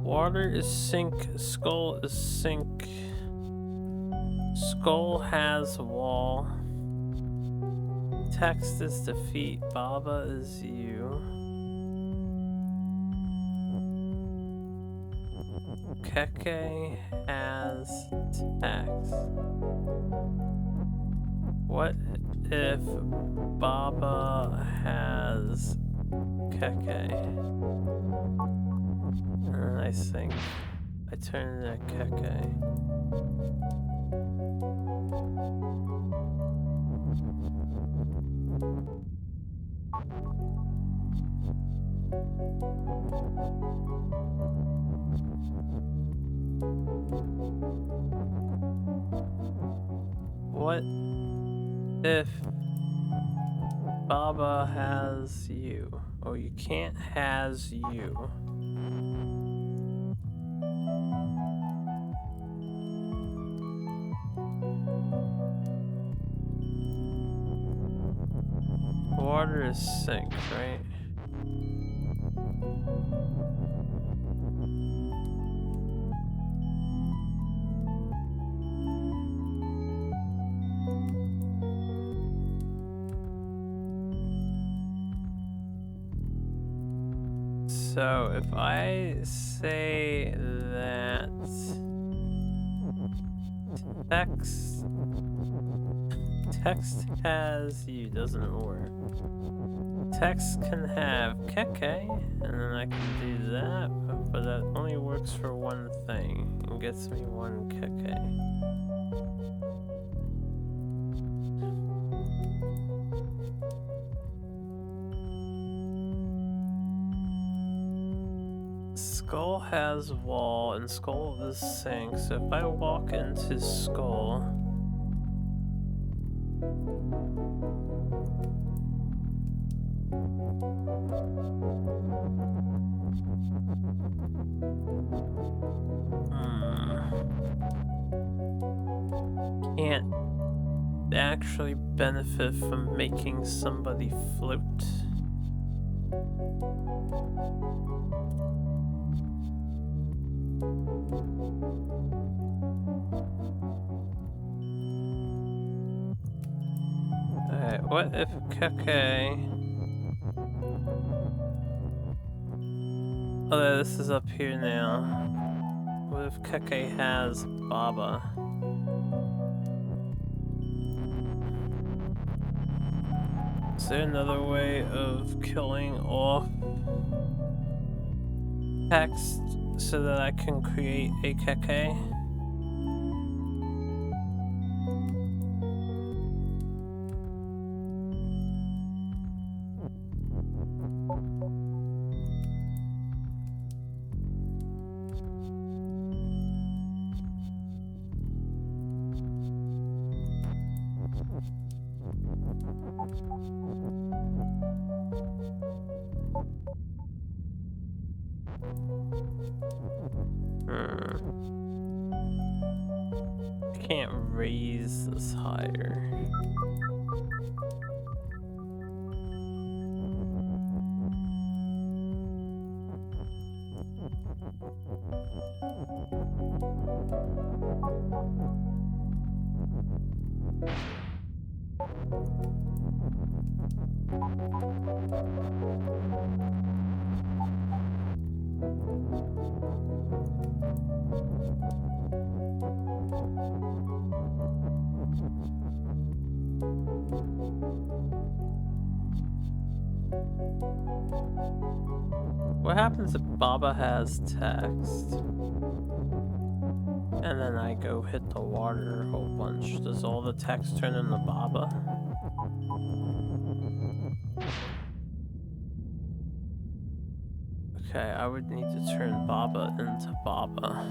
Speaker 1: Water is sink. Skull is sink. Skull has wall. Text is defeat. Baba is you. Keke has text. What if Baba has Keke? I think I turn into Keke. What if Baba has you? Oh, you can't has you. Water is sink, right? So if I say that text has you doesn't work. Text can have keke, and then I can do that, but that only works for one thing and gets me one keke. Skull has wall and Skull is sink, so if I walk into Skull, can't actually benefit from making somebody float. Alright, what if Keke... Oh, this is up here now. What if Keke has Baba? Is there another way of killing off text so that I can create a Keke? I can't raise this higher. What happens if Baba has text? And then I go hit the water a whole bunch. Does all the text turn into Baba? Okay, I would need to turn Baba into Baba.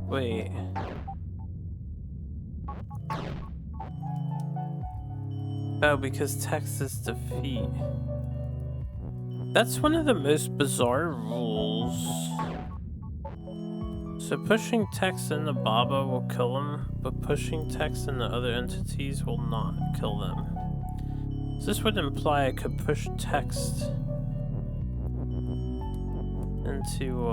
Speaker 1: Wait. Oh, because text is defeat. That's one of the most bizarre rules. So pushing text into Baba will kill him, but pushing text into other entities will not kill them. So this would imply I could push text into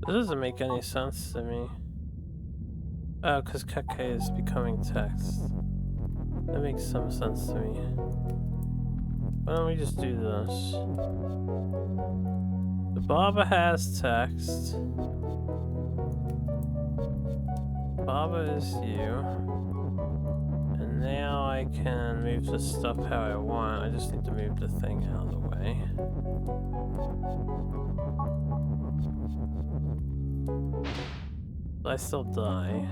Speaker 1: This doesn't make any sense to me. Oh, because Keke is becoming text. That makes some sense to me. Why don't we just do this? The Baba has text. Baba is you. And now I can move the stuff how I want. I just need to move the thing out of the way. I still die.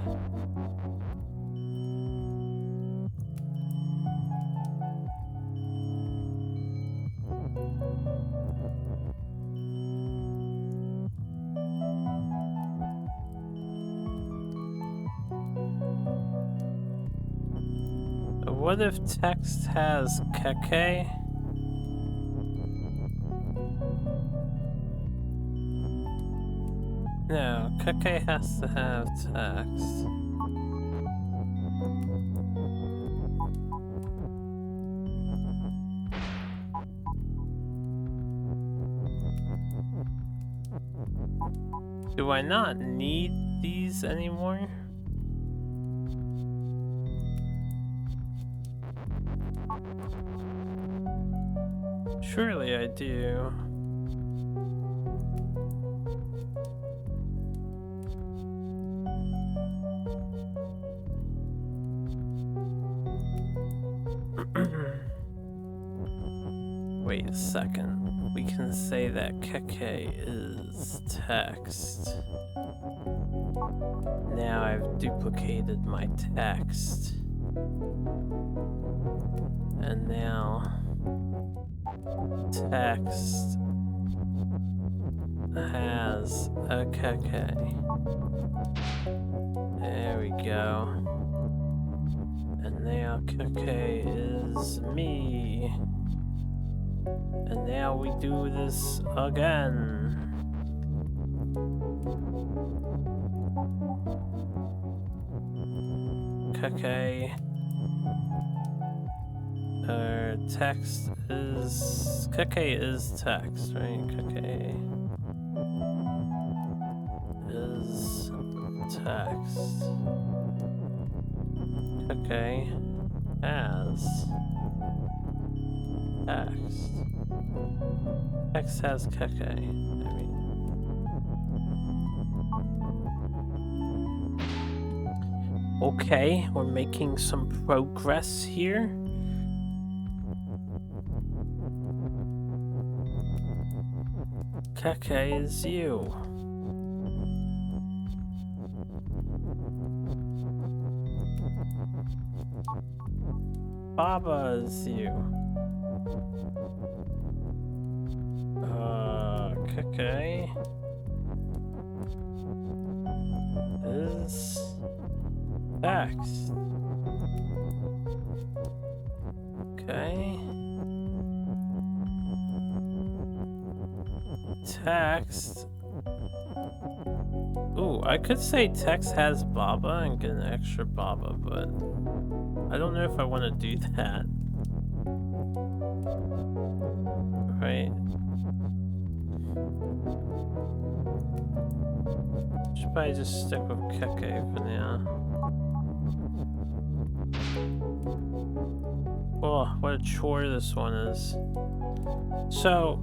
Speaker 1: What if text has Keke? No, Keke has to have text. Do I not need these anymore? Surely I do. Wait a second. We can say that Keke is text. Now I've duplicated my text. And now text has a Keke. There we go. And now Keke is me. And now we do this again. Keke. Text is... Keke is text, right? Keke is text. Keke has text. Text has Keke. I mean... Okay, we're making some progress here. Keke is you. Baba is you. Keke is text. Okay. Text. Ooh, I could say text has Baba and get an extra Baba, but I don't know if I want to do that. Right. Should probably just stick with Keke for now. Oh, what a chore this one is. So,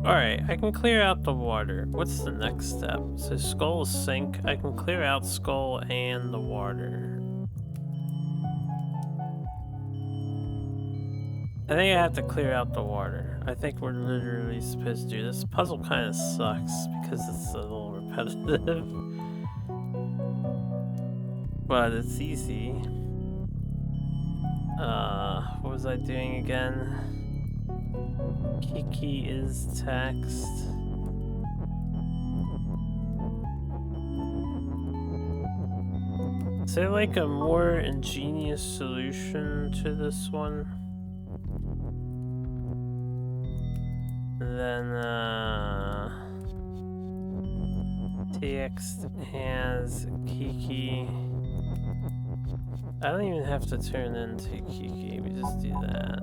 Speaker 1: alright, I can clear out the water. What's the next step? So Skull is sink. I can clear out Skull and the water. I think I have to clear out the water. I think we're literally supposed to do this. Puzzle kind of sucks because it's a little repetitive. repetitive. But it's easy. What was I doing again? Kiki is text. Is there like a more ingenious solution to this one? Then, text has Kiki. I don't even have to turn into Kiki, we just do that.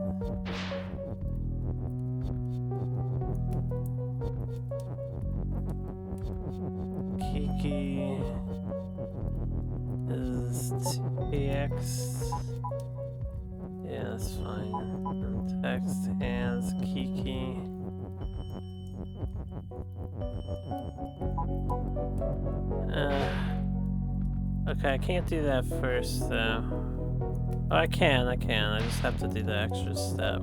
Speaker 1: Kiki is text. Yeah, that's fine. And text has Kiki. Okay, I can't do that first though. Oh, I can. I just have to do the extra step.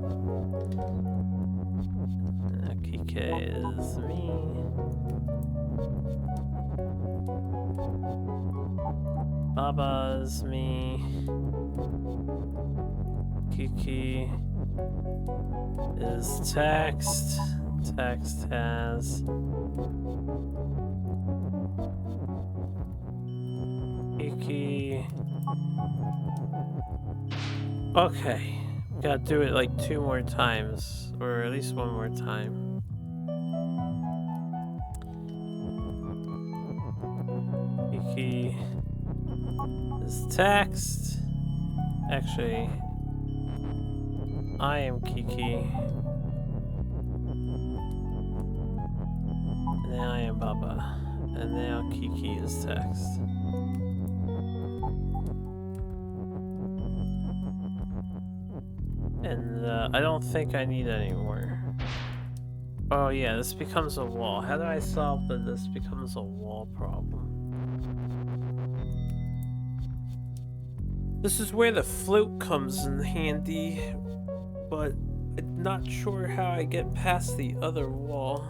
Speaker 1: Kiki is me. Baba's me. Kiki is text. Text has Kiki. Okay, gotta do it like 2 more times, or at least 1 more time. Kiki is text. Actually, I am Kiki. And now I am Baba. And now Kiki is text. And I don't think I need any more. Oh yeah, this becomes a wall. How do I solve that this becomes a wall problem? This is where the float comes in handy, but I'm not sure how I get past the other wall.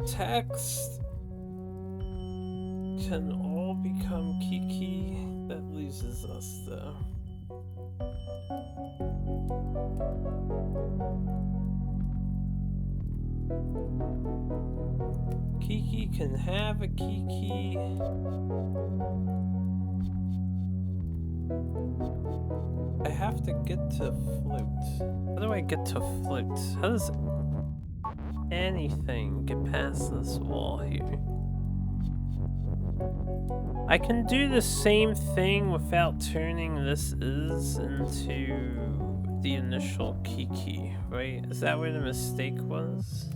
Speaker 1: Text can all become Kiki. That loses us though. Kiki can have a Kiki. I have to get to float. How do I get to float? How does anything get past this wall here? I can do the same thing without turning this is into the initial Kiki, right? Is that where the mistake was?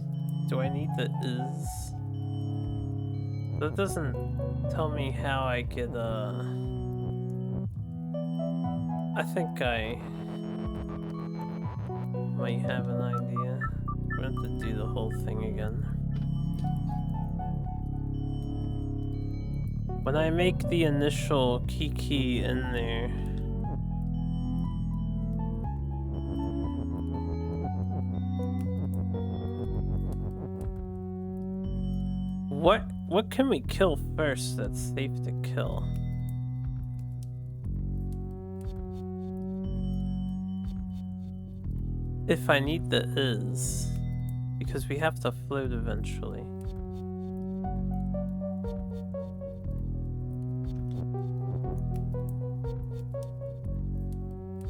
Speaker 1: Do I need the is? That doesn't tell me how I get I think I might have an idea. We're going to have to do the whole thing again. When I make the initial Kiki in there, what can we kill first that's safe to kill? If I need the is, because we have to float eventually.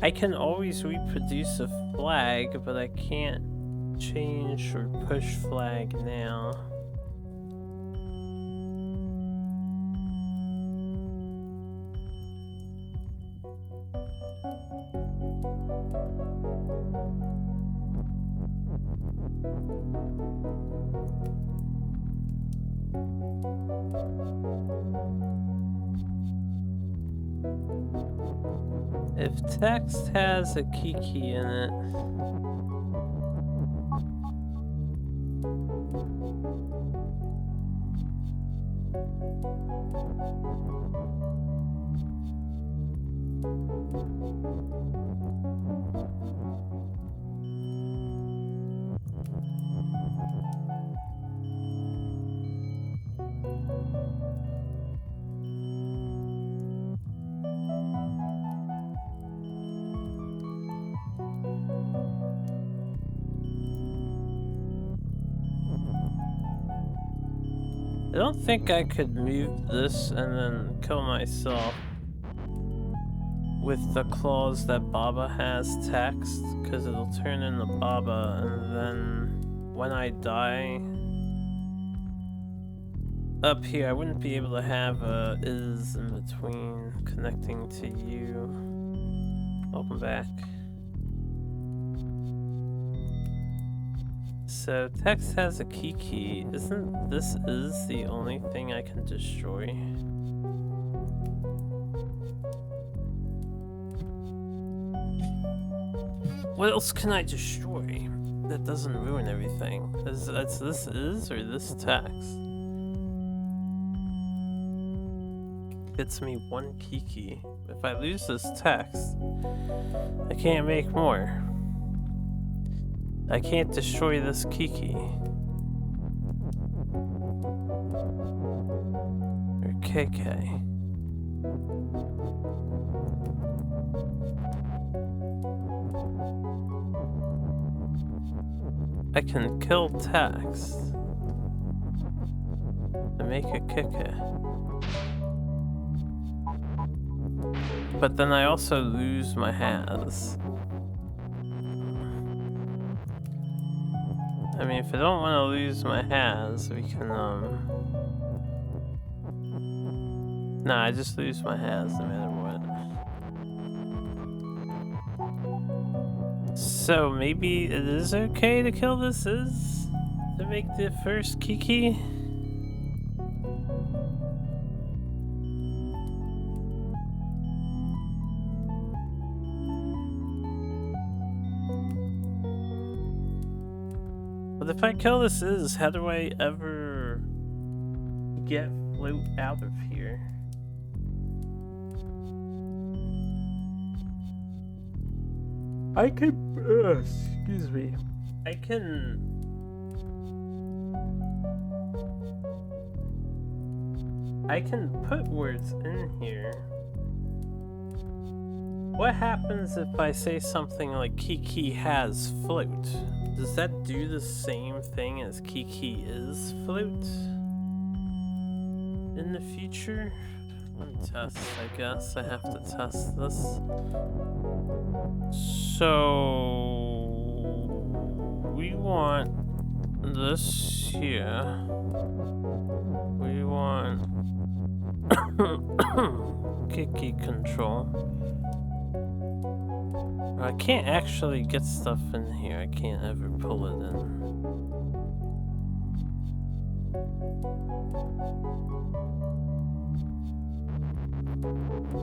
Speaker 1: I can always reproduce a flag, but I can't change or push flag now. If text has a Kiki in it, I don't think I could move this and then kill myself with the claws that Baba has text, because it'll turn into Baba, and then when I die up here, I wouldn't be able to have a is in between connecting to you. Welcome back. So text has a key. Isn't this is the only thing I can destroy? What else can I destroy that doesn't ruin everything? Is this is or this text? Gets me one key. If I lose this text, I can't make more. I can't destroy this key. Or KK. I can kill text and make a KK. But then I also lose my has. I mean, if I don't want to lose my has, we can, Nah, I just lose my has no matter what. So maybe it is okay to kill this is? To make the first Kiki? But if I kill this is, how do I ever get Float out of here? I can, excuse me. I can put words in here. What happens if I say something like Kiki has float? Does that do the same thing as Kiki is float in the future? Let me test, I guess. I have to test this. So we want this here. We want Kiki control. I can't actually get stuff in here. I can't ever pull it in.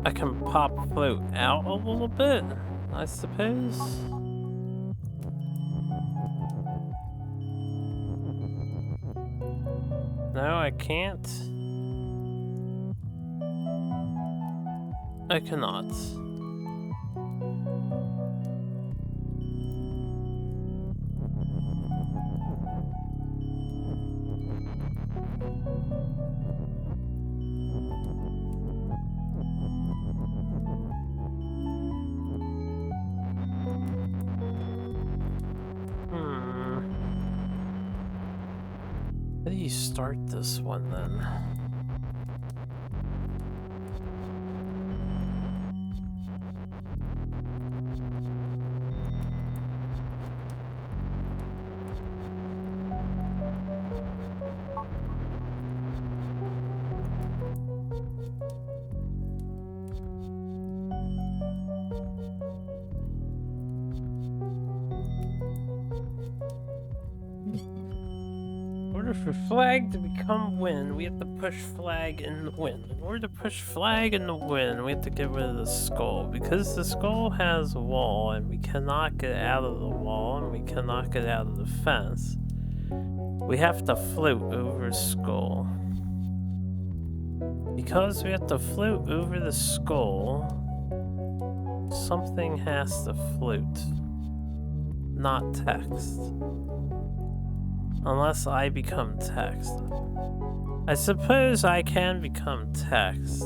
Speaker 1: I can pop Float out a little bit, I suppose. No, I can't. I cannot. How do you start this one then? For flag to become wind, we have to push flag in the wind. In order to push flag in the wind, we have to get rid of the skull. Because the skull has a wall, and we cannot get out of the wall, and we cannot get out of the fence, we have to float over skull. Because we have to float over the skull, something has to float. Not text. Unless I become text. I suppose I can become text.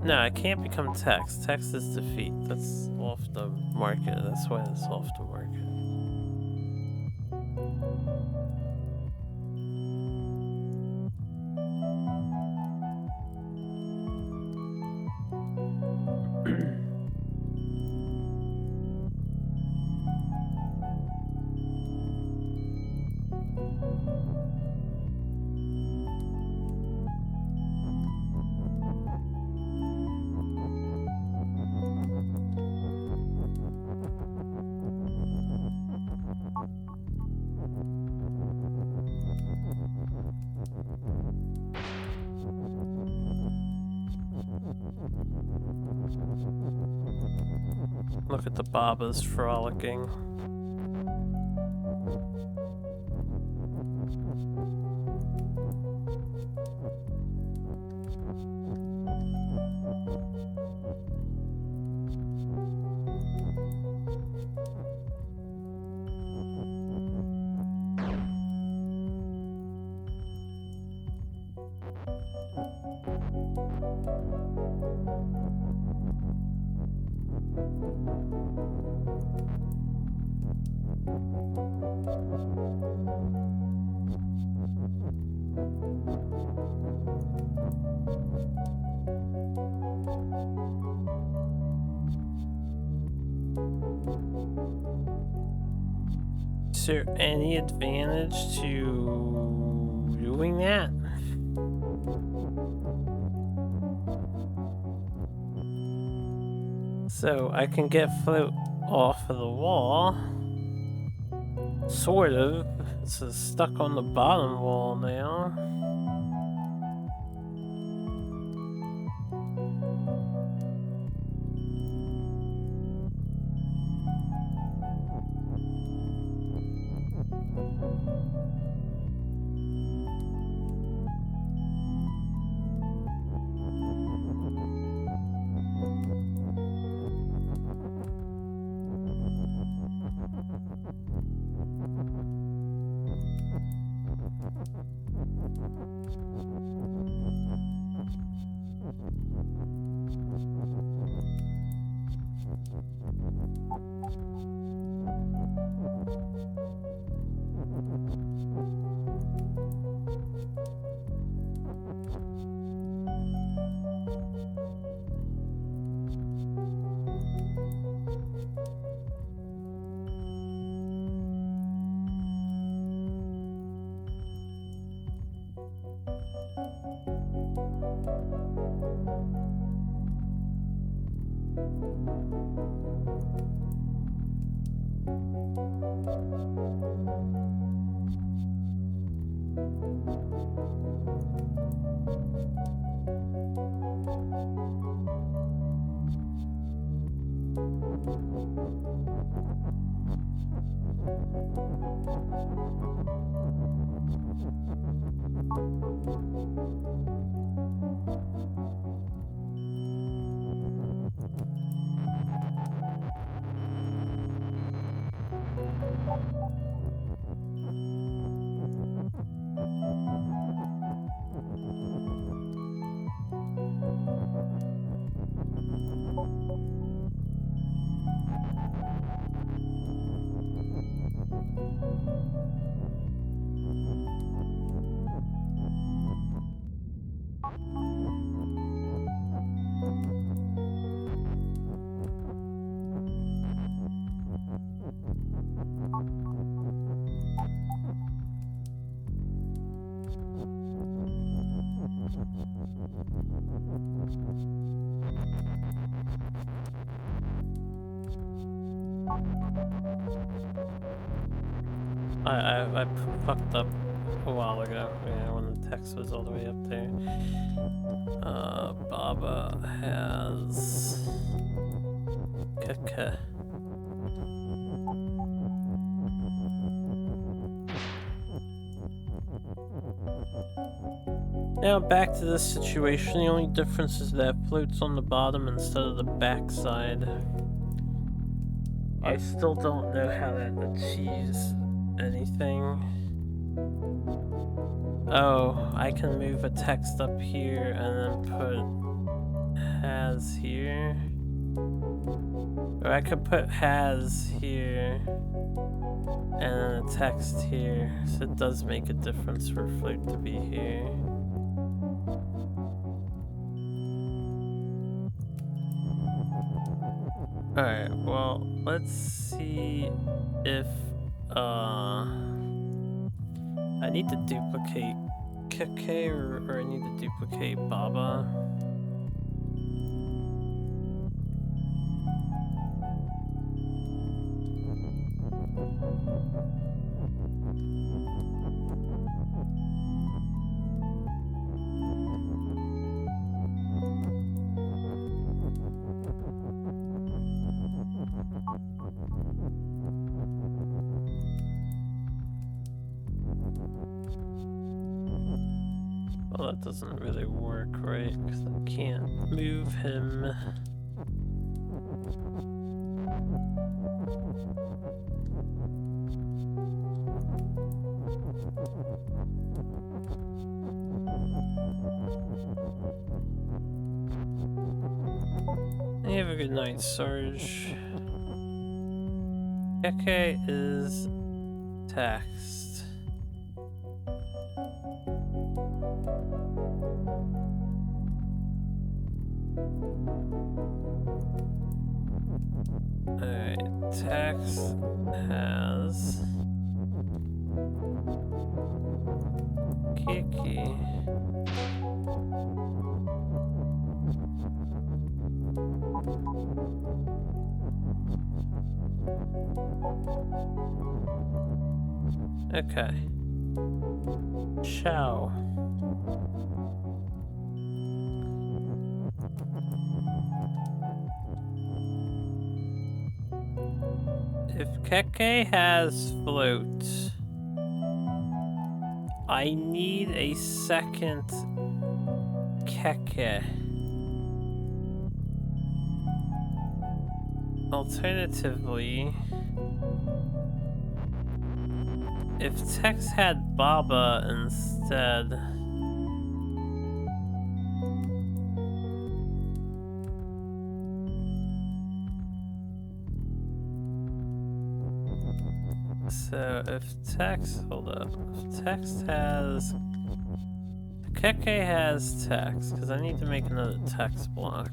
Speaker 1: No, I can't become text. Text is defeat. That's off the market. That's why it's off the market. Look at the Babas frolicking. Is there any advantage to doing that? So I can get float off of the wall. Sort of. It's stuck on the bottom wall now. I fucked up a while ago, yeah, when the text was all the way up there. Baba has... Kaka. Now back to this situation, the only difference is that float's on the bottom instead of the back side. I still don't know how that achieves anything. Oh, I can move a text up here and then put has here. Or I could put has here and then a text here. So it does make a difference for float to be here. Alright, well, let's see if I need to duplicate Keke or I need to duplicate Baba. Well, that doesn't really work, right? Because I can't move him. You have a good night, Sarge. Keke is taxed. Alright, tax has Kiki. Okay. Ciao. If Keke has float, I need a second Keke. Alternatively, if Tex had Baba instead, so if Tex, hold up, if Tex has, Keke has Tex, because I need to make another Tex block.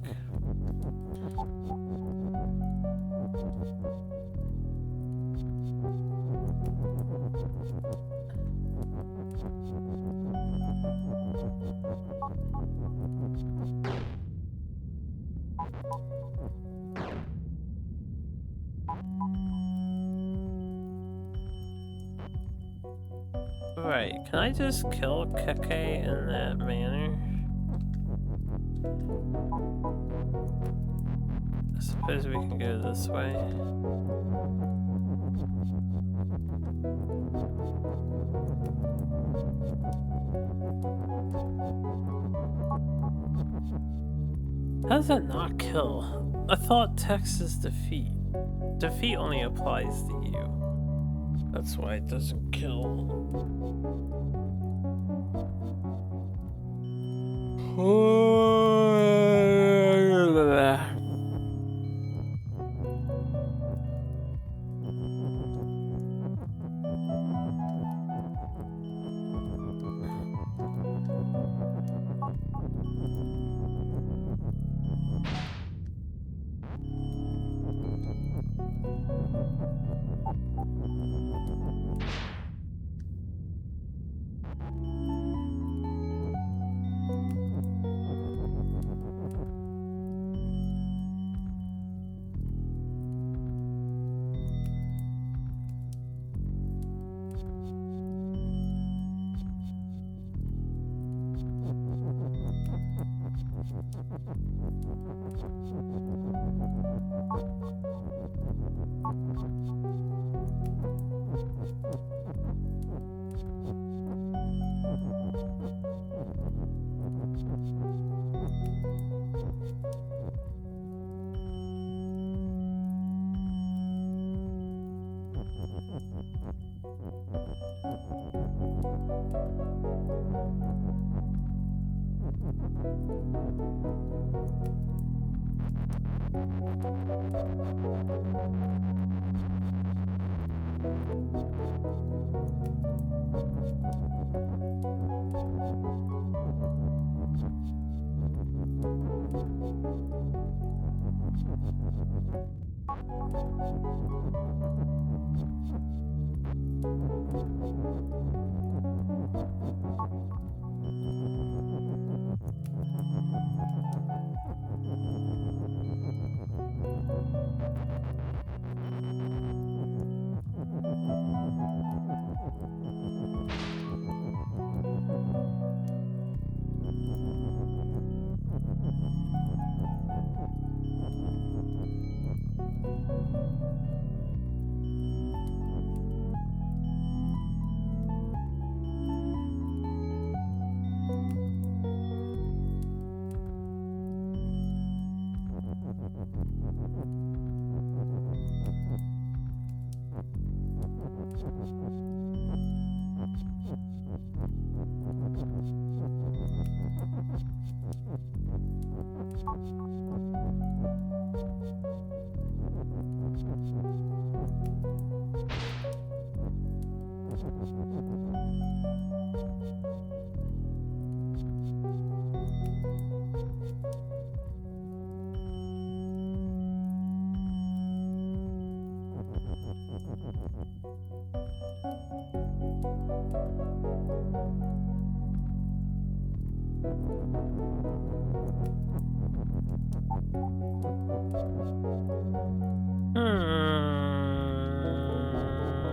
Speaker 1: Right, can I just kill Keke in that manner? I suppose we can go this way. How does that not kill? I thought Tex's defeat. Defeat only applies to you. That's why it doesn't kill.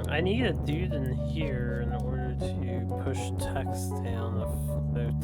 Speaker 1: I need a dude in here in order to push text down the float.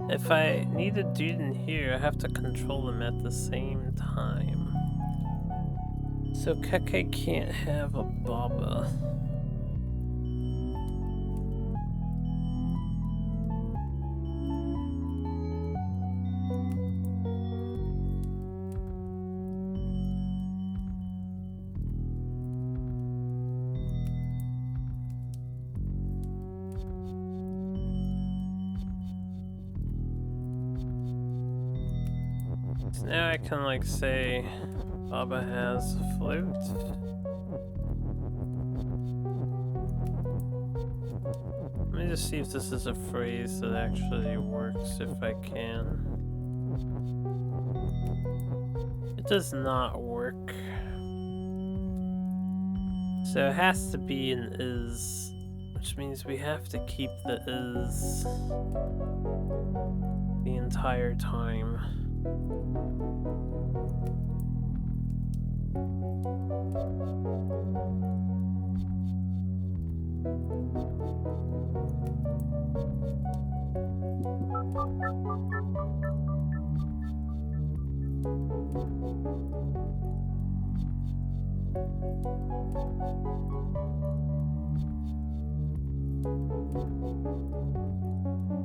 Speaker 1: If I need a dude in here, I have to control them at the same time. So Keke can't have a Baba. So now I can like say Baba has a flute. Let me just see if this is a phrase that actually works if I can. It does not work. So it has to be an is, which means we have to keep the is the entire time.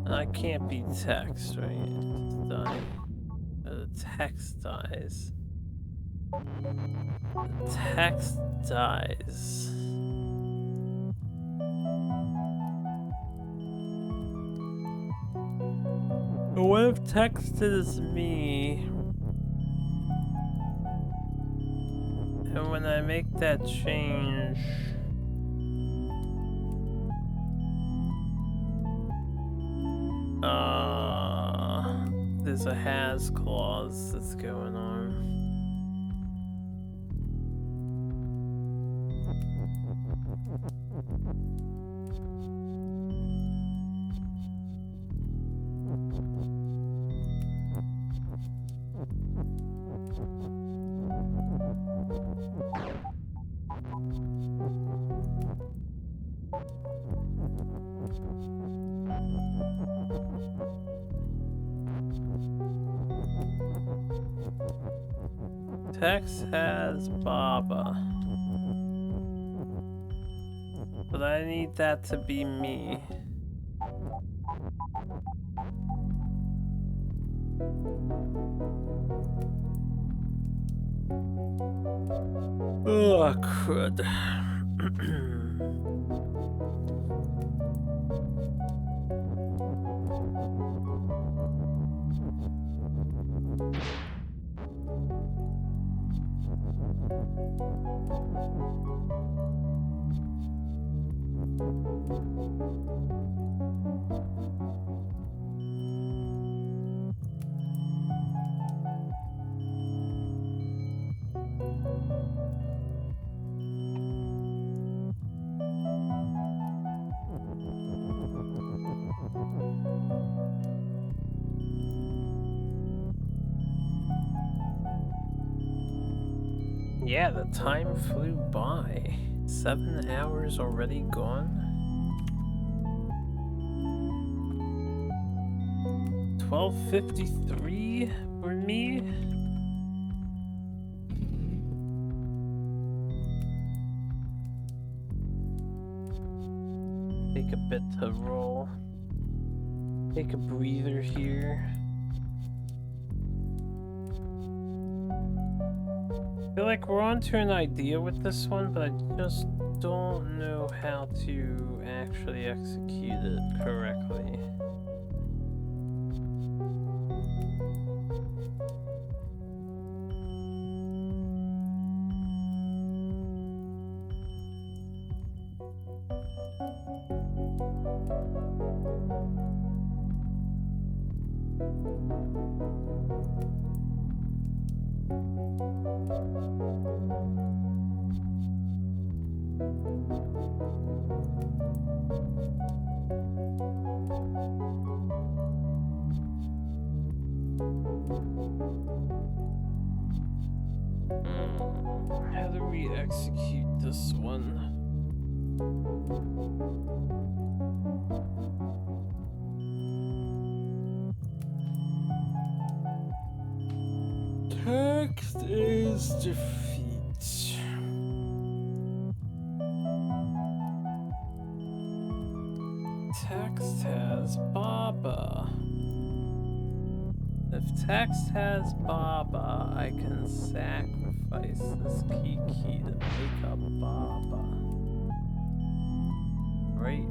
Speaker 1: I can't be text, right? It's die. The text dies. The text dies. But what if text is me? And when I make that change, there's a has clause that's going on. Text has Baba. But I need that to be me. Oh, crud. Yeah, the time flew by. 7 hours already gone. 12:53 for me. Take a bit to roll. Take a breather here. I feel like we're onto an idea with this one, but I just don't know how to actually execute it correctly. How do we execute this one? Text is defeat. Text has Baba. If text has Baba, I can sacrifice this Kiki to make up Baba. Right?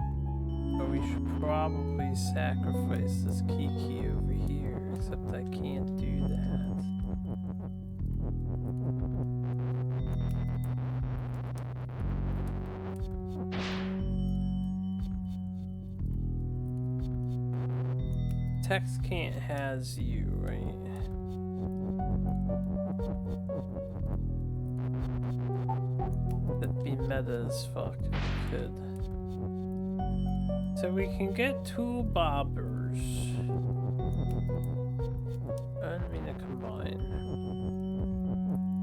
Speaker 1: Or we should probably sacrifice this Kiki over here, except I can't do that. Text can't has you, right? That'd be meta as fuck if we could. So we can get 2 bobbers. I don't mean to combine.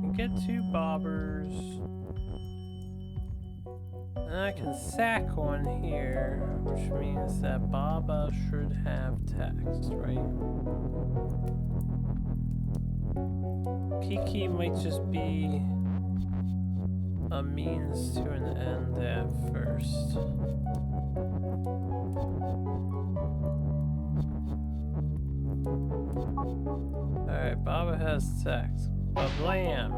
Speaker 1: We can get 2 bobbers. And I can sack one here, which means that Baba should have text, right? Kiki might just be a means to an end at first. Alright, Baba has text. Blam!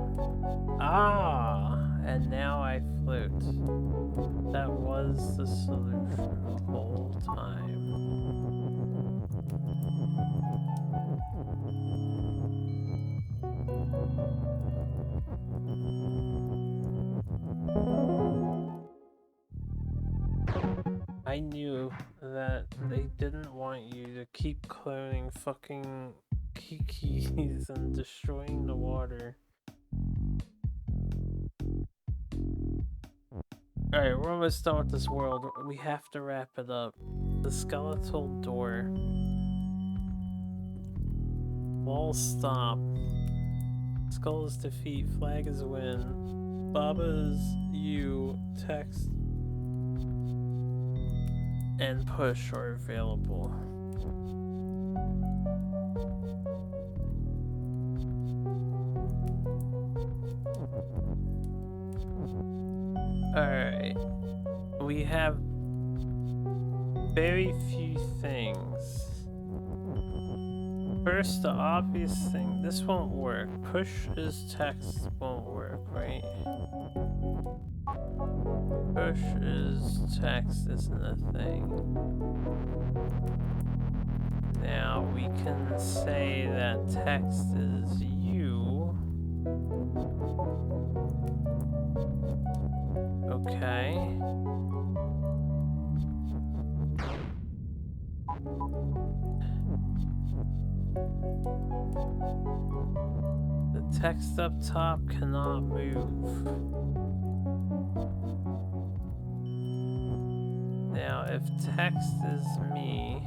Speaker 1: Ah! And now I float. That was the solution the whole time. I knew that they didn't want you to keep cloning fucking Kikis and destroying the water. Alright, we're almost done with this world. We have to wrap it up. The skeletal door. Wall stop. Skull is defeat. Flag is win. Baba's you. Text and push are available. Alright. We have very few things. First, the obvious thing. This won't work. Push is text won't work, right? Push is text isn't a thing. Now we can say that text is you. Okay. The text up top cannot move. Now, if text is me,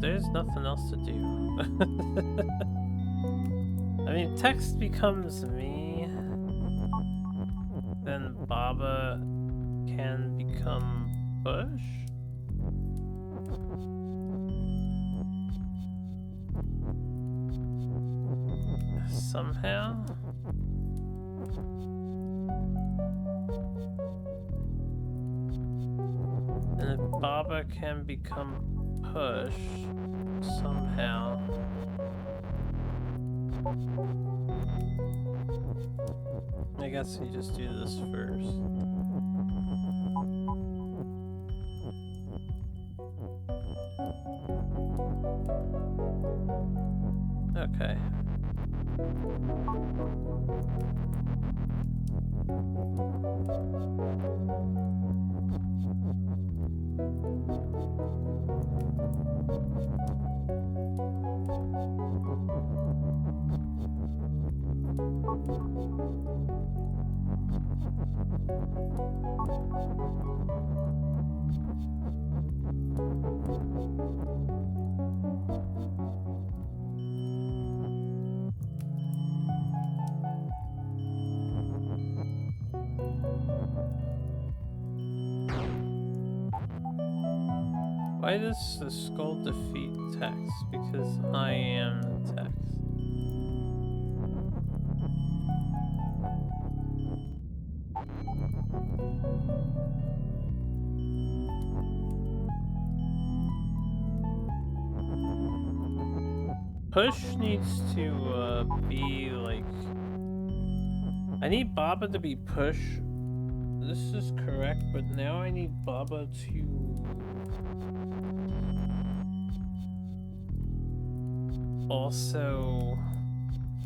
Speaker 1: there's nothing else to do. I mean, text becomes me, then Baba can become Push. Somehow. And if Baba can become Push somehow. I guess we just do this first. Okay. Why does the skull defeat text? Because I am the text. Push needs to be like... I need Baba to be Push. This is correct, but now I need Baba to... also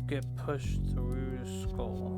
Speaker 1: get pushed through Skull.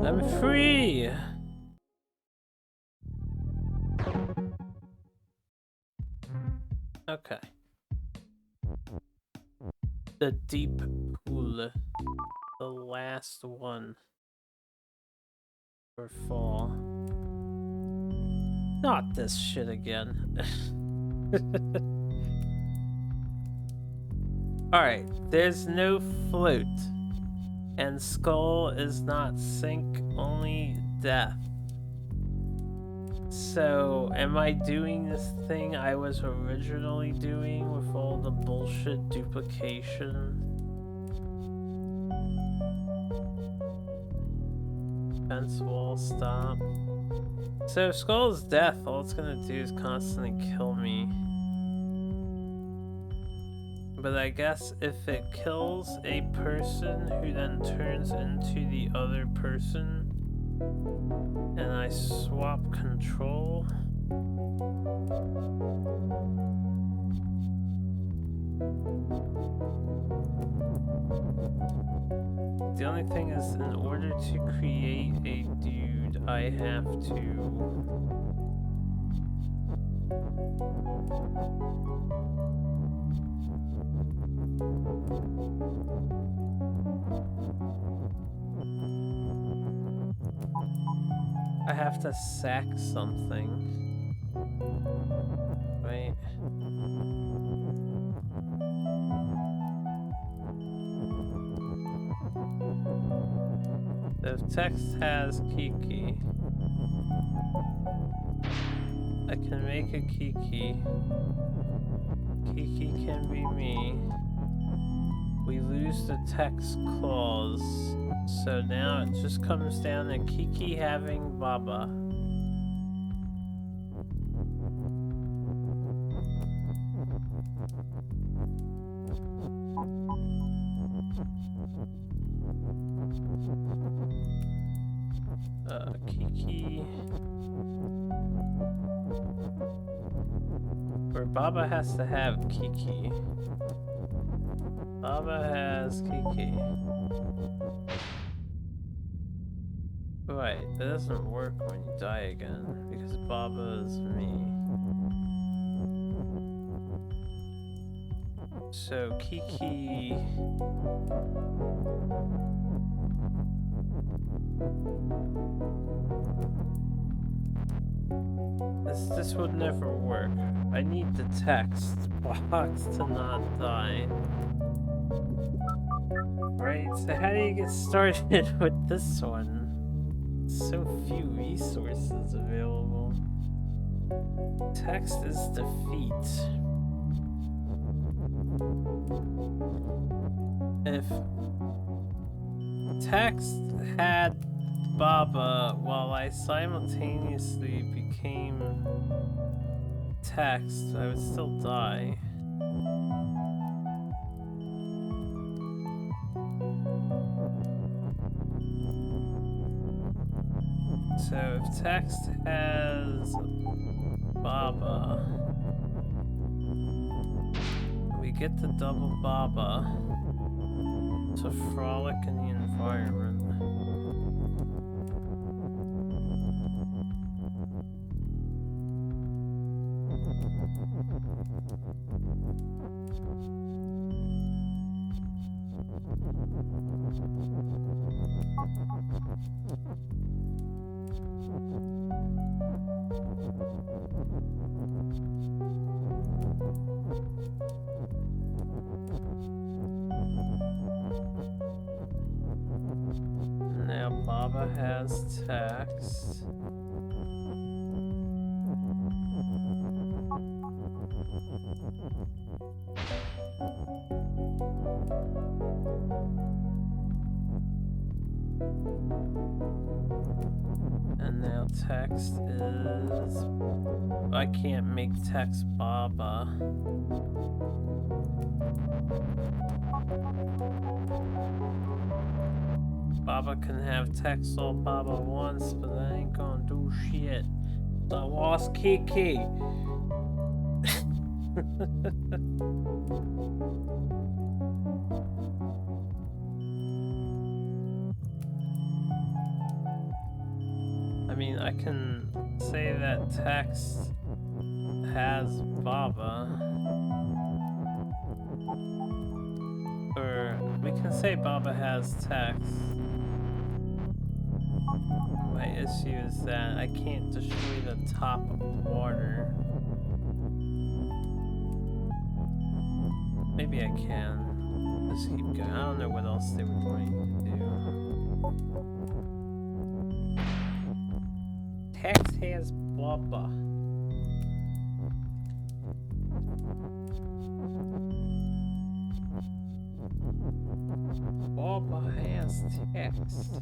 Speaker 1: I'm free! Okay. The deep pool. The last one. For fall. Not this shit again. Alright, there's no float. And Skull is not sink, only death. So, am I doing this thing I was originally doing with all the bullshit duplication? Fence wall, stop. So, if Skull is death, all it's gonna do is constantly kill me. But I guess if it kills a person who then turns into the other person, and I swap control, the only thing is, in order to create a dude, I have to... I have to sack something. If text has Kiki, I can make a Kiki. Kiki can be me. We lose the text clause, so now it just comes down to Kiki having Baba. Kiki. Or Baba has to have Kiki. Baba has Kiki. Right, that doesn't work when you die again, because Baba is me. So Kiki... This would never work. I need the text box to not die. Right, so how do you get started with this one? So few resources available. Text is defeat. If text had Baba while I simultaneously became text, I would still die. So if text has Baba, we get the double Baba to frolic in the environment. Now Baba has text. And now text is... I can't make text Baba. Baba can have text all Baba wants, but that ain't gonna do shit. I lost Kiki. I mean, I can say that text has Baba. Or we can say Baba has text. My issue is that I can't destroy the top of the water. Maybe I can. Just keep going. I don't know what else they were going to do. Text has Baba. Baba has text.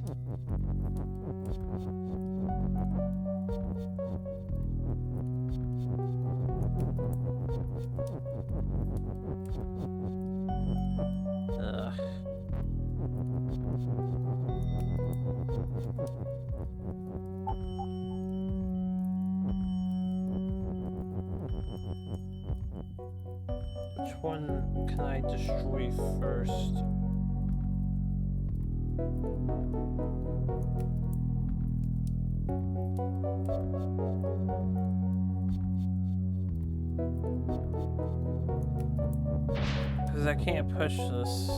Speaker 1: Ugh. Which one can I destroy first? Because I can't push this.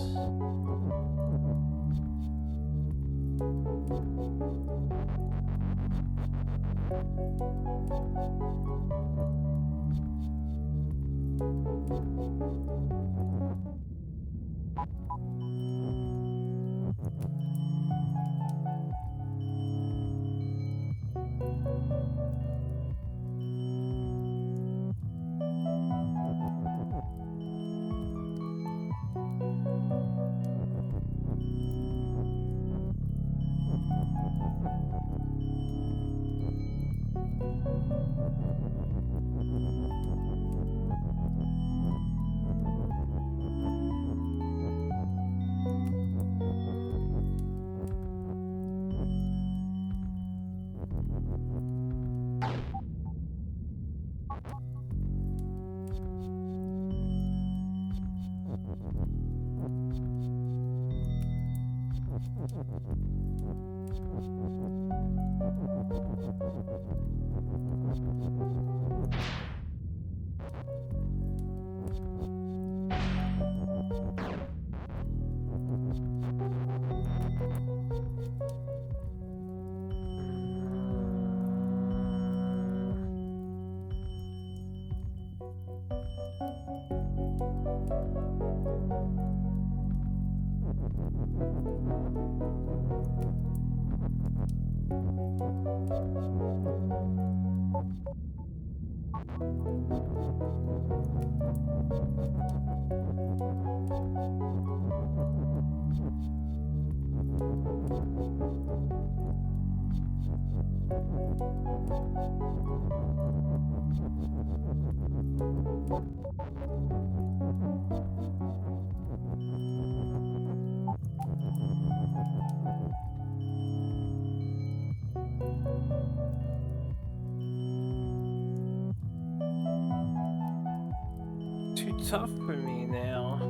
Speaker 1: Too tough for me now.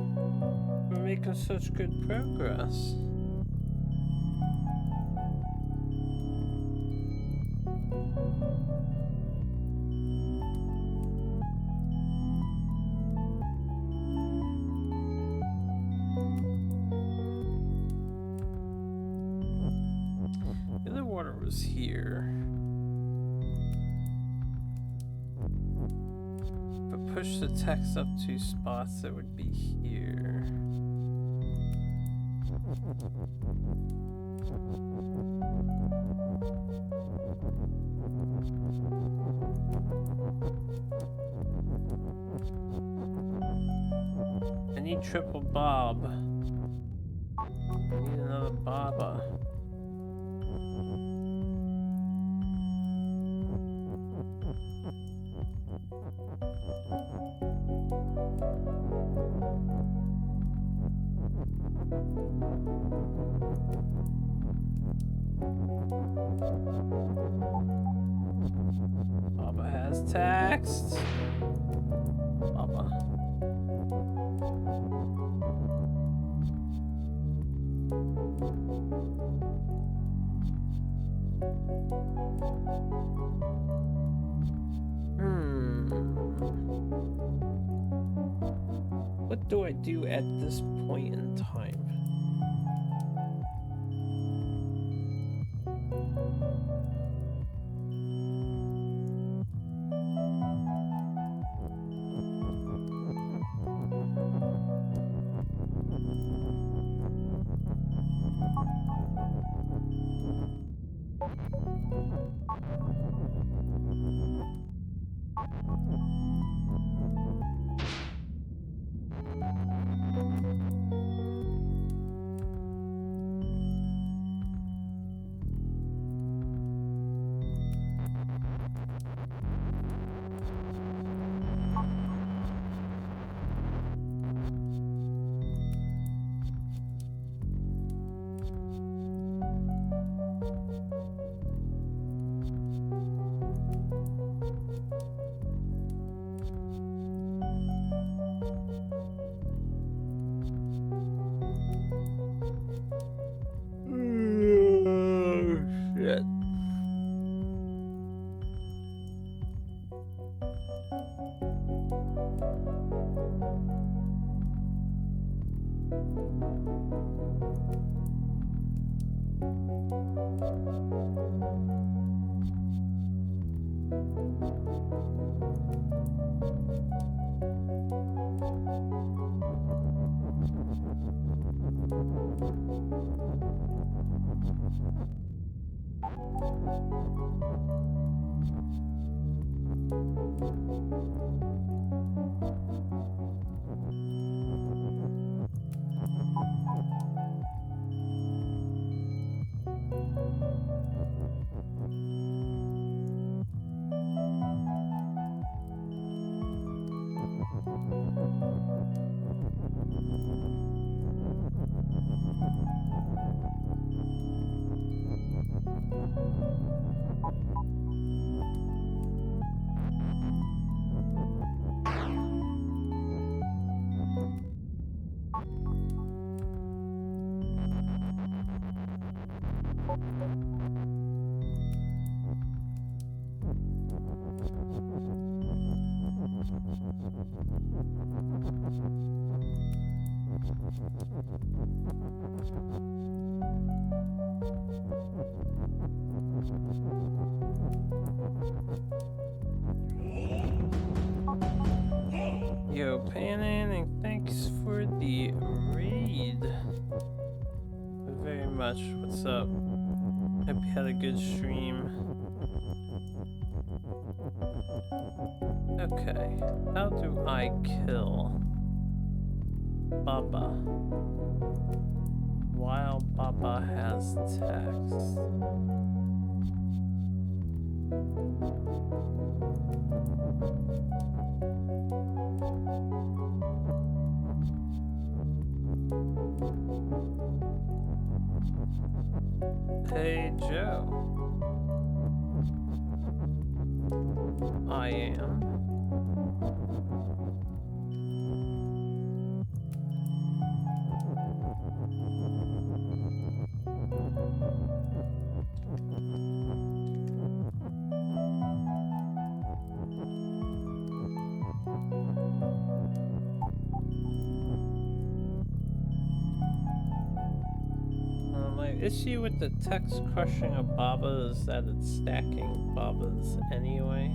Speaker 1: We're making such good progress. The other water was here. Push the text up 2 spots, it would be here. I need triple Bob. I need another Baba. Baba has text. Baba. What do I do at this point in time? Shit. Manning, thanks for the raid. Very much. What's up? Hope you had a good stream. Okay, how do I kill Baba while Baba has text? Hey Joe. I am. My issue with the text crushing of Baba is that it's stacking Babas anyway.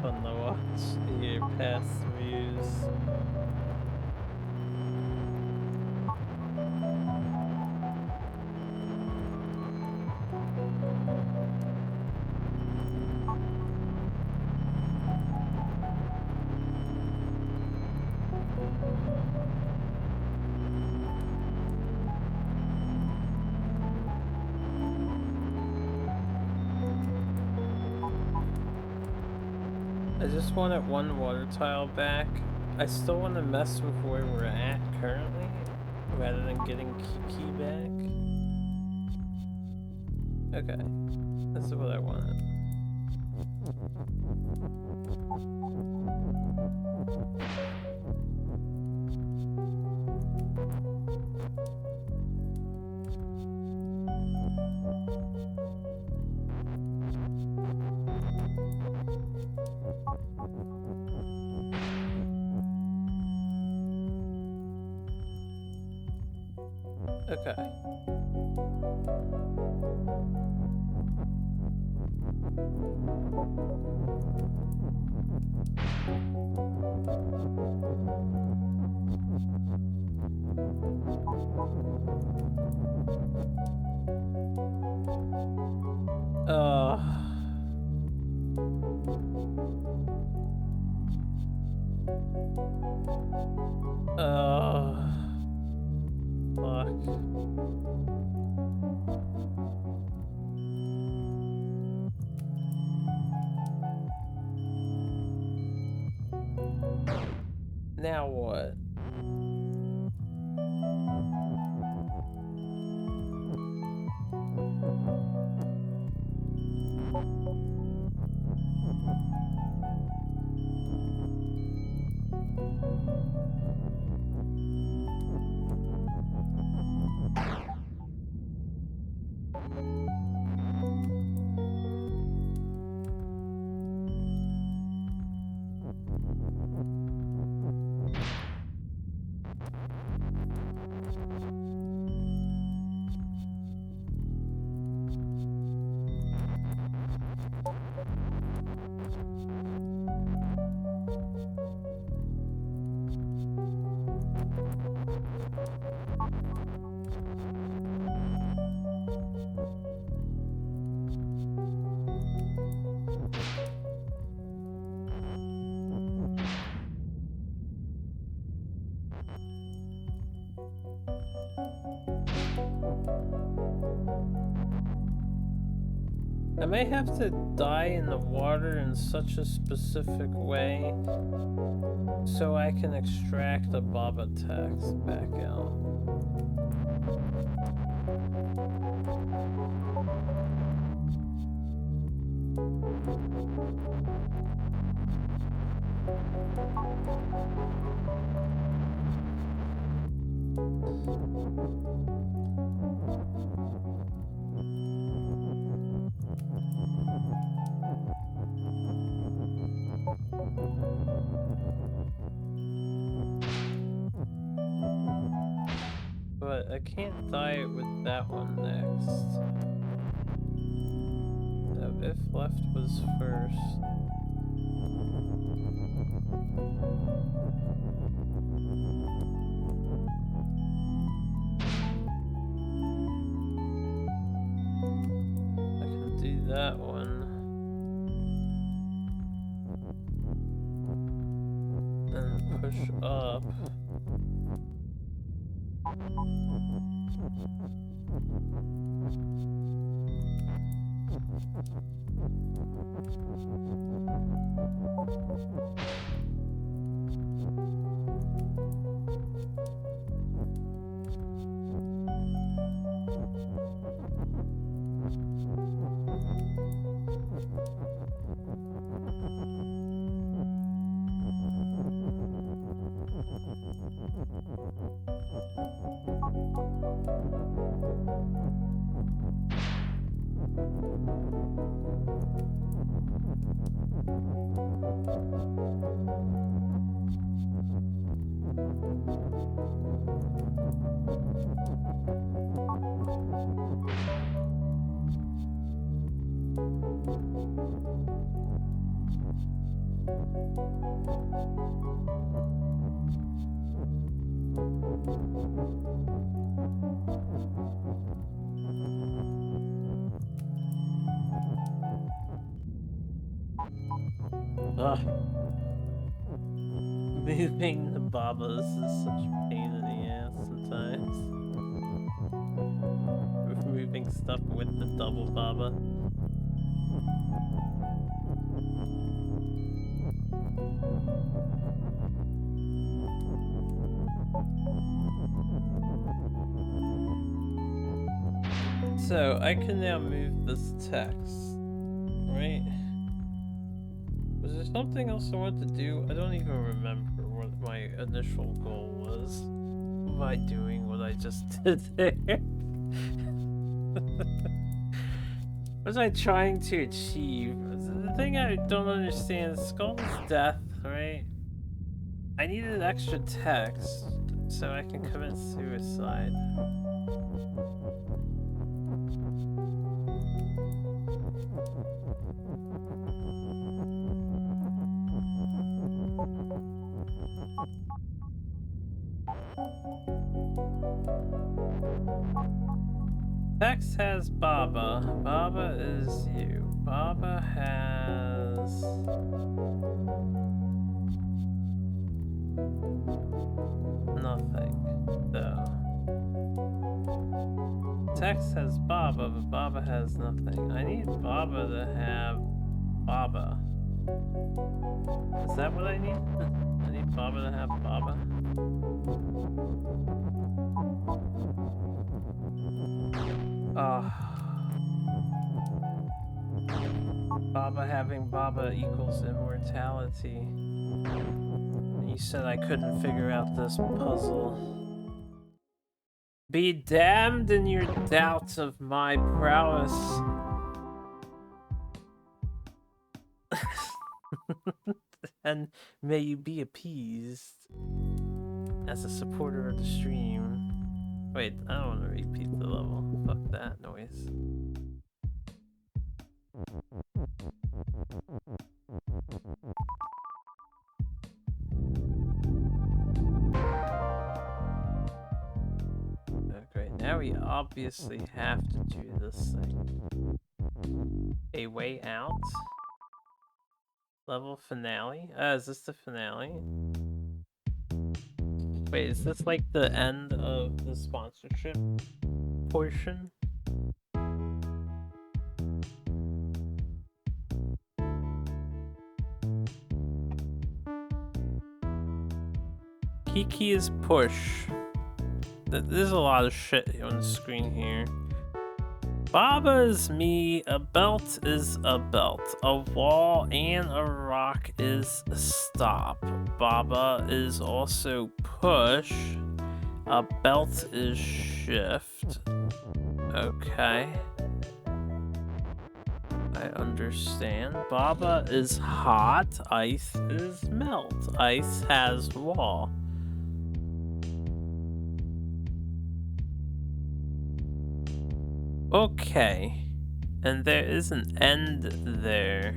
Speaker 1: Fun to watch your past views. I just wanted one water tile back. I still want to mess with where we're at currently, rather than getting Kiki back. Okay, this is what I wanted. Okay. Fuck. Now what? I may have to die in the water in such a specific way so I can extract the Baba text back out. But I can't dye it with that one next. So if left was first. I can do that one. And push up. Ugh. Moving the Babas is such a pain in the ass sometimes. Moving stuff with the double Baba. So I can now move this text, right? Was there something else I wanted to do? I don't even remember what my initial goal was. Am I doing what I just did there? What was I trying to achieve? The thing I don't understand is Skull's death, right? I needed extra text so I can commit suicide. Tex has Baba. Baba is you. Baba has... nothing, though. Tex has Baba, but Baba has nothing. I need Baba to have Baba. Is that what I need? I need Baba to have Baba? Baba having Baba equals immortality. And you said I couldn't figure out this puzzle. Be damned in your doubts of my prowess. And may you be appeased as a supporter of the stream. Wait, I don't want to repeat the level. Fuck that noise. Okay, now we obviously have to do this thing. A way out? Level finale? Is this the finale? Wait, is this like the end of the sponsorship portion? Kiki is push. There's a lot of shit on the screen here. Baba is me, a belt is a belt, a wall and a rock is stop. Baba is also push, a belt is shift. Okay. I understand. Baba is hot, ice is melt, ice has wall. Okay, and there is an end there.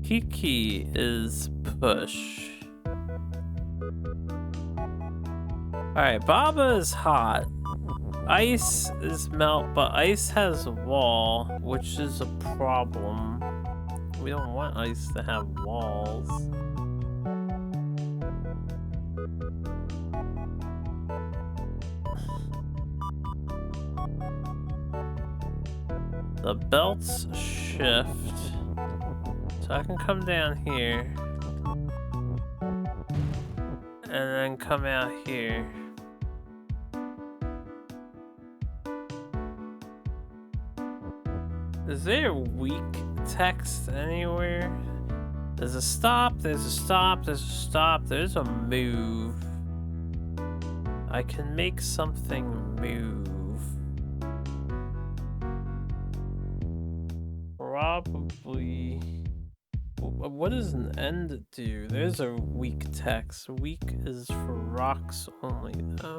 Speaker 1: Kiki is push. Alright, Baba is hot. Ice is melt, but ice has wall, which is a problem. We don't want ice to have walls. The belts shift, so I can come down here and then come out here. Is there weak text anywhere? There's a stop, there's a stop, there's a stop, there's a move. I can make something move. Probably. What does an end do? There's a weak text. Weak is for rocks only, though.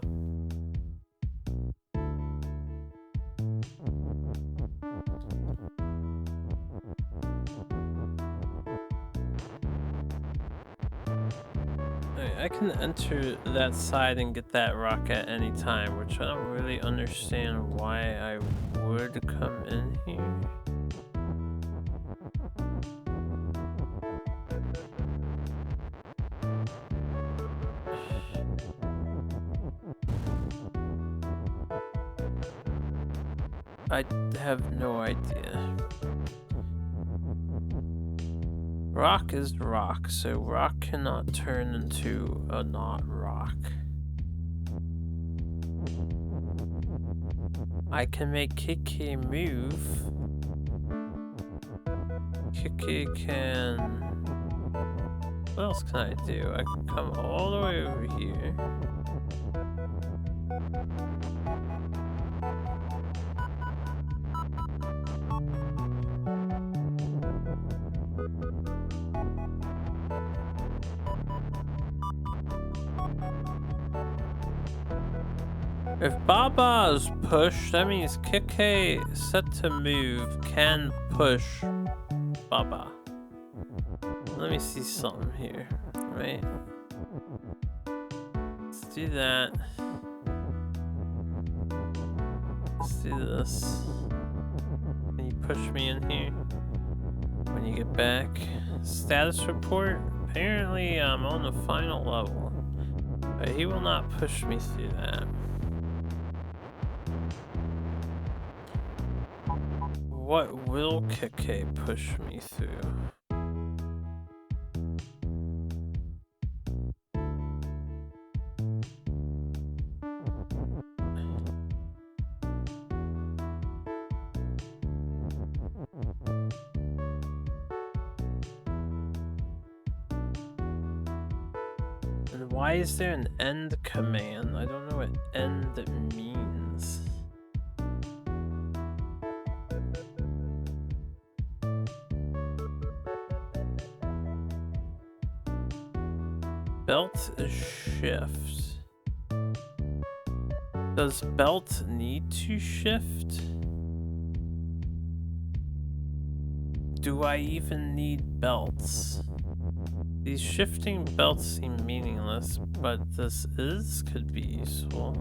Speaker 1: I can enter that side and get that rock at any time, which I don't really understand why I would come in here. I have no idea. Rock is rock, so rock cannot turn into a not rock. I can make Kiki move. Kiki can... What else can I do? I can come all the way over here. If Baba is pushed, that means Kiki set to move can push Baba. Let me see something here, right? Let's do that. Let's do this. Can you push me in here when you get back? Status report. Apparently I'm on the final level, but he will not push me through that. What will Kiki push me through? And why is there an end command? I don't know what end means. Belt is shift. Does belt need to shift? Do I even need belts? These shifting belts seem meaningless, but this could be useful.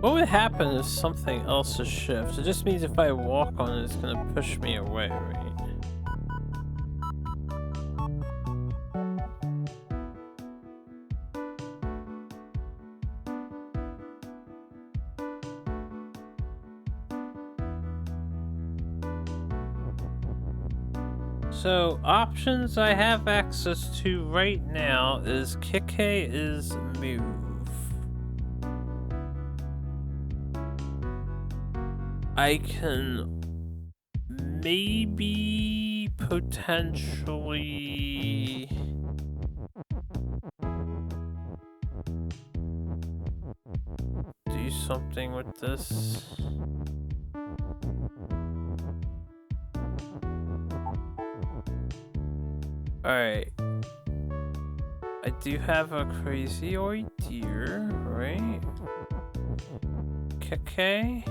Speaker 1: What would happen if something else is shift? It just means if I walk on it, it's gonna push me away, right? So, options I have access to right now is Kike is move. I can maybe potentially do something with this. Alright. I do have a crazy idea, right? Kike.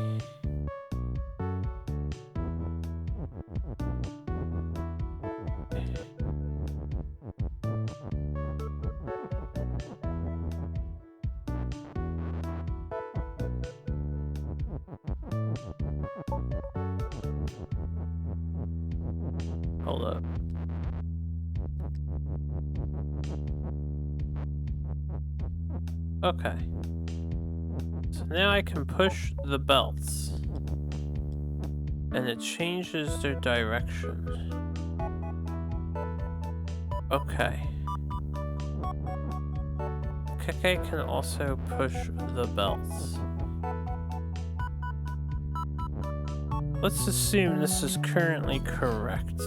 Speaker 1: Hold up. Okay. So now I can push the belts. And it changes their direction. Okay. Kike can also push the belts. Let's assume this is currently correct.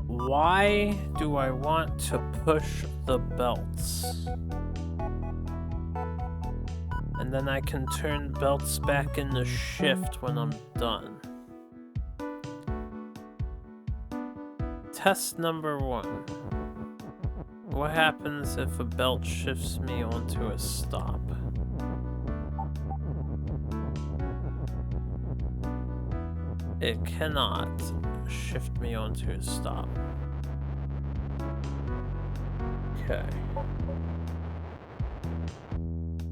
Speaker 1: Why do I want to push the belts? And then I can turn belts back into shift when I'm done. Test number 1. What happens if a belt shifts me onto a stop? It cannot shift me onto a stop. Okay.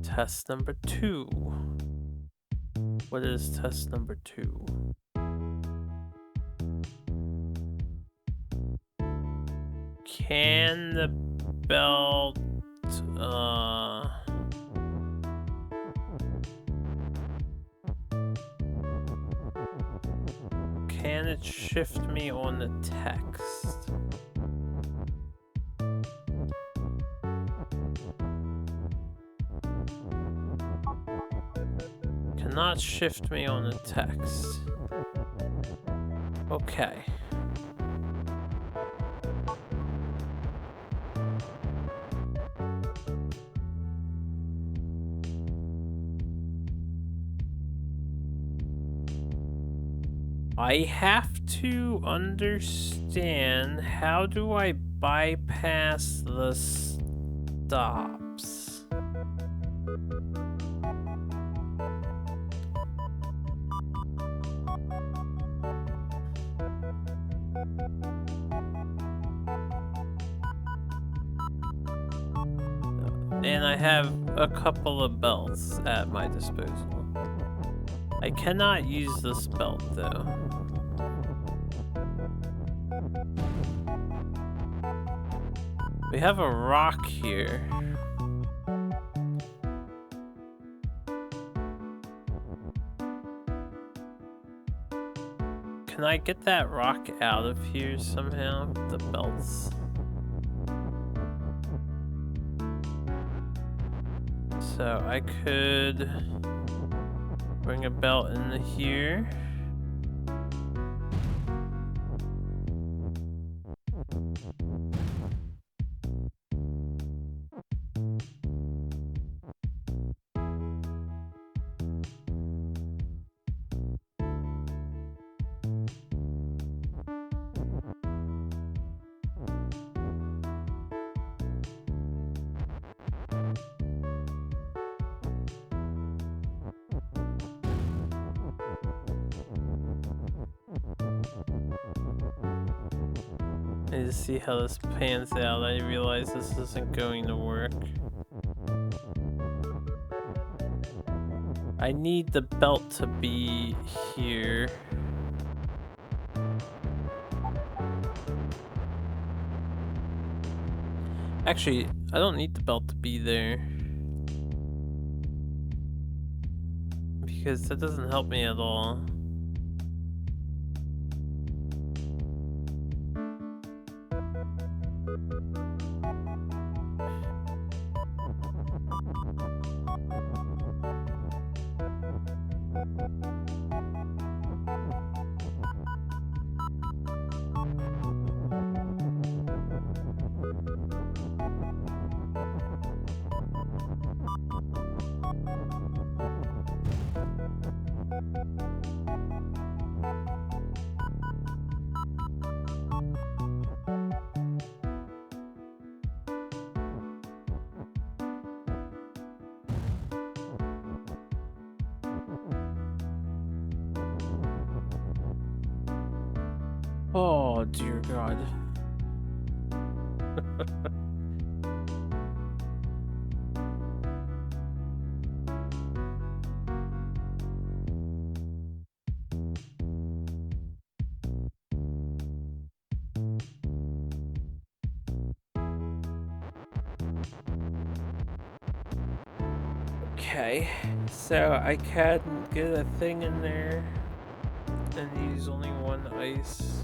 Speaker 1: Test number 2. What is test number 2? Can the belt can it shift me on the text? Cannot shift me on the text. Okay. I have to understand, how do I bypass the stops? And I have a couple of belts at my disposal. I cannot use this belt though. We have a rock here. Can I get that rock out of here somehow? The belts. So I could bring a belt in here. I need to see how this pans out. I realize this isn't going to work. I need the belt to be here. Actually, I don't need the belt to be there. Because that doesn't help me at all. Oh, dear God. Okay, so I can get a thing in there and use only one ice.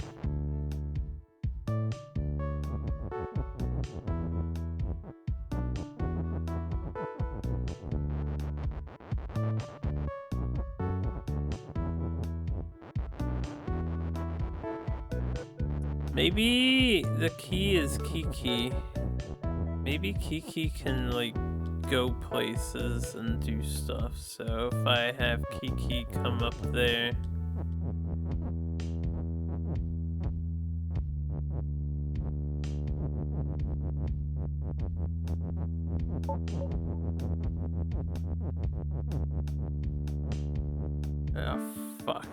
Speaker 1: Maybe the key is Kiki. Maybe Kiki can, like, go places and do stuff. So if I have Kiki come up there. Oh, fuck.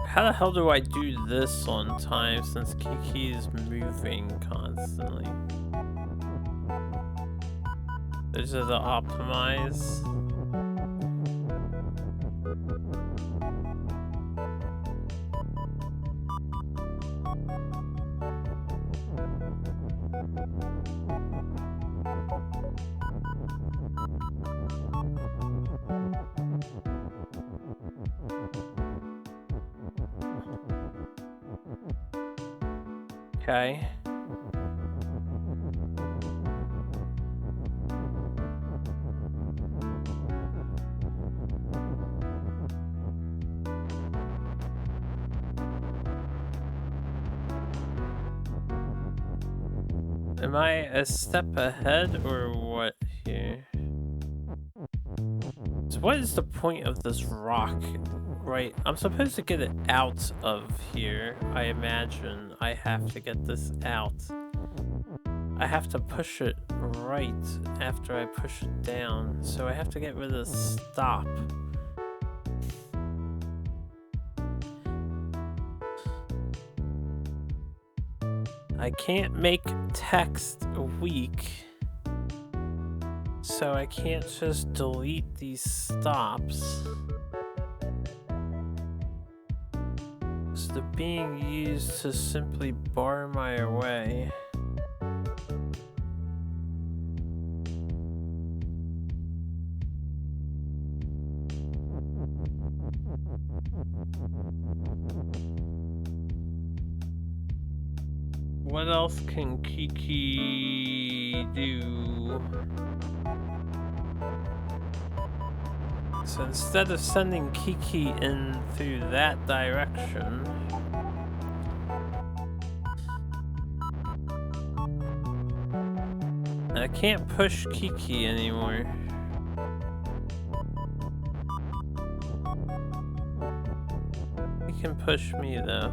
Speaker 1: How the hell do I do this on time since Kiki is moving constantly? Those are the optimize. Okay. Am I a step ahead or what here? So what is the point of this rock? Right, I'm supposed to get it out of here. I imagine I have to get this out. I have to push it right after I push it down. So I have to get rid of stop. I can't make text weak. So I can't just delete these stops. So they're being used to simply bar my way. What else can Kiki do? So instead of sending Kiki in through that direction, I can't push Kiki anymore. He can push me though.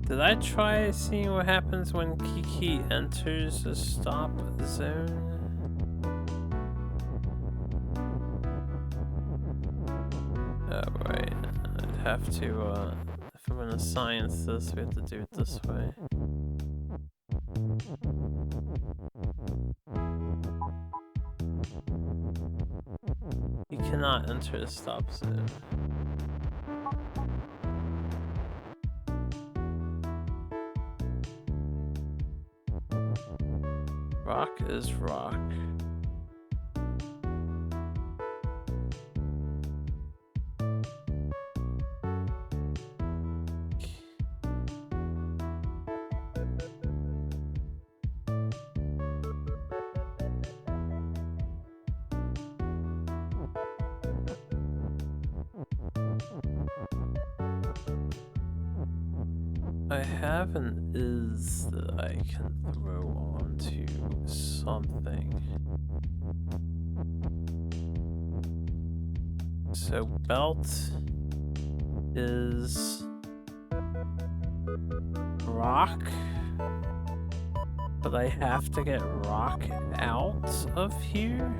Speaker 1: Did I try seeing what happens when Kiki enters the stop zone? have to, if I'm gonna science this, we have to do it this way. You cannot enter the stop zone. Rock is rock. I have an is that I can throw onto something. So belt is rock, but I have to get rock out of here.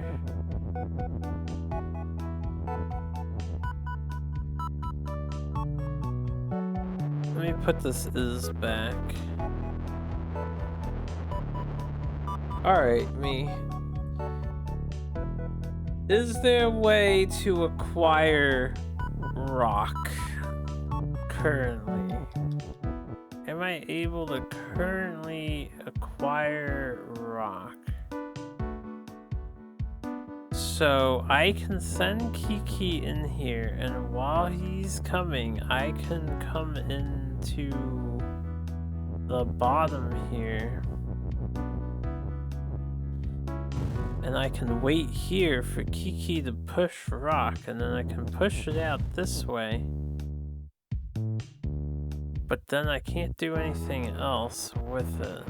Speaker 1: Let me put this is back. Alright, me. Is there a way to acquire rock currently? Am I able to currently acquire rock? So I can send Kiki in here, and while he's coming, I can come into the bottom here. And I can wait here for Kiki to push rock, and then I can push it out this way. But then I can't do anything else with it.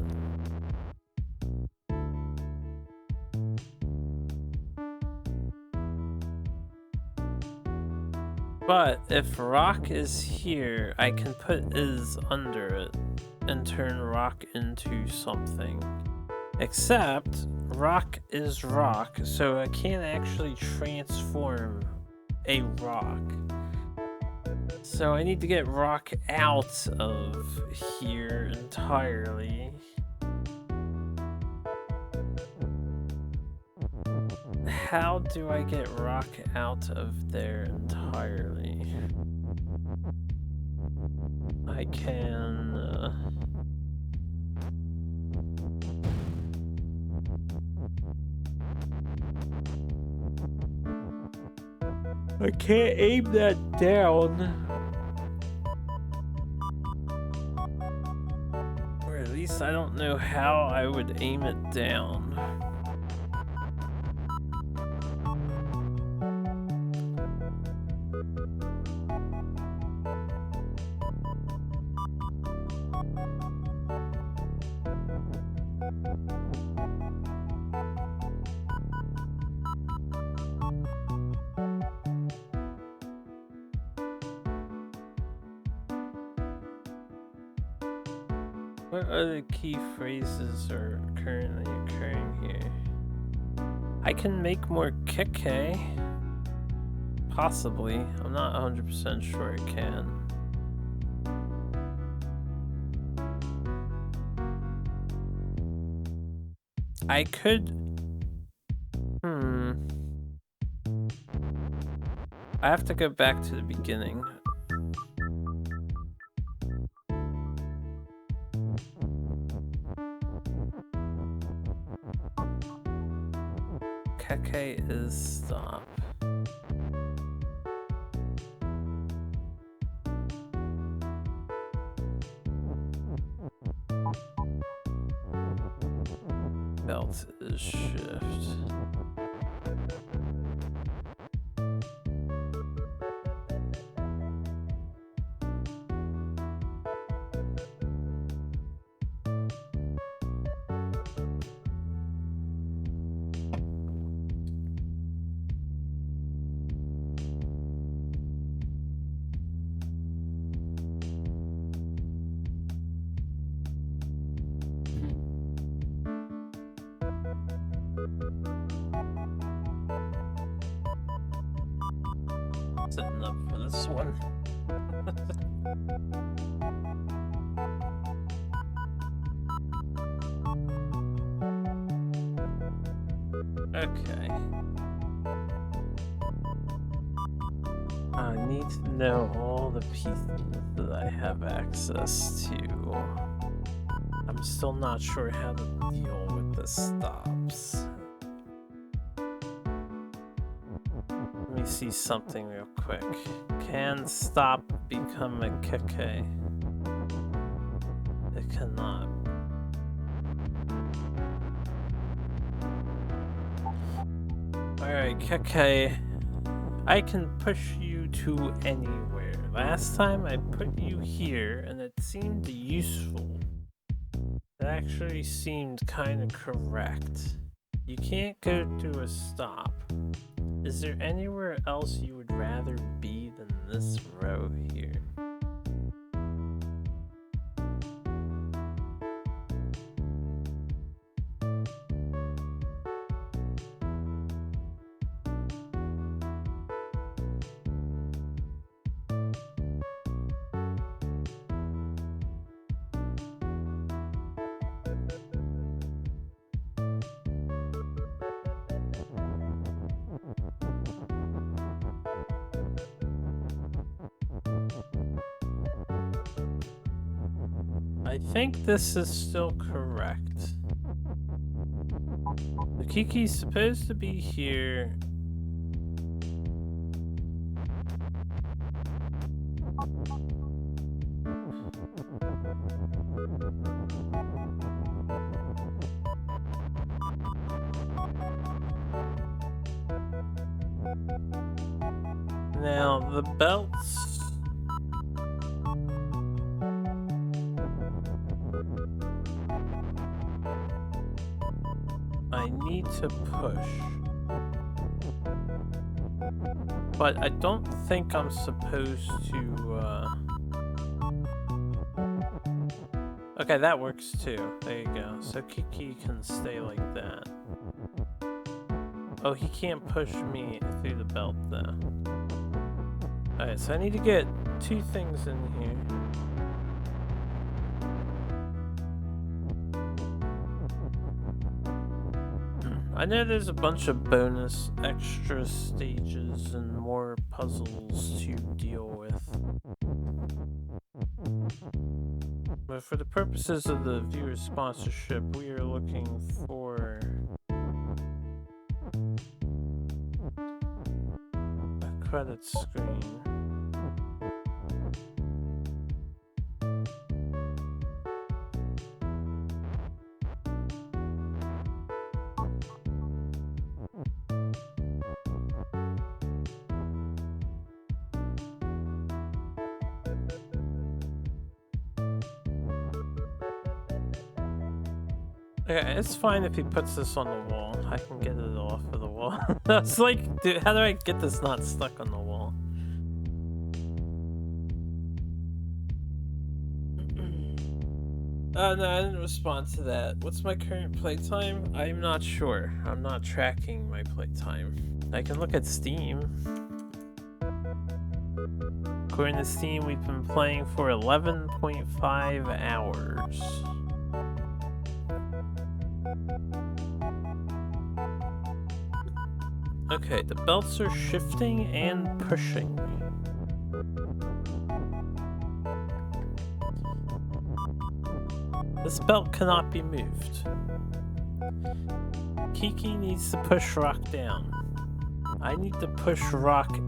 Speaker 1: But if rock is here, I can put is under it and turn rock into something. Except rock is rock, so I can't actually transform a rock. So I need to get rock out of here entirely. How do I get rock out of there entirely? I can... I can't aim that down. Or at least I don't know how I would aim it down. What other key phrases are currently occurring here? I can make more keke. Possibly. I'm not 100% sure I can. I could... I have to go back to the beginning. Keke is stop. Belt is shift. Setting up for this one. Okay. I need to know all the pieces that I have access to. I'm still not sure how to deal with the stops. Let me see something real quick. Can stop become a keke? It cannot. Alright, keke. I can push you to anywhere. Last time I put you here and it seemed useful. It actually seemed kind of correct. You can't go to a stop. Is there anywhere else you would rather be than this row here? I think this is still correct. The Kiki's supposed to be here. Now, the belts... I need to push. But I don't think I'm supposed to, Okay, that works too. There you go. So Kiki can stay like that. Oh, he can't push me through the belt though. Alright, so I need to get two things in here. I know there's a bunch of bonus extra stages and more puzzles to deal with. But for the purposes of the viewer sponsorship, we are looking for a credit screen. Okay, it's fine if he puts this on the wall. I can get it off of the wall. That's like, dude, how do I get this not stuck on the wall? No, I didn't respond to that. What's my current playtime? I'm not sure. I'm not tracking my playtime. I can look at Steam. According to Steam, we've been playing for 11.5 hours. Okay, the belts are shifting and pushing. This belt cannot be moved. Kiki needs to push Rock down. I need to push Rock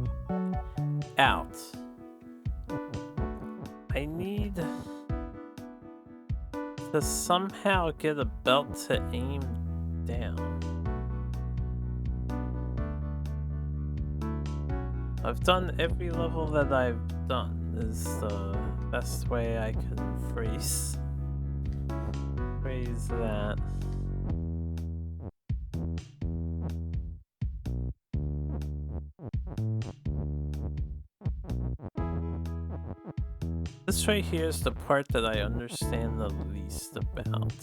Speaker 1: out. I need to somehow get a belt to aim down. I've done every level that I've done, is the best way I can phrase that. This right here is the part that I understand the least about.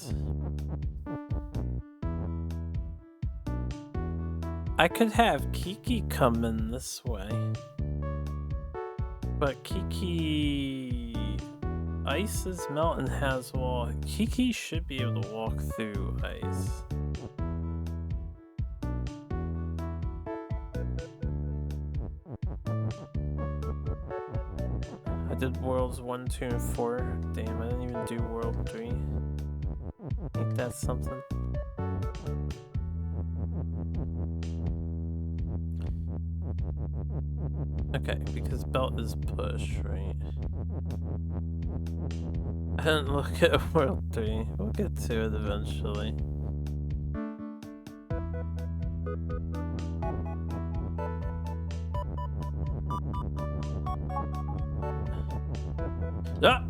Speaker 1: I could have Kiki come in this way. But Kiki... Ice is melt and has wall. Kiki should be able to walk through ice. I did worlds 1, 2, and 4. Damn, I didn't even do world 3. Think that's something. Okay, because belt is push, right? I didn't look at world 3. We'll get to it eventually. Ah!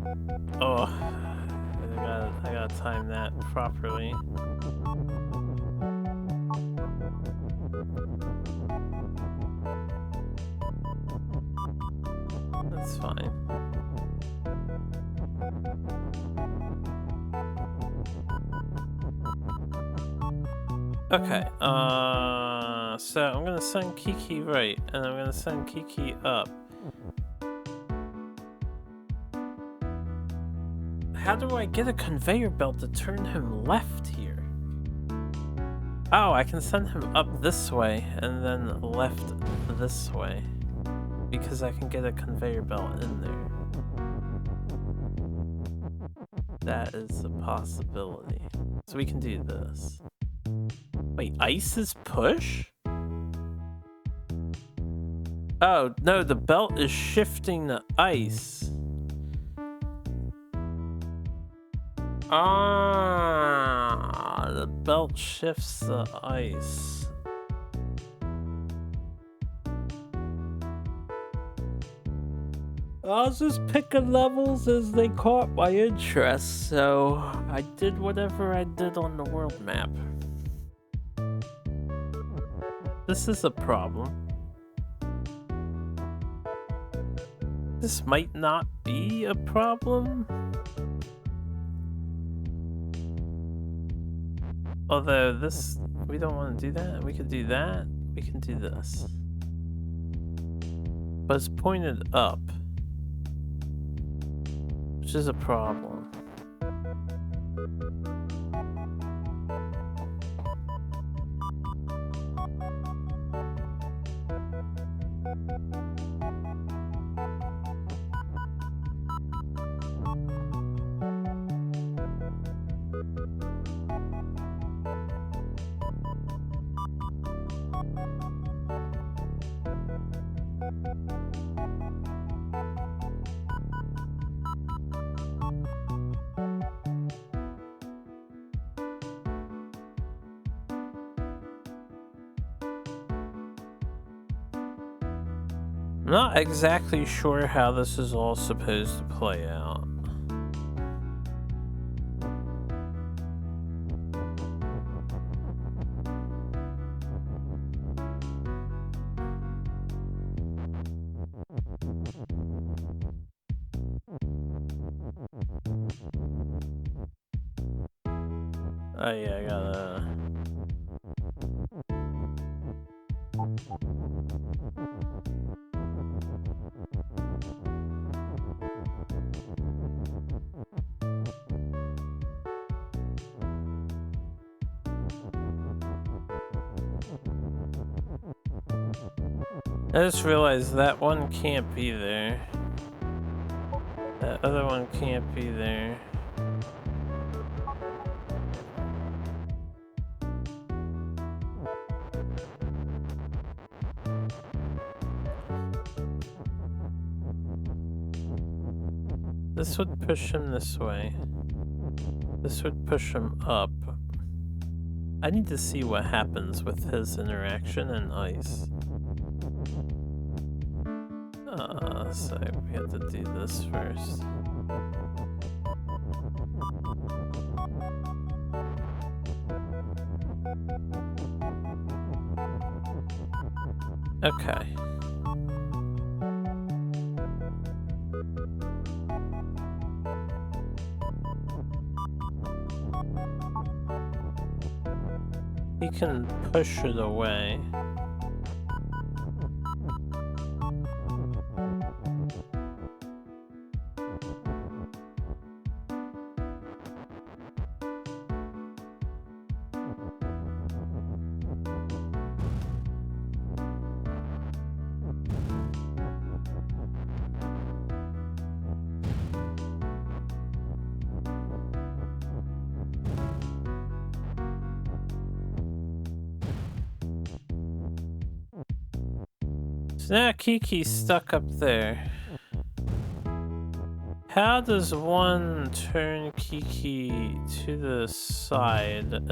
Speaker 1: Oh, I gotta time that properly. That's fine. Okay, so I'm gonna send Kiki right, and I'm gonna send Kiki up. How do I get a conveyor belt to turn him left here? Oh, I can send him up this way, and then left this way. Because I can get a conveyor belt in there. That is a possibility. So we can do this. Wait, ice is push? Oh, no, the belt is shifting the ice. Ah, the belt shifts the ice. I was just picking levels as they caught my interest, so I did whatever I did on the world map. This is a problem. This might not be a problem. Although this, we don't want to do that. We could do that. We can do this. But it's pointed up. Which is a problem. I'm not exactly sure how this is all supposed to play out. Oh yeah, I gotta... I just realized that one can't be there. That other one can't be there. This would push him this way. This would push him up. I need to see what happens with his interaction and ice. So we have to do this first. Okay. He can push it away. So now Kiki's stuck up there. How does one turn Kiki to the side?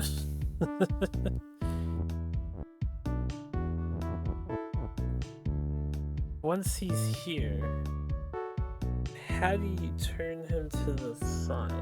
Speaker 1: Once he's here, how do you turn him to the side?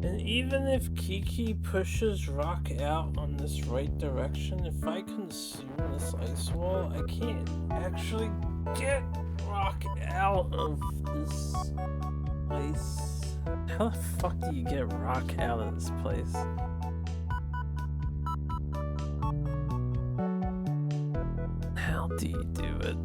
Speaker 1: And even if Kiki pushes Rock out on this right direction, if I consume this ice wall, I can't actually get Rock out of this place. How the fuck do you get Rock out of this place? How do you do it?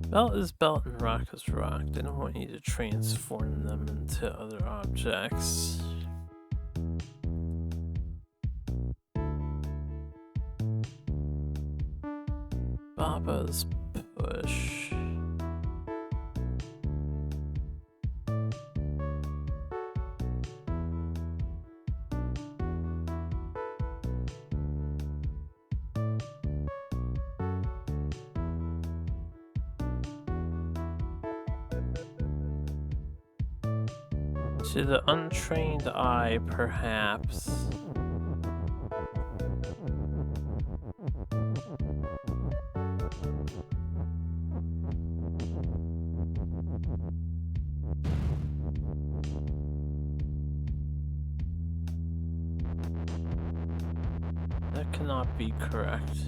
Speaker 1: Belt is belt and rock is rock. They don't want you to transform them into other objects. Baba's push. To the untrained eye, perhaps. That cannot be correct.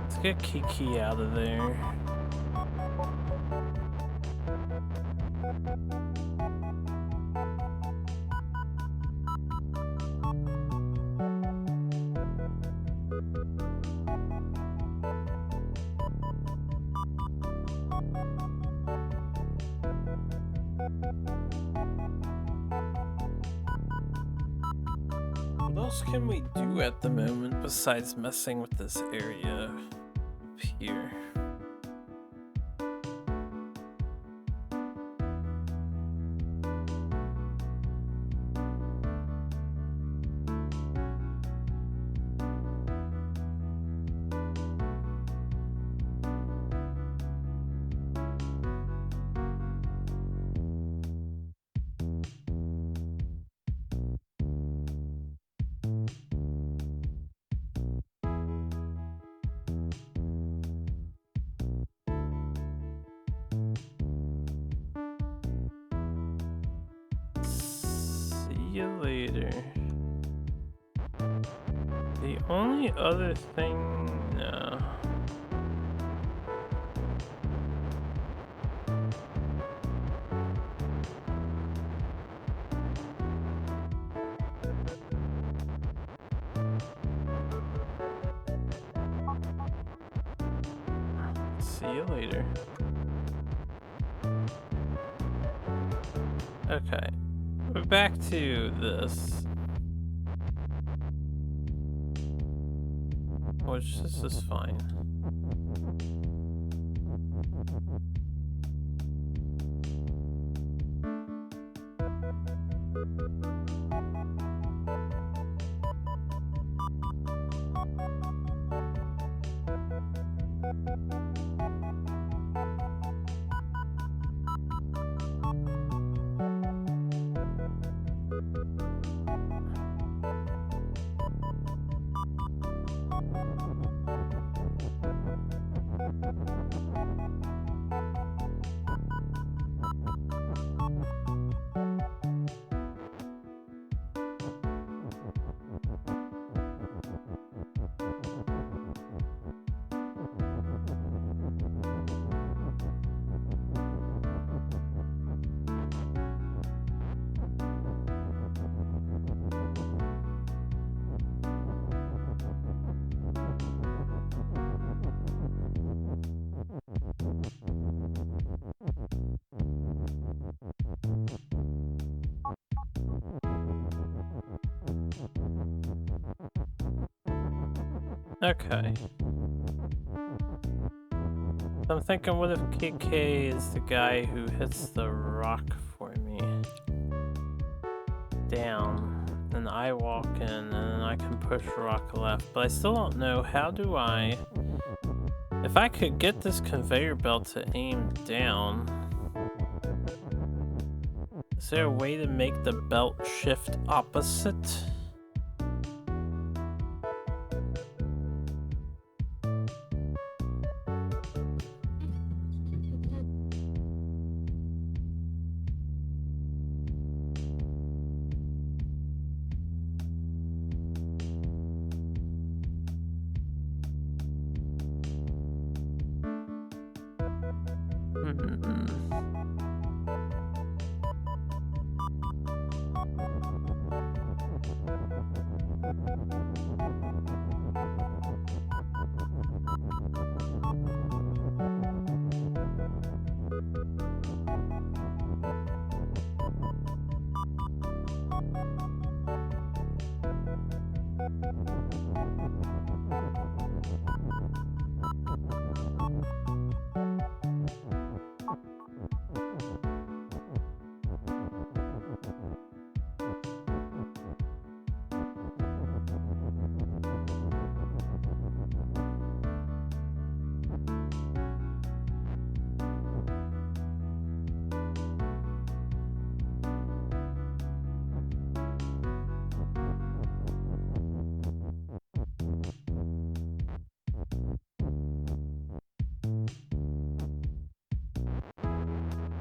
Speaker 1: Let's get Kiki out of there. What else can we do at the moment besides messing with this area up here? See you later. The only other thing... No. See you later. Okay. We're back to this. Which this is fine. Okay. I'm thinking, what if KK is the guy who hits the rock for me? Down. And I walk in, and then I can push rock left. But I still don't know, how do I... If I could get this conveyor belt to aim down... Is there a way to make the belt shift opposite?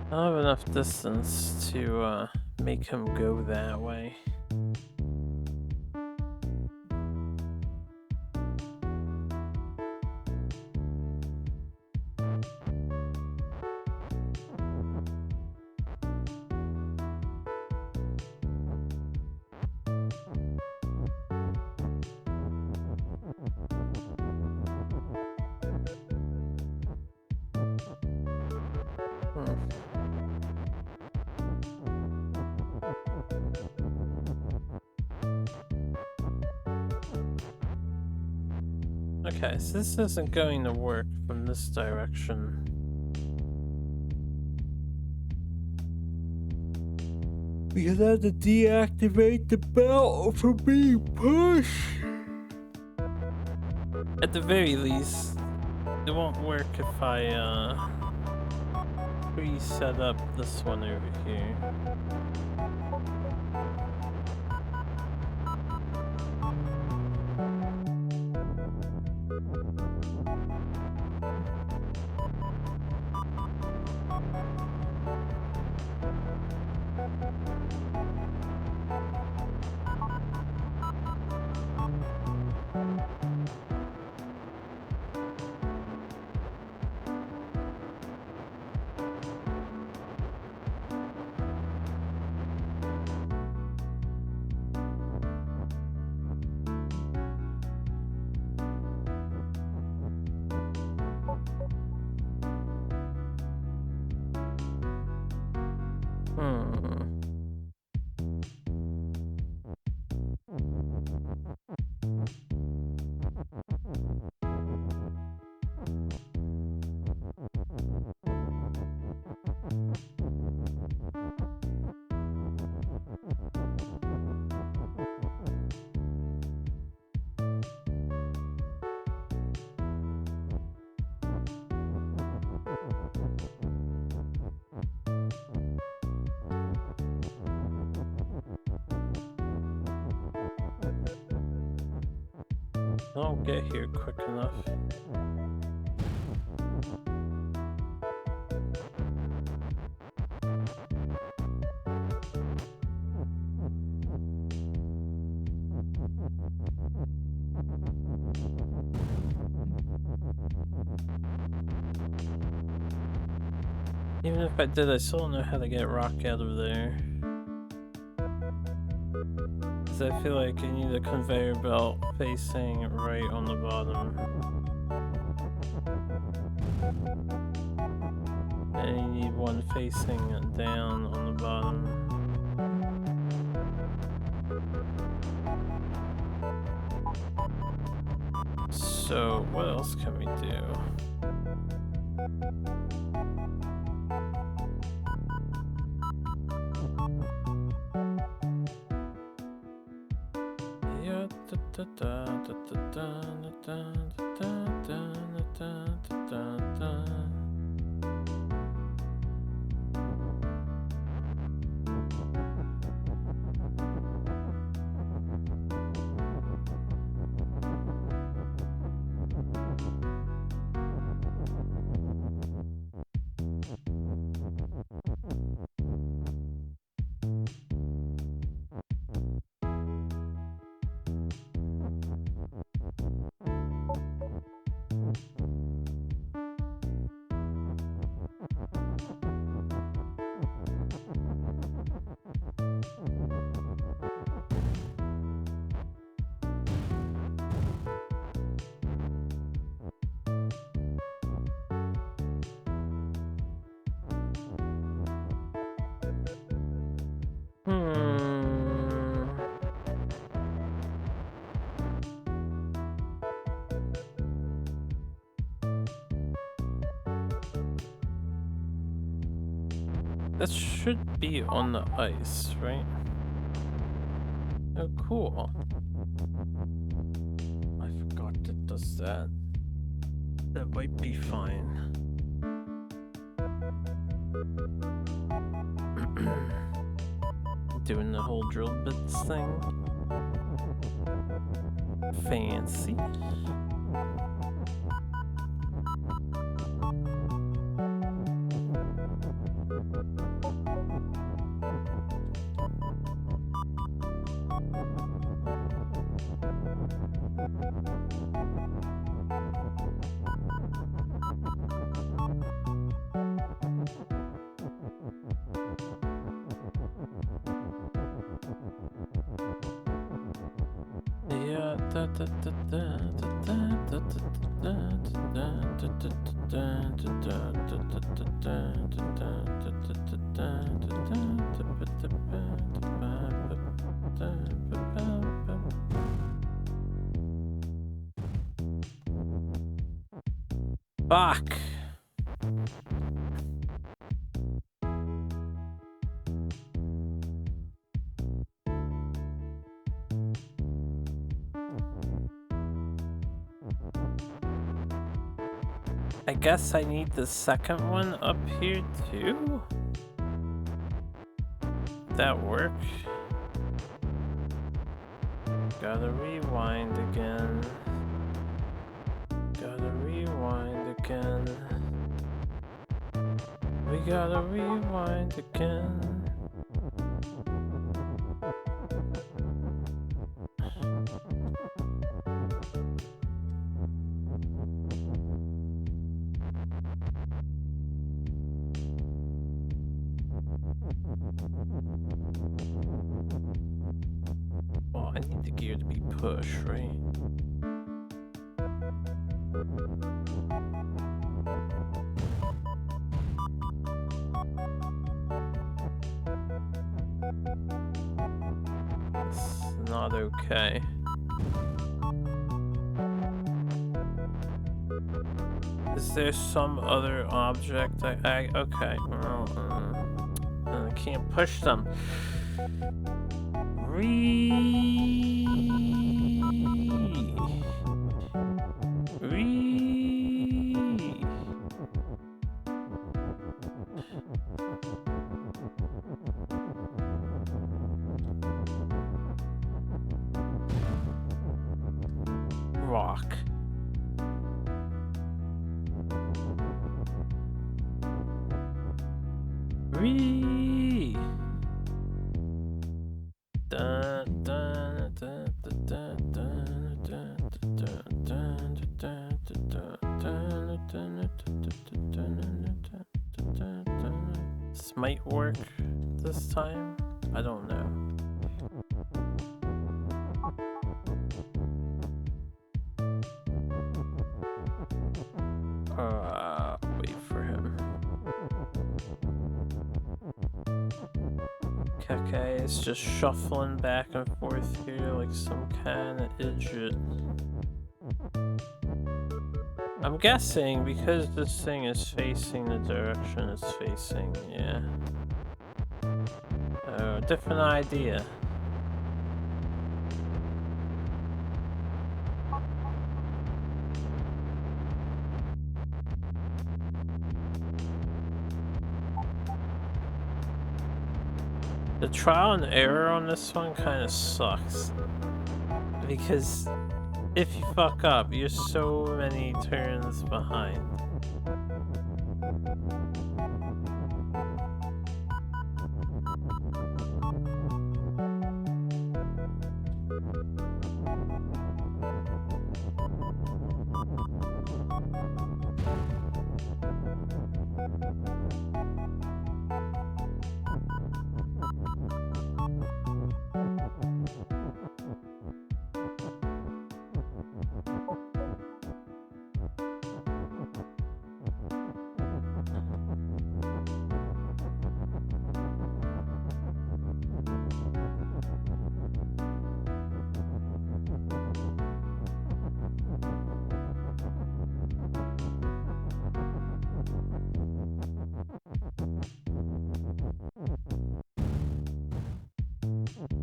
Speaker 1: I don't have enough distance to make him go that way. Okay, so this isn't going to work from this direction. Because I have to deactivate the belt from being pushed. At the very least, it won't work if I reset up this one over here. I don't get here quick enough. Even if I did, I still don't know how to get rock out of there. Because I feel like I need a conveyor belt facing right on the bottom. And you need one facing down on the bottom. So, what else can we do? That should be on the ice, right? Oh, cool. I forgot it does that. That might be fine. Doing the whole drill bits thing. Fancy. Fuck. I guess I need the second one up here too? That work? Gotta rewind again. Gotta rewind again. We gotta rewind again. Well, I need the gear to be pushed, right? It's not okay. Is there some other object I okay. I can't push them. Rock. Wee! Dun, dun, dun, dun, dun, dun, dun, dun, dun, dun, dun, dun. This might work this time. I don't know. Wait for him. Keke is just shuffling back and forth here like some kind of idiot. I'm guessing because this thing is facing the direction it's facing, yeah. Oh, different idea. The trial and error on this one kind of sucks. Because if you fuck up, you're so many turns behind.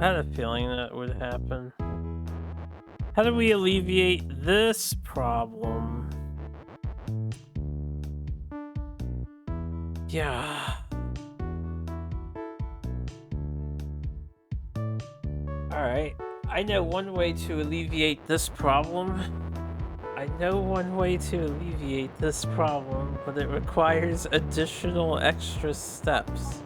Speaker 1: I had a feeling that would happen. How do we alleviate this problem? Yeah. Alright. I know one way to alleviate this problem. But it requires additional extra steps.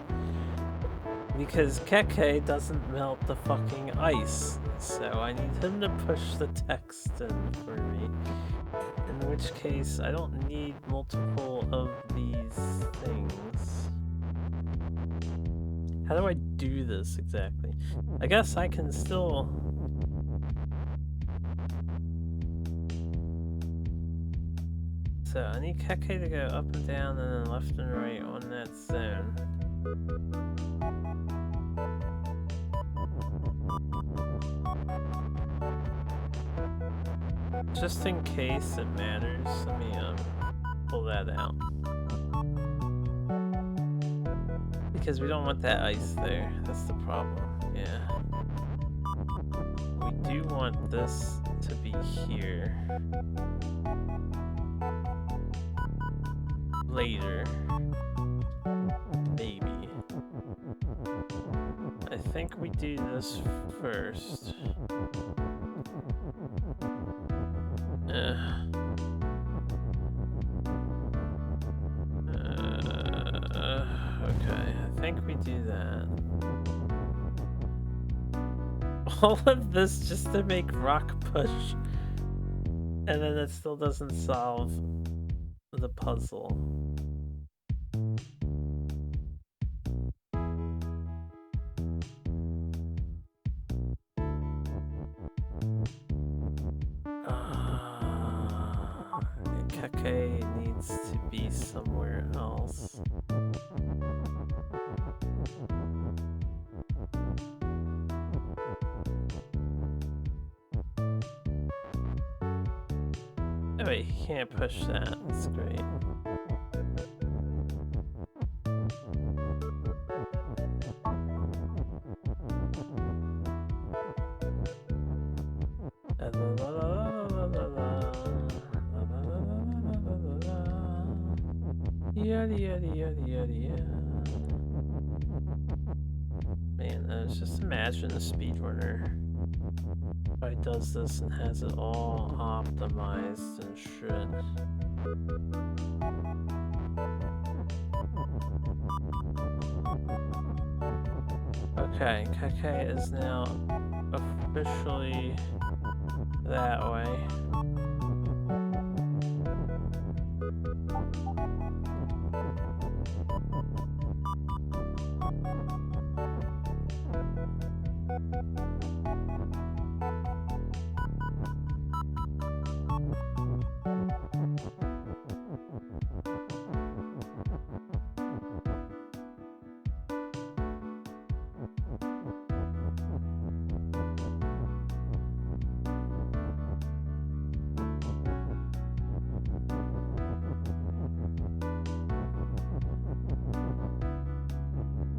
Speaker 1: Because Keke doesn't melt the fucking ice, so I need him to push the text in for me. In which case, I don't need multiple of these things. How do I do this exactly? I guess I can still... So I need Keke to go up and down and then left and right on that zone. Just in case it matters, let me pull that out. Because we don't want that ice there, that's the problem, yeah. We do want this to be here. Later. Maybe. I think we do this first. Okay, I think we do that. All of this just to make rock push. And then it still doesn't solve the puzzle. Keke needs to be somewhere else. Oh wait, he can't push that. That's great. Yada yada yada yada yada. Man, just imagine a speedrunner guy does this and has it all optimized and shit. Okay, Keke is now officially that way.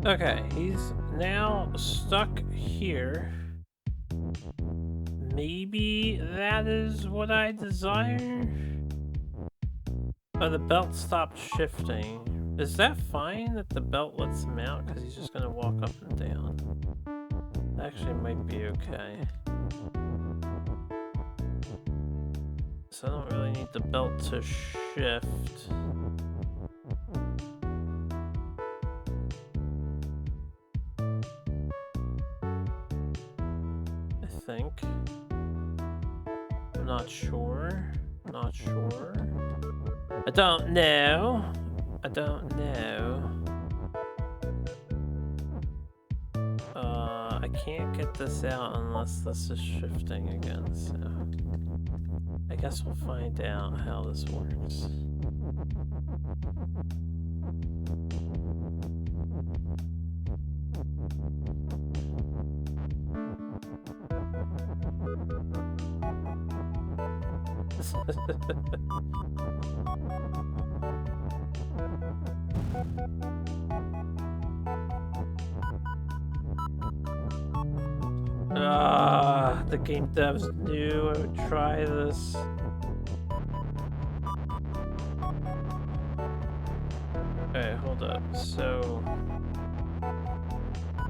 Speaker 1: Okay, he's now stuck here. Maybe that is what I desire? Oh, the belt stopped shifting. Is that fine that the belt lets him out? Because he's just gonna walk up and down. That actually might be okay. So I don't really need the belt to shift. I think. I'm not sure. Not sure. I don't know. I don't know. I can't get this out unless this is shifting again, so I guess we'll find out how this works. The game devs knew I would try this. Okay, hold up. So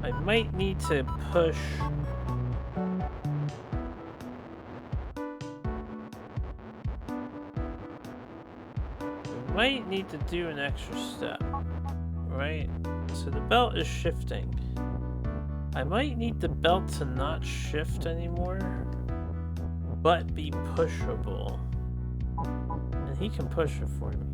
Speaker 1: I might need to push. Might need to do an extra step, right? So the belt is shifting. I might need the belt to not shift anymore, but be pushable. And he can push it for me.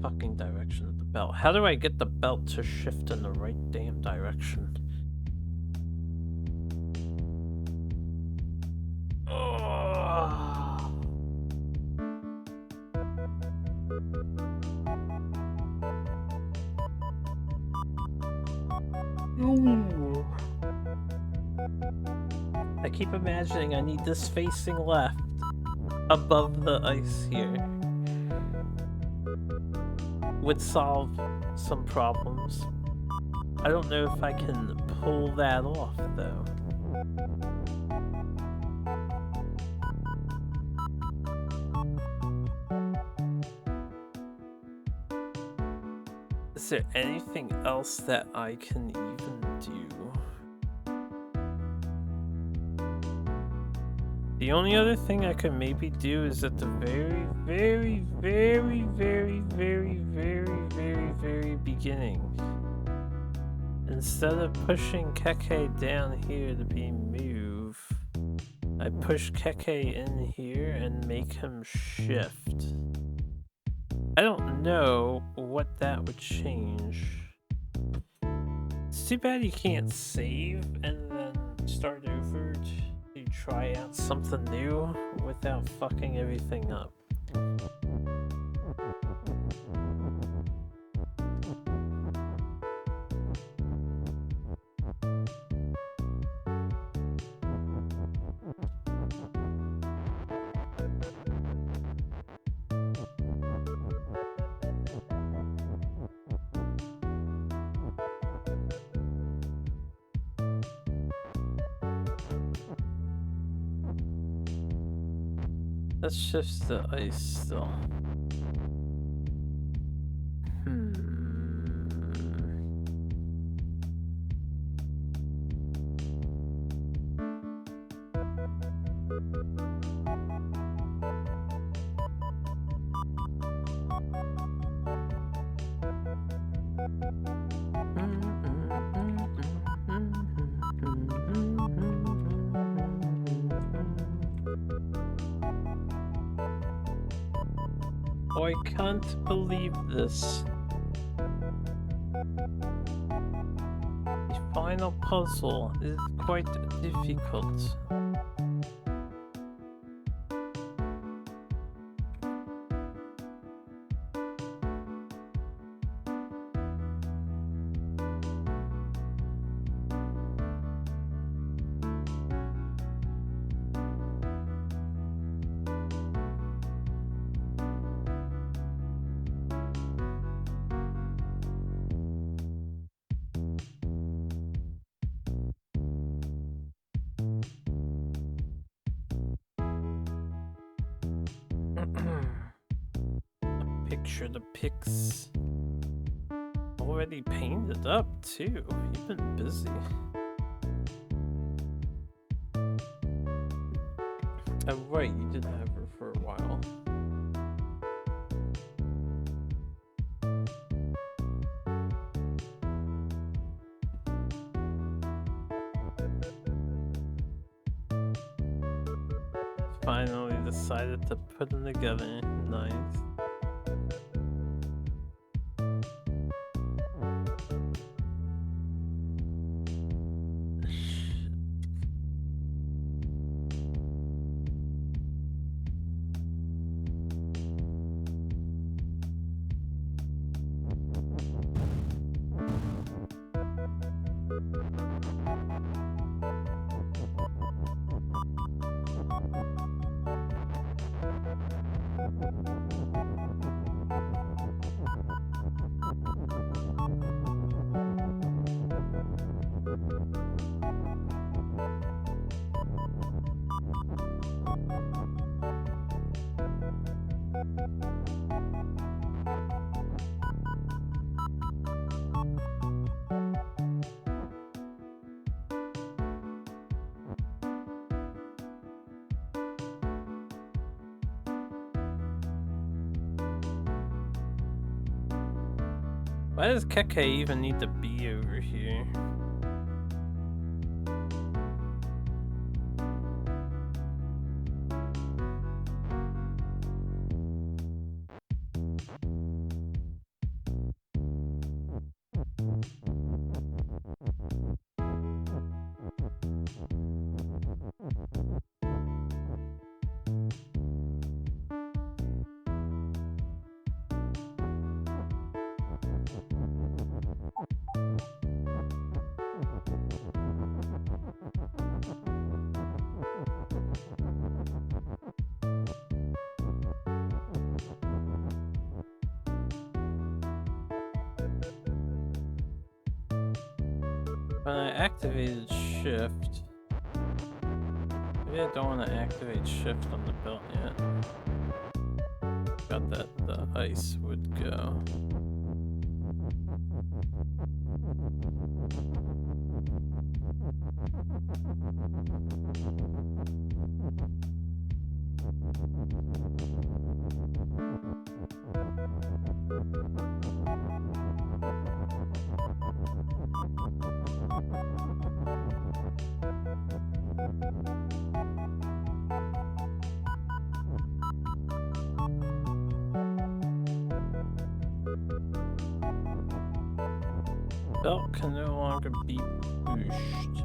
Speaker 1: Fucking direction of the belt. How do I get the belt to shift in the right damn direction? Oh. Ooh. I keep imagining I need this facing left above the ice here. Would solve some problems. I don't know if I can pull that off though. Is there anything else that I can even do? The only other thing I could maybe do is at the very beginning. Instead of pushing Keke down here to be move, I push Keke in here and make him shift. I don't know what that would change. It's too bad you can't save and then start over to try out something new without fucking everything up. That shifts the ice still. Oh, I can't believe this. The final puzzle is quite difficult. Picture the pics. Already painted up too. You've been busy. Oh right, you did have her for a while. Finally decided to put them together. Nice. Why does Keke even need to be over here? When I activated shift, maybe I don't want to activate shift on the belt yet. Got that the ice would go. Belt can no longer be pushed.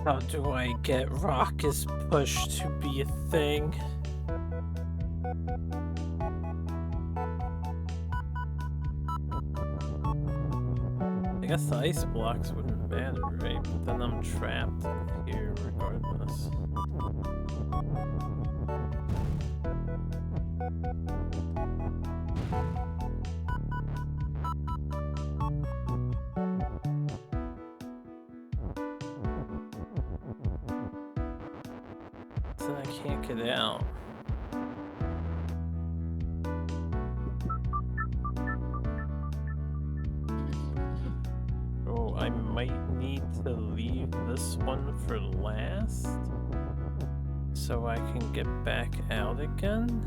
Speaker 1: How do I get Raucous Push to be a thing? I guess the ice blocks wouldn't matter, right? But then I'm trapped here regardless. So I can't get out. Oh, I might need to leave this one for last so I can get back out again.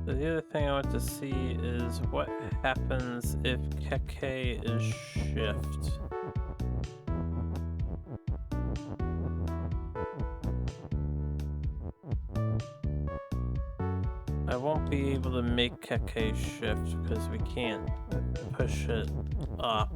Speaker 1: The other thing I want to see is what happens if Keke is shift. I won't be able to make Keke shift because we can't push it up.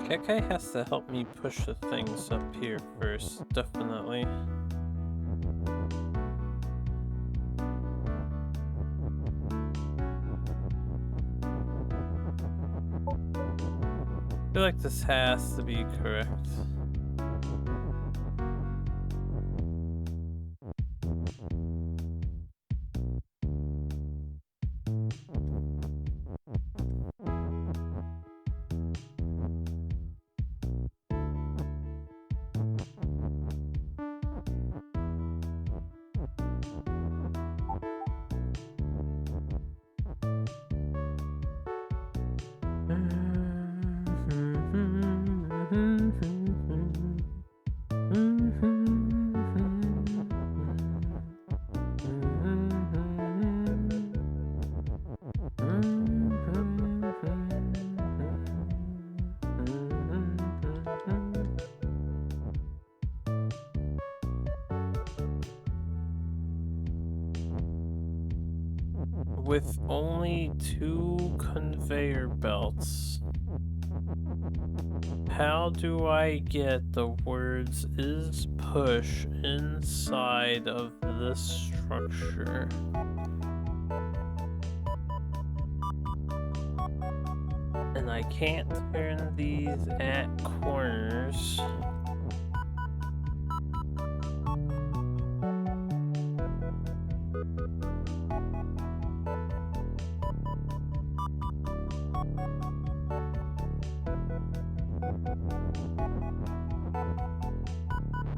Speaker 1: Keke has to help me push the things up here first, definitely. I feel like this has to be correct. With only 2 conveyor belts, how do I get the words "is push" inside of this structure? And I can't turn these at corners.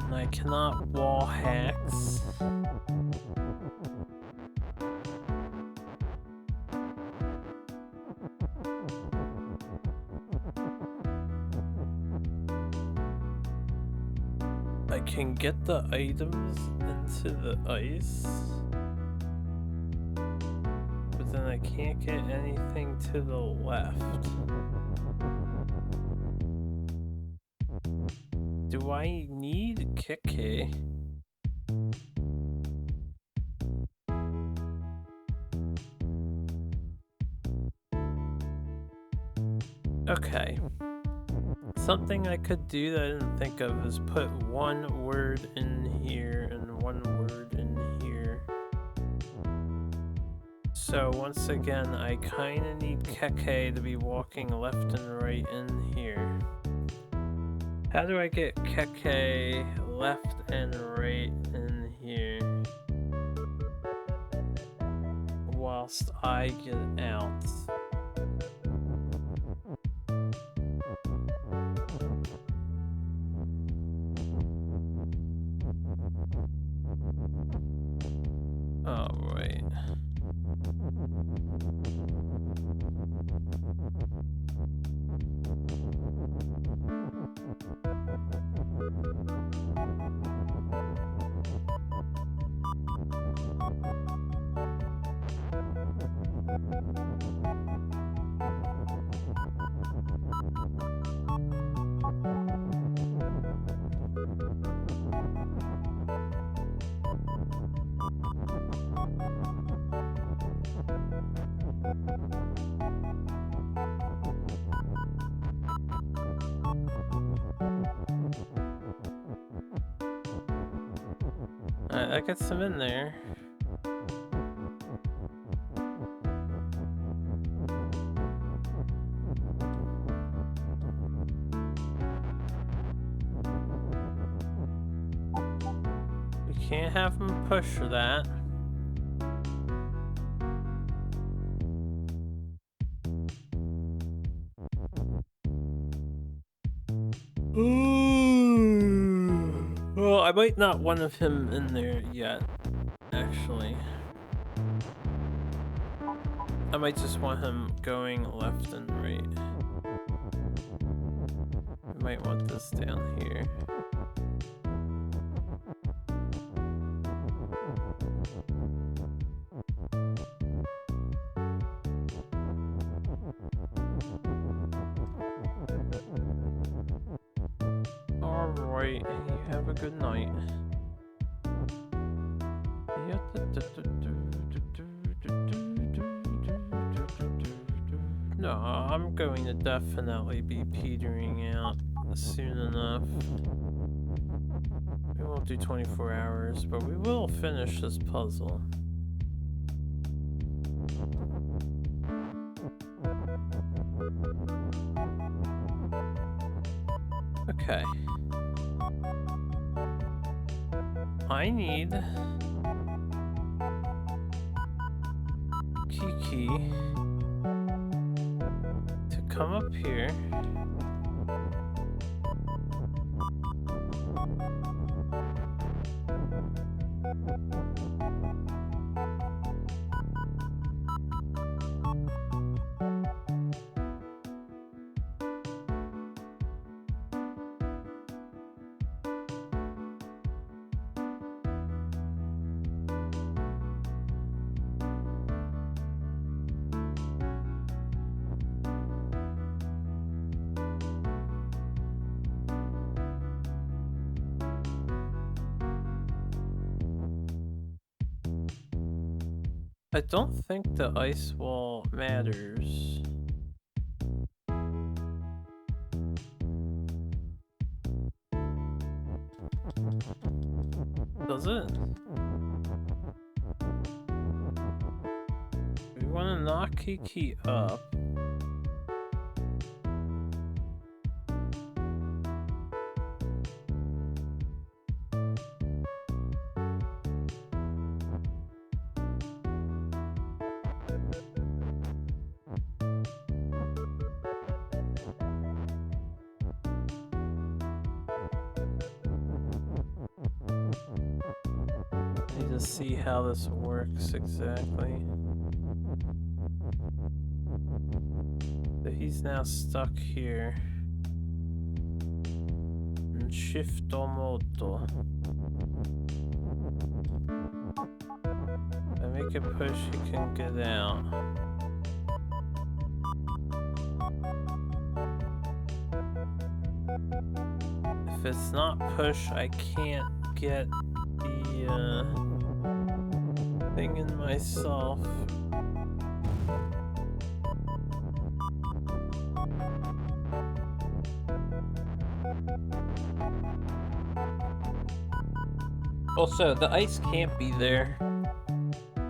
Speaker 1: And I cannot wall hacks. I can get the items into the ice, but then I can't get anything to the left. Do I need Keke? Okay. Something I could do that I didn't think of is put one word in here and one word in here. So once again, I kind of need Keke to be walking left and right in here. How do I get Keke left and right in here whilst I get out? Oh, right. I got some in there. We can't have him push for that. Well, I might not want him in there yet, actually. I might just want him going left and right. I might want this down here. Alright, you have a good night. No, I'm going to definitely be petering out soon enough. We won't do 24 hours, but we will finish this puzzle. Okay. I need Kiki to come up here. I don't think the ice wall matters. Does it? We want to knock Kiki up. See how this works exactly. So he's now stuck here. And shift moto. If I make a push, he can get out. If it's not push, I can't get the thing in myself. Also, the ice can't be there,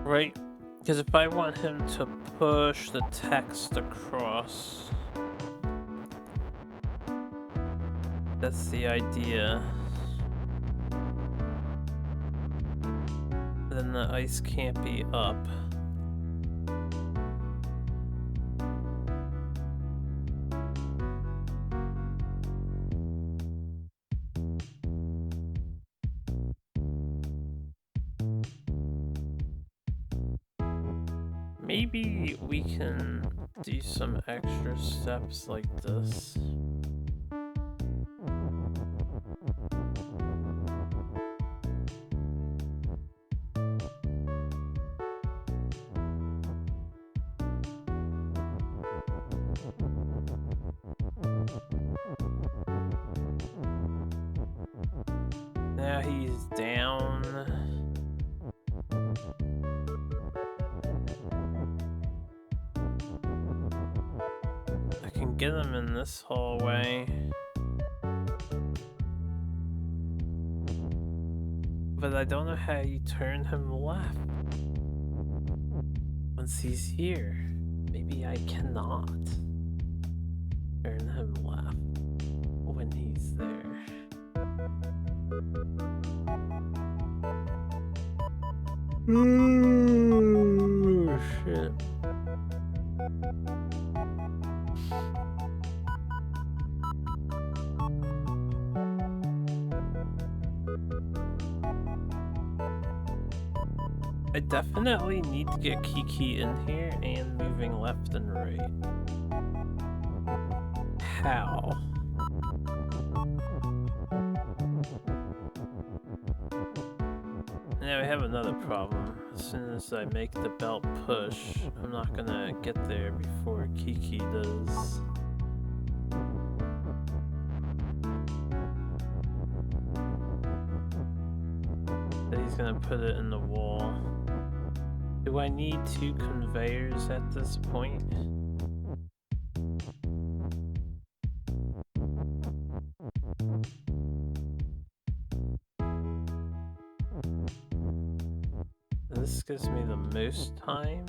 Speaker 1: right? Because if I want him to push the text across, that's the idea. Then the ice can't be up. Maybe we can do some extra steps like this. Now he's down. I can get him in this hallway. But I don't know how you turn him left once he's here. Maybe I cannot turn him left when he's there. Oh, shit. I definitely need to get Kiki in here and moving left and right. How? Now we have another problem. As soon as I make the belt push, I'm not gonna get there before Kiki does. He's gonna put it in the wall. Do I need 2 conveyors at this point? This gives me the most time.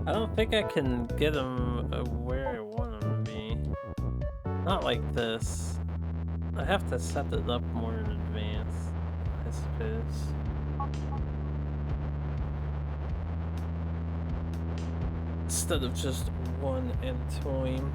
Speaker 1: I don't think I can get him where I want him to be. Not like this. I have to set it up more in advance, I suppose. Instead of just one at a time.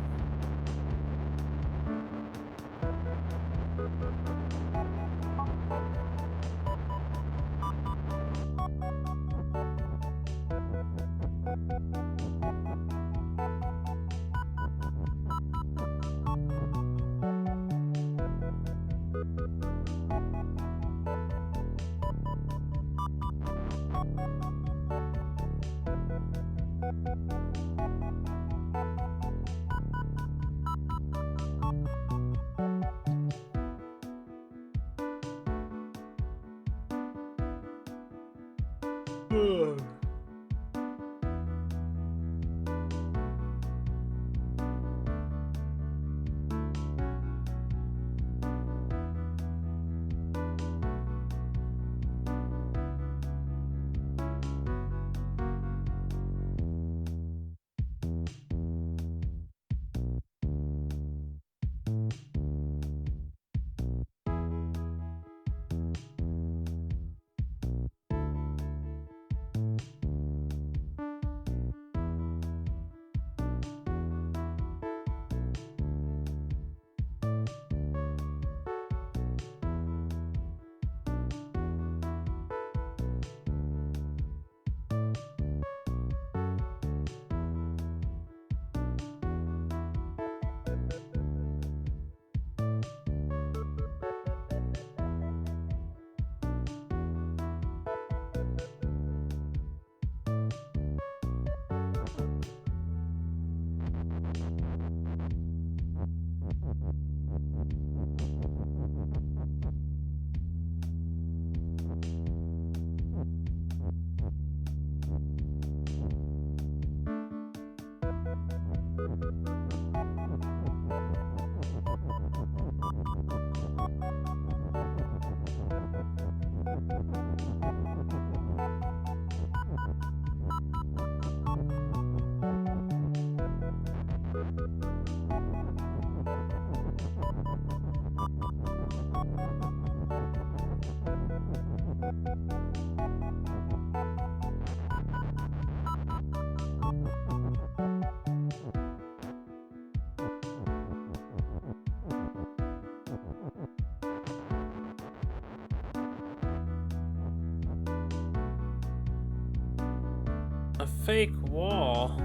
Speaker 1: A fake wall?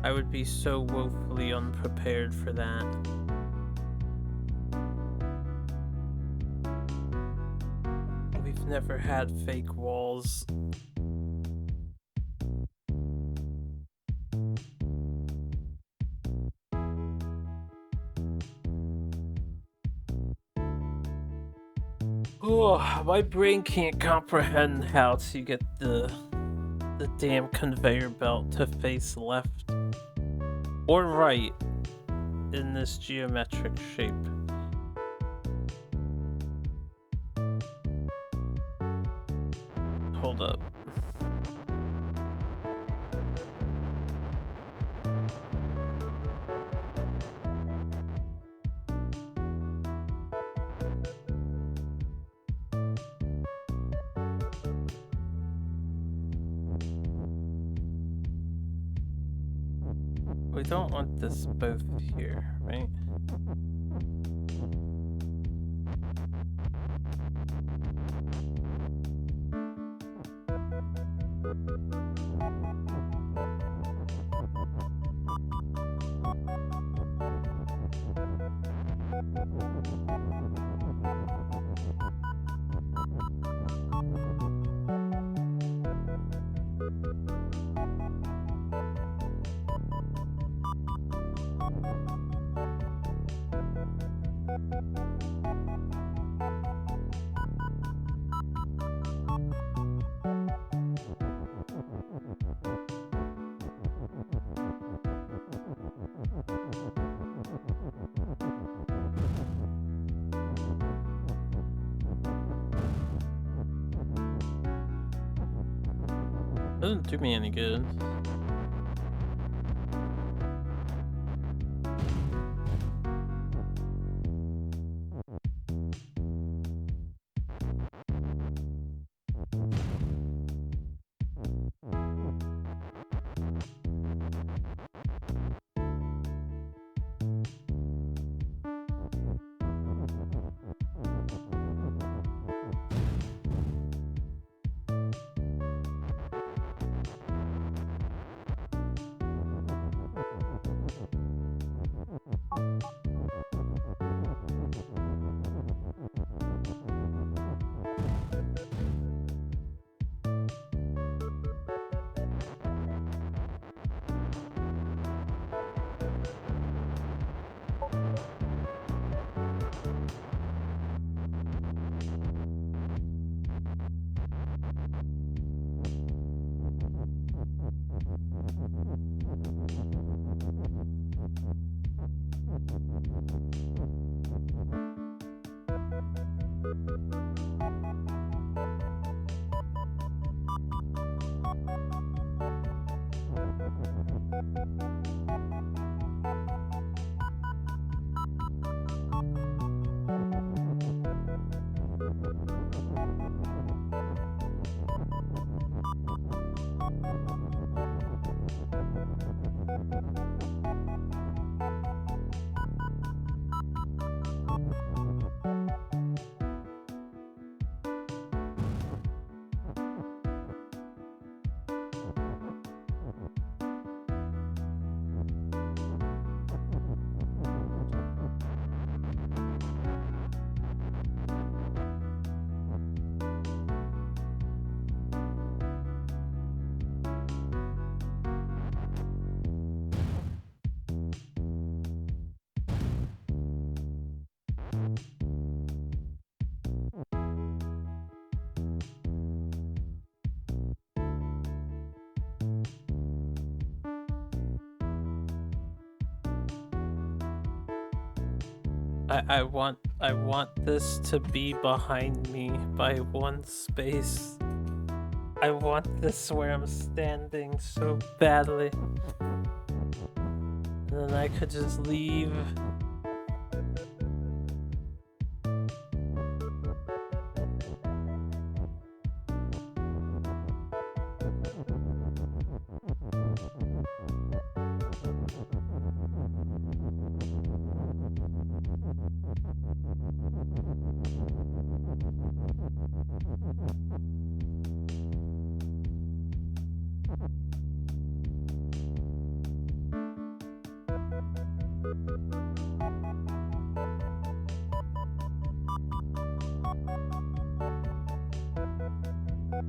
Speaker 1: I would be so woefully unprepared for that. We've never had fake walls. Oh, my brain can't comprehend how to get the damn conveyor belt to face left or right in this geometric shape. Hold up. We don't want this both here, right? Doesn't do me any good. I want this to be behind me by one space. I want this where I'm standing so badly. And then I could just leave. Stole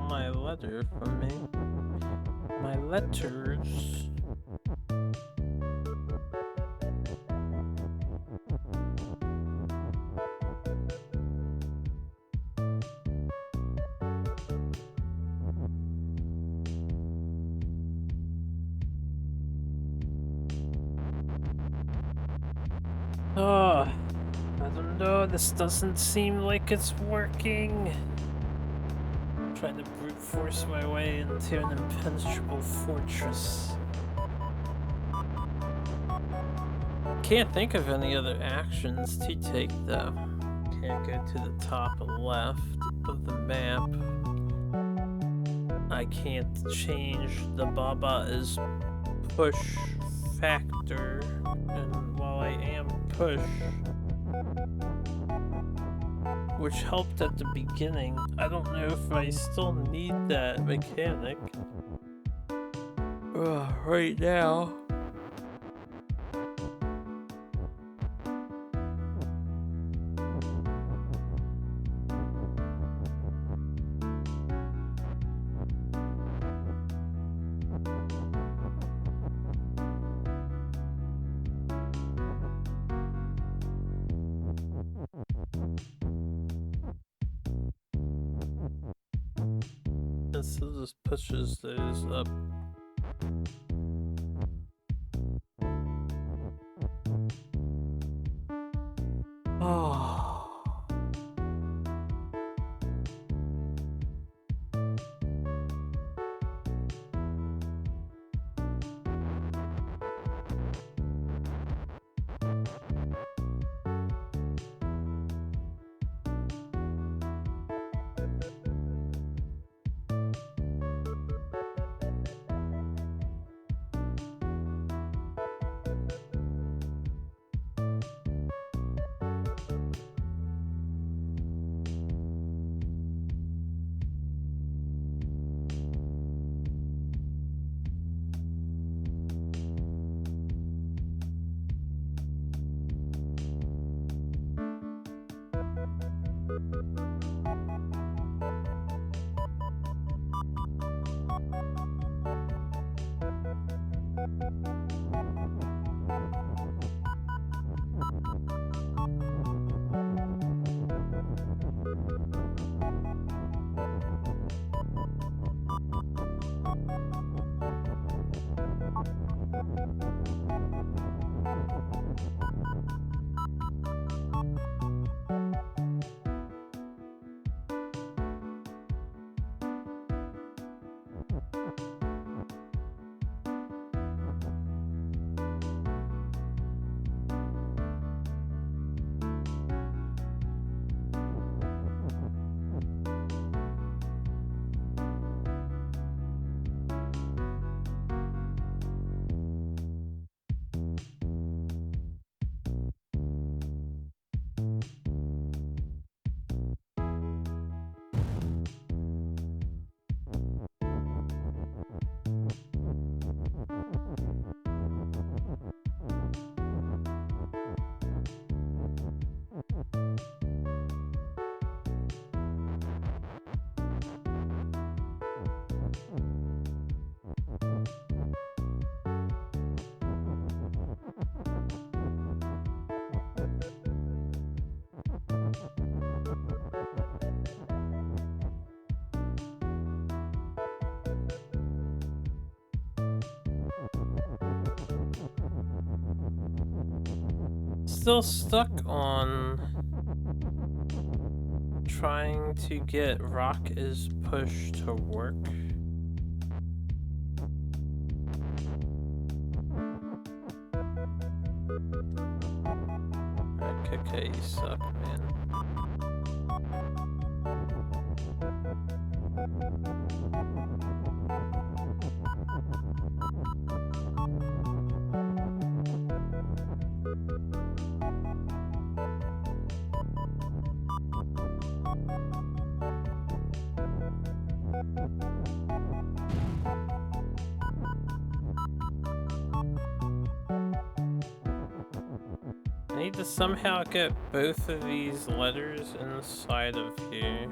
Speaker 1: my letter from me. My letters. Oh, I don't know, this doesn't seem like it's working. I'm trying to brute force my way into an impenetrable fortress. Can't think of any other actions to take though. Can't go to the top left of the map. I can't change the Baba's push factor, and while I am push, which helped at the beginning, I don't know if I still need that mechanic right now. This just pushes those up. Oh. still stuck on trying to get Rock is Push to work. Okay, you suck, man. I need to somehow get both of these letters inside of here.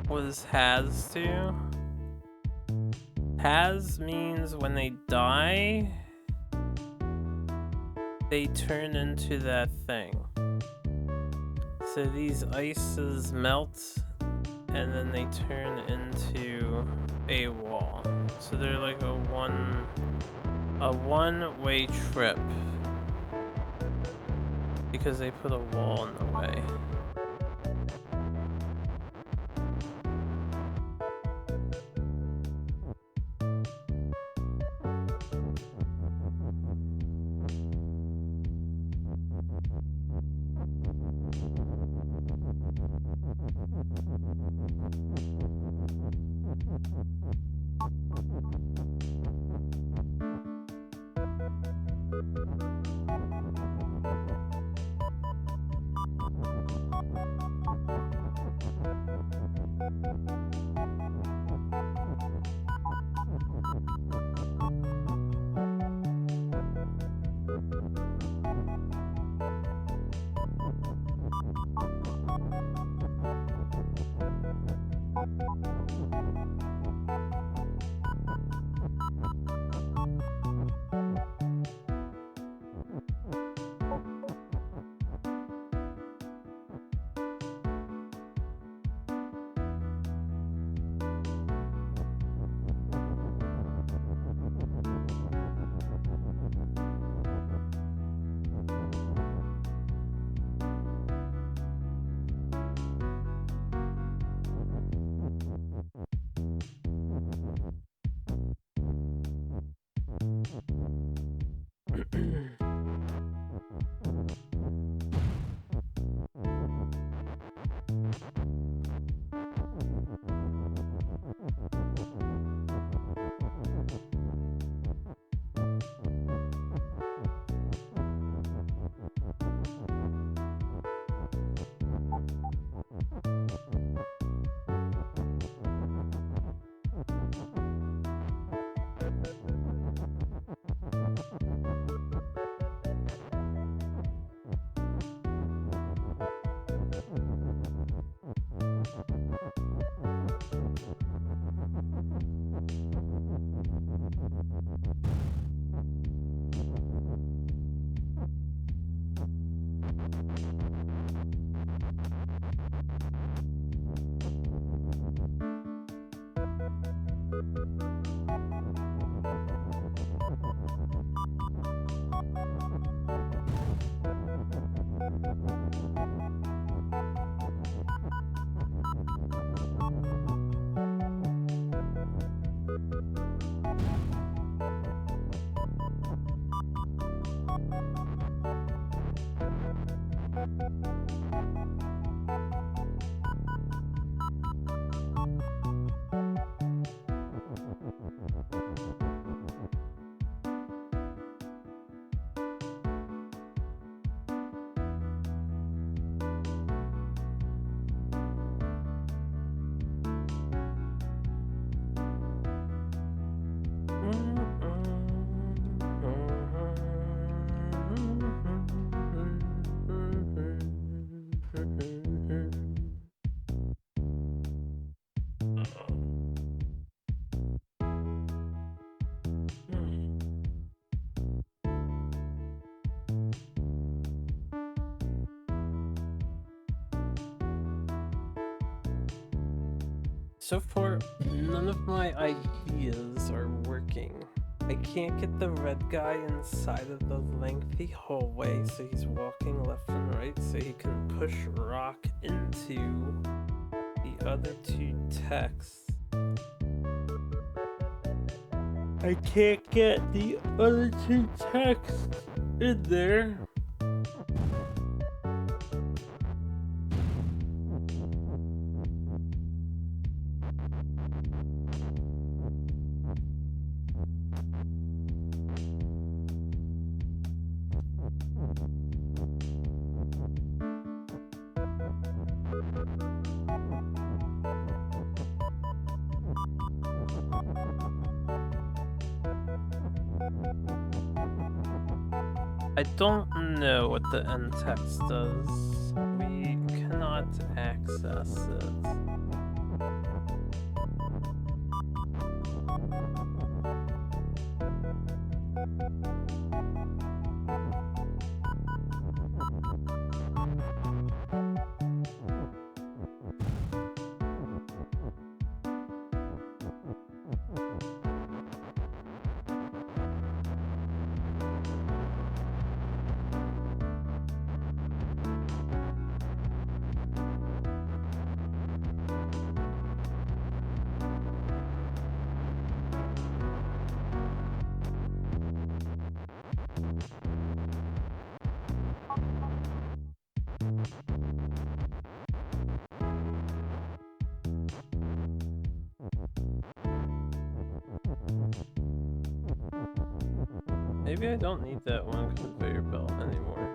Speaker 1: What does has do? Has means when they die, they turn into that thing. So these ices melt and then they turn into a wall. So they're like a one-way trip because they put a wall in the way. So far, none of my ideas are working. I can't get the red guy inside of the lengthy hallway, so he's walking left and right so he can push rock into the other two texts. I can't get the other two texts in there. I don't know what the end text does. We cannot access it. Maybe I don't need that one conveyor belt anymore.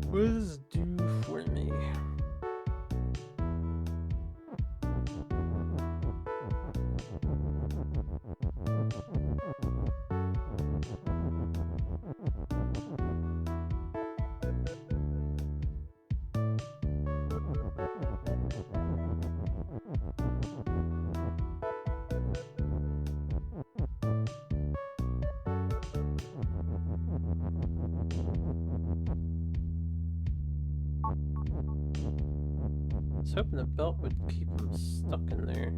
Speaker 1: What does this do for me? I was hoping the belt would keep him stuck in there.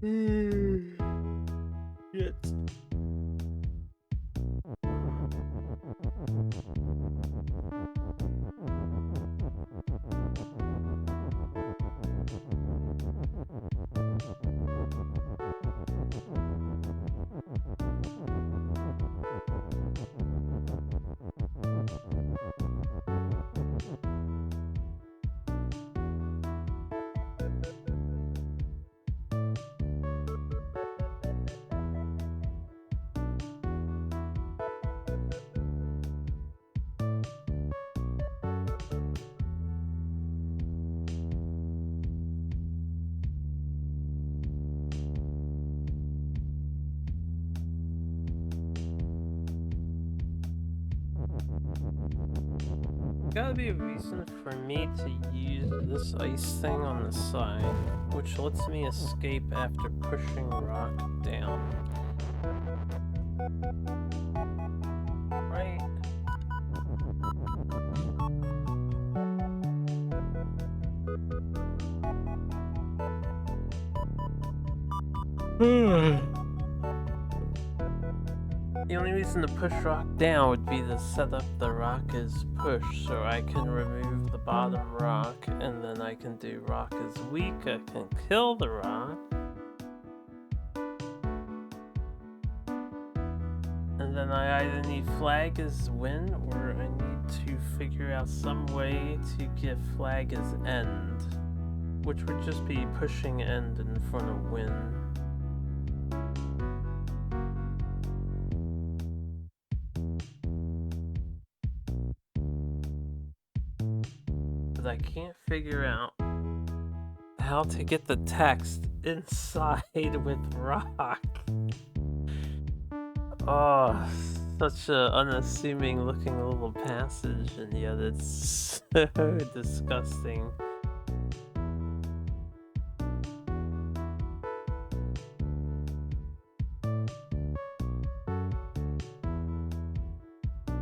Speaker 1: Shit. Gotta be a reason for me to use this ice thing on the side, which lets me escape after pushing rock down. Right? The only reason to push rock down would be to set up the rock as push, so I can remove the bottom rock, and then I can do rock as weak, I can kill the rock. And then I either need flag as win, or I need to figure out some way to get flag as end, which would just be pushing end in front of win. I can't figure out how to get the text inside with rock. Oh, such a unassuming looking little passage, and yet it's so disgusting.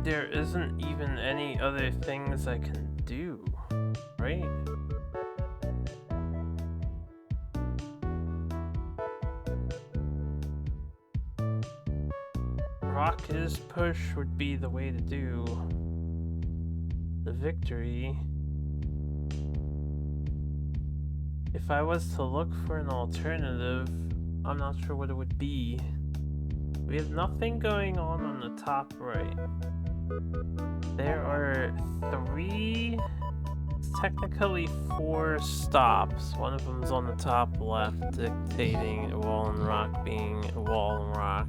Speaker 1: There isn't even any other things I can do. Right? Rock is push would be the way to do the victory. If I was to look for an alternative, I'm not sure what it would be. We have nothing going on the top right. There are technically 4 stops. One of them is on the top left, dictating a wall and rock being a wall and rock.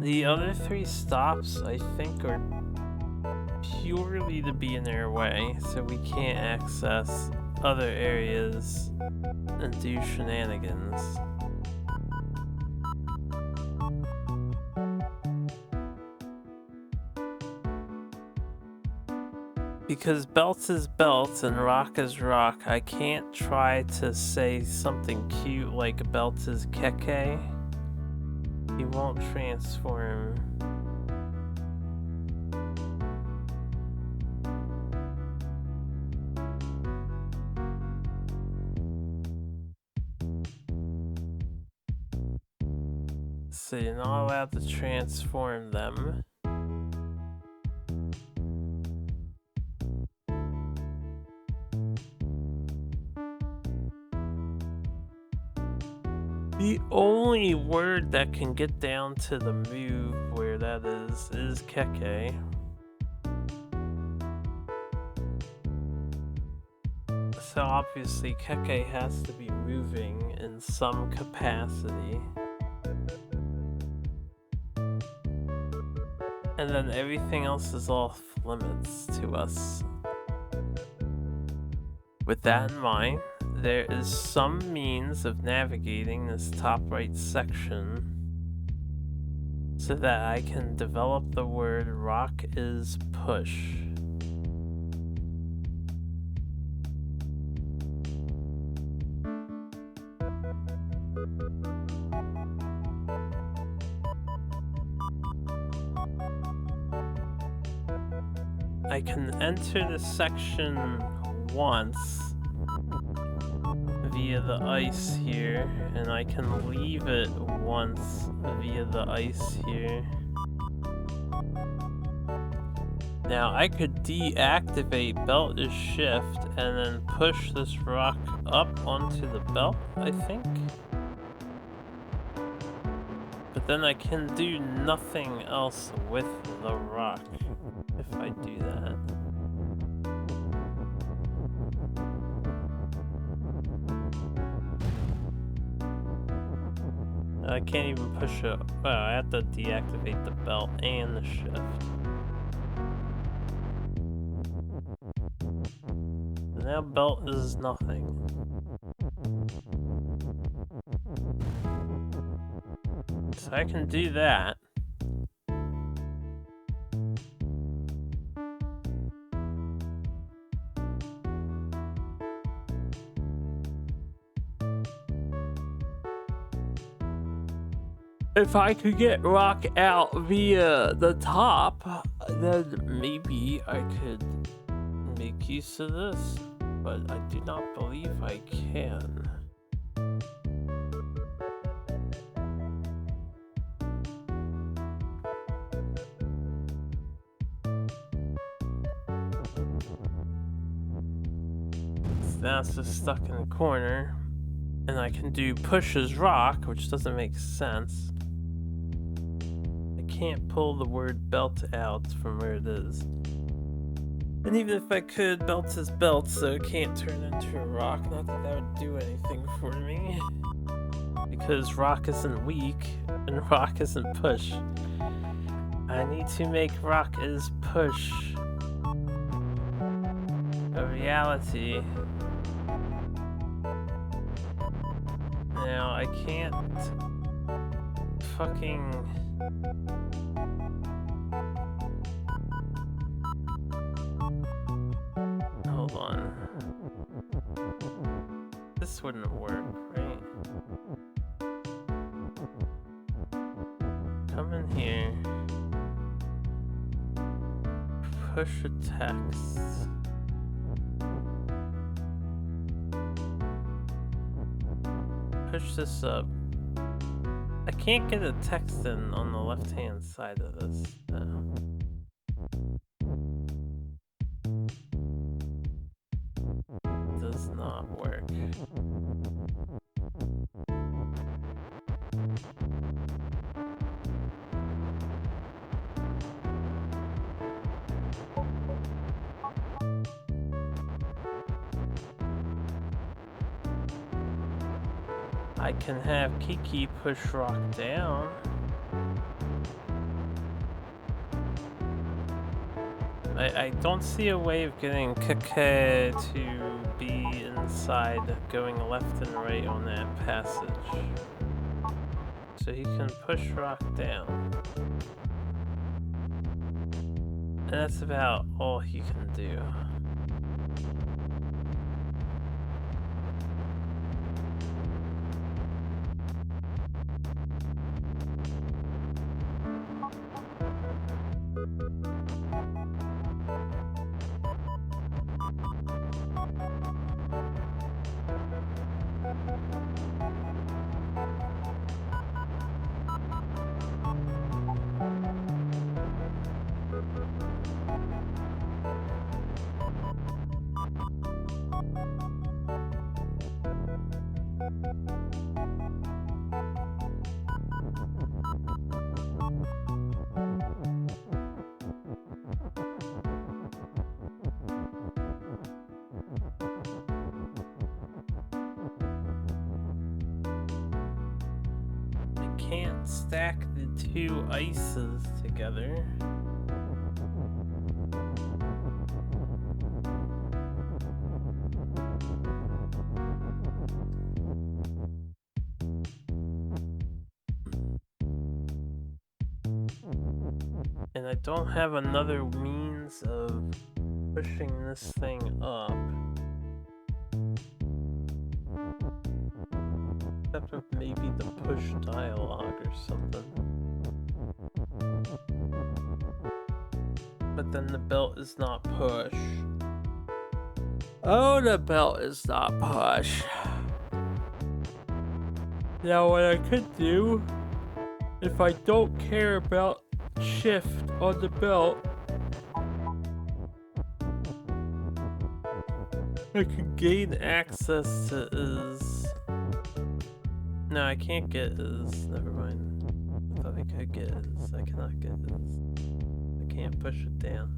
Speaker 1: The other 3 stops, I think, are purely to be in their way, so we can't access other areas and do shenanigans. Because belt is belt and rock is rock, I can't try to say something cute like belt is Keke. He won't transform. So you're not allowed to transform them. The only word that can get down to the move where that is Keke. So obviously Keke has to be moving in some capacity. And then everything else is off limits to us. With that in mind, there is some means of navigating this top right section so that I can develop the word rock is push. I can enter the section once via via the ice here, and I can leave it once via the ice here. Now I could deactivate belt as shift and then push this rock up onto the belt, I think. But then I can do nothing else with the rock if I do that. I can't even push it. Oh, I have to deactivate the belt and the shift. Now belt is nothing. So I can do that. If I could get rock out via the top, then maybe I could make use of this, but I do not believe I can. So now it's just stuck in the corner, and I can do push as rock, which doesn't make sense. I can't pull the word belt out from where it is. And even if I could, belt is belt, so it can't turn into a rock. Not that that would do anything for me. Because rock isn't weak, and rock isn't push. I need to make rock as push a reality. Now, I can't fucking... Hold on. This wouldn't work, right? Come in here. Push a text. Push this up. I can't get a text in on the left-hand side of this. No. Does not work. I can have Kiki push rock down. I don't see a way of getting Keke to be inside going left and right on that passage. So he can push rock down. And that's about all he can do. Can't stack the two ices together. And I don't have another means of pushing this thing up. Except for maybe the push dialogue or something. But then the belt is not push. Oh, the belt is not push. Now what I could do, if I don't care about shift on the belt, I can gain access to his... No, I can't get his. Never mind. I thought I could get his. I cannot get his. I can't push it down.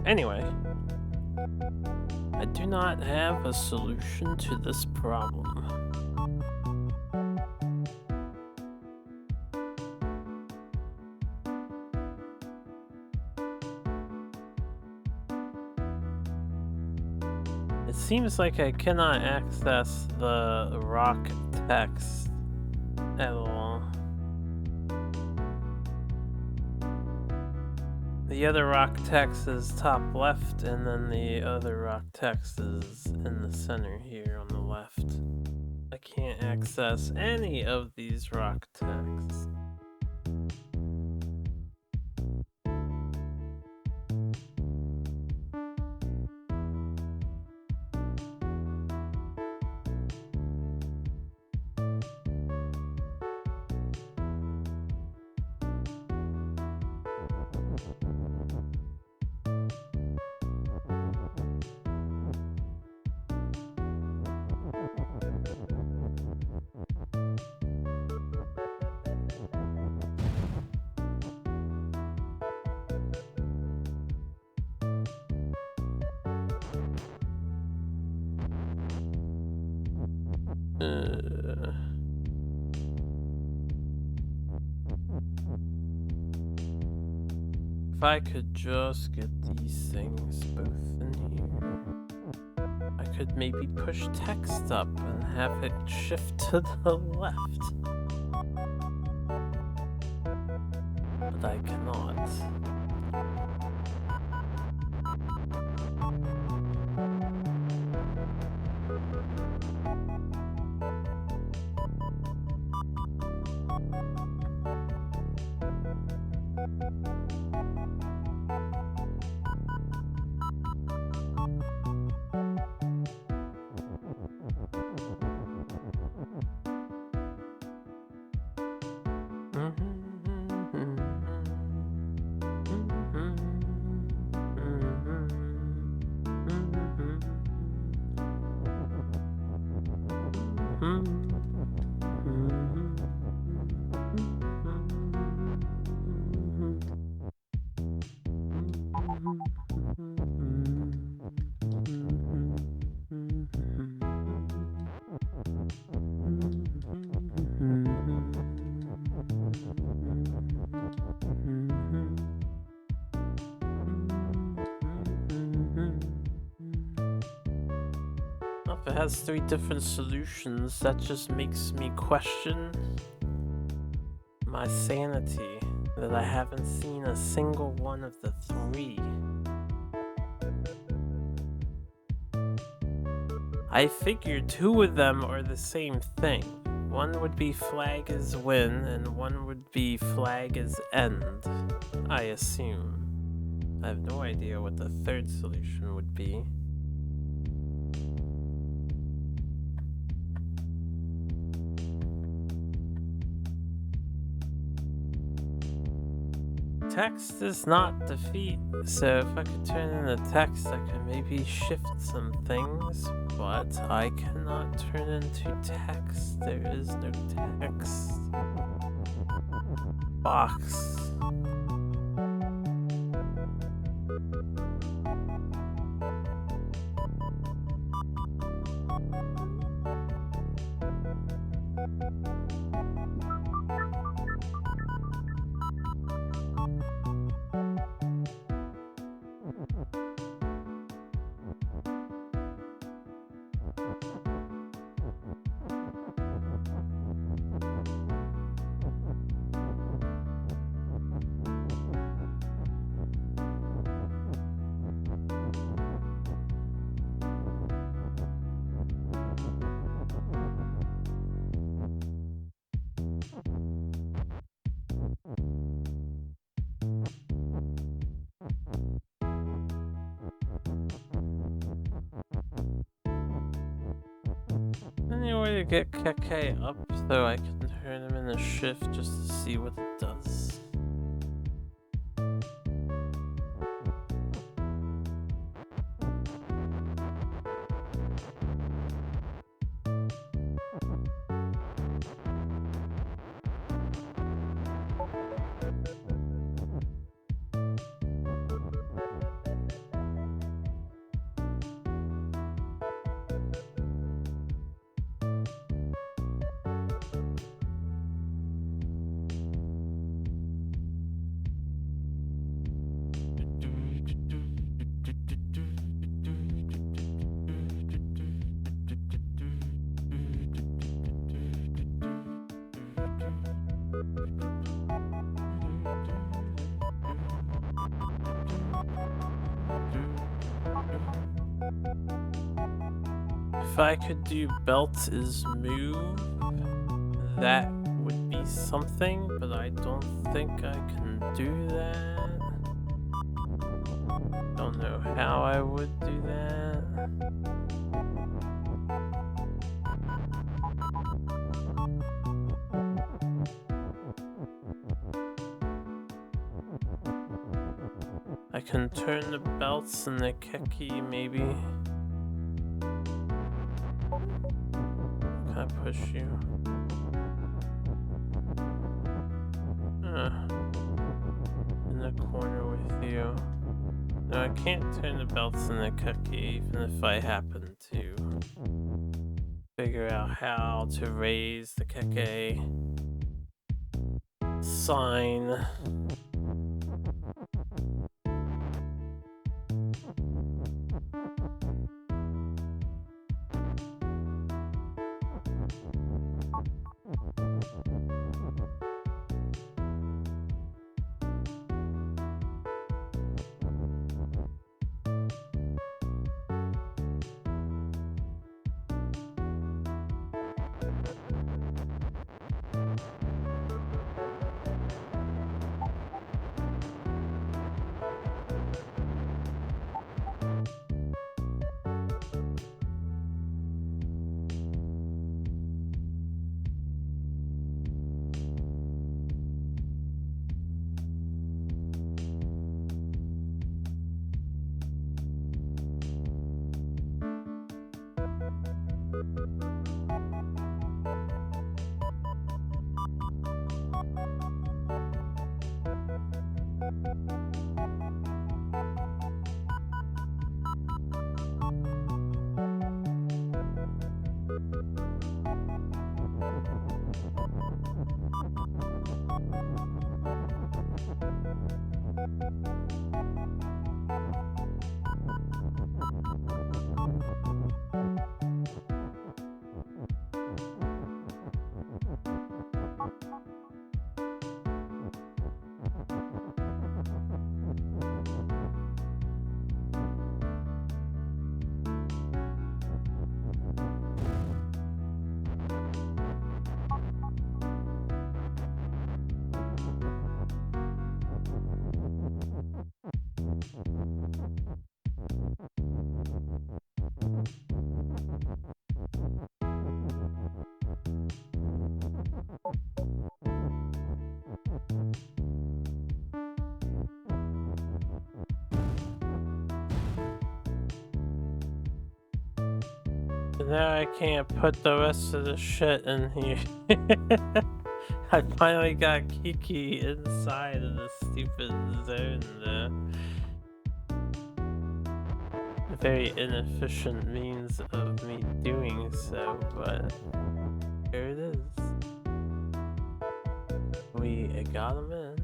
Speaker 1: Anyway, I do not have a solution to this problem. It seems like I cannot access the rock text at all. The other rock text is top left, and then the other rock text is in the center here on the left. I can't access any of these rock texts. If I could just get these things both in here, I could maybe push text up and have it shift to the left. But I cannot. If it has 3 different solutions, that just makes me question my sanity that I haven't seen a single one of the 3. I figured 2 of them are the same thing. One would be flag is win, and one would be flag is end, I assume. I have no idea what the 3rd solution would be. Text is not defeat, so if I could turn in the text, I could maybe shift some things, but I cannot turn into text. There is no text box. Any way to get Keke up so I can turn him into shift just to see what it does? If I could do belt is move, that would be something, but I don't think I can do that. Don't know how I would do that. I can turn the belts into Keki, maybe. Can I push you? In the corner with you. No, I can't turn the belts into Keki, even if I happen to figure out how to raise the Keke sign. Now I can't put the rest of the shit in here. I finally got Kiki inside of the stupid zone there. A very inefficient means of me doing so, but here it is. We got him in.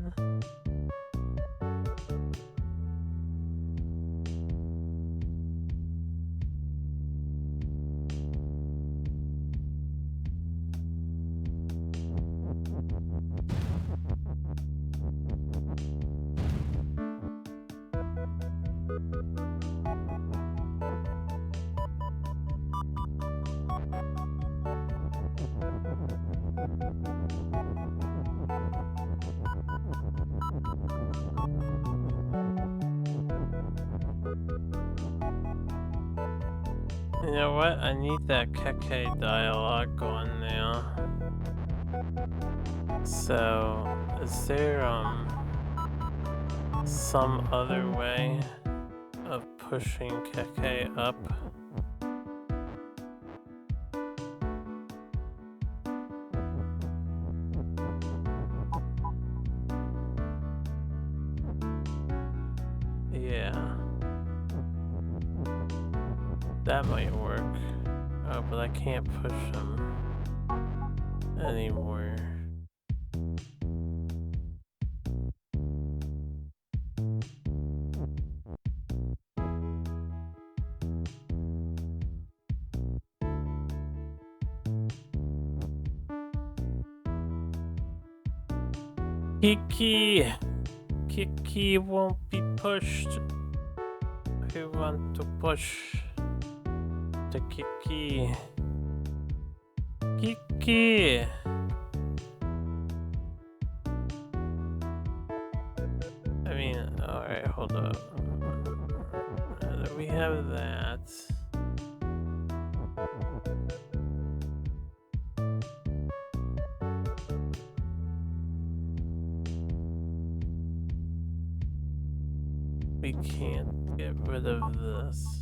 Speaker 1: You know what? I need that Keke dialogue going now. So, is there some other way of pushing Keke up? Yeah. That might work. Oh, but I can't push him anymore. Kiki won't be pushed. Who want to push the Kiki? Kiki! I mean, alright, hold up. We have that. We can't get rid of this.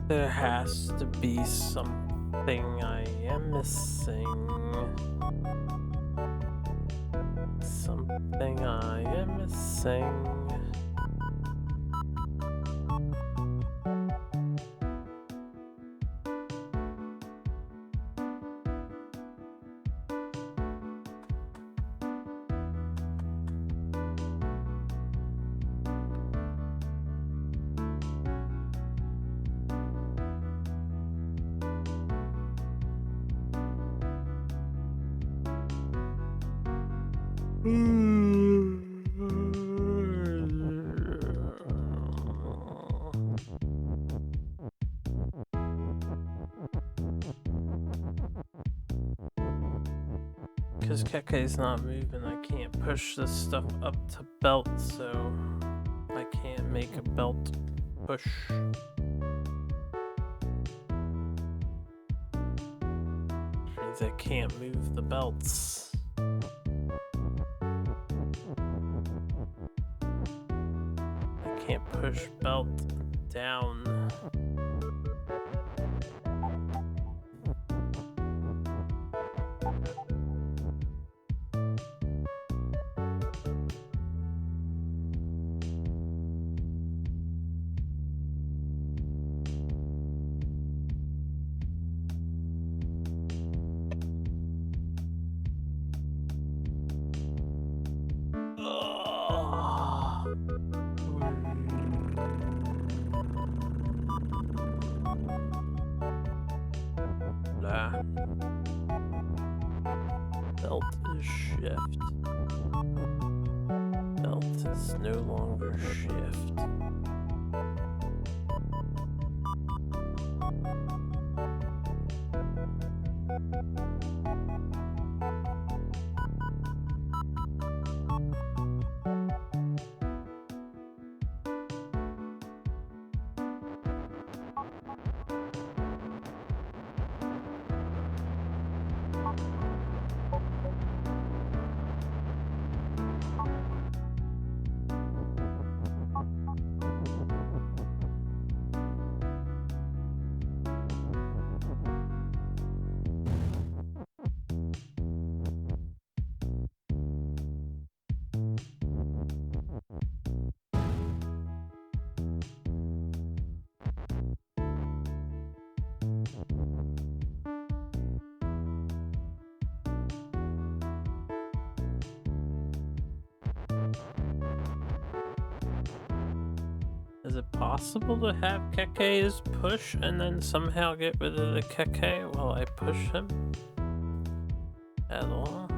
Speaker 1: There has to be something I am missing. Something I am missing. Because Keke's not moving, I can't push this stuff up to belt, so I can't make a belt push. Which means I can't move the belts. I can't push belt down. Belt is shift. Belt is no longer shift. Is it possible to have Keke's push and then somehow get rid of the Keke while I push him? At all?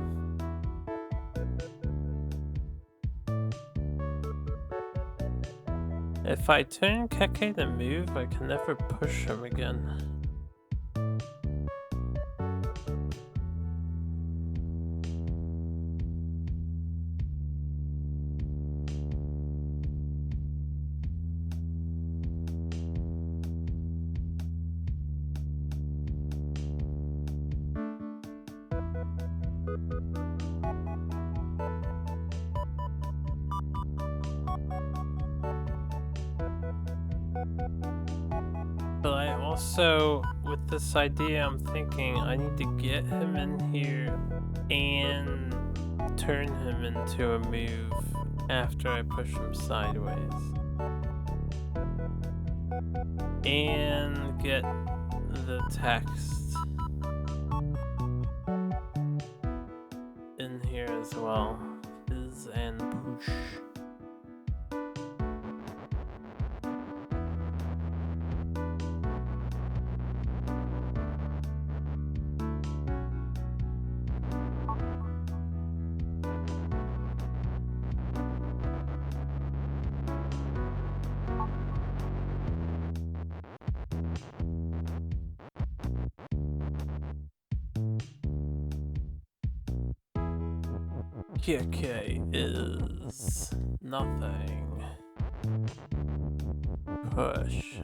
Speaker 1: If I turn Keke to move, I can never push him again. But I also, with this idea, I'm thinking I need to get him in here and turn him into a move after I push him sideways. And get the text in here as well. Is and push. Keke is nothing. Push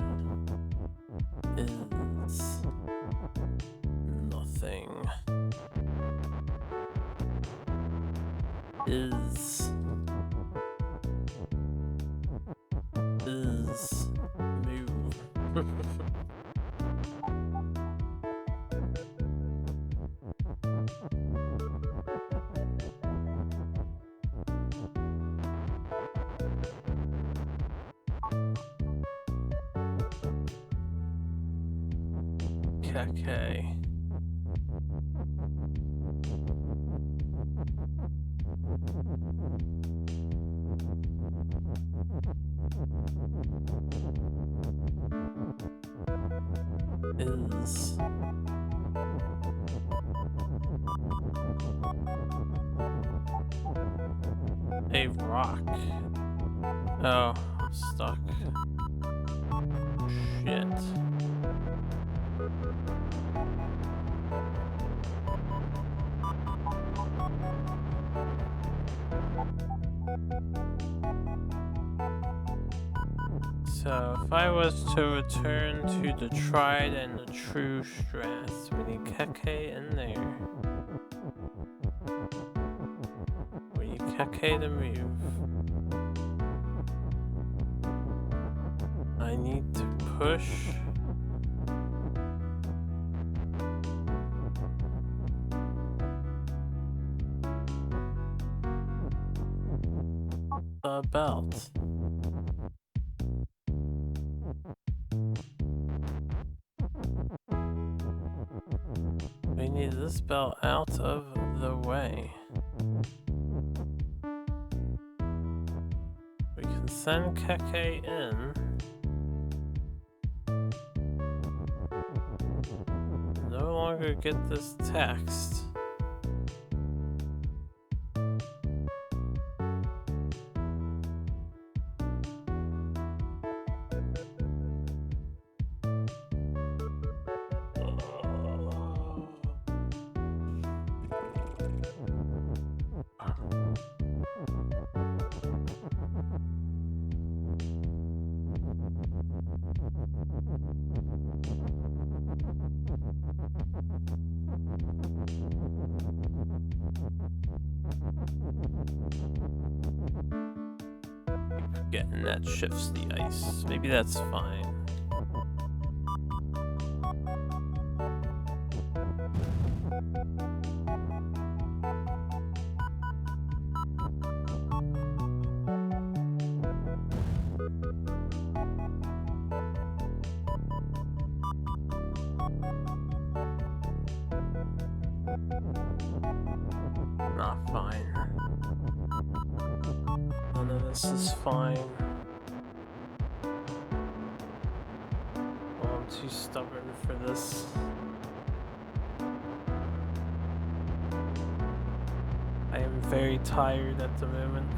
Speaker 1: is nothing. Is move. Keke. Is a rock. Oh, I'm stuck. Shit. So if I was to return to the tried and the true strats, we need Keke in there. We need Keke to move. I need to push. The belt. We need this belt out of the way. We can send Keke in. No longer get this text. Getting that shifts the ice. Maybe that's fine. Not fine. None of this is fine. Oh, I'm too stubborn for this. I am very tired at the moment.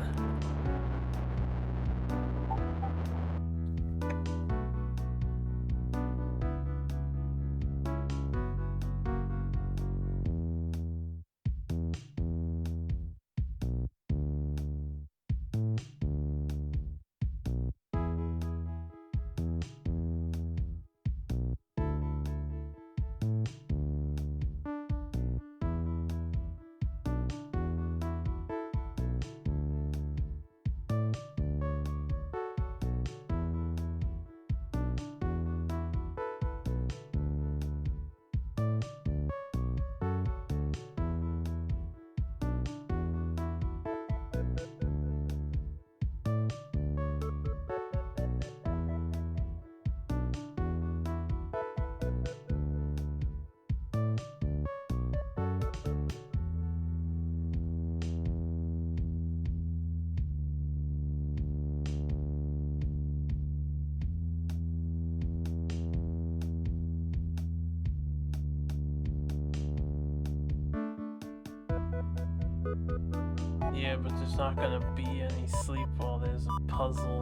Speaker 1: Yeah, but there's not gonna be any sleep while there's a puzzle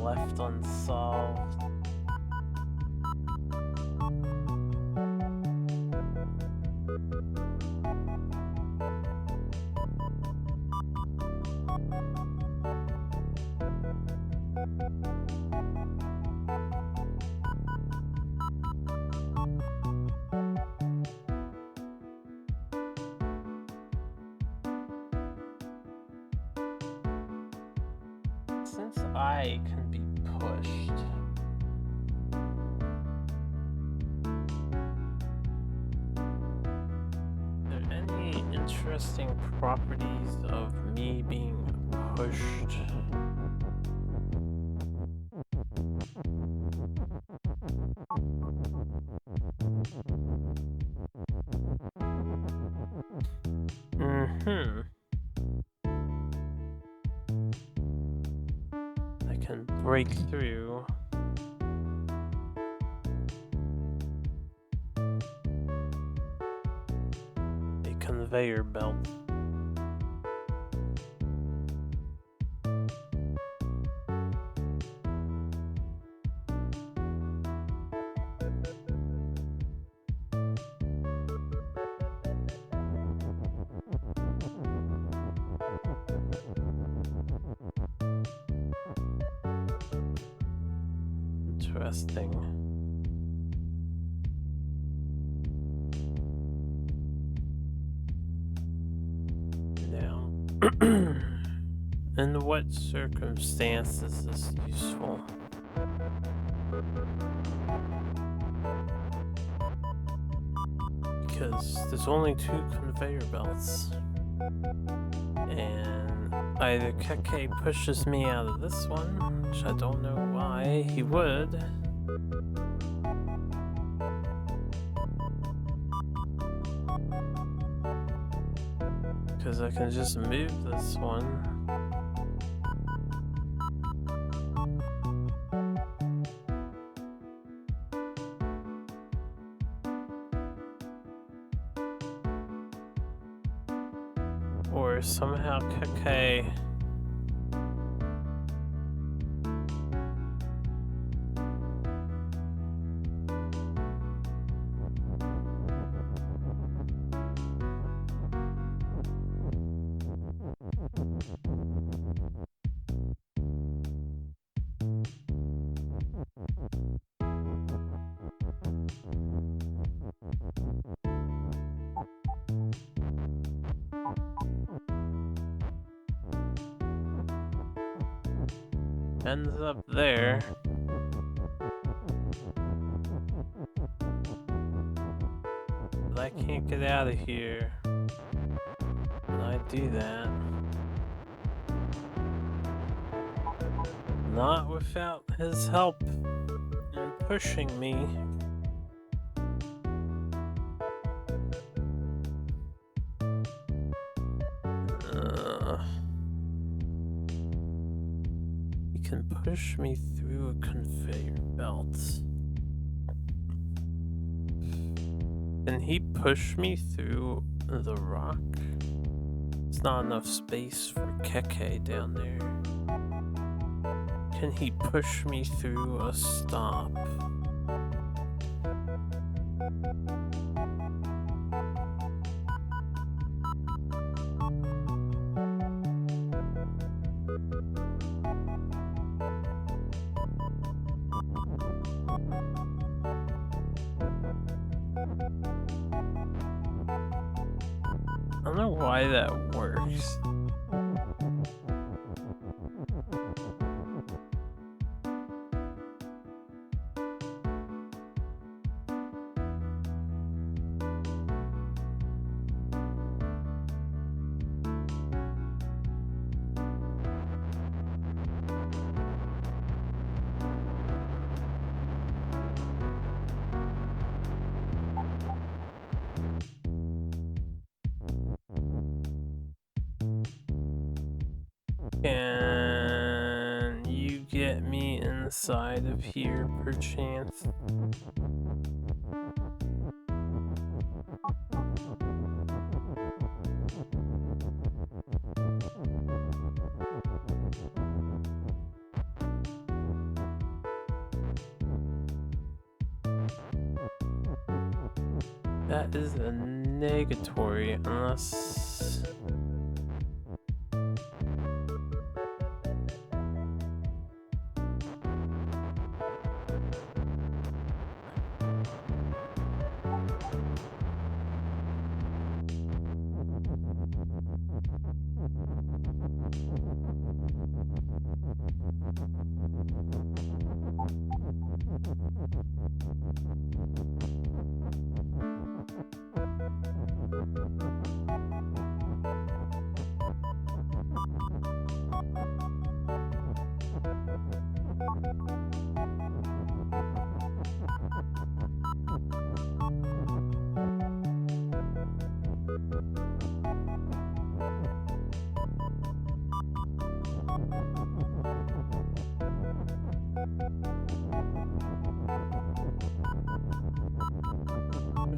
Speaker 1: left unsolved. Since I can be pushed, are there any interesting properties of me being pushed? I can break through. A conveyor belt. Interesting. Now, in what circumstances is this useful? Because there's only 2 conveyor belts. And either Keke pushes me out of this one, which I don't know why he would. Because I can just move this one. Or somehow Keke ends up there. But I can't get out of here when I do that. Not without his help in pushing me. He can push me through a conveyor belt. Can he push me through the rock? There's not enough space for Keke down there. Can he push me through a stop? I don't know why that works. Can you get me inside of here, perchance? That is a negatory unless...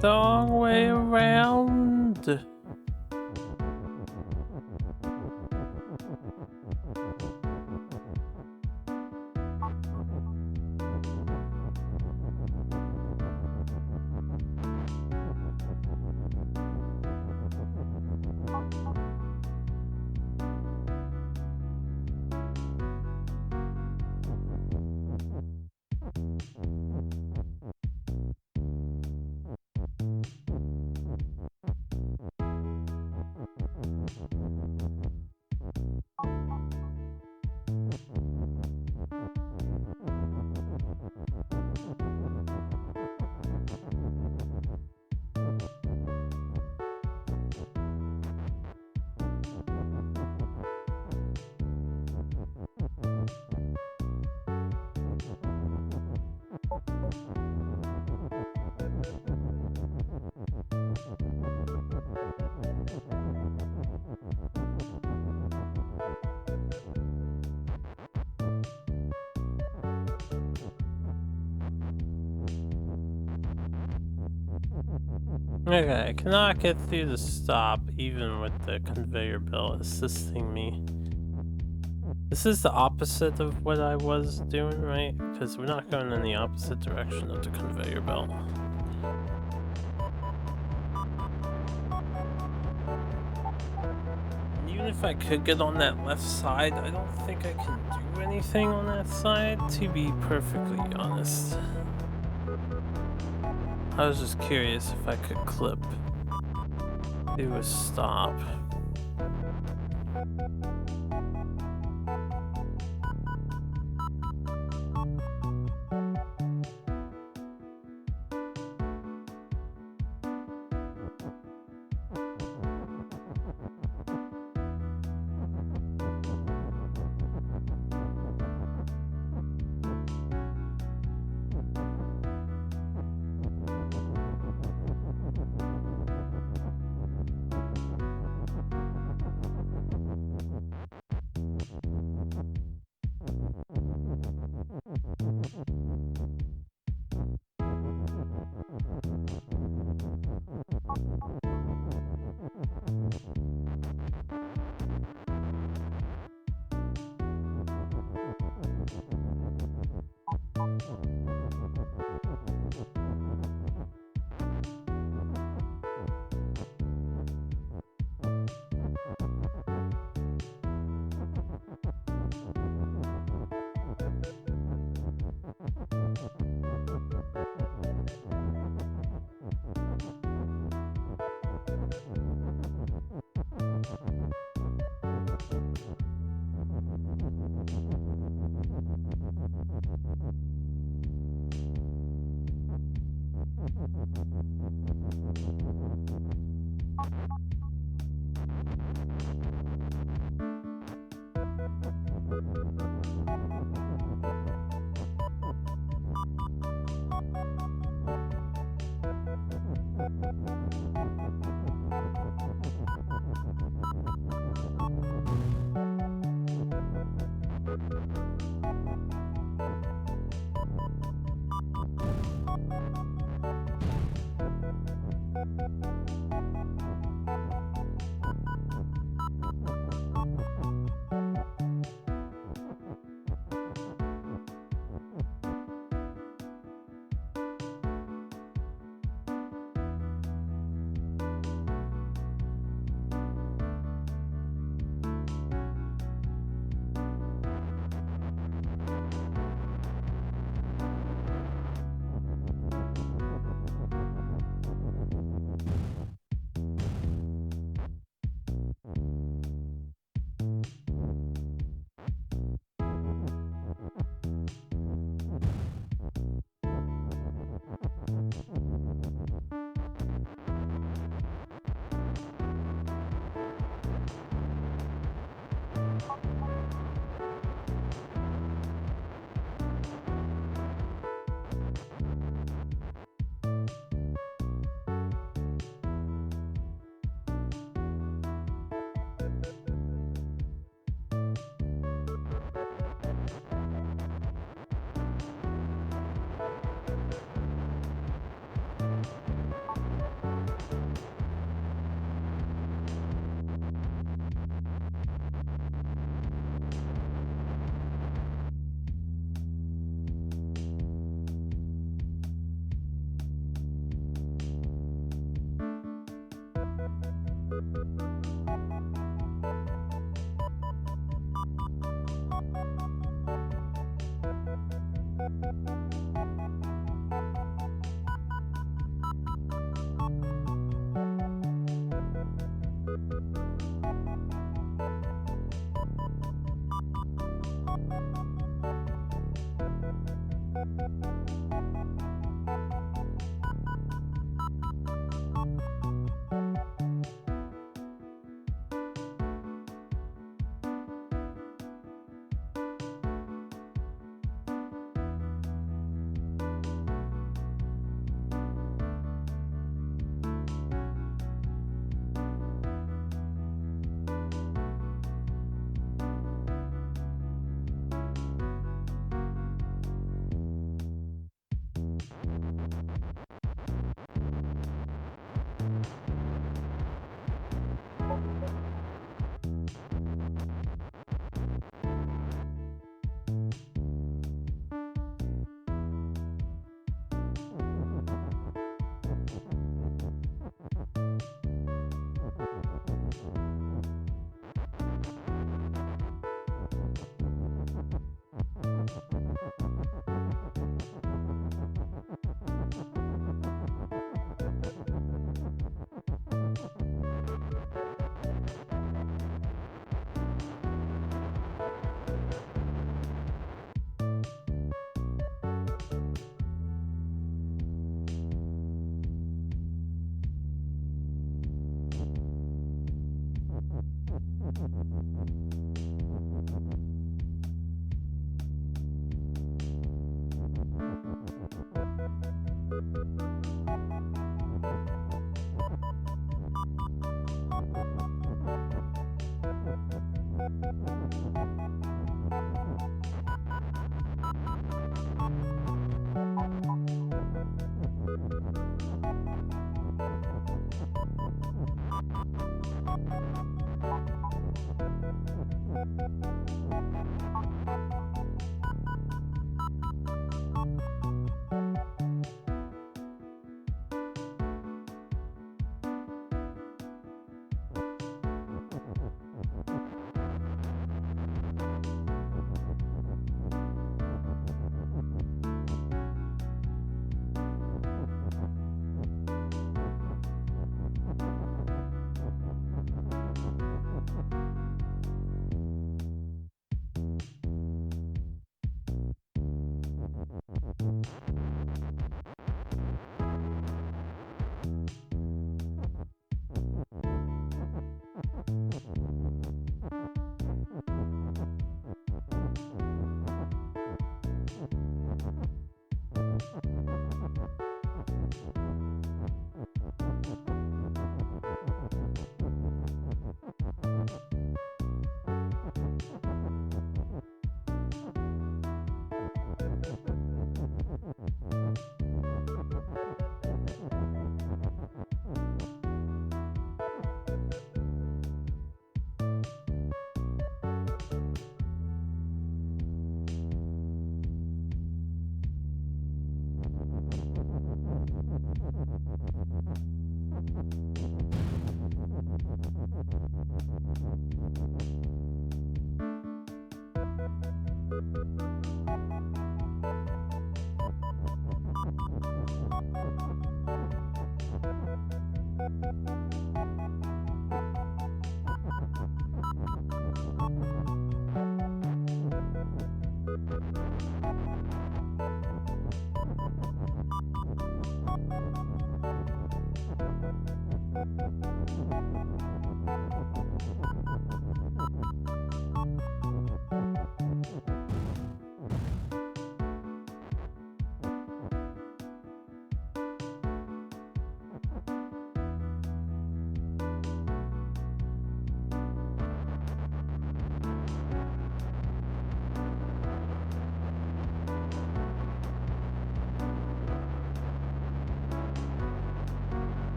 Speaker 1: The wrong way around. Okay, I cannot get through the stop even with the conveyor belt assisting me. This is the opposite of what I was doing, right? Because we're not going in the opposite direction of the conveyor belt. And even if I could get on that left side, I don't think I can do anything on that side, to be perfectly honest. I was just curious if I could clip. Do a stop.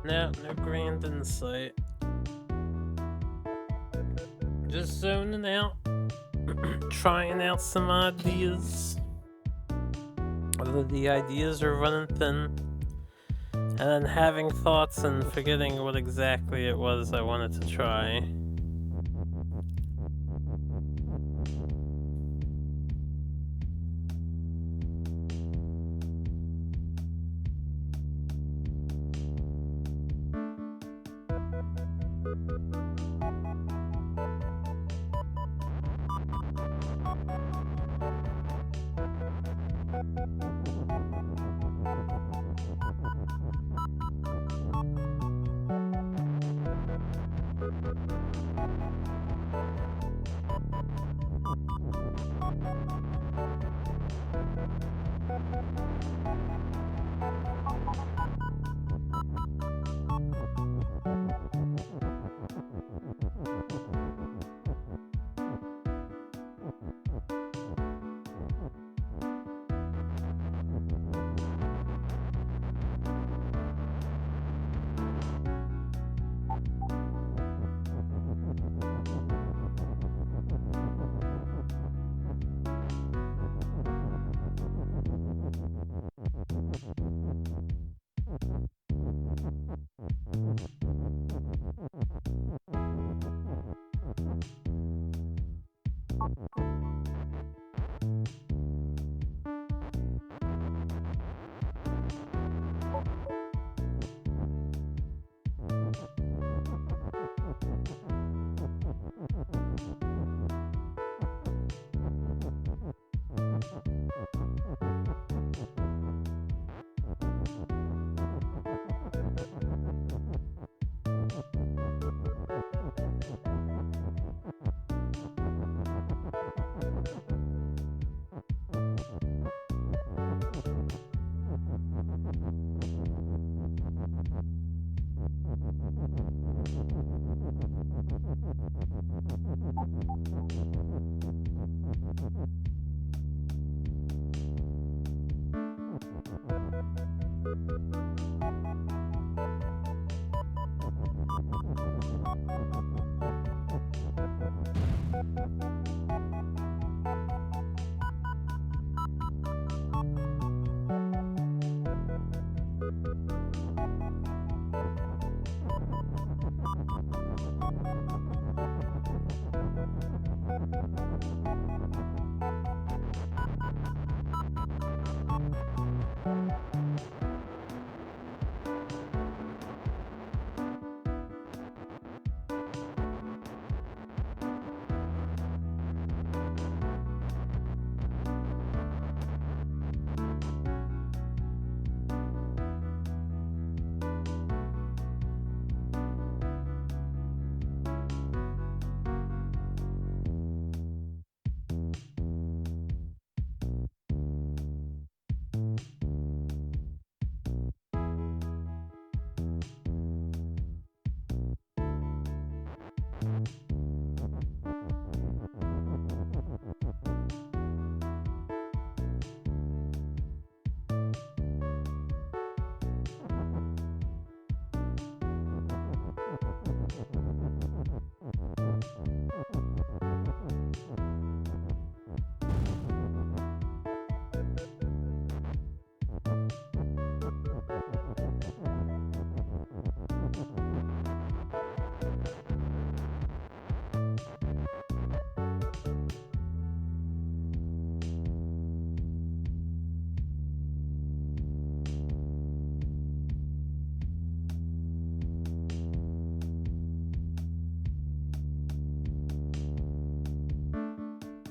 Speaker 1: No, no grand in sight. Just zoning out, trying out some ideas. Although the ideas are running thin. And then having thoughts and forgetting what exactly it was I wanted to try.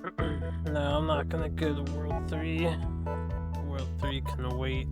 Speaker 1: No, I'm not gonna go to World 3. World 3 can wait.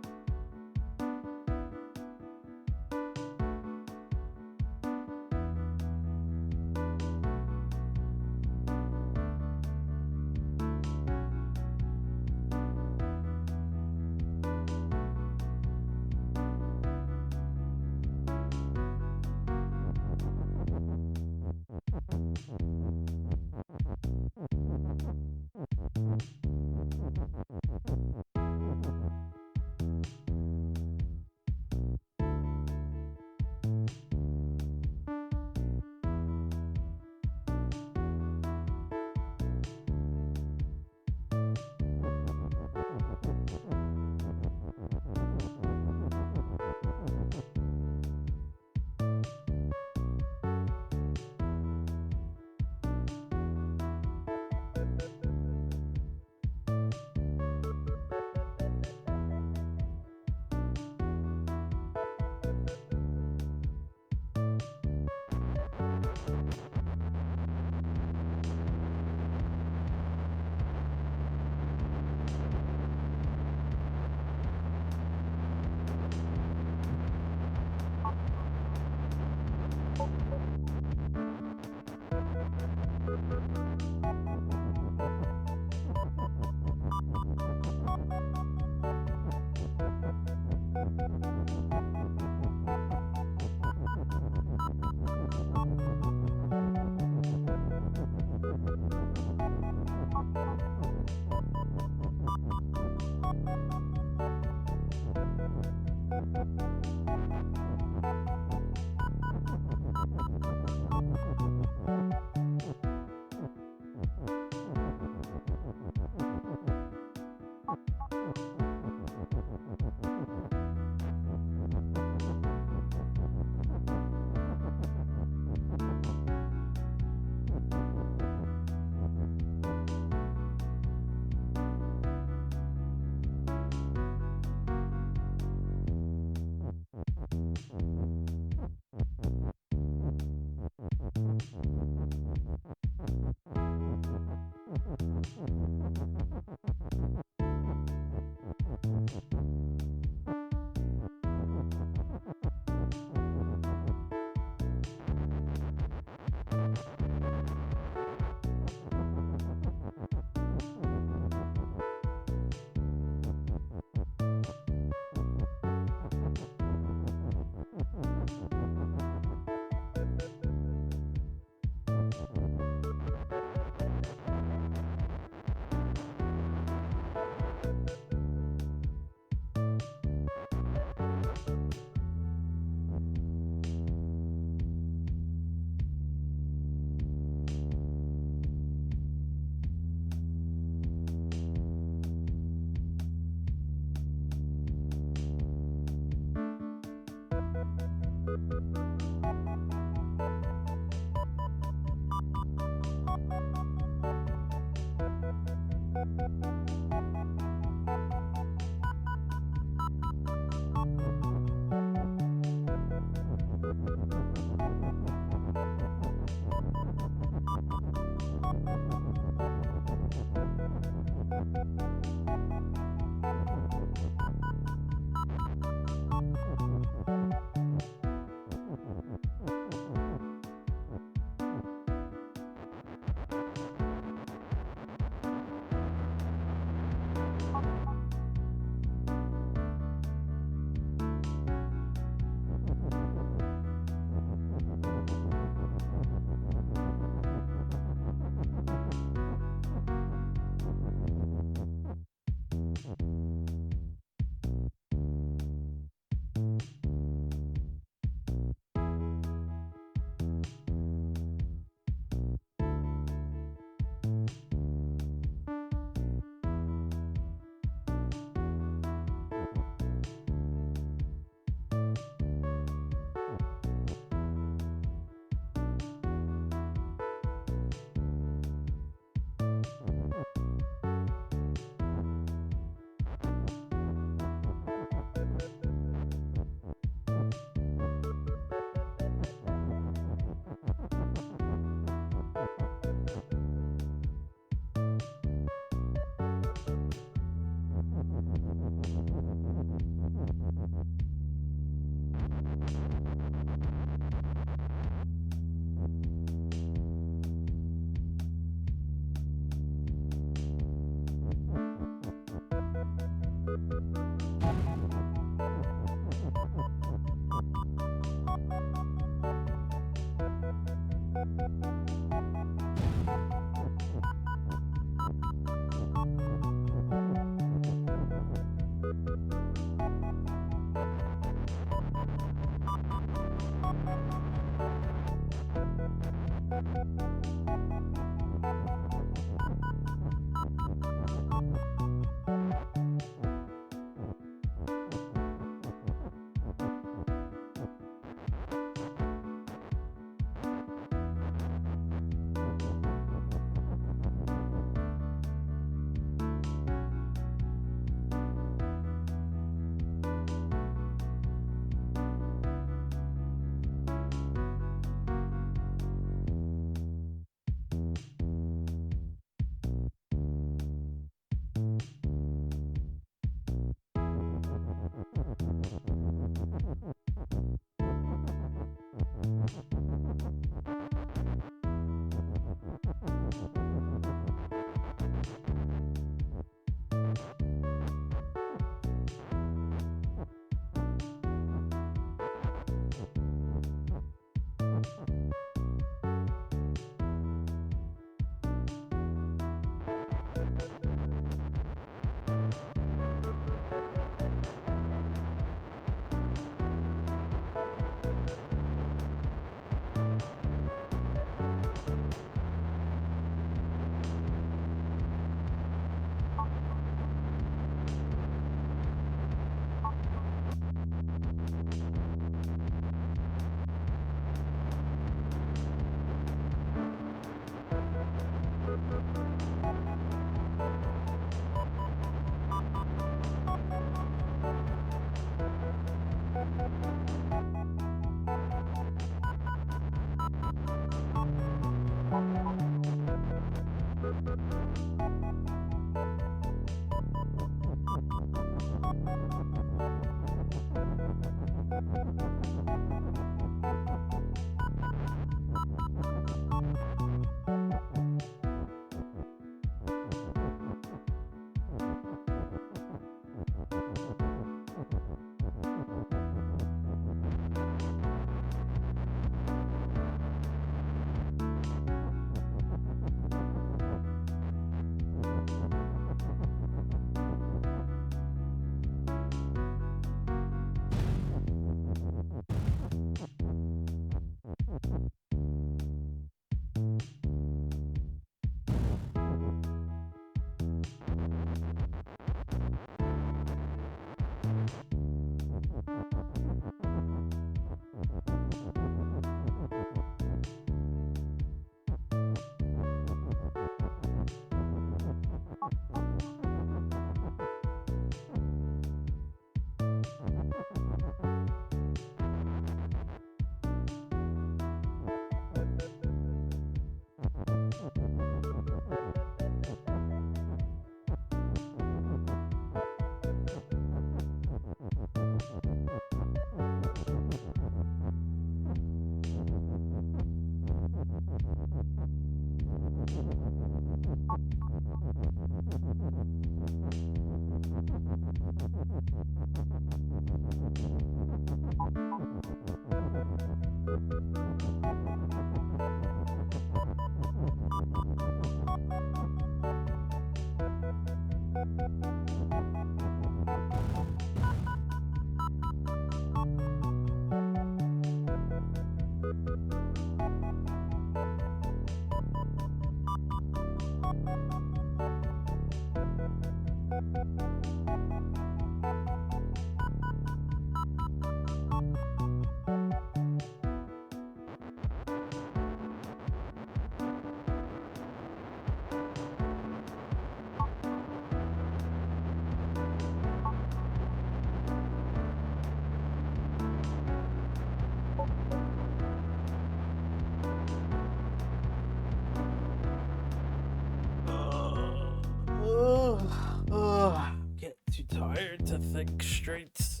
Speaker 1: Get too tired to think straight.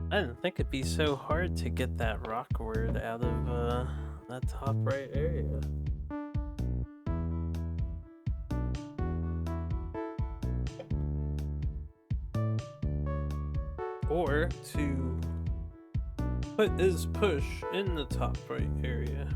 Speaker 1: I didn't think it'd be so hard to get that rock word out of that top right area. Or to put is push in the top right area.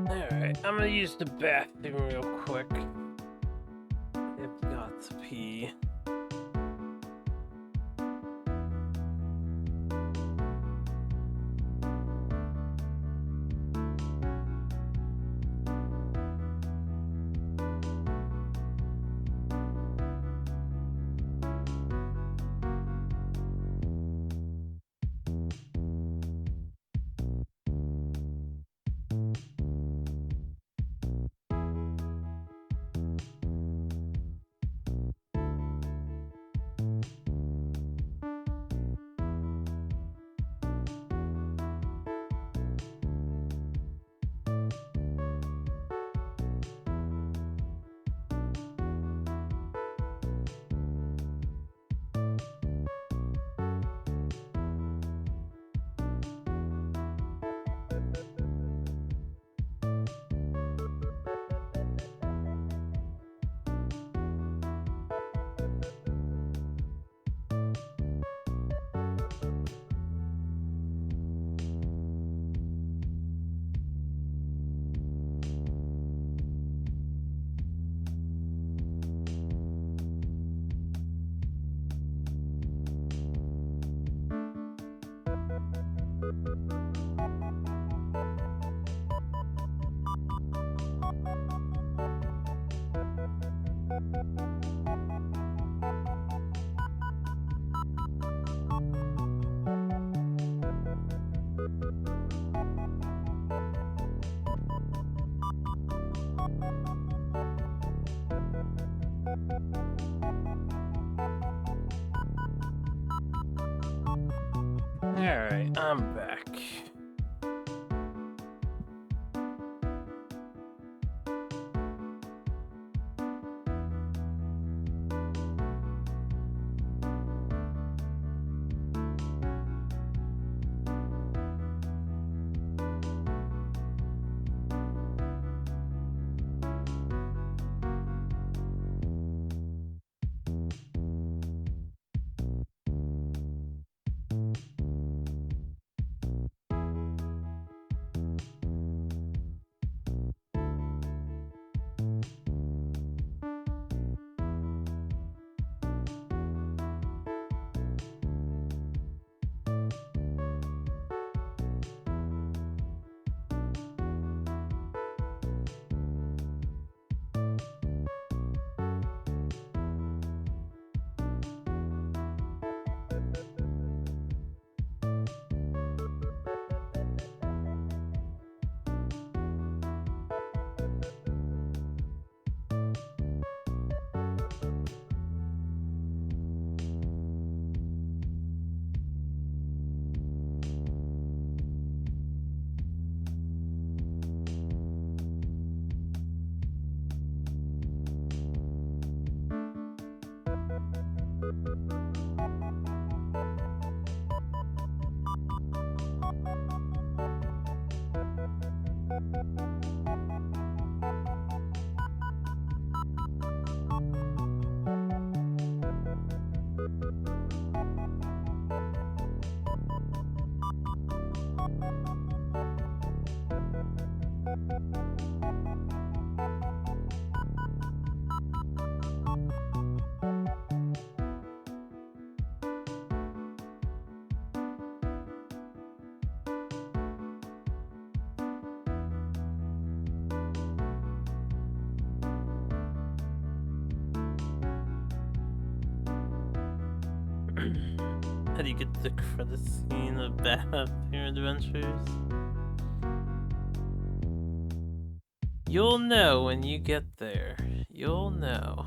Speaker 1: Alright, I'm gonna use the bathroom real quick. I've got to pee. Alright, I'm back. How do you get the credit scene of Bathroom Adventures? You'll know when you get there. You'll know.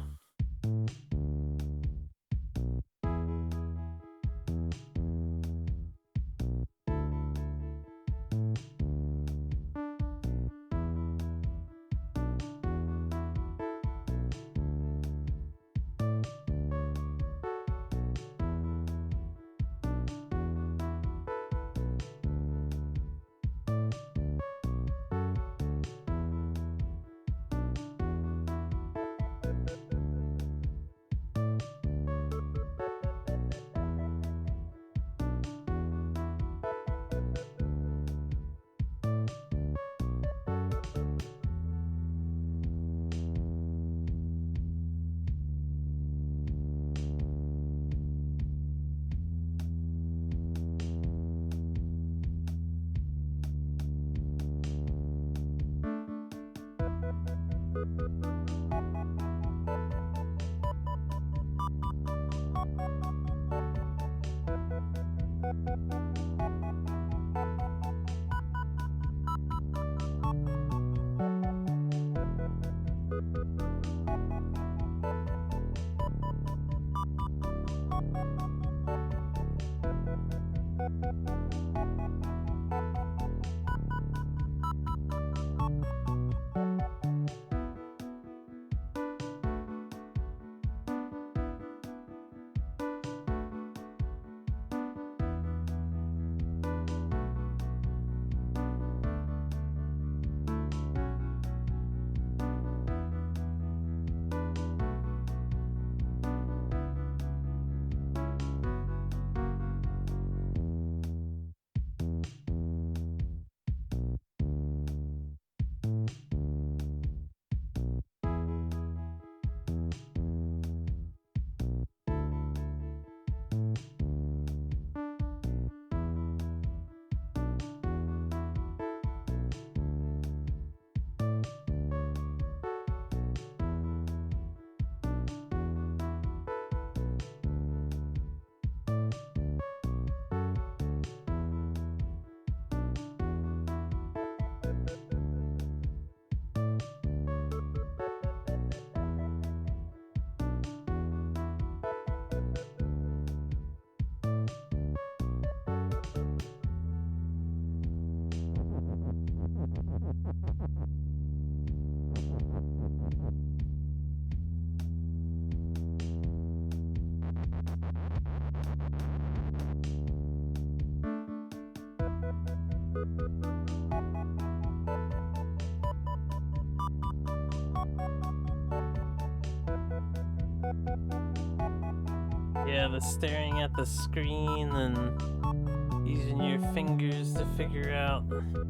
Speaker 1: Yeah, the staring at the screen and using your fingers to figure out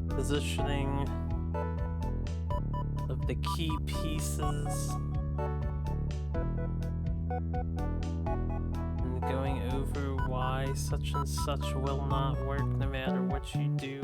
Speaker 1: positioning of the key pieces and going over why such and such will not work no matter what you do.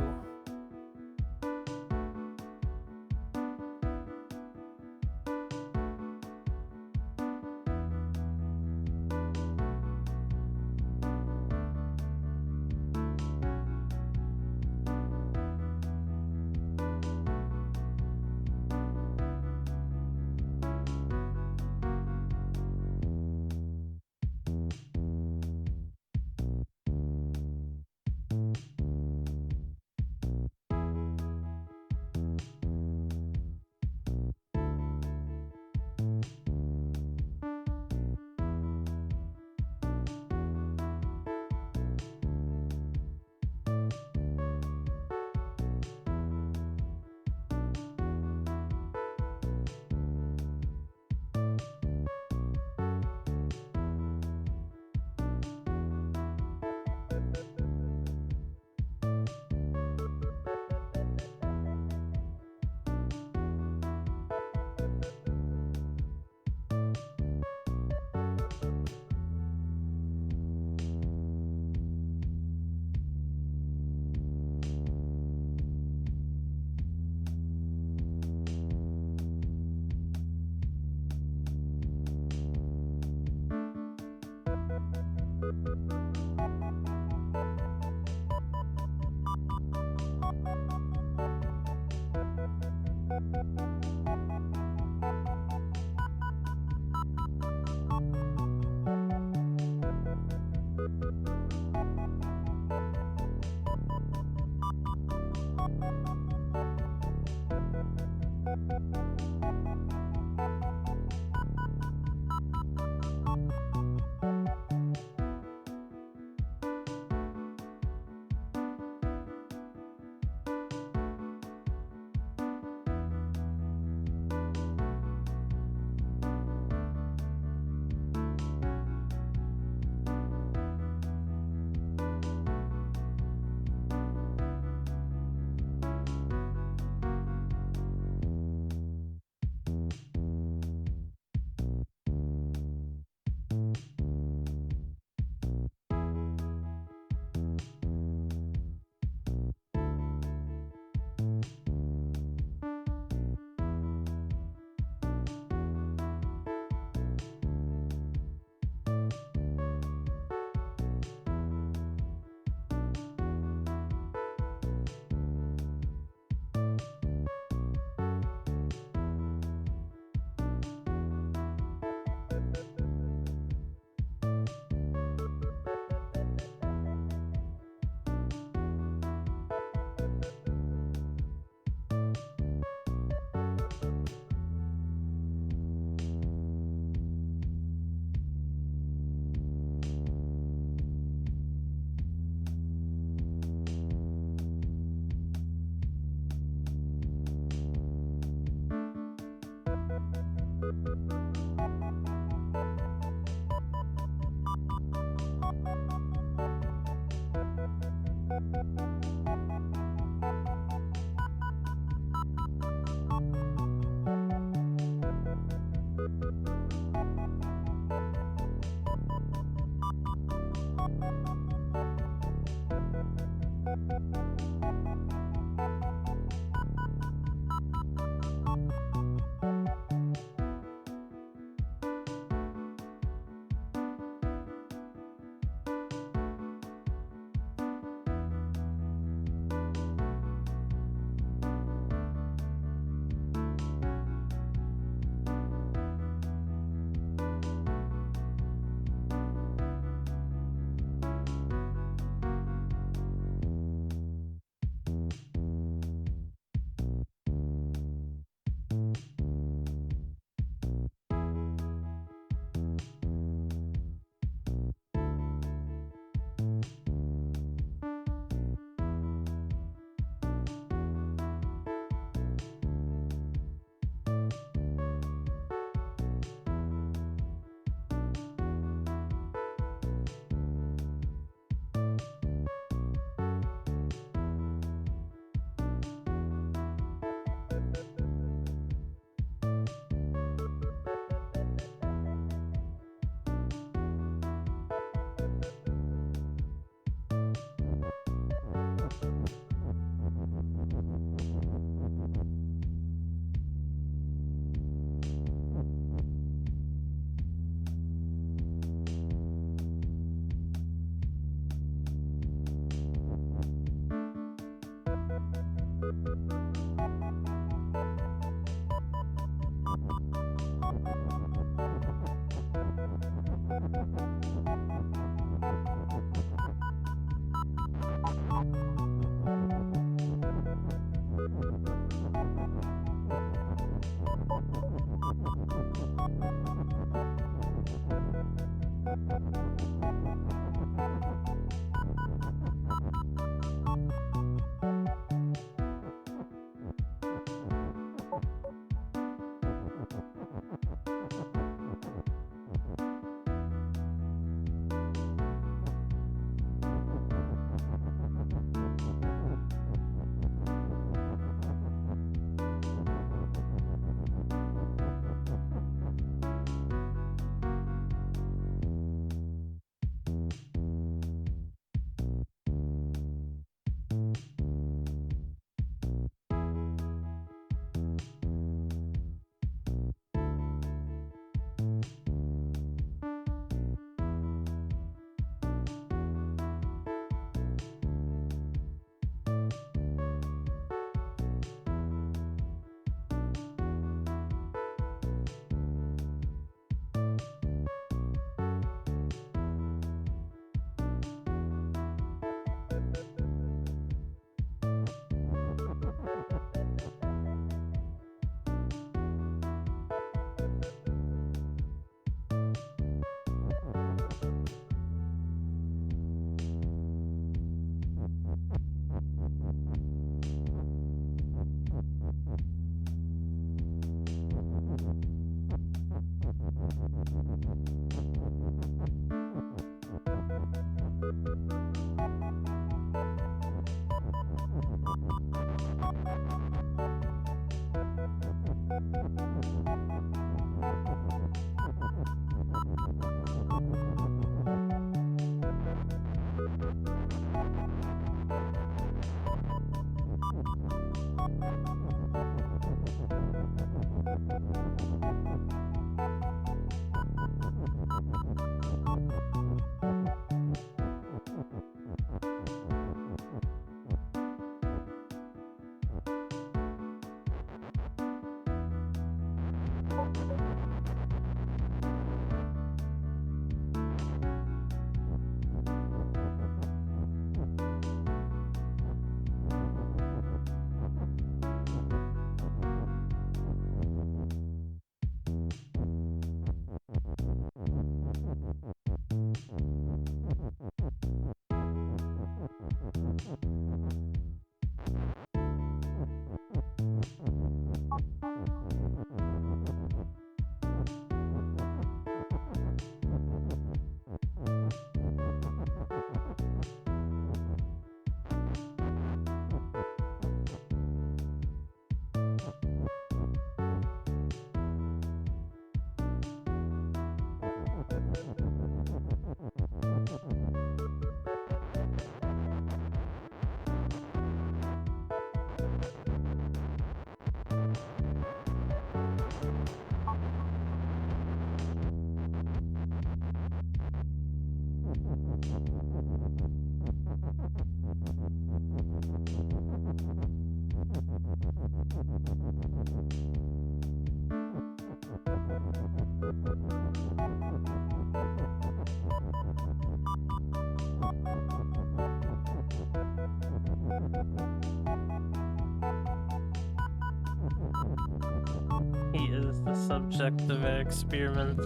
Speaker 1: He is the subject of an experiment.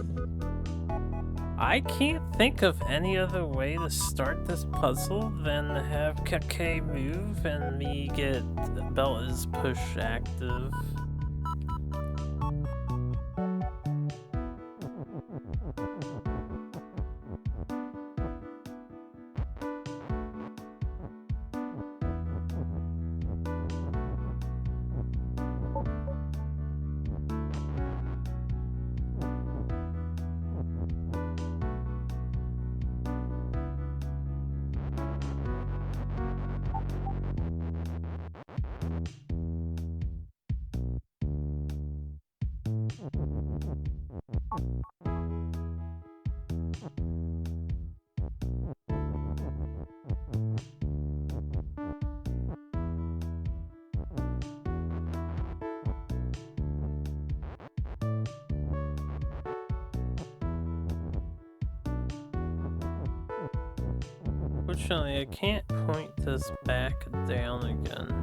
Speaker 1: I can't think of any other way to start this puzzle than have Keke move and me get Bella's push active. Unfortunately, I can't point this back down again.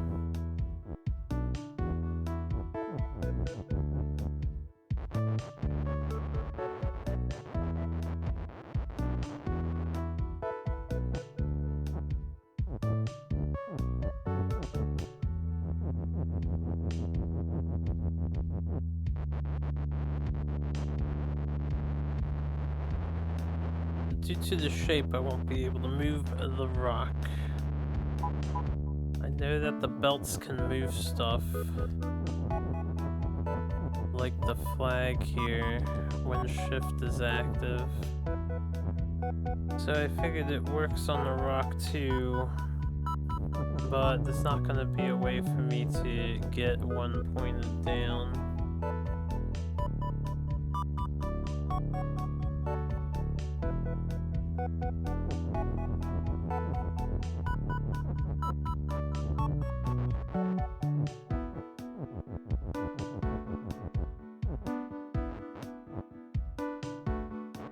Speaker 1: Due to the shape, I won't be able to move the rock. I know that the belts can move stuff, like the flag here, when shift is active. So I figured it works on the rock too, but there's not going to be a way for me to get one pointed down.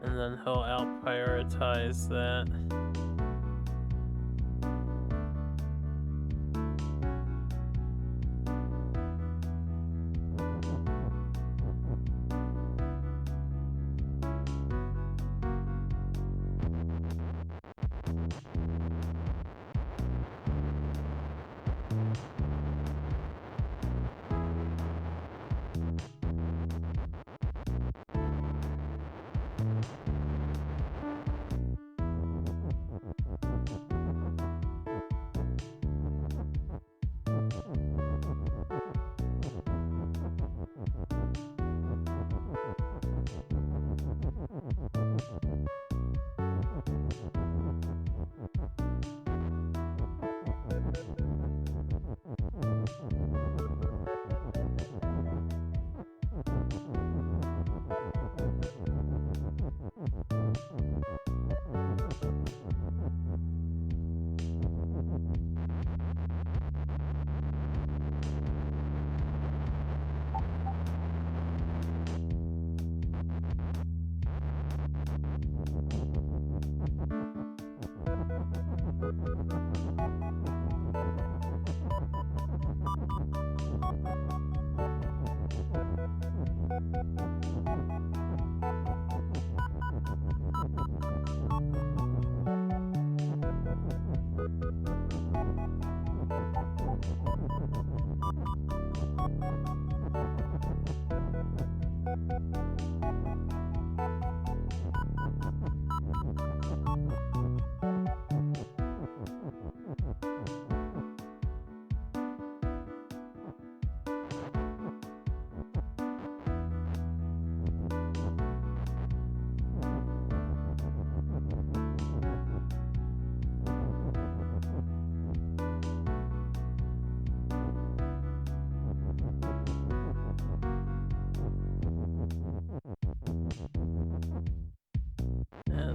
Speaker 1: And then he'll out-prioritize that.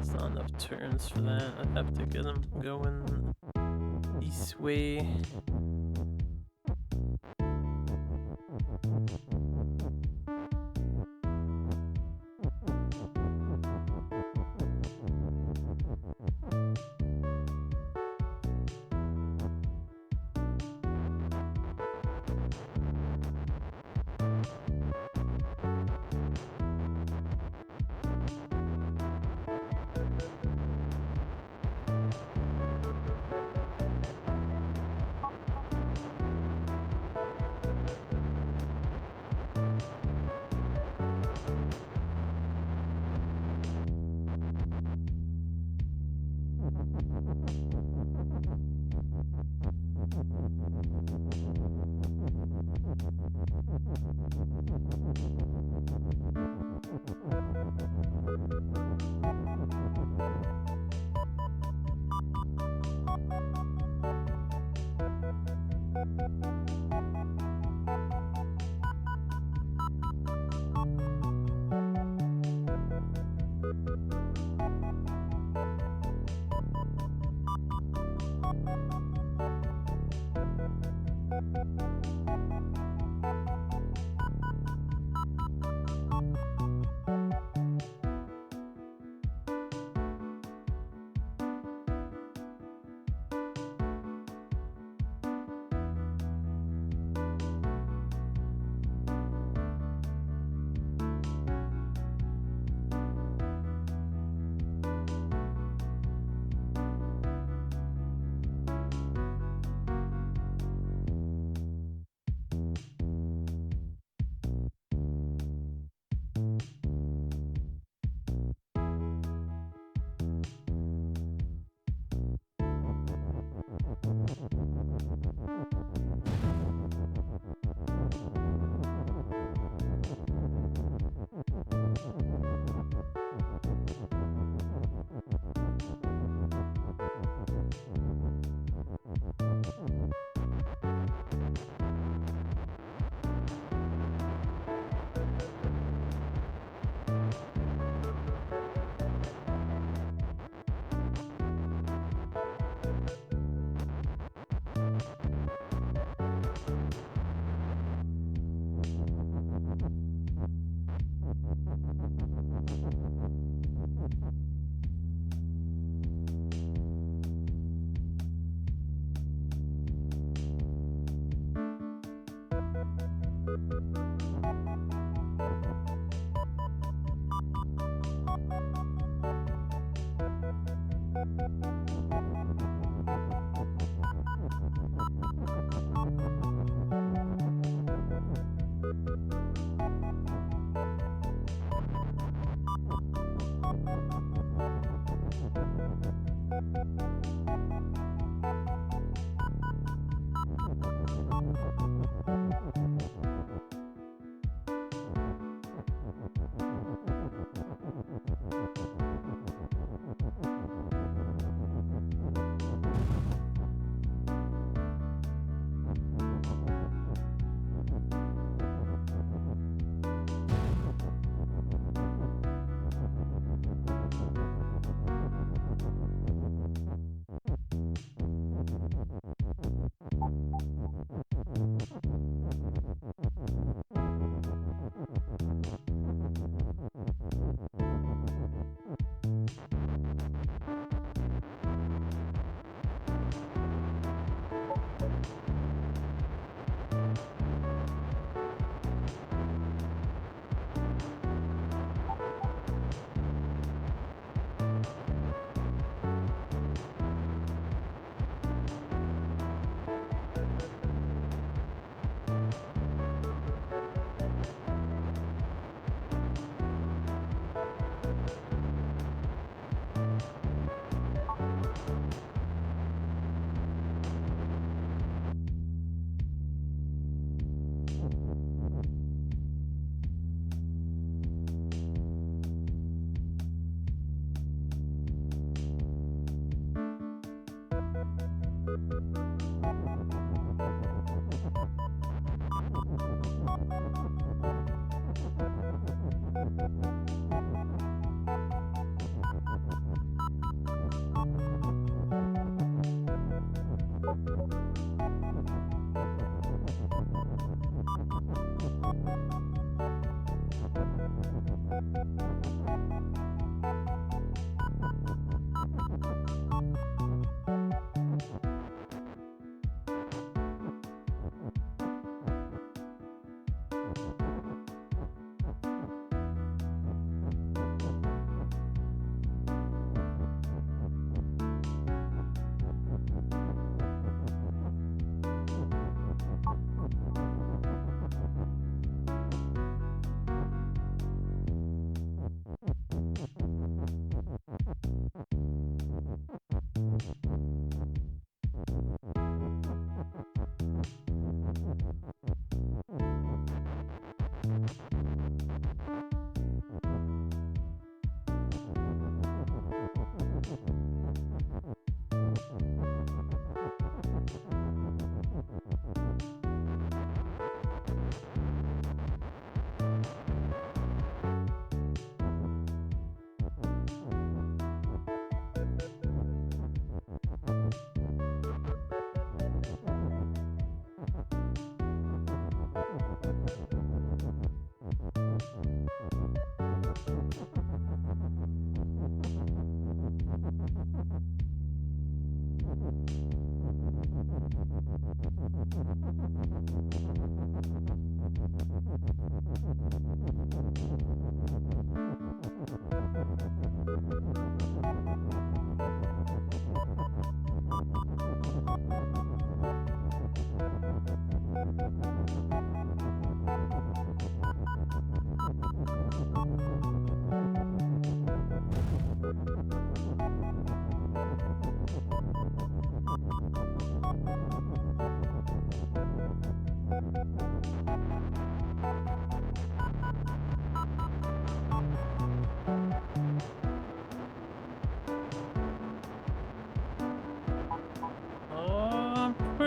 Speaker 1: There's not enough turns for that. I'd have to get them going this way.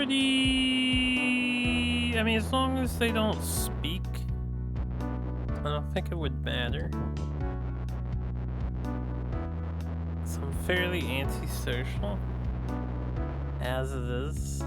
Speaker 1: pretty... I mean, as long as they don't speak, I don't think it would matter. So I'm fairly antisocial, as it is.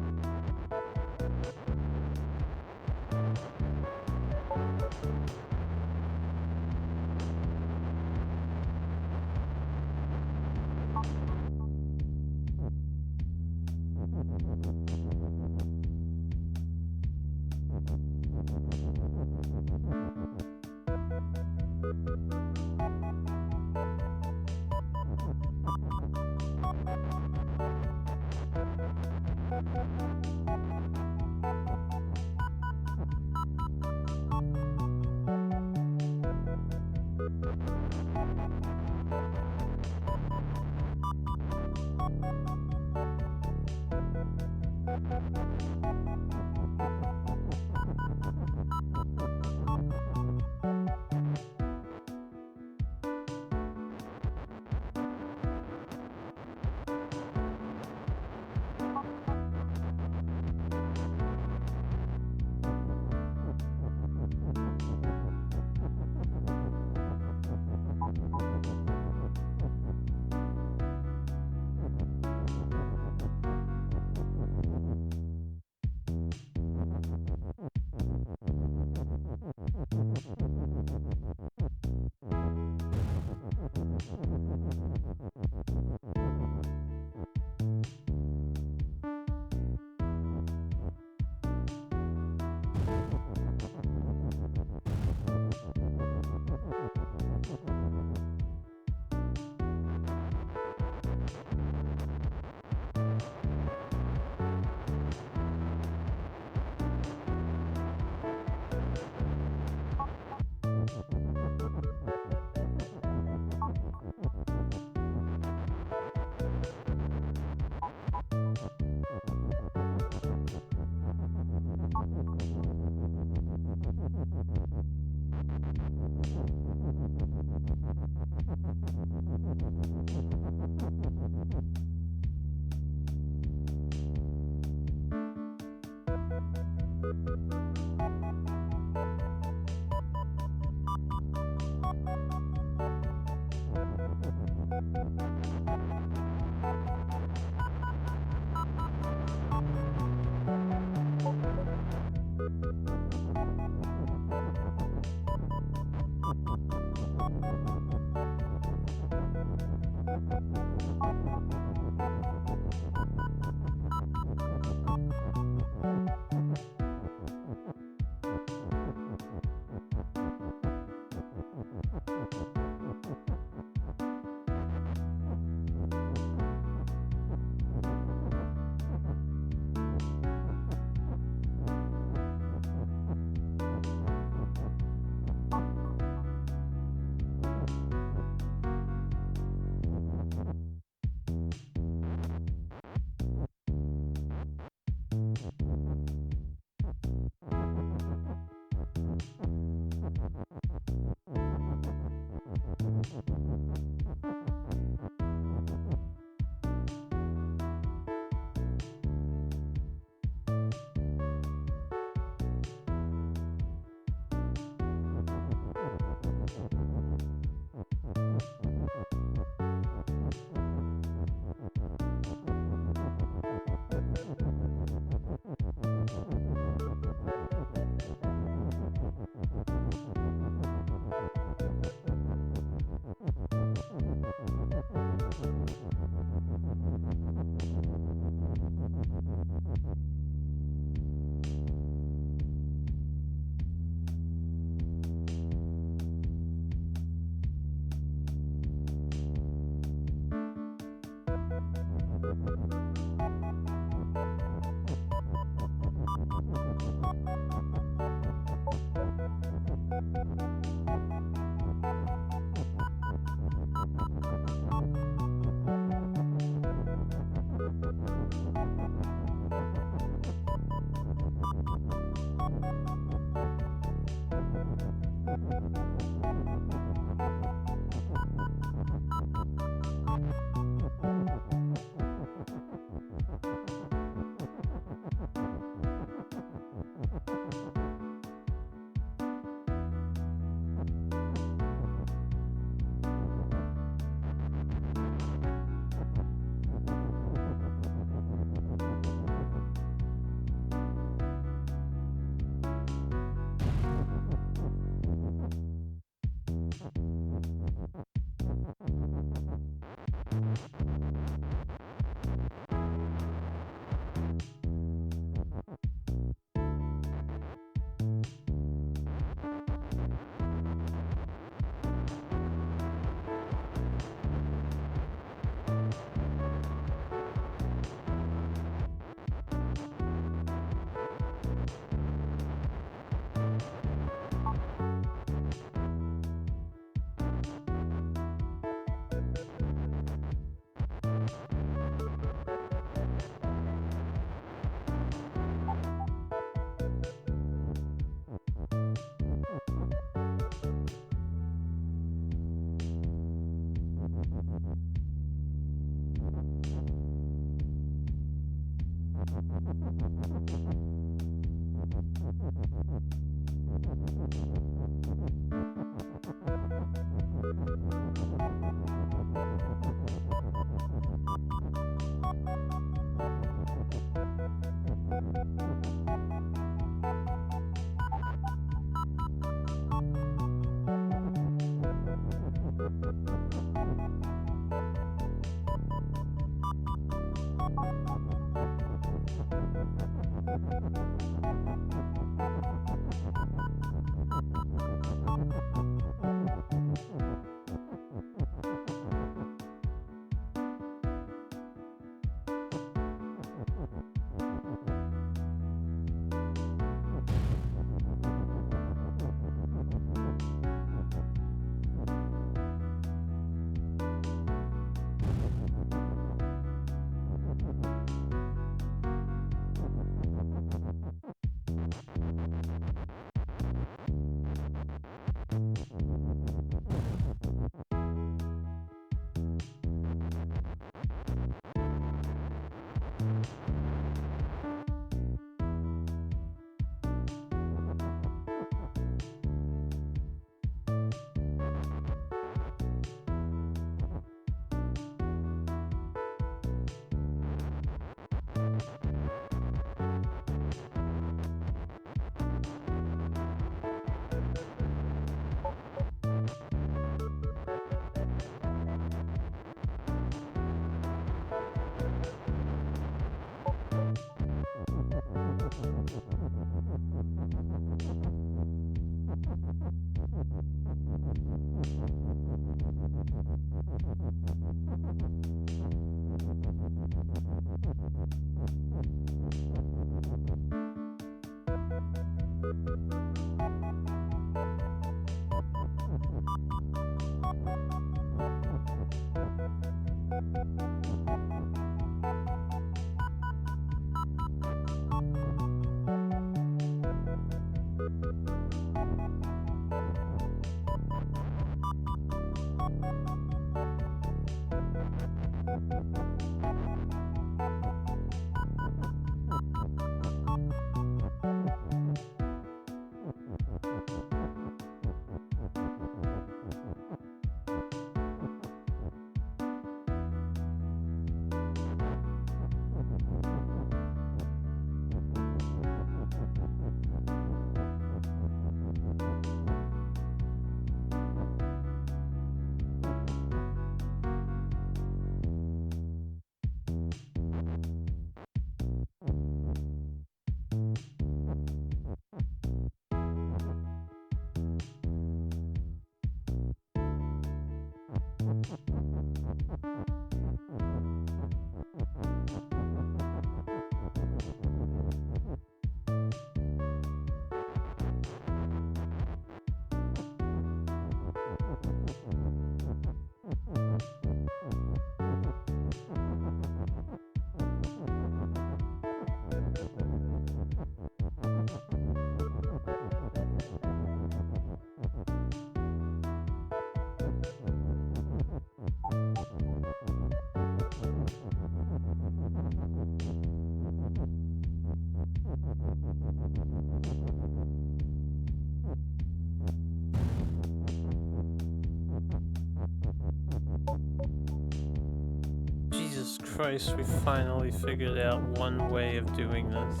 Speaker 1: Christ, we finally figured out one way of doing this.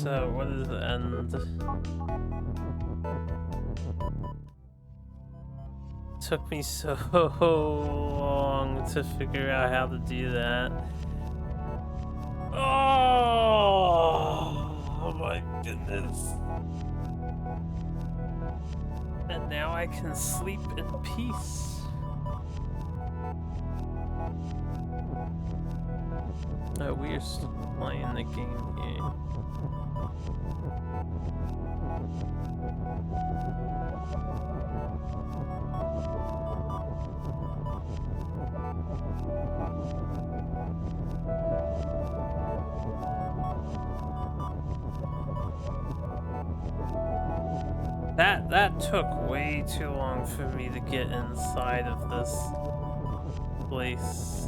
Speaker 1: So, what is the end? Took me so long to figure out how to do that. Oh my goodness. And now I can sleep in peace. Oh, we're still playing the game here. That took way too long for me to get inside of this place.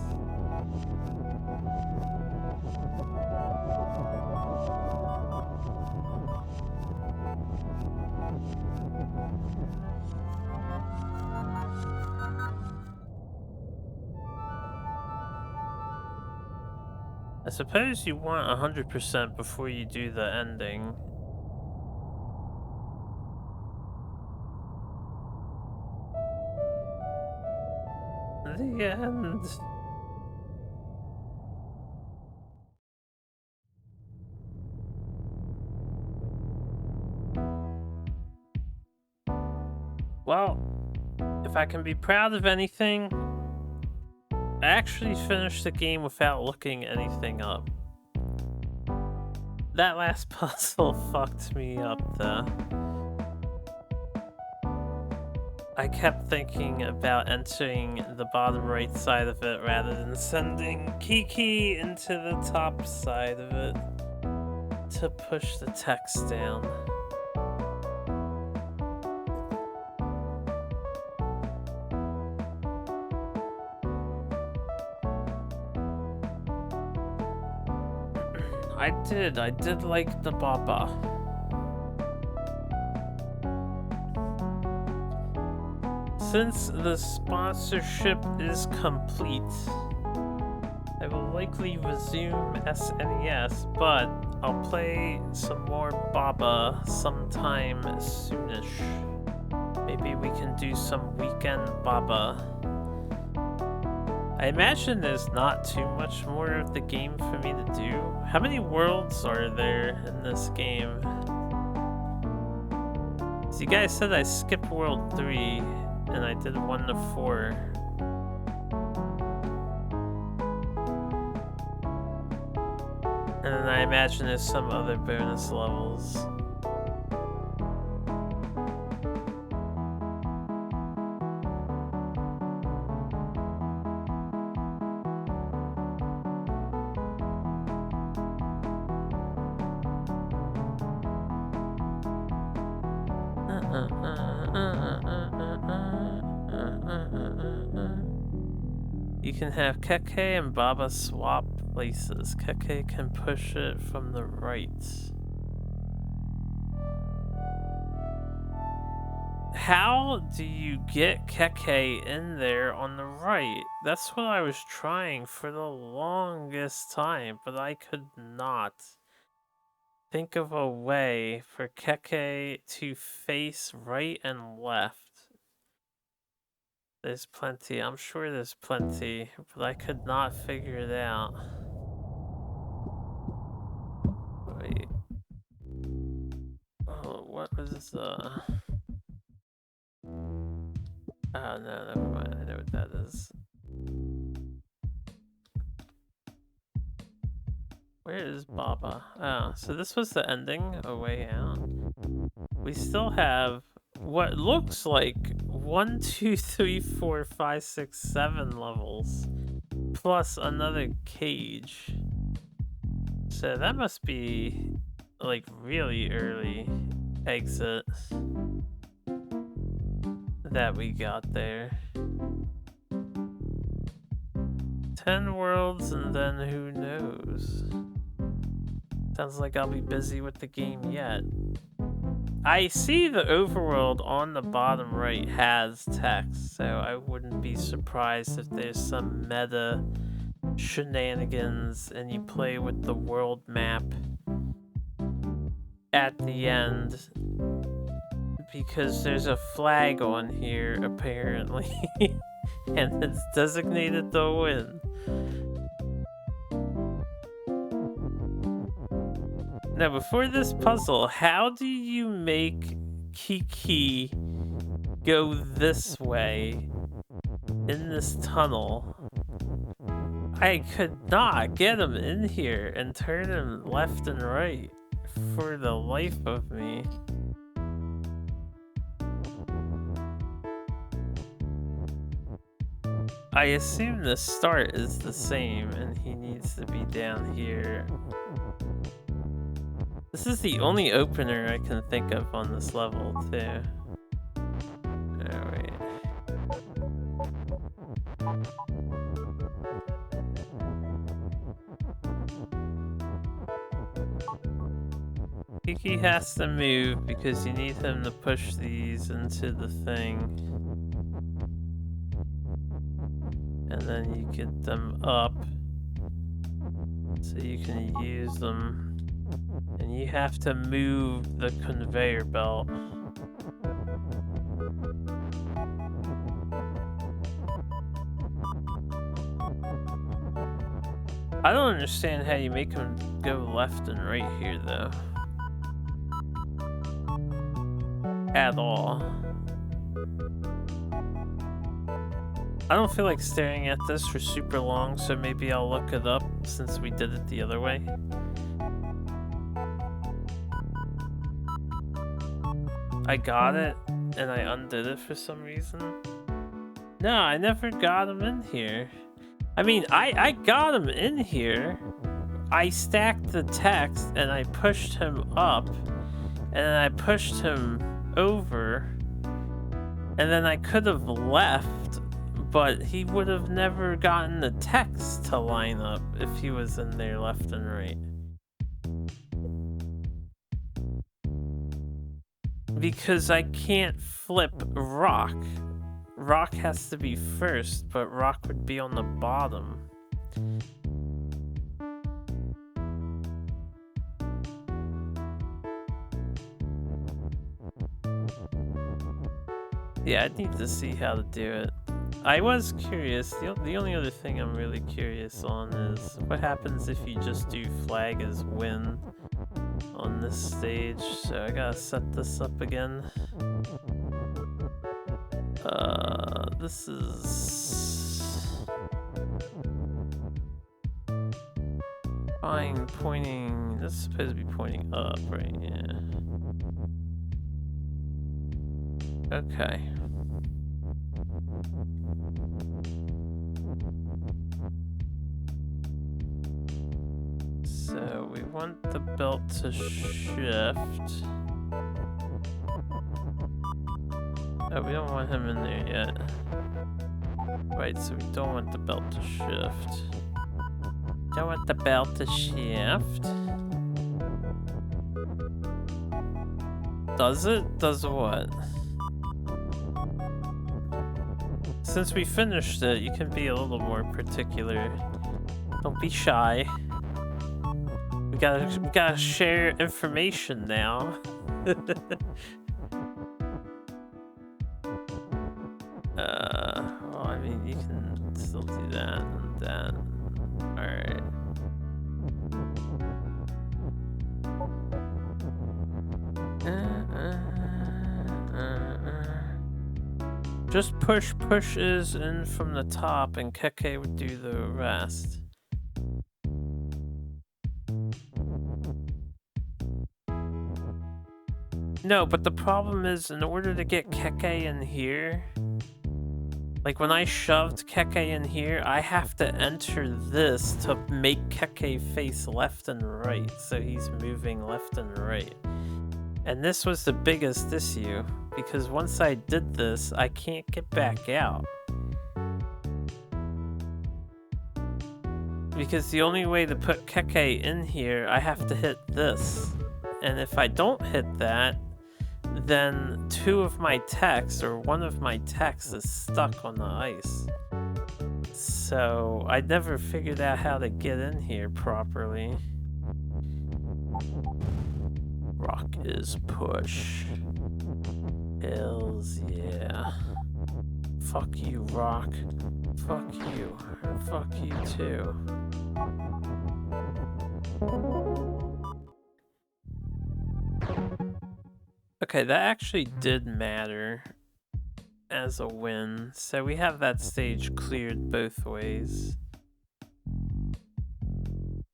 Speaker 1: I suppose you want 100% before you do the ending. The end. Well, if I can be proud of anything, I actually finished the game without looking anything up. That last puzzle fucked me up though. I kept thinking about entering the bottom right side of it rather than sending Kiki into the top side of it to push the text down. I did like the Baba. Since the sponsorship is complete, I will likely resume SNES, but I'll play some more Baba sometime soonish. Maybe we can do some weekend Baba. I imagine there's not too much more of the game for me to do. How many worlds are there in this game? So you guys said I skipped World 3, and I did 1 to 4. And then I imagine there's some other bonus levels. You can have Keke and Baba swap places. Keke can push it from the right. How do you get Keke in there on the right? That's what I was trying for the longest time, but I could not think of a way for Keke to face right and left. There's plenty. I'm sure there's plenty, but I could not figure it out. Wait. Oh, what was Oh, no, never mind. I know what that is. Where is Baba? Oh, so this was the ending, A Way Out. We still have what looks like 1, 2, 3, 4, 5, 6, 7 levels, plus another cage. So that must be like really early exit that we got there. 10 worlds and then who knows? Sounds like I'll be busy with the game yet. I see the overworld on the bottom right has text, so I wouldn't be surprised if there's some meta shenanigans and you play with the world map at the end, because there's a flag on here apparently and it's designated the win. Now, before this puzzle, how do you make Kiki go this way in this tunnel? I could not get him in here and turn him left and right for the life of me. I assume the start is the same and he needs to be down here. This is the only opener I can think of on this level, too. Alright. Kiki has to move because you need him to push these into the thing. And then you get them up so you can use them. And you have to move the conveyor belt. I don't understand how you make them go left and right here, though. At all. I don't feel like staring at this for super long, so maybe I'll look it up since we did it the other way. I got it, and I undid it for some reason. No, I never got him in here. I mean, I got him in here. I stacked the text, and I pushed him up, and then I pushed him over, and then I could have left, but he would have never gotten the text to line up if he was in there left and right. Because I can't flip rock. Rock has to be first, but rock would be on the bottom. Yeah, I'd need to see how to do it. I was curious. The only other thing I'm really curious on is what happens if you just do flag as win on this stage. So I gotta set this up again. This is fine pointing. This is supposed to be pointing up, right? Yeah. Okay. So we want the belt to shift. Oh, we don't want him in there yet. Right, so we don't want the belt to shift. Don't want the belt to shift. Does it? Does what? Since we finished it, you can be a little more particular. Don't be shy. We gotta share information now. Well, I mean, you can still do that and that. Alright. Just push pushes in from the top and Keke would do the rest. No, but the problem is, in order to get Keke in here, like when I shoved Keke in here, I have to enter this to make Keke face left and right, so he's moving left and right. And this was the biggest issue, because once I did this, I can't get back out. Because the only way to put Keke in here, I have to hit this. And if I don't hit that, then two of my techs, or one of my techs, is stuck on the ice. So I never figured out how to get in here properly. Rock is push. Hells yeah. Fuck you, Rock. Fuck you. Fuck you too. Okay, that actually did matter as a win. So we have that stage cleared both ways.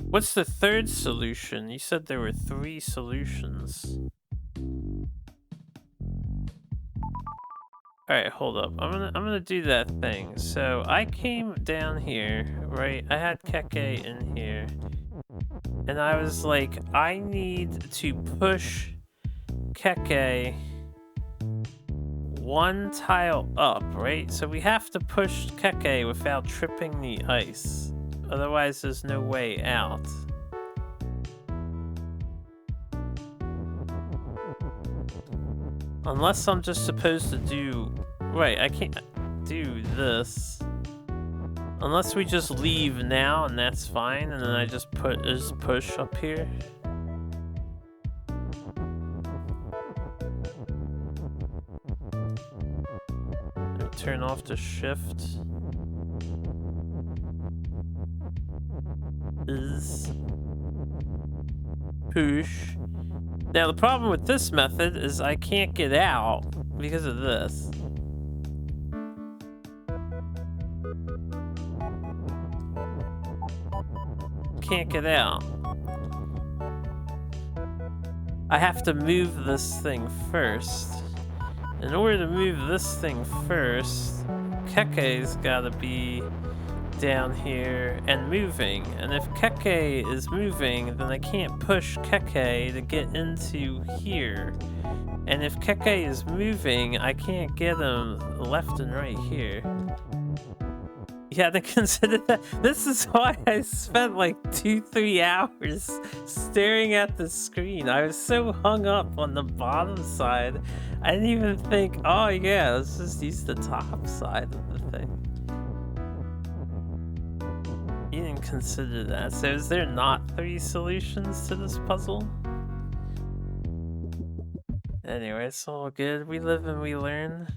Speaker 1: What's the third solution? You said there were 3 solutions. Alright, hold up. I'm gonna do that thing. So I came down here, right? I had Keke in here. And I was like, I need to push Keke 1 tile up, right? So we have to push Keke without tripping the ice. Otherwise, there's no way out. Unless I'm just supposed to do... Right, I can't do this. Unless we just leave now and that's fine, and then I just push up here. Turn off the shift. Is push. Now the problem with this method is I can't get out because of this. Can't get out. I have to move this thing first. In order to move this thing first, Keke's gotta be down here and moving. And if Keke is moving, then I can't push Keke to get into here. And if Keke is moving, I can't get him left and right here. You had to consider that. This is why I spent like 2-3 hours staring at the screen. I was so hung up on the bottom side. I didn't even think, oh yeah, let's just use the top side of the thing. You didn't consider that. So is there not 3 solutions to this puzzle? Anyway, it's all good. We live and we learn.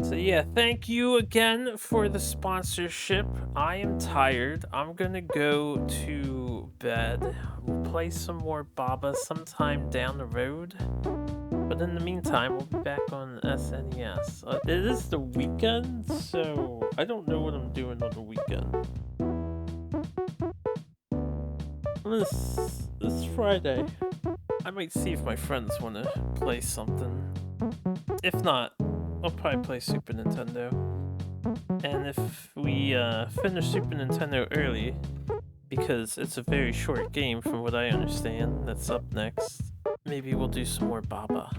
Speaker 1: So yeah, thank you again for the sponsorship. I am tired. I'm gonna go to bed. We'll play some more Baba sometime down the road. But in the meantime, we'll be back on SNES. It is the weekend, so I don't know what I'm doing on the weekend. This Friday, I might see if my friends want to play something. If not, I'll probably play Super Nintendo. And if we finish Super Nintendo early, because it's a very short game from what I understand, that's up next, maybe we'll do some more Baba.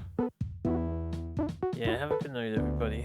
Speaker 1: Yeah, have a good night, everybody.